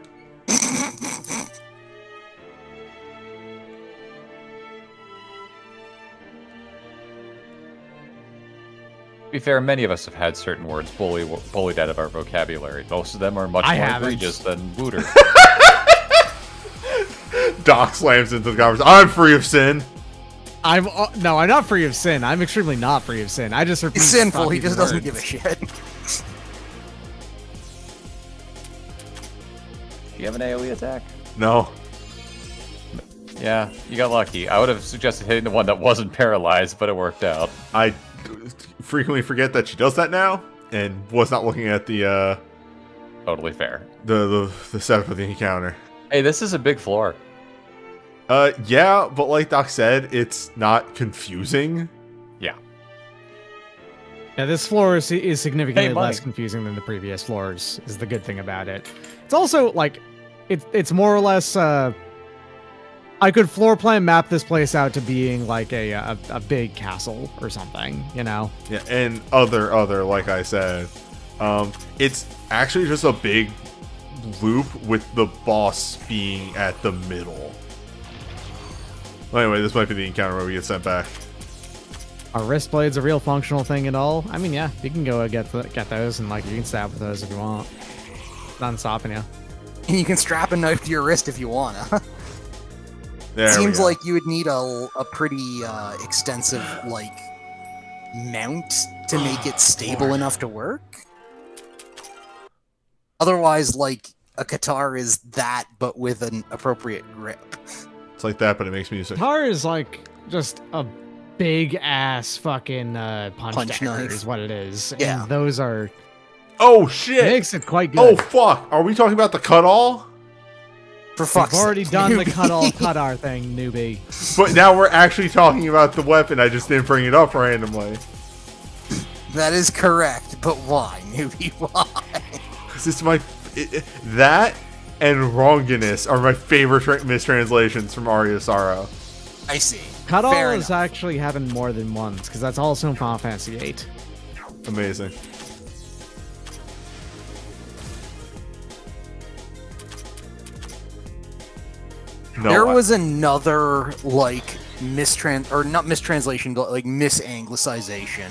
To be fair, many of us have had certain words bullied out of our vocabulary. Most of them are much more egregious than wooter. Doc slams into the conversation. I'm free of sin. No, I'm not free of sin. I'm extremely not free of sin. I just refuse. He's sinful. He just doesn't give a shit. Do you have an AoE attack? No. Yeah, you got lucky. I would have suggested hitting the one that wasn't paralyzed, but it worked out. I frequently forget that she does that now, and was not looking at the totally fair. The setup of the encounter. Hey, this is a big floor. Yeah, but like Doc said, it's not confusing. Yeah. Yeah, this floor is significantly less confusing than the previous floors, is the good thing about it. It's also, like, it's more or less, I could floor plan map this place out to being, like, a big castle or something, you know? Yeah, and other, like I said. It's actually just a big loop with the boss being at the middle. Well, anyway, this might be the encounter where we get sent back. Are wrist blades a real functional thing at all? I mean, yeah, you can go get those, and like you can stab with those if you want. Nothing stopping you. And you can strap a knife to your wrist if you wanna. Seems like you would need a pretty extensive like mount to make it stable enough to work. Otherwise, like a guitar is that, but with an appropriate grip. It's like that, but it makes me use it. Guitar is like just a big ass fucking punch knife is what it is. Yeah, and those are. Oh shit! It makes it quite good. Oh fuck! Are we talking about the cut-all? For fuck's sake. We've already done the cut-our thing, newbie. But now we're actually talking about the weapon. I just didn't bring it up randomly. That is correct, but why, newbie? Why? This is my that and wronginess are my favorite mistranslations from Aria Sorrow. I see. Cut-all has actually happened more than once because that's also in Final Fantasy VIII. Amazing. No, There was another like not mistranslation, but like misanglicization.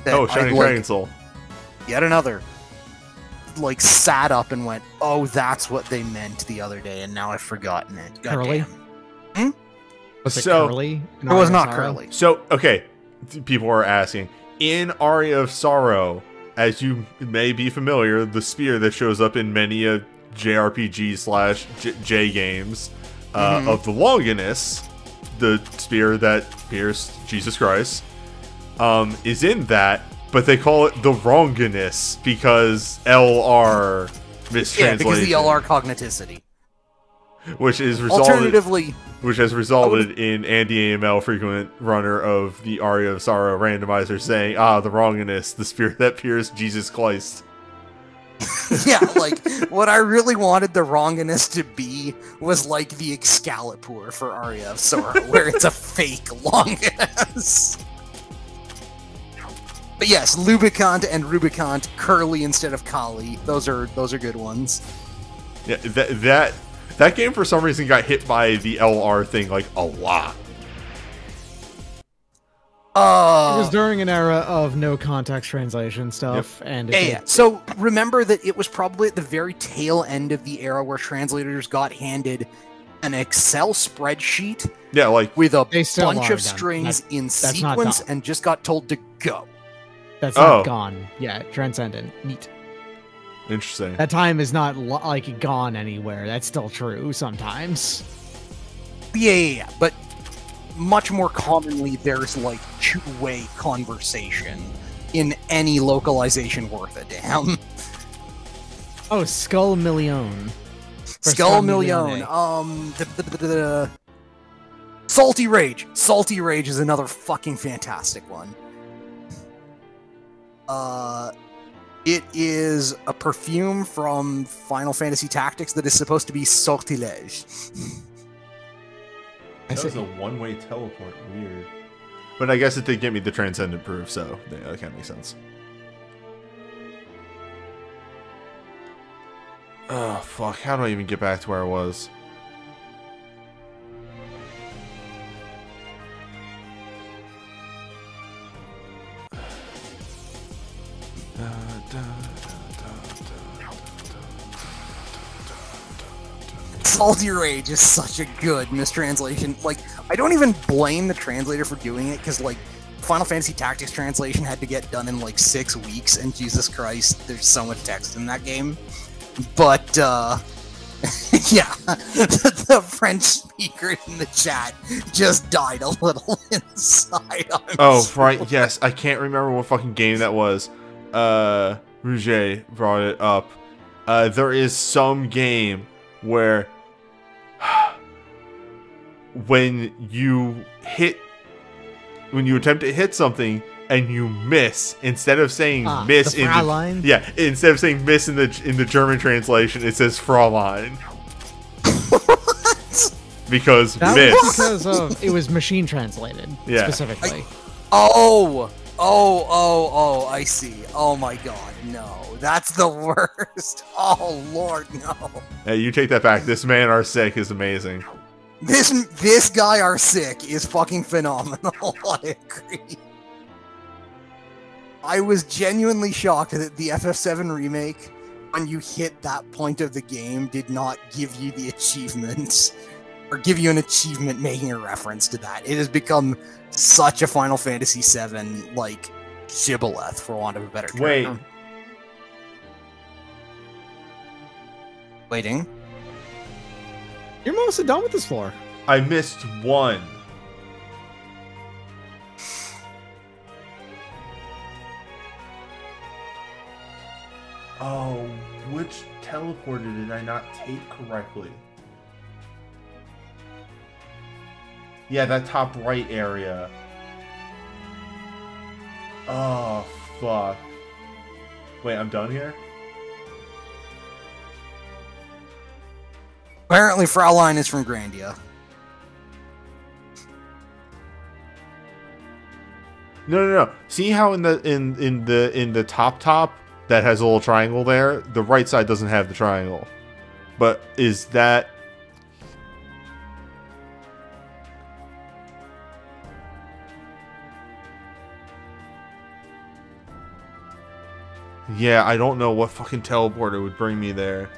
that Shining like, Dragon Soul. Yet another. Like sat up and went, "Oh, that's what they meant the other day," and now I've forgotten it. Curly? Was it So- Curly? It was not Curly. So, okay, people are asking. In Aria of Sorrow, as you may be familiar, the spear that shows up in many JRPG/J games of the Longinus, the spear that pierced Jesus Christ, is in that, but they call it the Wronginus because LR mistranslation. Yeah, because the LR cogniticity. Which has resulted in Andy AML, frequent runner of the Aria of Sorrow randomizer, saying, the Wronginus, the spirit that pierced Jesus Christ. Yeah, like, what I really wanted the Wronginus to be was like the Excalibur for Aria of Sorrow, where it's a fake Longinus. But yes, Lubicant and Rubicant, Curly instead of Kali, those are good ones. Yeah, that game for some reason got hit by the LR thing like a lot. It was during an era of no context translation stuff, and yeah. So remember that it was probably at the very tail end of the era where translators got handed an Excel spreadsheet, Yeah, like with a They still bunch are of done. strings in that's not sequence, done. and just got told to go. that's not gone. Yeah, transcendent. Neat. interesting. That time is not like gone anywhere. That's still true sometimes. Yeah. But much more commonly, there's like two-way conversation in any localization worth a damn. Oh, Skull Million. Skull Million. Salty Rage. Salty Rage is another fucking fantastic one. It is a perfume from Final Fantasy Tactics that is supposed to be sortilège. That was a one-way teleport. Weird. But I guess it did get me the transcendent proof, so yeah, that kind of makes sense. Oh, fuck. How do I even get back to where I was? Salty Rage is such a good mistranslation. Like, I don't even blame the translator for doing it, because, like, Final Fantasy Tactics translation had to get done in, like, 6 weeks, and Jesus Christ, there's so much text in that game. But, yeah, the French speaker in the chat just died a little inside. Right, yes. I can't remember what fucking game that was. Rouget brought it up. There is some game where when you attempt to hit something and you miss, instead of saying miss the Fraulein? instead of saying miss in the German translation, it says Fraulein. What? Because That miss. was because of it was machine translated specifically. Oh, I see. Oh my god, no. That's the worst. Oh lord, no. Hey, you take that back. This man are sick is amazing. This guy are sick is fucking phenomenal. I agree. I was genuinely shocked that the FF7 remake, when you hit that point of the game, did not give you the achievements, or give you an achievement making a reference to that. It has become such a Final Fantasy VII, like, shibboleth, for want of a better term. Wait. Waiting. You're mostly done with this floor. I missed one. Oh, which teleporter did I not take correctly? Yeah, that top right area. Oh, fuck. Wait, I'm done here? Apparently, Fraulein is from Grandia. No. See how in the top that has a little triangle there? The right side doesn't have the triangle. But is that Yeah, I don't know what fucking teleporter would bring me there.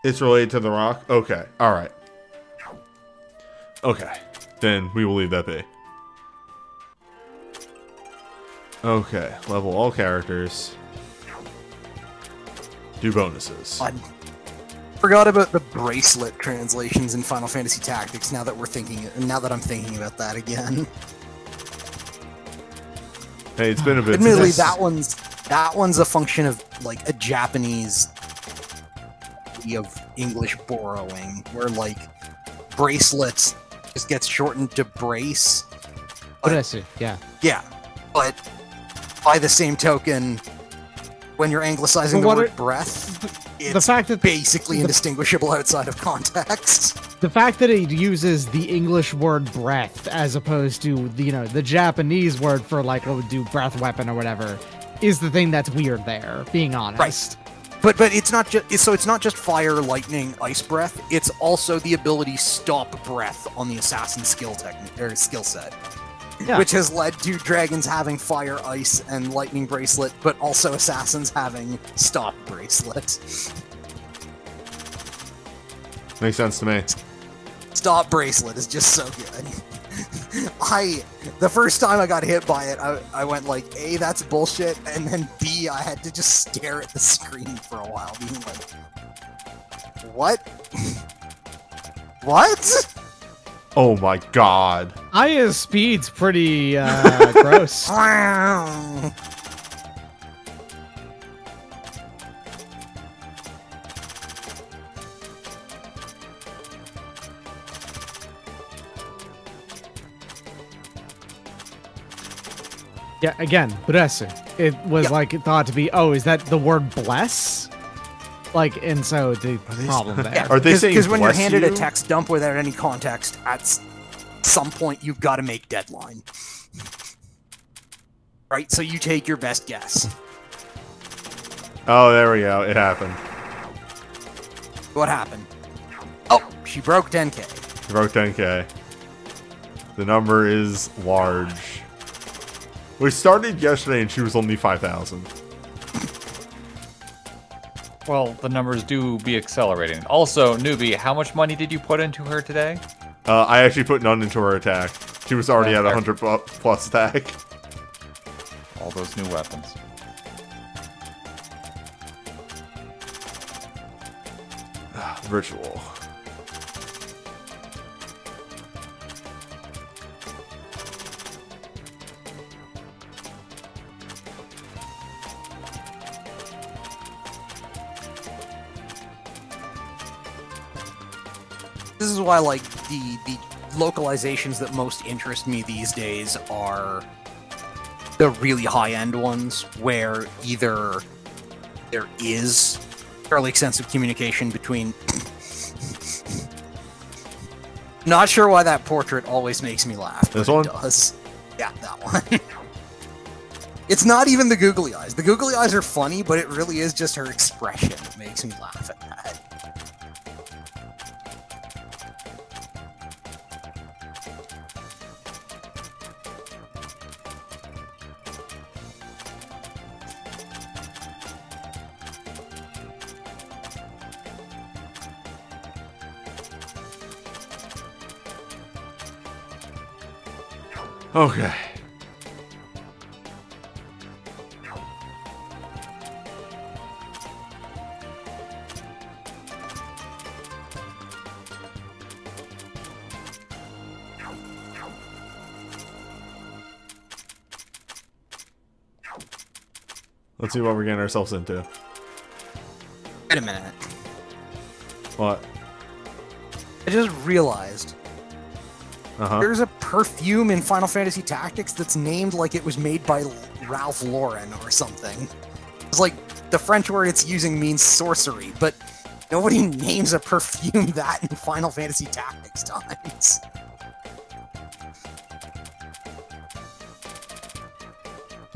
It's related to the rock? Okay, alright. Okay, then we will leave that be. Okay, level all characters. Do bonuses. I forgot about the bracelet translations in Final Fantasy Tactics. Now that I'm thinking about that again. Hey, it's been a bit. Admittedly, that one's a function of like a Japanese of English borrowing, where like bracelets just gets shortened to brace. Yeah. Yeah, but by the same token, when you're anglicizing the word breath, it's the fact that basically indistinguishable outside of context. The fact that it uses the English word breath as opposed to the Japanese word for like what would do breath weapon or whatever is the thing that's weird there, being honest. Right. But it's not just fire, lightning, ice breath. It's also the ability stop breath on the assassin skill set. Yeah. Which has led to dragons having fire, ice, and lightning bracelet, but also assassins having stop bracelet. Makes sense to me. Stop bracelet is just so good. The first time I got hit by it, I went like, A, that's bullshit, and then B, I had to just stare at the screen for a while, being like, what? What? Oh my god. Aya's speed's pretty gross. Yeah, again, bless. It was like thought to be, oh, is that the word bless? Like, and so the problem there. Yeah, are they saying because when you're handed you? a text dump without any context, at some point you've got to make deadline. Right? So you take your best guess. Oh, there we go. It happened. What happened? Oh, she broke 10k. She broke 10k. The number is large. We started yesterday and she was only 5,000. Well, the numbers do be accelerating. Also, Newbie, how much money did you put into her today? I actually put none into her attack. She was already at 100 plus attack. All those new weapons. Ritual. This is why, like, the localizations that most interest me these days are the really high-end ones, where either there is fairly extensive communication between... Not sure why that portrait always makes me laugh, but this one? It does. Yeah, that one. It's not even the googly eyes. The googly eyes are funny, but it really is just her expression that makes me laugh at that. Okay. Let's see what we're getting ourselves into. Wait a minute. What? I just realized Uh-huh. there's a perfume in Final Fantasy Tactics that's named like it was made by Ralph Lauren or something. It's like the French word it's using means sorcery, but nobody names a perfume that in Final Fantasy Tactics times.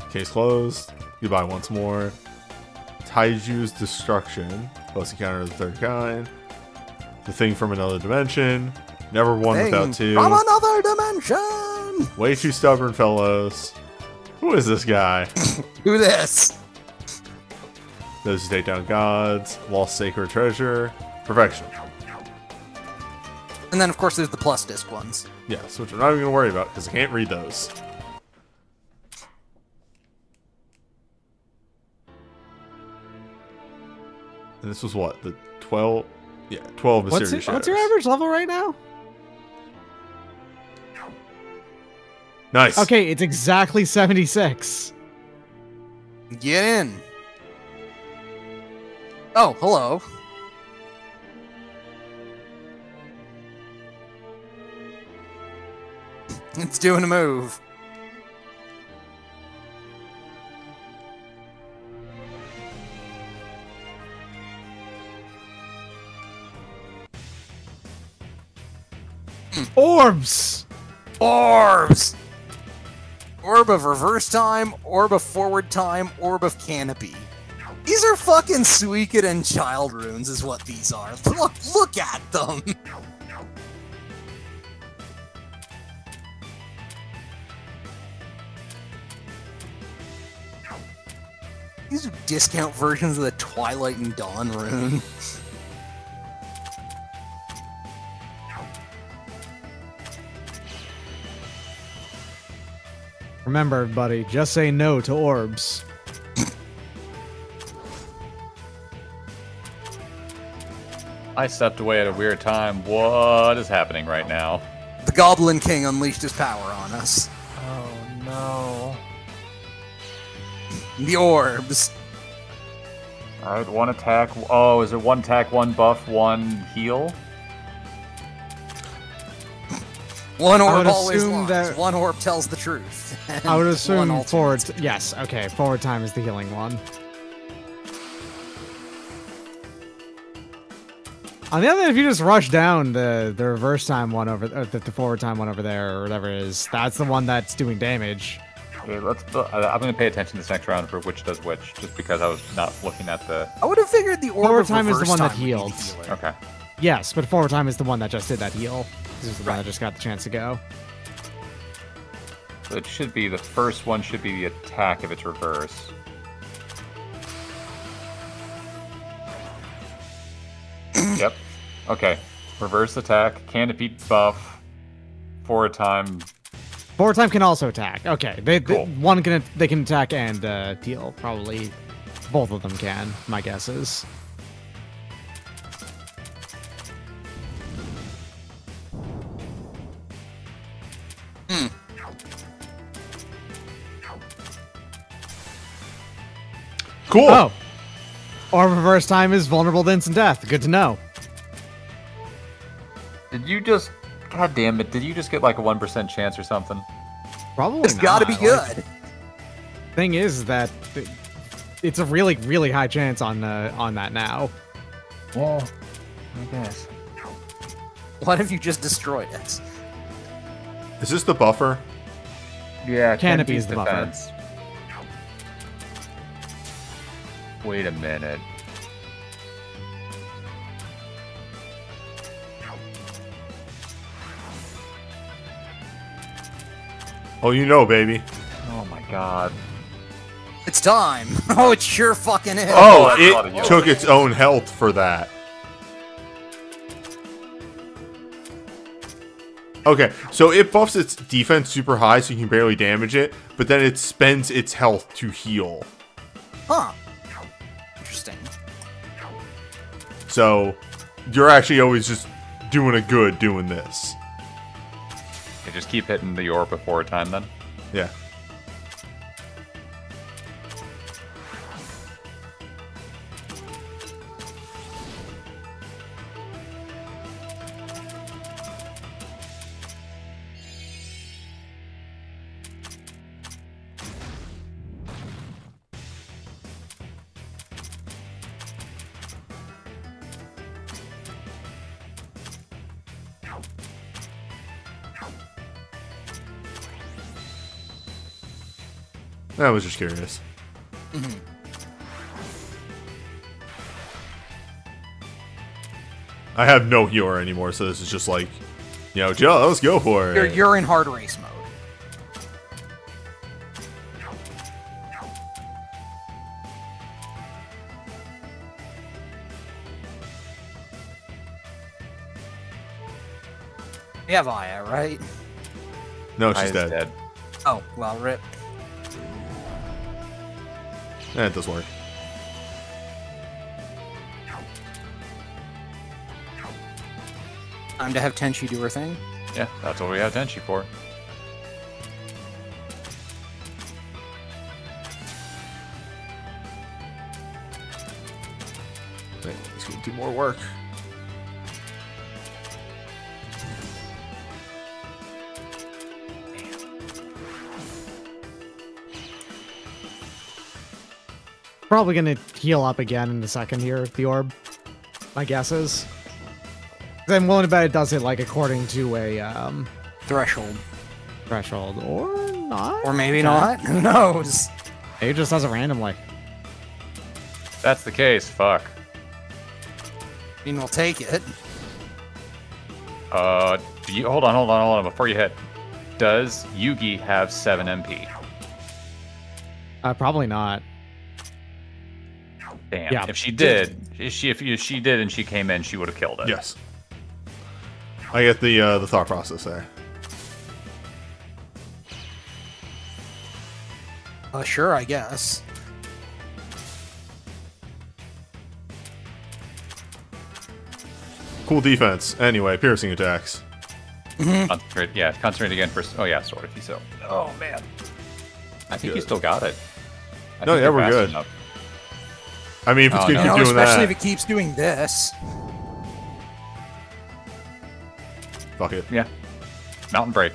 Case closed. You buy once more. Taiju's Destruction. Plus you counter the third kind. The Thing from Another Dimension. Never one without two. From another dimension! Way too stubborn, fellows. Who is this guy? Who this? Those who take down gods, lost sacred treasure, perfection. And then, of course, there's the plus disc ones. Yes, which I'm not even going to worry about because I can't read those. And this was what? The 12? Yeah, 12 Mysterious Shadows. What's your average level right now? Nice. Okay, it's exactly 76. Get in. Oh, hello. It's doing a move. Orbs! Orbs! Orb of reverse time, orb of forward time, orb of canopy. These are fucking Suikoden child runes is what these are. Look at them! These are discount versions of the Twilight and Dawn rune. Remember, everybody, just say no to orbs. I stepped away at a weird time. What is happening right now? The Goblin King unleashed his power on us. Oh no. The orbs. Alright, one attack. Oh, is it one attack, one buff, one heal? One I orb would always assume lies. that- One orb tells the truth. I would And assume one forward. alternates. Yes, okay. Forward time is the healing one. On the other hand, if you just rush down the reverse time one over, the forward time one over there, or whatever it is, that's the one that's doing damage. Okay, I'm going to pay attention this next round for which does which, just because I was not looking at the... I would have figured the orb Forward of time is the reverse one that time would be healed. the healer. Okay. Yes, but forward time is the one that just did that heal. This is the one that just got the chance to go. So it should be, the first one should be the attack if it's reverse. Yep. Okay. Reverse attack, canopy buff, forward time. Forward time can also attack. Okay, Cool. they can attack and heal. Probably both of them can. My guess is. Cool. Oh, or reverse time is vulnerable to instant death. Good to know. Did you just... God damn it, did you just get like a 1% chance or something? Probably It's gotta be not. good. Thing is that it's a really, really high chance on that now. Yeah, I guess. What if you just destroyed it? Is this the buffer? Yeah, Canopy is the buffer. defense. Wait a minute. Oh, you know, baby. Oh my god. It's time. Oh, it sure fucking is. Oh, that's not a it yellow. took its own health for that. Okay, so it buffs its defense super high so you can barely damage it, but then it spends its health to heal. Huh. Interesting. So you're actually always just doing a good doing this. Okay, just keep hitting the orb before time then. Yeah. I was just curious. I have no healer anymore, so this is just like Yo, Joe, let's go for it. You're in hard race mode. You have Aya, right? No, she's Aya's dead. Oh, well, rip. It does work. Time to have Tenchi do her thing. Yeah, that's what we have Tenchi for. Wait, let's do more work. Probably gonna heal up again in a second here, the orb. My guess is. 'Cause I'm willing to bet it does it like according to a Threshold. threshold, or not, Or maybe not. Who knows? Maybe it just does it randomly. That's the case. Fuck. I mean, we'll take it. Do you hold on before you hit? Does Yugi have 7 MP? Probably not. Damn. Yeah. If she did, if she did and she came in, she would have killed it. Yes. I get the thought process there. Sure, I guess. Cool defense. Anyway, piercing attacks. Concentrate. Yeah, concentrate again for. Oh yeah, sword if you so. Oh man. I think you still got it. I No, think yeah, you're we're fast good. enough. I mean, if it's Oh, gonna no. keep doing Especially that, if it keeps doing this. fuck it. Yeah. Mountain break.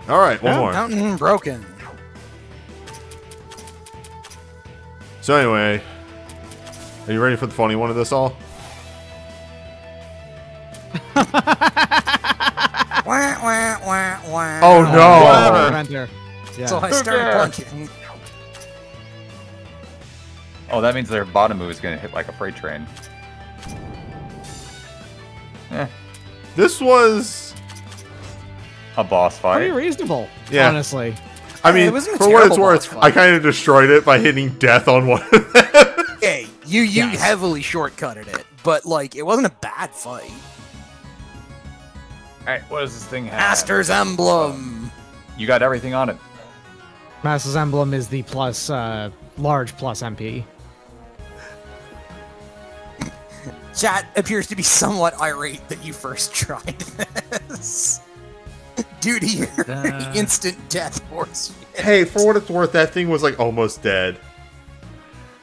All right, one Yeah, more. Mountain broken. So anyway, are you ready for the funny one of this all? Wah, wah, wah, wah. Oh no! Whatever, Inventor. Yeah. So I started Okay. punching. Oh, that means their bottom move is gonna hit like a freight train. Eh, This was, a boss Pretty fight. reasonable, Yeah. honestly. I It mean, wasn't a for what it's terrible worth, boss fight. I kind of destroyed it by hitting death on one of them. Hey, you Yes. heavily shortcutted it, but like it wasn't a bad fight. Alright, what does this thing have? Master's Emblem. You got everything on it. Master's Emblem is the plus, large plus MP. Chat appears to be somewhat irate that you first tried this. Due to your instant death force. Hey, for what it's worth, that thing was like almost dead.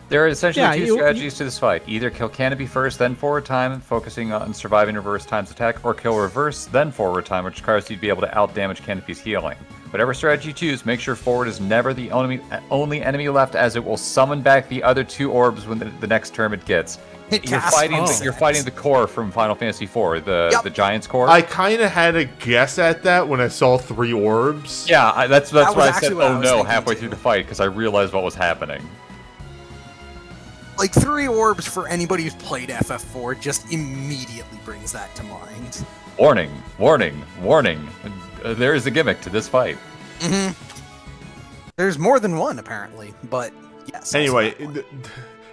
There are essentially Yeah, two strategies to this fight. Either kill Canopy first, then forward time, focusing on surviving reverse time's attack, or kill reverse, then forward time, which requires you to be able to out-damage Canopy's healing. Whatever strategy you choose, make sure forward is never the only enemy left, as it will summon back the other 2 orbs when the next turn it gets. You're fighting the core from Final Fantasy IV, the Giant's core. I kind of had a guess at that when I saw 3 orbs. Yeah, that's That was why I said, actually what I oh was no, thinking halfway too. through the fight, because I realized what was happening. Like 3 orbs for anybody who's played FF4 just immediately brings that to mind. Warning, warning, warning. There is a gimmick to this fight. Mm-hmm. There's more than one apparently, but yes. also Anyway, that one.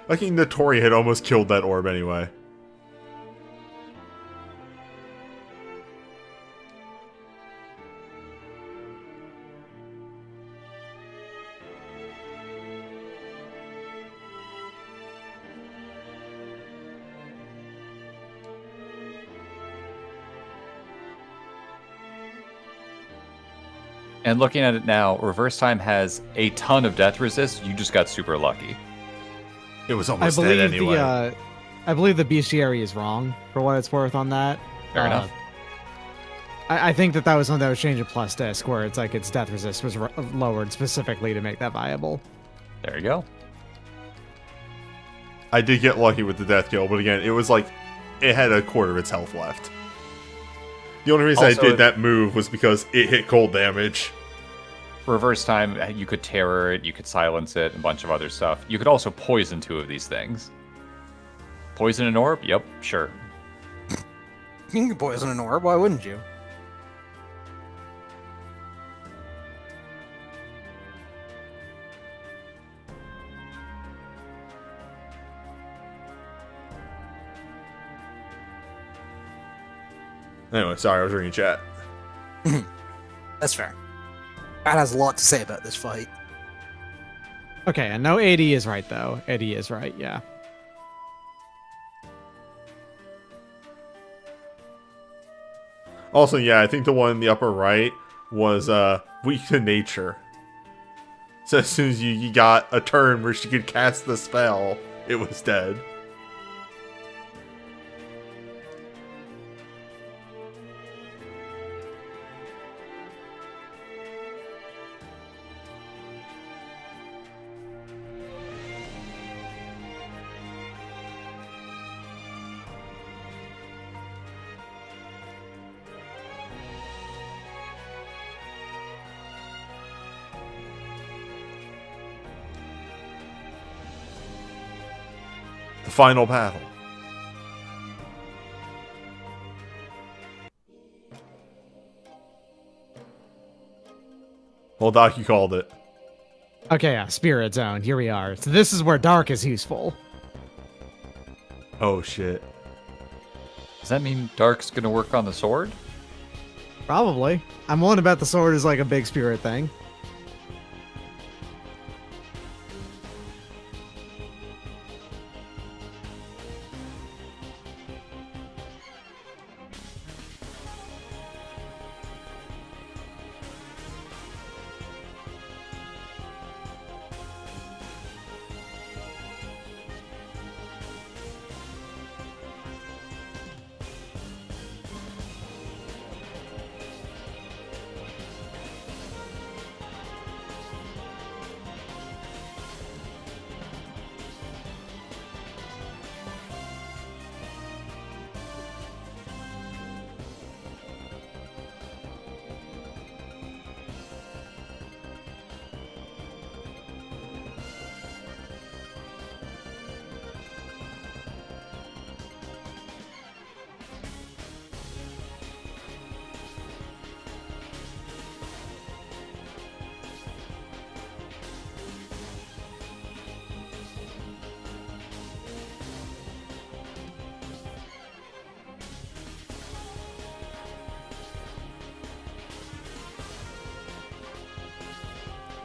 I think Notori had almost killed that orb anyway. And looking at it now, reverse time has a ton of death resist. You just got super lucky. It was I almost dead believe anyway. I believe the bestiary is wrong for what it's worth on that. Fair enough. I think that was one that was changed to plus disc, where it's like its death resist was lowered specifically to make that viable. There you go. I did get lucky with the death kill, but again, it was like it had a quarter of its health left. The only reason Also, I did that move was because it hit cold damage. Reverse time, you could terror it, you could silence it, and a bunch of other stuff. You could also poison 2 of these things. Poison an orb? Yep, sure. You can poison an orb, why wouldn't you? Anyway, sorry, I was reading chat. That's fair. That has a lot to say about this fight. Okay, and no, 80 is right though. 80 is right, yeah. Also, yeah, I think the one in the upper right was weak to nature. So as soon as you got a turn where she could cast the spell, it was dead. The final battle. Well, Doc, you called it. Okay, yeah, Spirit Zone. Here we are. So this is where Dark is useful. Oh, shit. Does that mean Dark's gonna work on the sword? Probably. I'm willing to bet the sword is like a big spirit thing.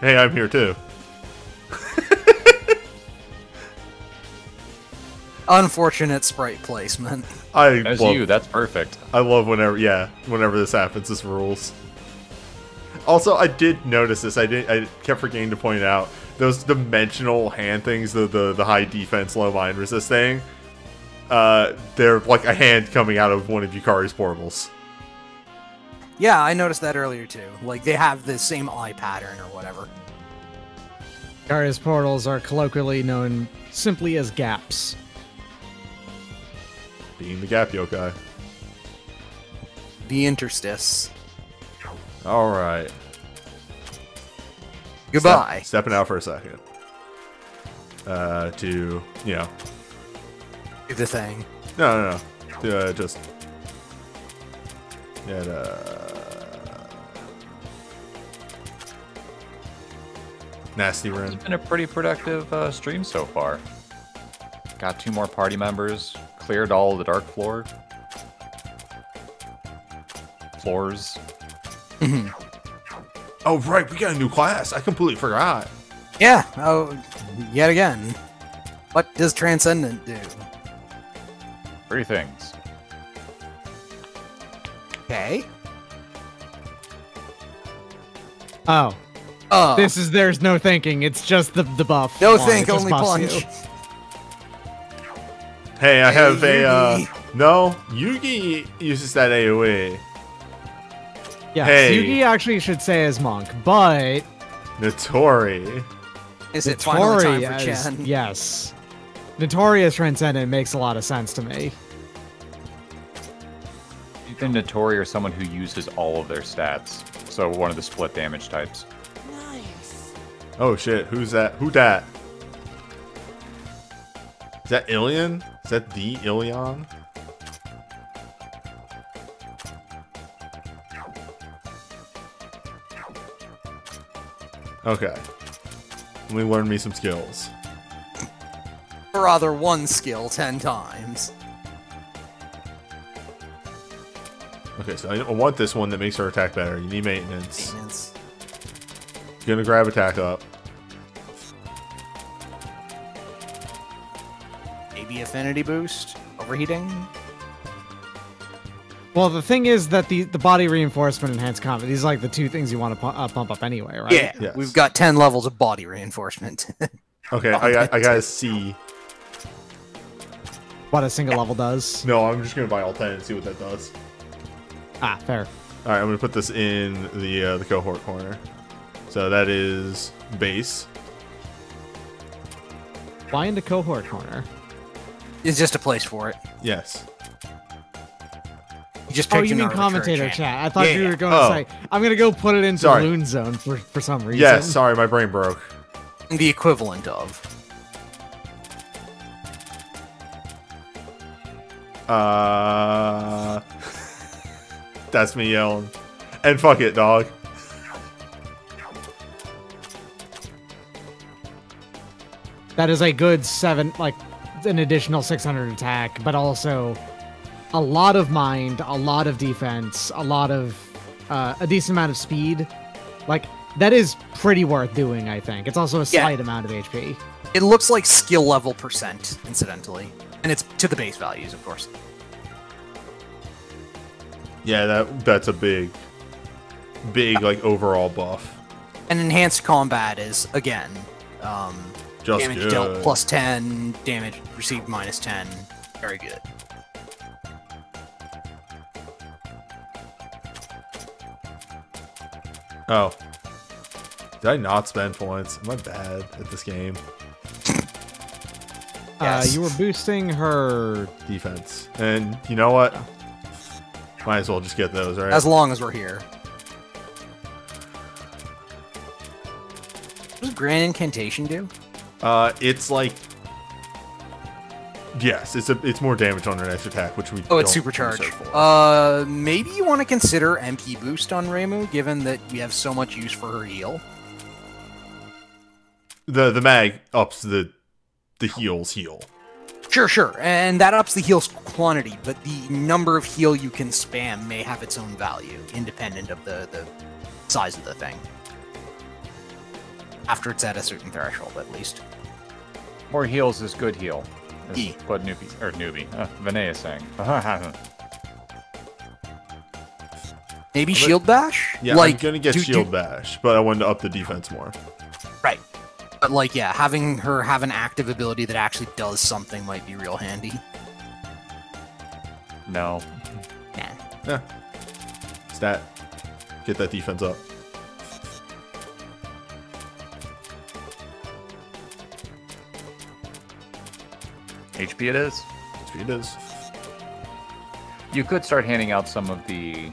Hey, I'm here too. Unfortunate sprite placement. That's you. That's perfect. I love whenever this happens. This rules. Also, I did notice this. I kept forgetting to point out those dimensional hand things. The high defense, low mind resist thing. They're like a hand coming out of one of Yukari's portals. Yeah, I noticed that earlier too. Like, they have the same eye pattern or whatever. Yukari's portals are colloquially known simply as gaps. Being the gap yokai. The interstice. Alright. Goodbye. Stepping out for a second. To, you know. Do the thing. No. To, just. Get, Nasty Rin. It's been a pretty productive stream so far. Got 2 more party members. Cleared all of the dark floors. Oh, right, we got a new class. I completely forgot. Yeah, oh, yet again. What does Transcendent do? 3 things. Okay. Oh. There's no thinking. It's just the buff. No one. think, It just only buffs punch. you. Hey, I have Yugi. no, Yugi uses that AoE. Yeah, Hey. Yugi actually should say as monk, but Notori. Is it finally time for as- Chen? yes. Notorious Transcendent makes a lot of sense to me. Either Notori or someone who uses all of their stats. So one of the split damage types. Oh shit, who's that? Who dat? Is that Ilion? Is that the Ilion? Okay. Let me learn me some skills. Or rather, one skill 10 times. Okay, so I want this one that makes her attack better. You need maintenance. Maintenance. Gonna grab attack up. Maybe affinity boost? Overheating? Well, the thing is that the body reinforcement and enhanced combat, these are like the two things you want to pump up anyway, right? Yeah, Yes. we've got 10 levels of body reinforcement. Okay, I gotta see. What a single level does. No, I'm just gonna buy all 10 and see what that does. Ah, fair. All right, I'm gonna put this in the cohort corner. So that is base. Why into cohort corner? It's just a place for it. Yes. You just Oh, picked you an mean arbitrary commentator champion. chat. I thought Yeah, you yeah. were going Oh. to say, I'm going to go put it into Sorry. Loon Zone for some reason. Yes. Sorry, my brain broke. The equivalent of. That's me yelling. And fuck it, dog. That is a good 7, like, an additional 600 attack, but also a lot of mind, a lot of defense, a lot of, a decent amount of speed. Like, that is pretty worth doing, I think. It's also a slight amount of HP. It looks like skill level percent, incidentally. And it's to the base values, of course. Yeah, that's a big like overall buff. And enhanced combat is, again, Just damage good. dealt plus 10, damage received minus 10. Very good. Oh. Did I not spend points? Am I bad at this game? Yes. You were boosting her... Defense. And you know what? Might as well just get those, right? As long as we're here. What does Grand Incantation do? It's like... Yes, it's more damage on her next attack, which we Oh, it's don't supercharge. use her for. Maybe you want to consider MP boost on Reimu, given that we have so much use for her heal. The mag ups the heal's heal. Sure, and that ups the heal's quantity, but the number of heal you can spam may have its own value, independent of the size of the thing. After it's at a certain threshold, at least. More heals is good heal. Is E. what Vinay is saying. Maybe Shield Bash? Yeah, like, I'm gonna get Shield Bash, but I wanted to up the defense more. Right. But, like, yeah, having her have an active ability that actually does something might be real handy. No. Nah. Yeah. Stat. Get that defense up. HP it is. HP it is. You could start handing out some of the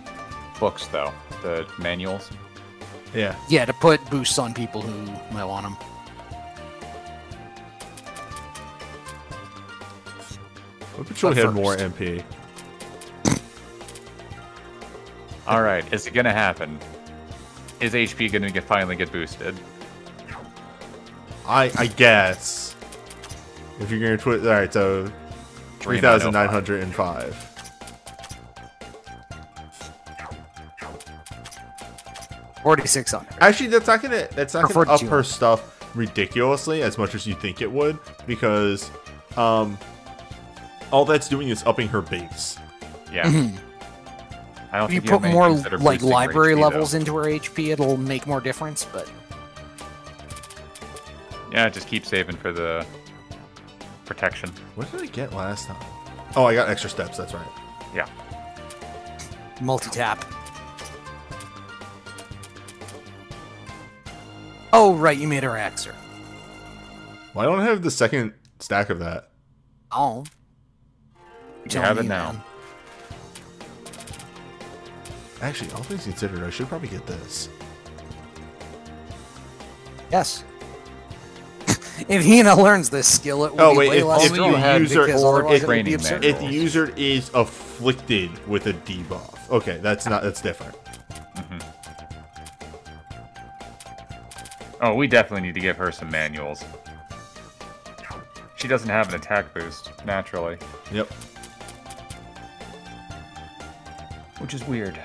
books, though. The manuals. Yeah. Yeah, to put boosts on people who might want them. What if we had more MP? All right, is it gonna happen? Is HP gonna finally get boosted? I guess. If you're gonna twist, all right. So 3,905. $4,600. Actually, that's not gonna For up 42. her stuff ridiculously as much as you think it would, because all that's doing is upping her base. Yeah. I don't If you think put may more consider like boosting her library HP, levels though. into her HP, it'll make more difference. But Yeah, just keep saving for the protection. What did I get last time? Oh, I got extra steps. That's right. Yeah. multi-tap. Oh right, you made her Xer. Why don't I have the second stack of that? Oh, You have it now. man. Actually, all things considered, I should probably get this. Yes. If Hina learns this skill, it will Oh, be wait, way if- less if the strong, user- because or otherwise if it would be training absurd. If the user is afflicted with a debuff. Okay, that's different. Oh, we definitely need to give her some manuals. She doesn't have an attack boost, naturally. Yep. Which is weird.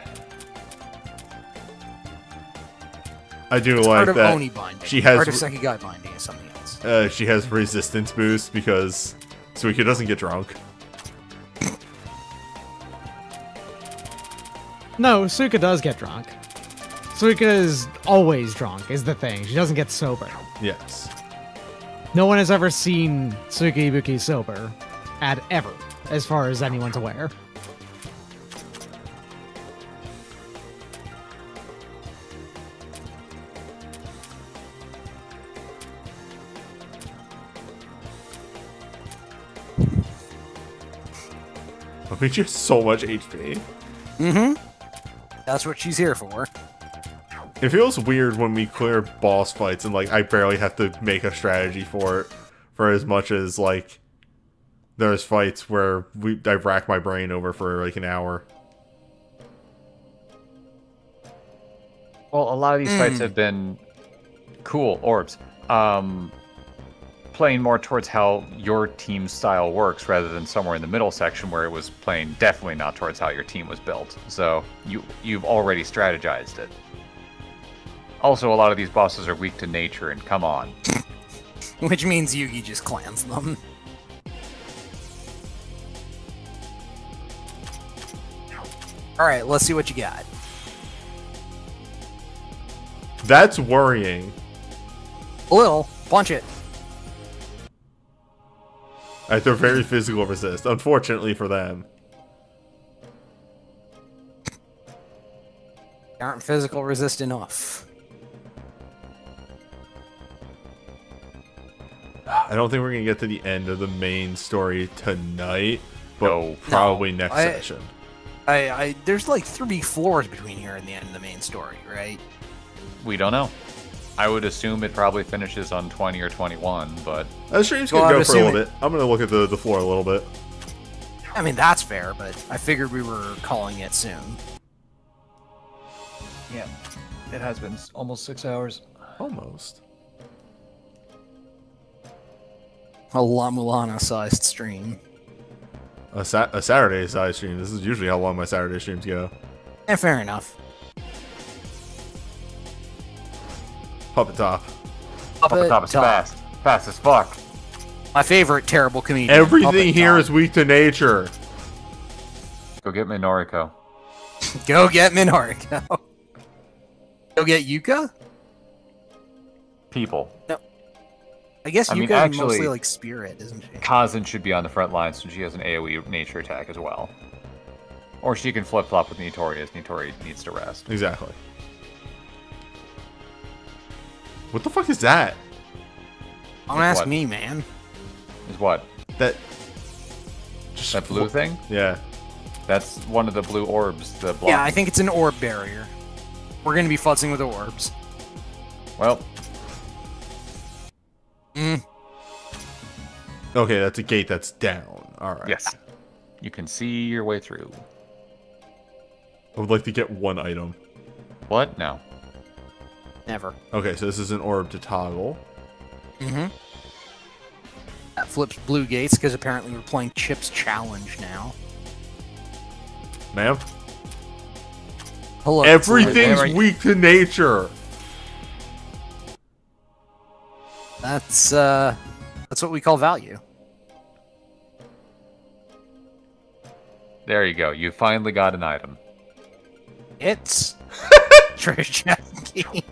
I do It's like part of that Oni binding. she has Part of Sekigai binding is something else. she has resistance boost because Suika doesn't get drunk. No, Suika does get drunk. Suika is always drunk, is the thing. She doesn't get sober. Yes. No one has ever seen Suika Ibuki sober. Ever, as far as anyone's aware. I mean, she has so much HP. Mm-hmm. That's what she's here for. It feels weird when we clear boss fights and, like, I barely have to make a strategy for it, for as much as, like, there's fights where I rack my brain over for, like, an hour. Well, a lot of these fights have been cool orbs. Playing more towards how your team style works rather than somewhere in the middle section where it was playing definitely not towards how your team was built. So you've already strategized it. Also, a lot of these bosses are weak to nature, and come on. Which means Yugi just clans them. Alright, let's see what you got. That's worrying. A little. Punch it. They're very physical resist, unfortunately for them. Aren't physical resist enough. I don't think we're going to get to the end of the main story tonight, but probably next session. There's like 3 floors between here and the end of the main story, right? We don't know. I would assume it probably finishes on 20 or 21, but... The stream's going to go for a little bit. I'm going to look at the floor a little bit. I mean, that's fair, but I figured we were calling it soon. Yeah, it has been almost 6 hours. Almost. A La Mulana-sized stream. A Saturday-sized stream. This is usually how long my Saturday streams go. And fair enough. Puppet Top. Puppet Top is fast. Fast as fuck. My favorite terrible comedian. Everything here is weak to nature. Go get Minoriko. Go get Minoriko. Go get Yuka? People. No. I guess Yuka is mostly like spirit, isn't she? Kazan should be on the front line since she has an AoE nature attack as well. Or she can flip-flop with Nitori as Nitori needs to rest. Exactly. What the fuck is that? Don't ask me, man. Is what? That blue thing? Yeah. That's one of the blue orbs. The block. Yeah, I think it's an orb barrier. We're gonna be futzing with orbs. Well. Okay, that's a gate that's down. Alright. Yes. You can see your way through. I would like to get one item. What? No. Never. Okay, so this is an orb to toggle. That flips blue gates because apparently we're playing Chip's Challenge now. Ma'am? Hello. Everything's weak to nature. That's what we call value. There you go. You finally got an item. It's Trish Jackie.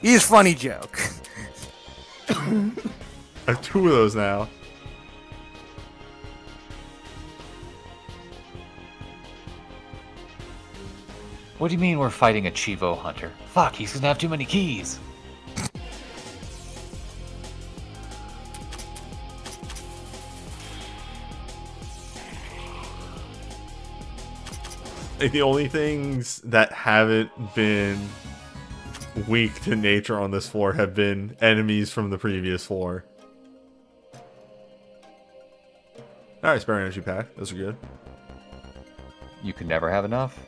He's funny joke. I have 2 of those now. What do you mean we're fighting a Chivo hunter? Fuck, he's gonna have too many keys. Like, the only things that haven't been weak to nature on this floor have been enemies from the previous floor. Alright, spare energy pack. Those are good. You can never have enough.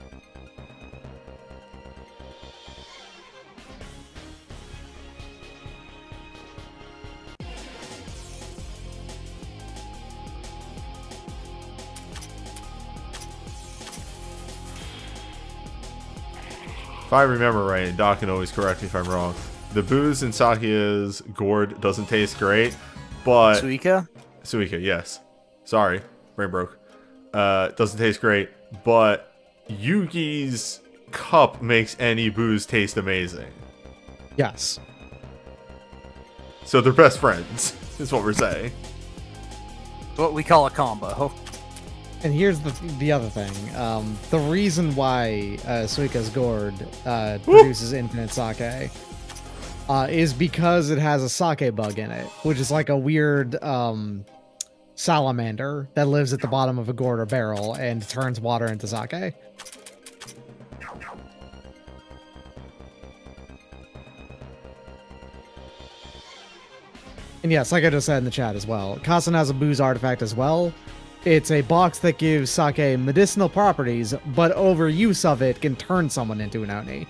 if I remember right, and Doc can always correct me if I'm wrong, the booze in Sakia's gourd doesn't taste great, but... Suika? Suika, yes. Sorry, brain broke. Doesn't taste great, but Yugi's cup makes any booze taste amazing. Yes. So they're best friends, is what we're saying. What we call a combo. And here's the other thing. The reason why Suika's gourd produces infinite sake is because it has a sake bug in it, which is like a weird salamander that lives at the bottom of a gourd or barrel and turns water into sake. And yes, like I just said in the chat as well, Kasen has a booze artifact as well. It's a box that gives sake medicinal properties, but overuse of it can turn someone into an Oni.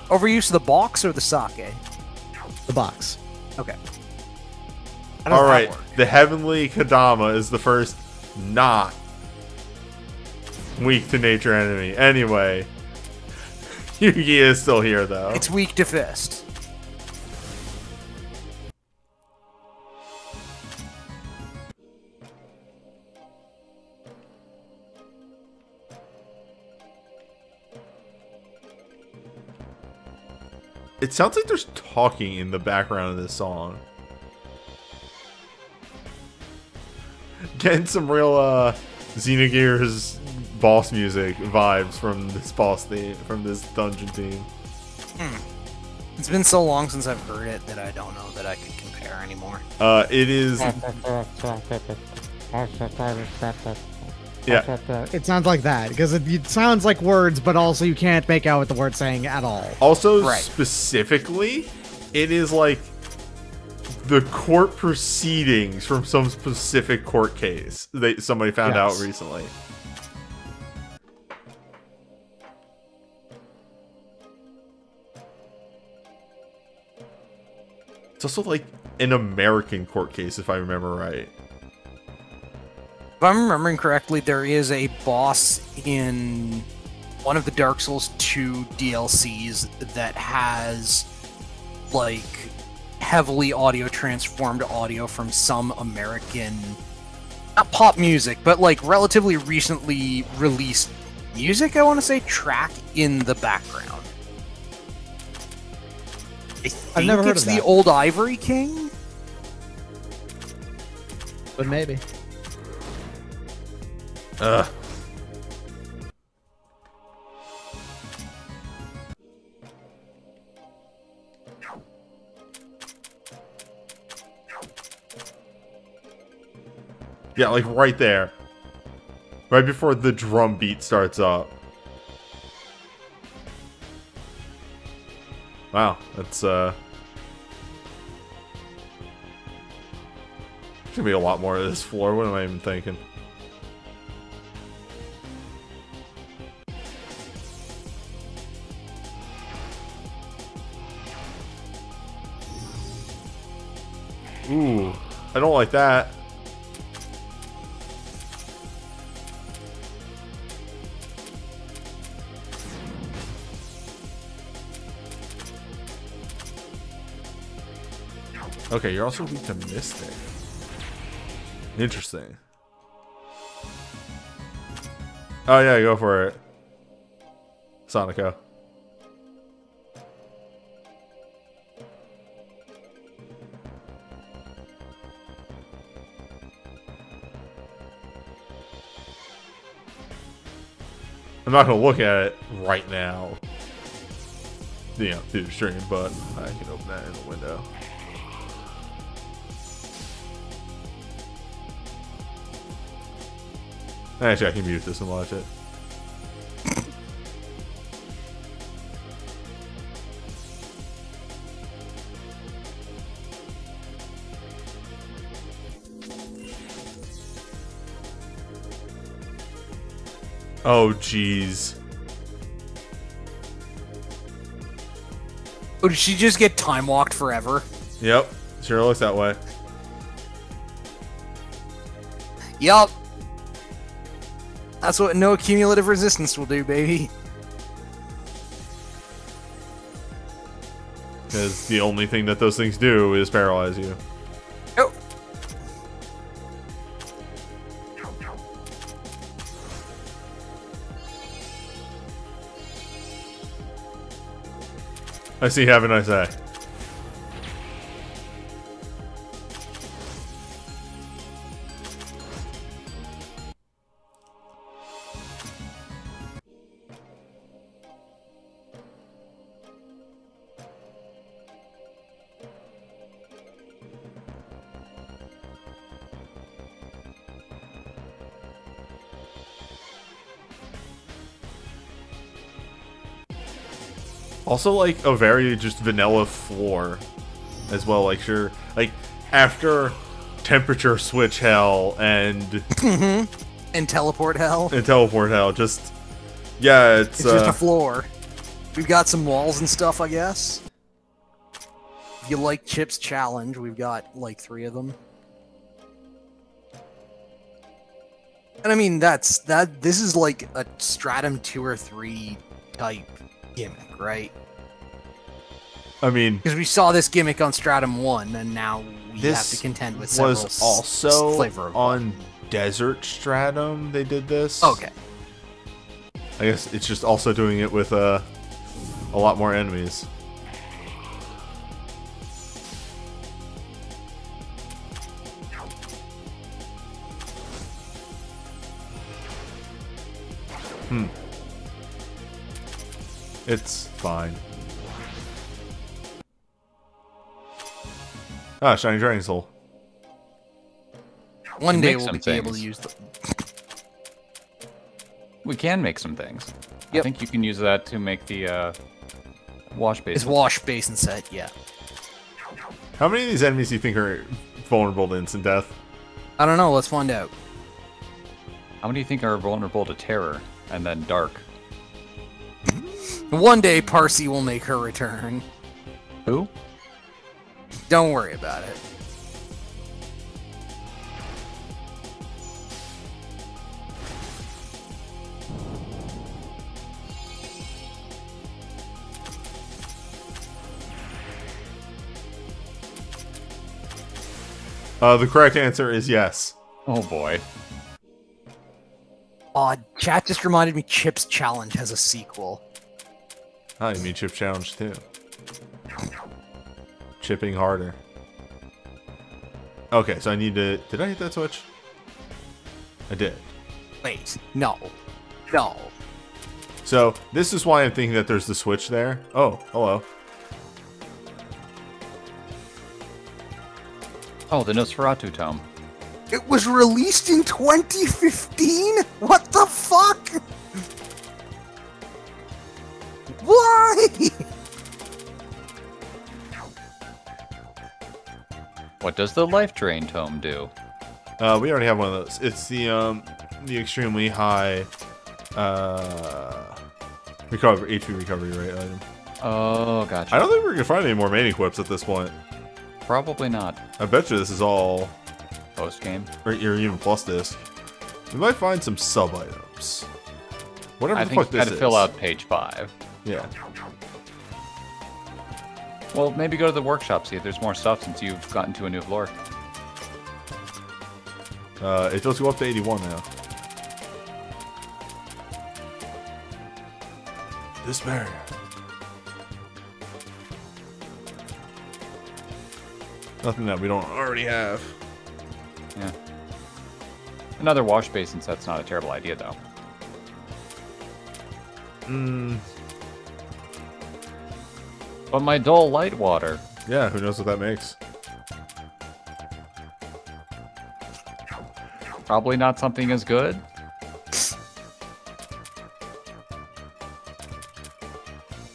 Overuse of the box or the sake? The box. Okay. Alright, the Heavenly Kadama is the first not weak to nature enemy. Anyway, Yugi is still here though. It's weak to fist. It sounds like there's talking in the background of this song. Getting some real Xenogears boss music vibes from this boss theme, from this dungeon theme. It's been so long since I've heard it that I don't know that I could compare anymore. It is... Yeah. It sounds like that, because it sounds like words, but also you can't make out what the word's saying at all. Also, Right. specifically, it is like the court proceedings from some specific court case that somebody found out recently. It's also like an American court case, if I remember right. If I'm remembering correctly, there is a boss in one of the Dark Souls 2 DLCs that has, like, heavily audio transformed audio from some American, not pop music, but, like, relatively recently released music, I want to say, track in the background. I've never heard it's of that. the Old Ivory King? But maybe. Ugh. Yeah, like right there. Right before the drum beat starts up. Wow, that's there's gonna be a lot more of this floor. What am I even thinking? Ooh, I don't like that. Okay, you're also weak to Mystic. Interesting. Oh yeah, go for it. Sonico. I'm not gonna look at it right now, you know, through the stream, but I can open that in the window. Actually, I can mute this and watch it. Oh, jeez. Oh, did she just get time walked forever? Yep, sure looks that way. Yup. That's what no cumulative resistance will do, baby. Because the only thing that those things do is paralyze you. Oh. I see, have a nice day. Also, like, a very just vanilla floor as well. Like, sure, like, after temperature switch hell and... And teleport hell. And teleport hell, just... Yeah, it's just a floor. We've got some walls and stuff, I guess. If you like Chip's challenge, we've got, like, 3 of them. And I mean, this is like a Stratum 2 or 3 type gimmick, right? I mean, because we saw this gimmick on Stratum 1, and now we have to contend with several was also flavor of on Desert Stratum. They did this. Okay. I guess it's just also doing it with a lot more enemies. It's fine. Ah, Shiny Dragon Soul. One day we'll some be able to things. use them. We can make some things. I Yep. think you can use that to make the wash It's basin. wash basin set, yeah. How many of these enemies do you think are vulnerable to instant death? I don't know, let's find out. How many do you think are vulnerable to terror and then dark? One day Parsi will make her return. Who? Don't worry about it. The correct answer is yes. Oh boy. Aw, chat just reminded me Chip's challenge has a sequel. Ah, you mean Chip Challenge too. Chipping harder. Okay, so I need to... Did I hit that switch? I did. Wait, no. No. So, this is why I'm thinking that there's the switch there. Oh, hello. Oh, the Nosferatu tome. It was released in 2015? What the fuck? Why? What does the Life Drain tome do? We already have one of those. It's the extremely high HP recovery rate item. Oh, gotcha. I don't think we're gonna find any more main equips at this point. Probably not. I bet you this is all Post game. or even plus disc. We might find some sub items. Whatever I the think fuck you this gotta is. fill out page 5. Yeah. Well, maybe go to the workshop, see if there's more stuff since you've gotten to a new floor. It does go up to 81 now. This barrier. Nothing that we don't already have. Yeah. Another wash basin set's not a terrible idea, though. But my dull light water. Yeah, who knows what that makes? Probably not something as good.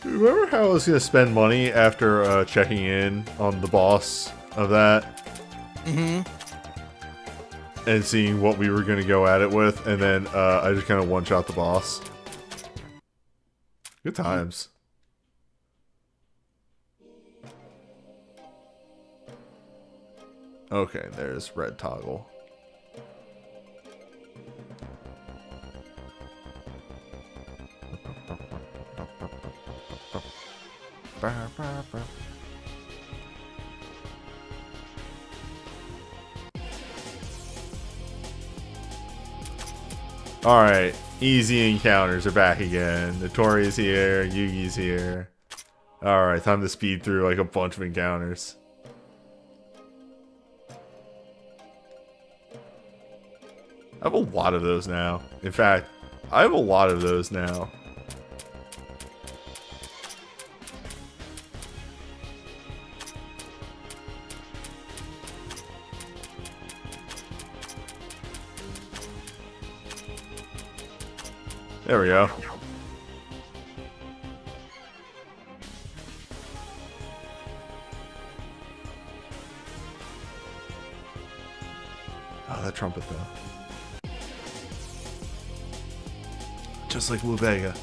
Remember how I was gonna spend money after checking in on the boss of that? Mm-hmm. And seeing what we were gonna go at it with, and then I just kind of one-shot the boss. Good times. Okay, there's red toggle. Alright, easy encounters are back again. Notori's here, Yugi's here. Alright, time to speed through like a bunch of encounters. I have a lot of those now. In fact, I have a lot of those now. There we go. Oh, that trumpet though. Just like Lou Vega.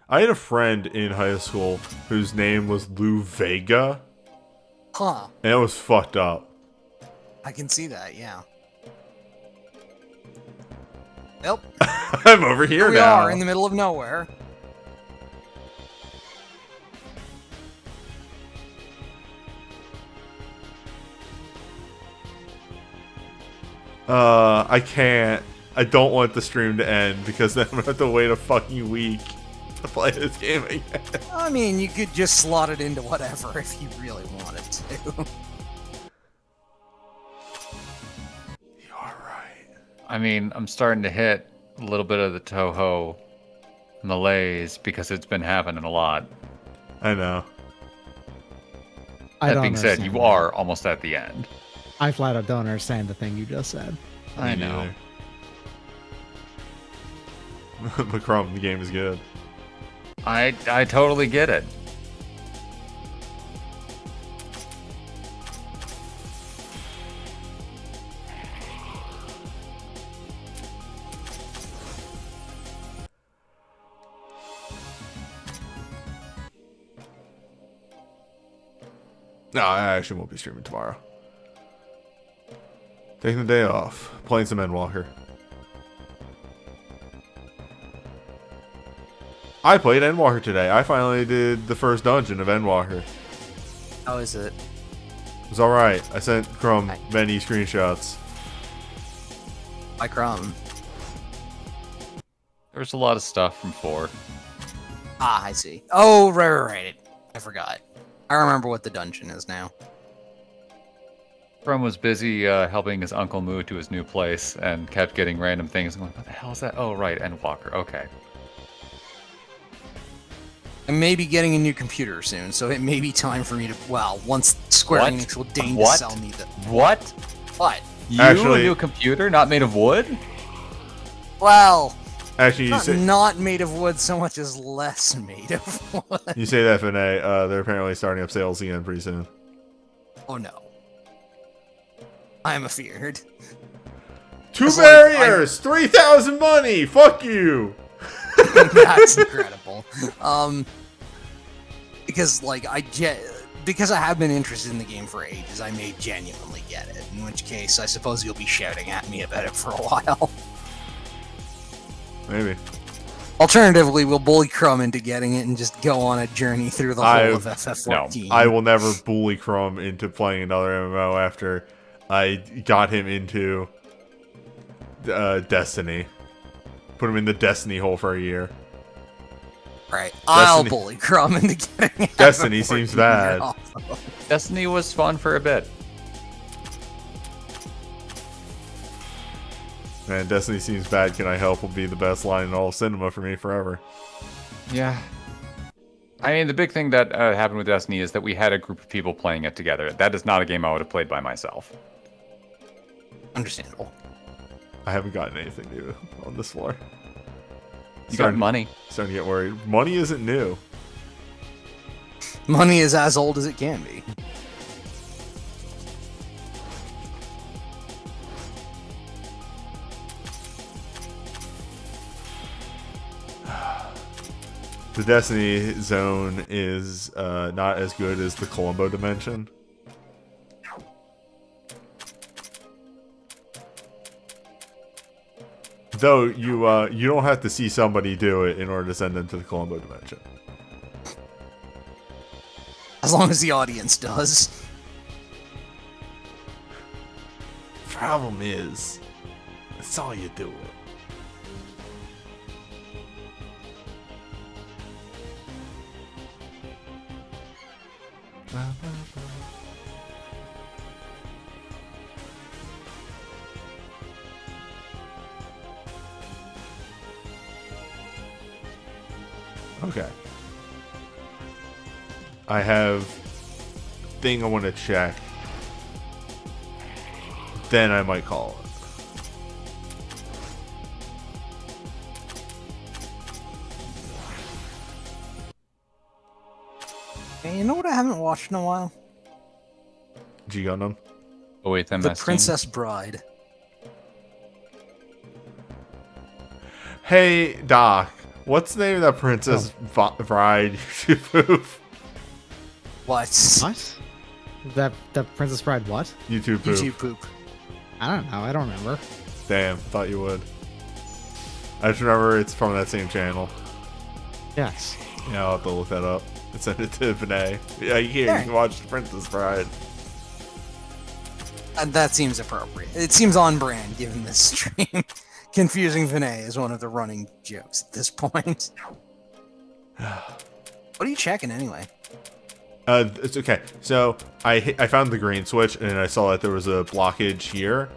I had a friend in high school whose name was Lou Vega. Huh. And it was fucked up. I can see that, yeah. Nope. I'm over here we now. are in the middle of nowhere. I can't. I don't want the stream to end because then I'm gonna have to wait a fucking week to play this game again. I mean, you could just slot it into whatever if you really wanted to. You are right. I mean, I'm starting to hit a little bit of the Touhou malaise because it's been happening a lot. I know. That being said, you are almost at the end. I flat out don't understand the thing you just said. I know. But Chrome, the game is good. I totally get it. No, I actually won't be streaming tomorrow. Taking the day off. Playing some Endwalker. I played Endwalker today. I finally did the first dungeon of Endwalker. How is it? It was alright. I sent Crumb many screenshots. Hi, Crumb. There's a lot of stuff from 4. Ah, I see. Oh, right. I forgot. I remember what the dungeon is now. Brum was busy helping his uncle move to his new place and kept getting random things. I'm like, what the hell is that? Oh, right, Endwalker. Okay. I may be getting a new computer soon, so it may be time for me to, well, once Square What? Enix will deign to What? sell me the... What? What? You Actually- a new computer not made of wood? Well, Actually, you not, say, not made of wood so much as less made of wood. you say that, Finay. They're apparently starting up sales again pretty soon. Oh no. I am afeared. 2 It's like, barriers! 3,000 money! Fuck you! That's incredible. Because like because I have been interested in the game for ages, I may genuinely get it. In which case, I suppose you'll be shouting at me about it for a while. Maybe. Alternatively, we'll bully Crumb into getting it and just go on a journey through the whole of FF14. I will never bully Crumb into playing another MMO after I got him into Destiny. Put him in the Destiny hole for a year. Right, I'll Destiny- bully Crumb into getting it. Destiny seems bad. Destiny was fun for a bit. Man, Destiny seems bad. Can I help? Will be the best line in all of cinema for me forever. Yeah. I mean, the big thing that happened with Destiny is that we had a group of people playing it together. That is not a game I would have played by myself. Understandable. I haven't gotten anything new on this floor. You got money. Starting to get worried. Money isn't new. Money is as old as it can be. The Destiny zone is not as good as the Colombo dimension. Though you don't have to see somebody do it in order to send them to the Columbo dimension. As long as the audience does. Problem is, that's all you do. Okay. I have a thing I want to check. Then I might call it. Hey, you know what I haven't watched in a while? G Gundam. Oh wait, then The Princess Bride. Hey Doc, what's the name of that Princess Bride YouTube poof? What? What? The Princess Bride what? YouTube poof. YouTube poop. I don't know. I don't remember. Damn, thought you would. I just remember it's from that same channel. Yes. Yeah, I'll have to look that up and send it to Vinay. Yeah, you can watch Princess Bride. That seems appropriate. It seems on brand given this stream. Confusing Vinay is one of the running jokes at this point. What are you checking anyway? It's okay. So I found the green switch and I saw that there was a blockage here,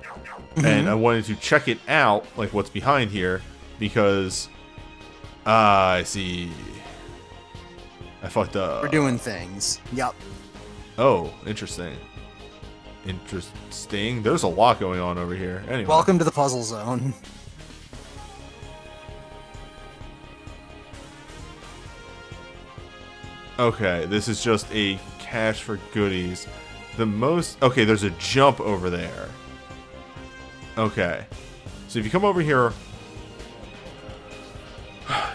and I wanted to check it out, like what's behind here, because I see. I fucked up. We're doing things. Yup. Oh, interesting. Interesting. There's a lot going on over here. Anyway. Welcome to the puzzle zone. Okay, this is just a cache for goodies. Okay, there's a jump over there. Okay. So if you come over here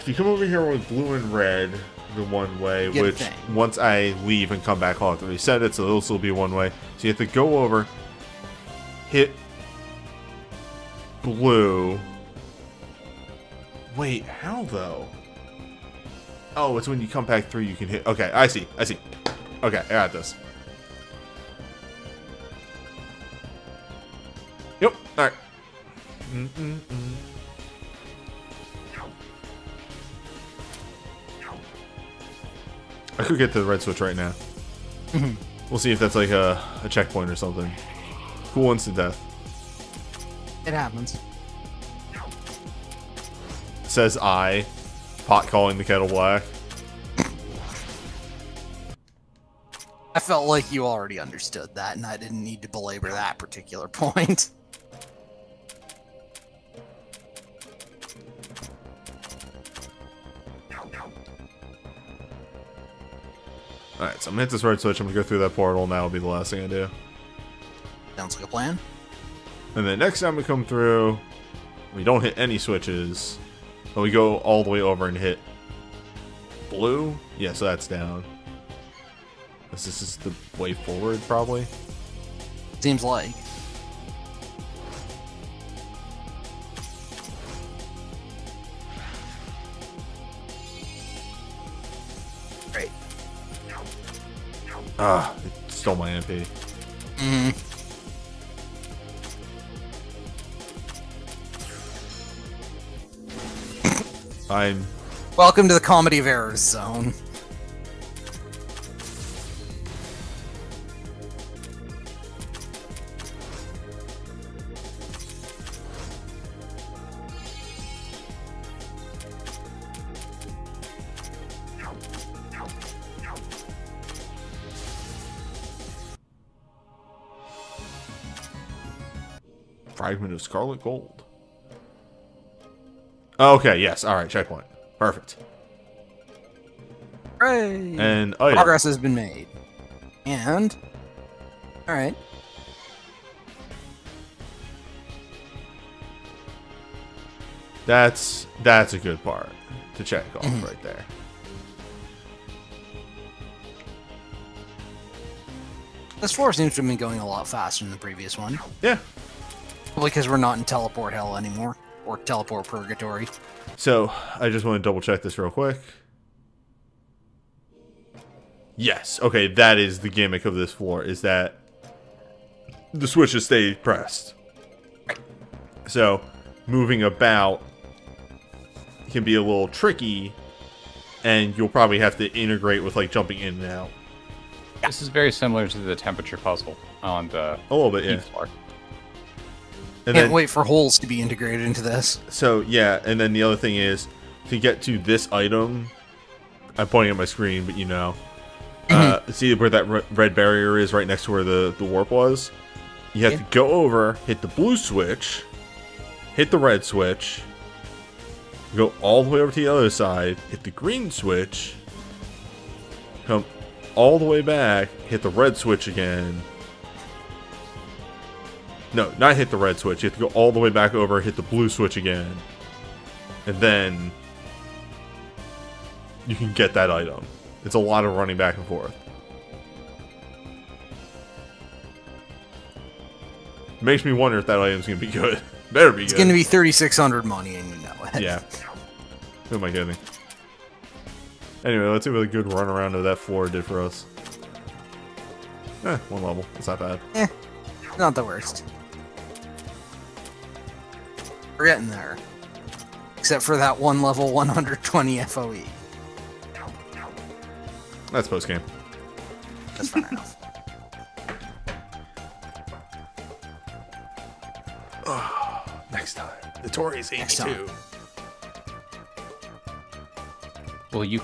with blue and red the one way, Get a which thing. once I leave and come back, I'll have to reset it, so it'll still be one way. So you have to go over, hit blue. Wait, how though? Oh, it's when you come back through you can hit. Okay, I see. Okay, I got this. Yep, alright. I could get to the red switch right now. We'll see if that's like a checkpoint or something. Cool instant death. It happens. Says I. Pot calling the kettle black. I felt like you already understood that, and I didn't need to belabor that particular point. Alright, so I'm gonna hit this red switch, I'm gonna go through that portal, and that'll be the last thing I do. Sounds like a plan. And then next time we come through, we don't hit any switches, but we go all the way over and hit blue? Yeah, so that's down. This is the way forward, probably. Seems like. Great. Ah, it stole my MP. I'm... Welcome to the Comedy of Errors zone. Fragment of Scarlet Gold. Okay, yes, alright, checkpoint. Perfect. Hooray! And item. Progress has been made. And... Alright. That's a good part to check off right there. This floor seems to have been going a lot faster than the previous one. Yeah. Probably because we're not in teleport hell anymore. or teleport purgatory. So, I just want to double check this real quick. Yes, okay, that is the gimmick of this floor, is that the switches stay pressed. So, moving about can be a little tricky, and you'll probably have to integrate with, like, jumping in and out. This is very similar to the temperature puzzle on the A little bit, yeah. floor. And Can't then, wait for holes to be integrated into this. so, yeah, and then the other thing is, to get to this item, I'm pointing at my screen, but you know, see where that red barrier is right next to where the warp was? You have to go over, hit the blue switch, hit the red switch, go all the way over to the other side, hit the green switch, come all the way back, hit the red switch again. No, not hit the red switch. You have to go all the way back over, hit the blue switch again. And then you can get that item. It's a lot of running back and forth. Makes me wonder if that item's going to be good. Better be good. It's going to be 3,600 money, and you know it. Yeah. Who am I kidding? Anyway, let's see what a good run around of that floor did for us. One level. It's not bad. Not the worst. We're getting there. Except for that one level 120 FOE. That's post game. That's fine enough. Next time. The Tories Next 82. time. Will you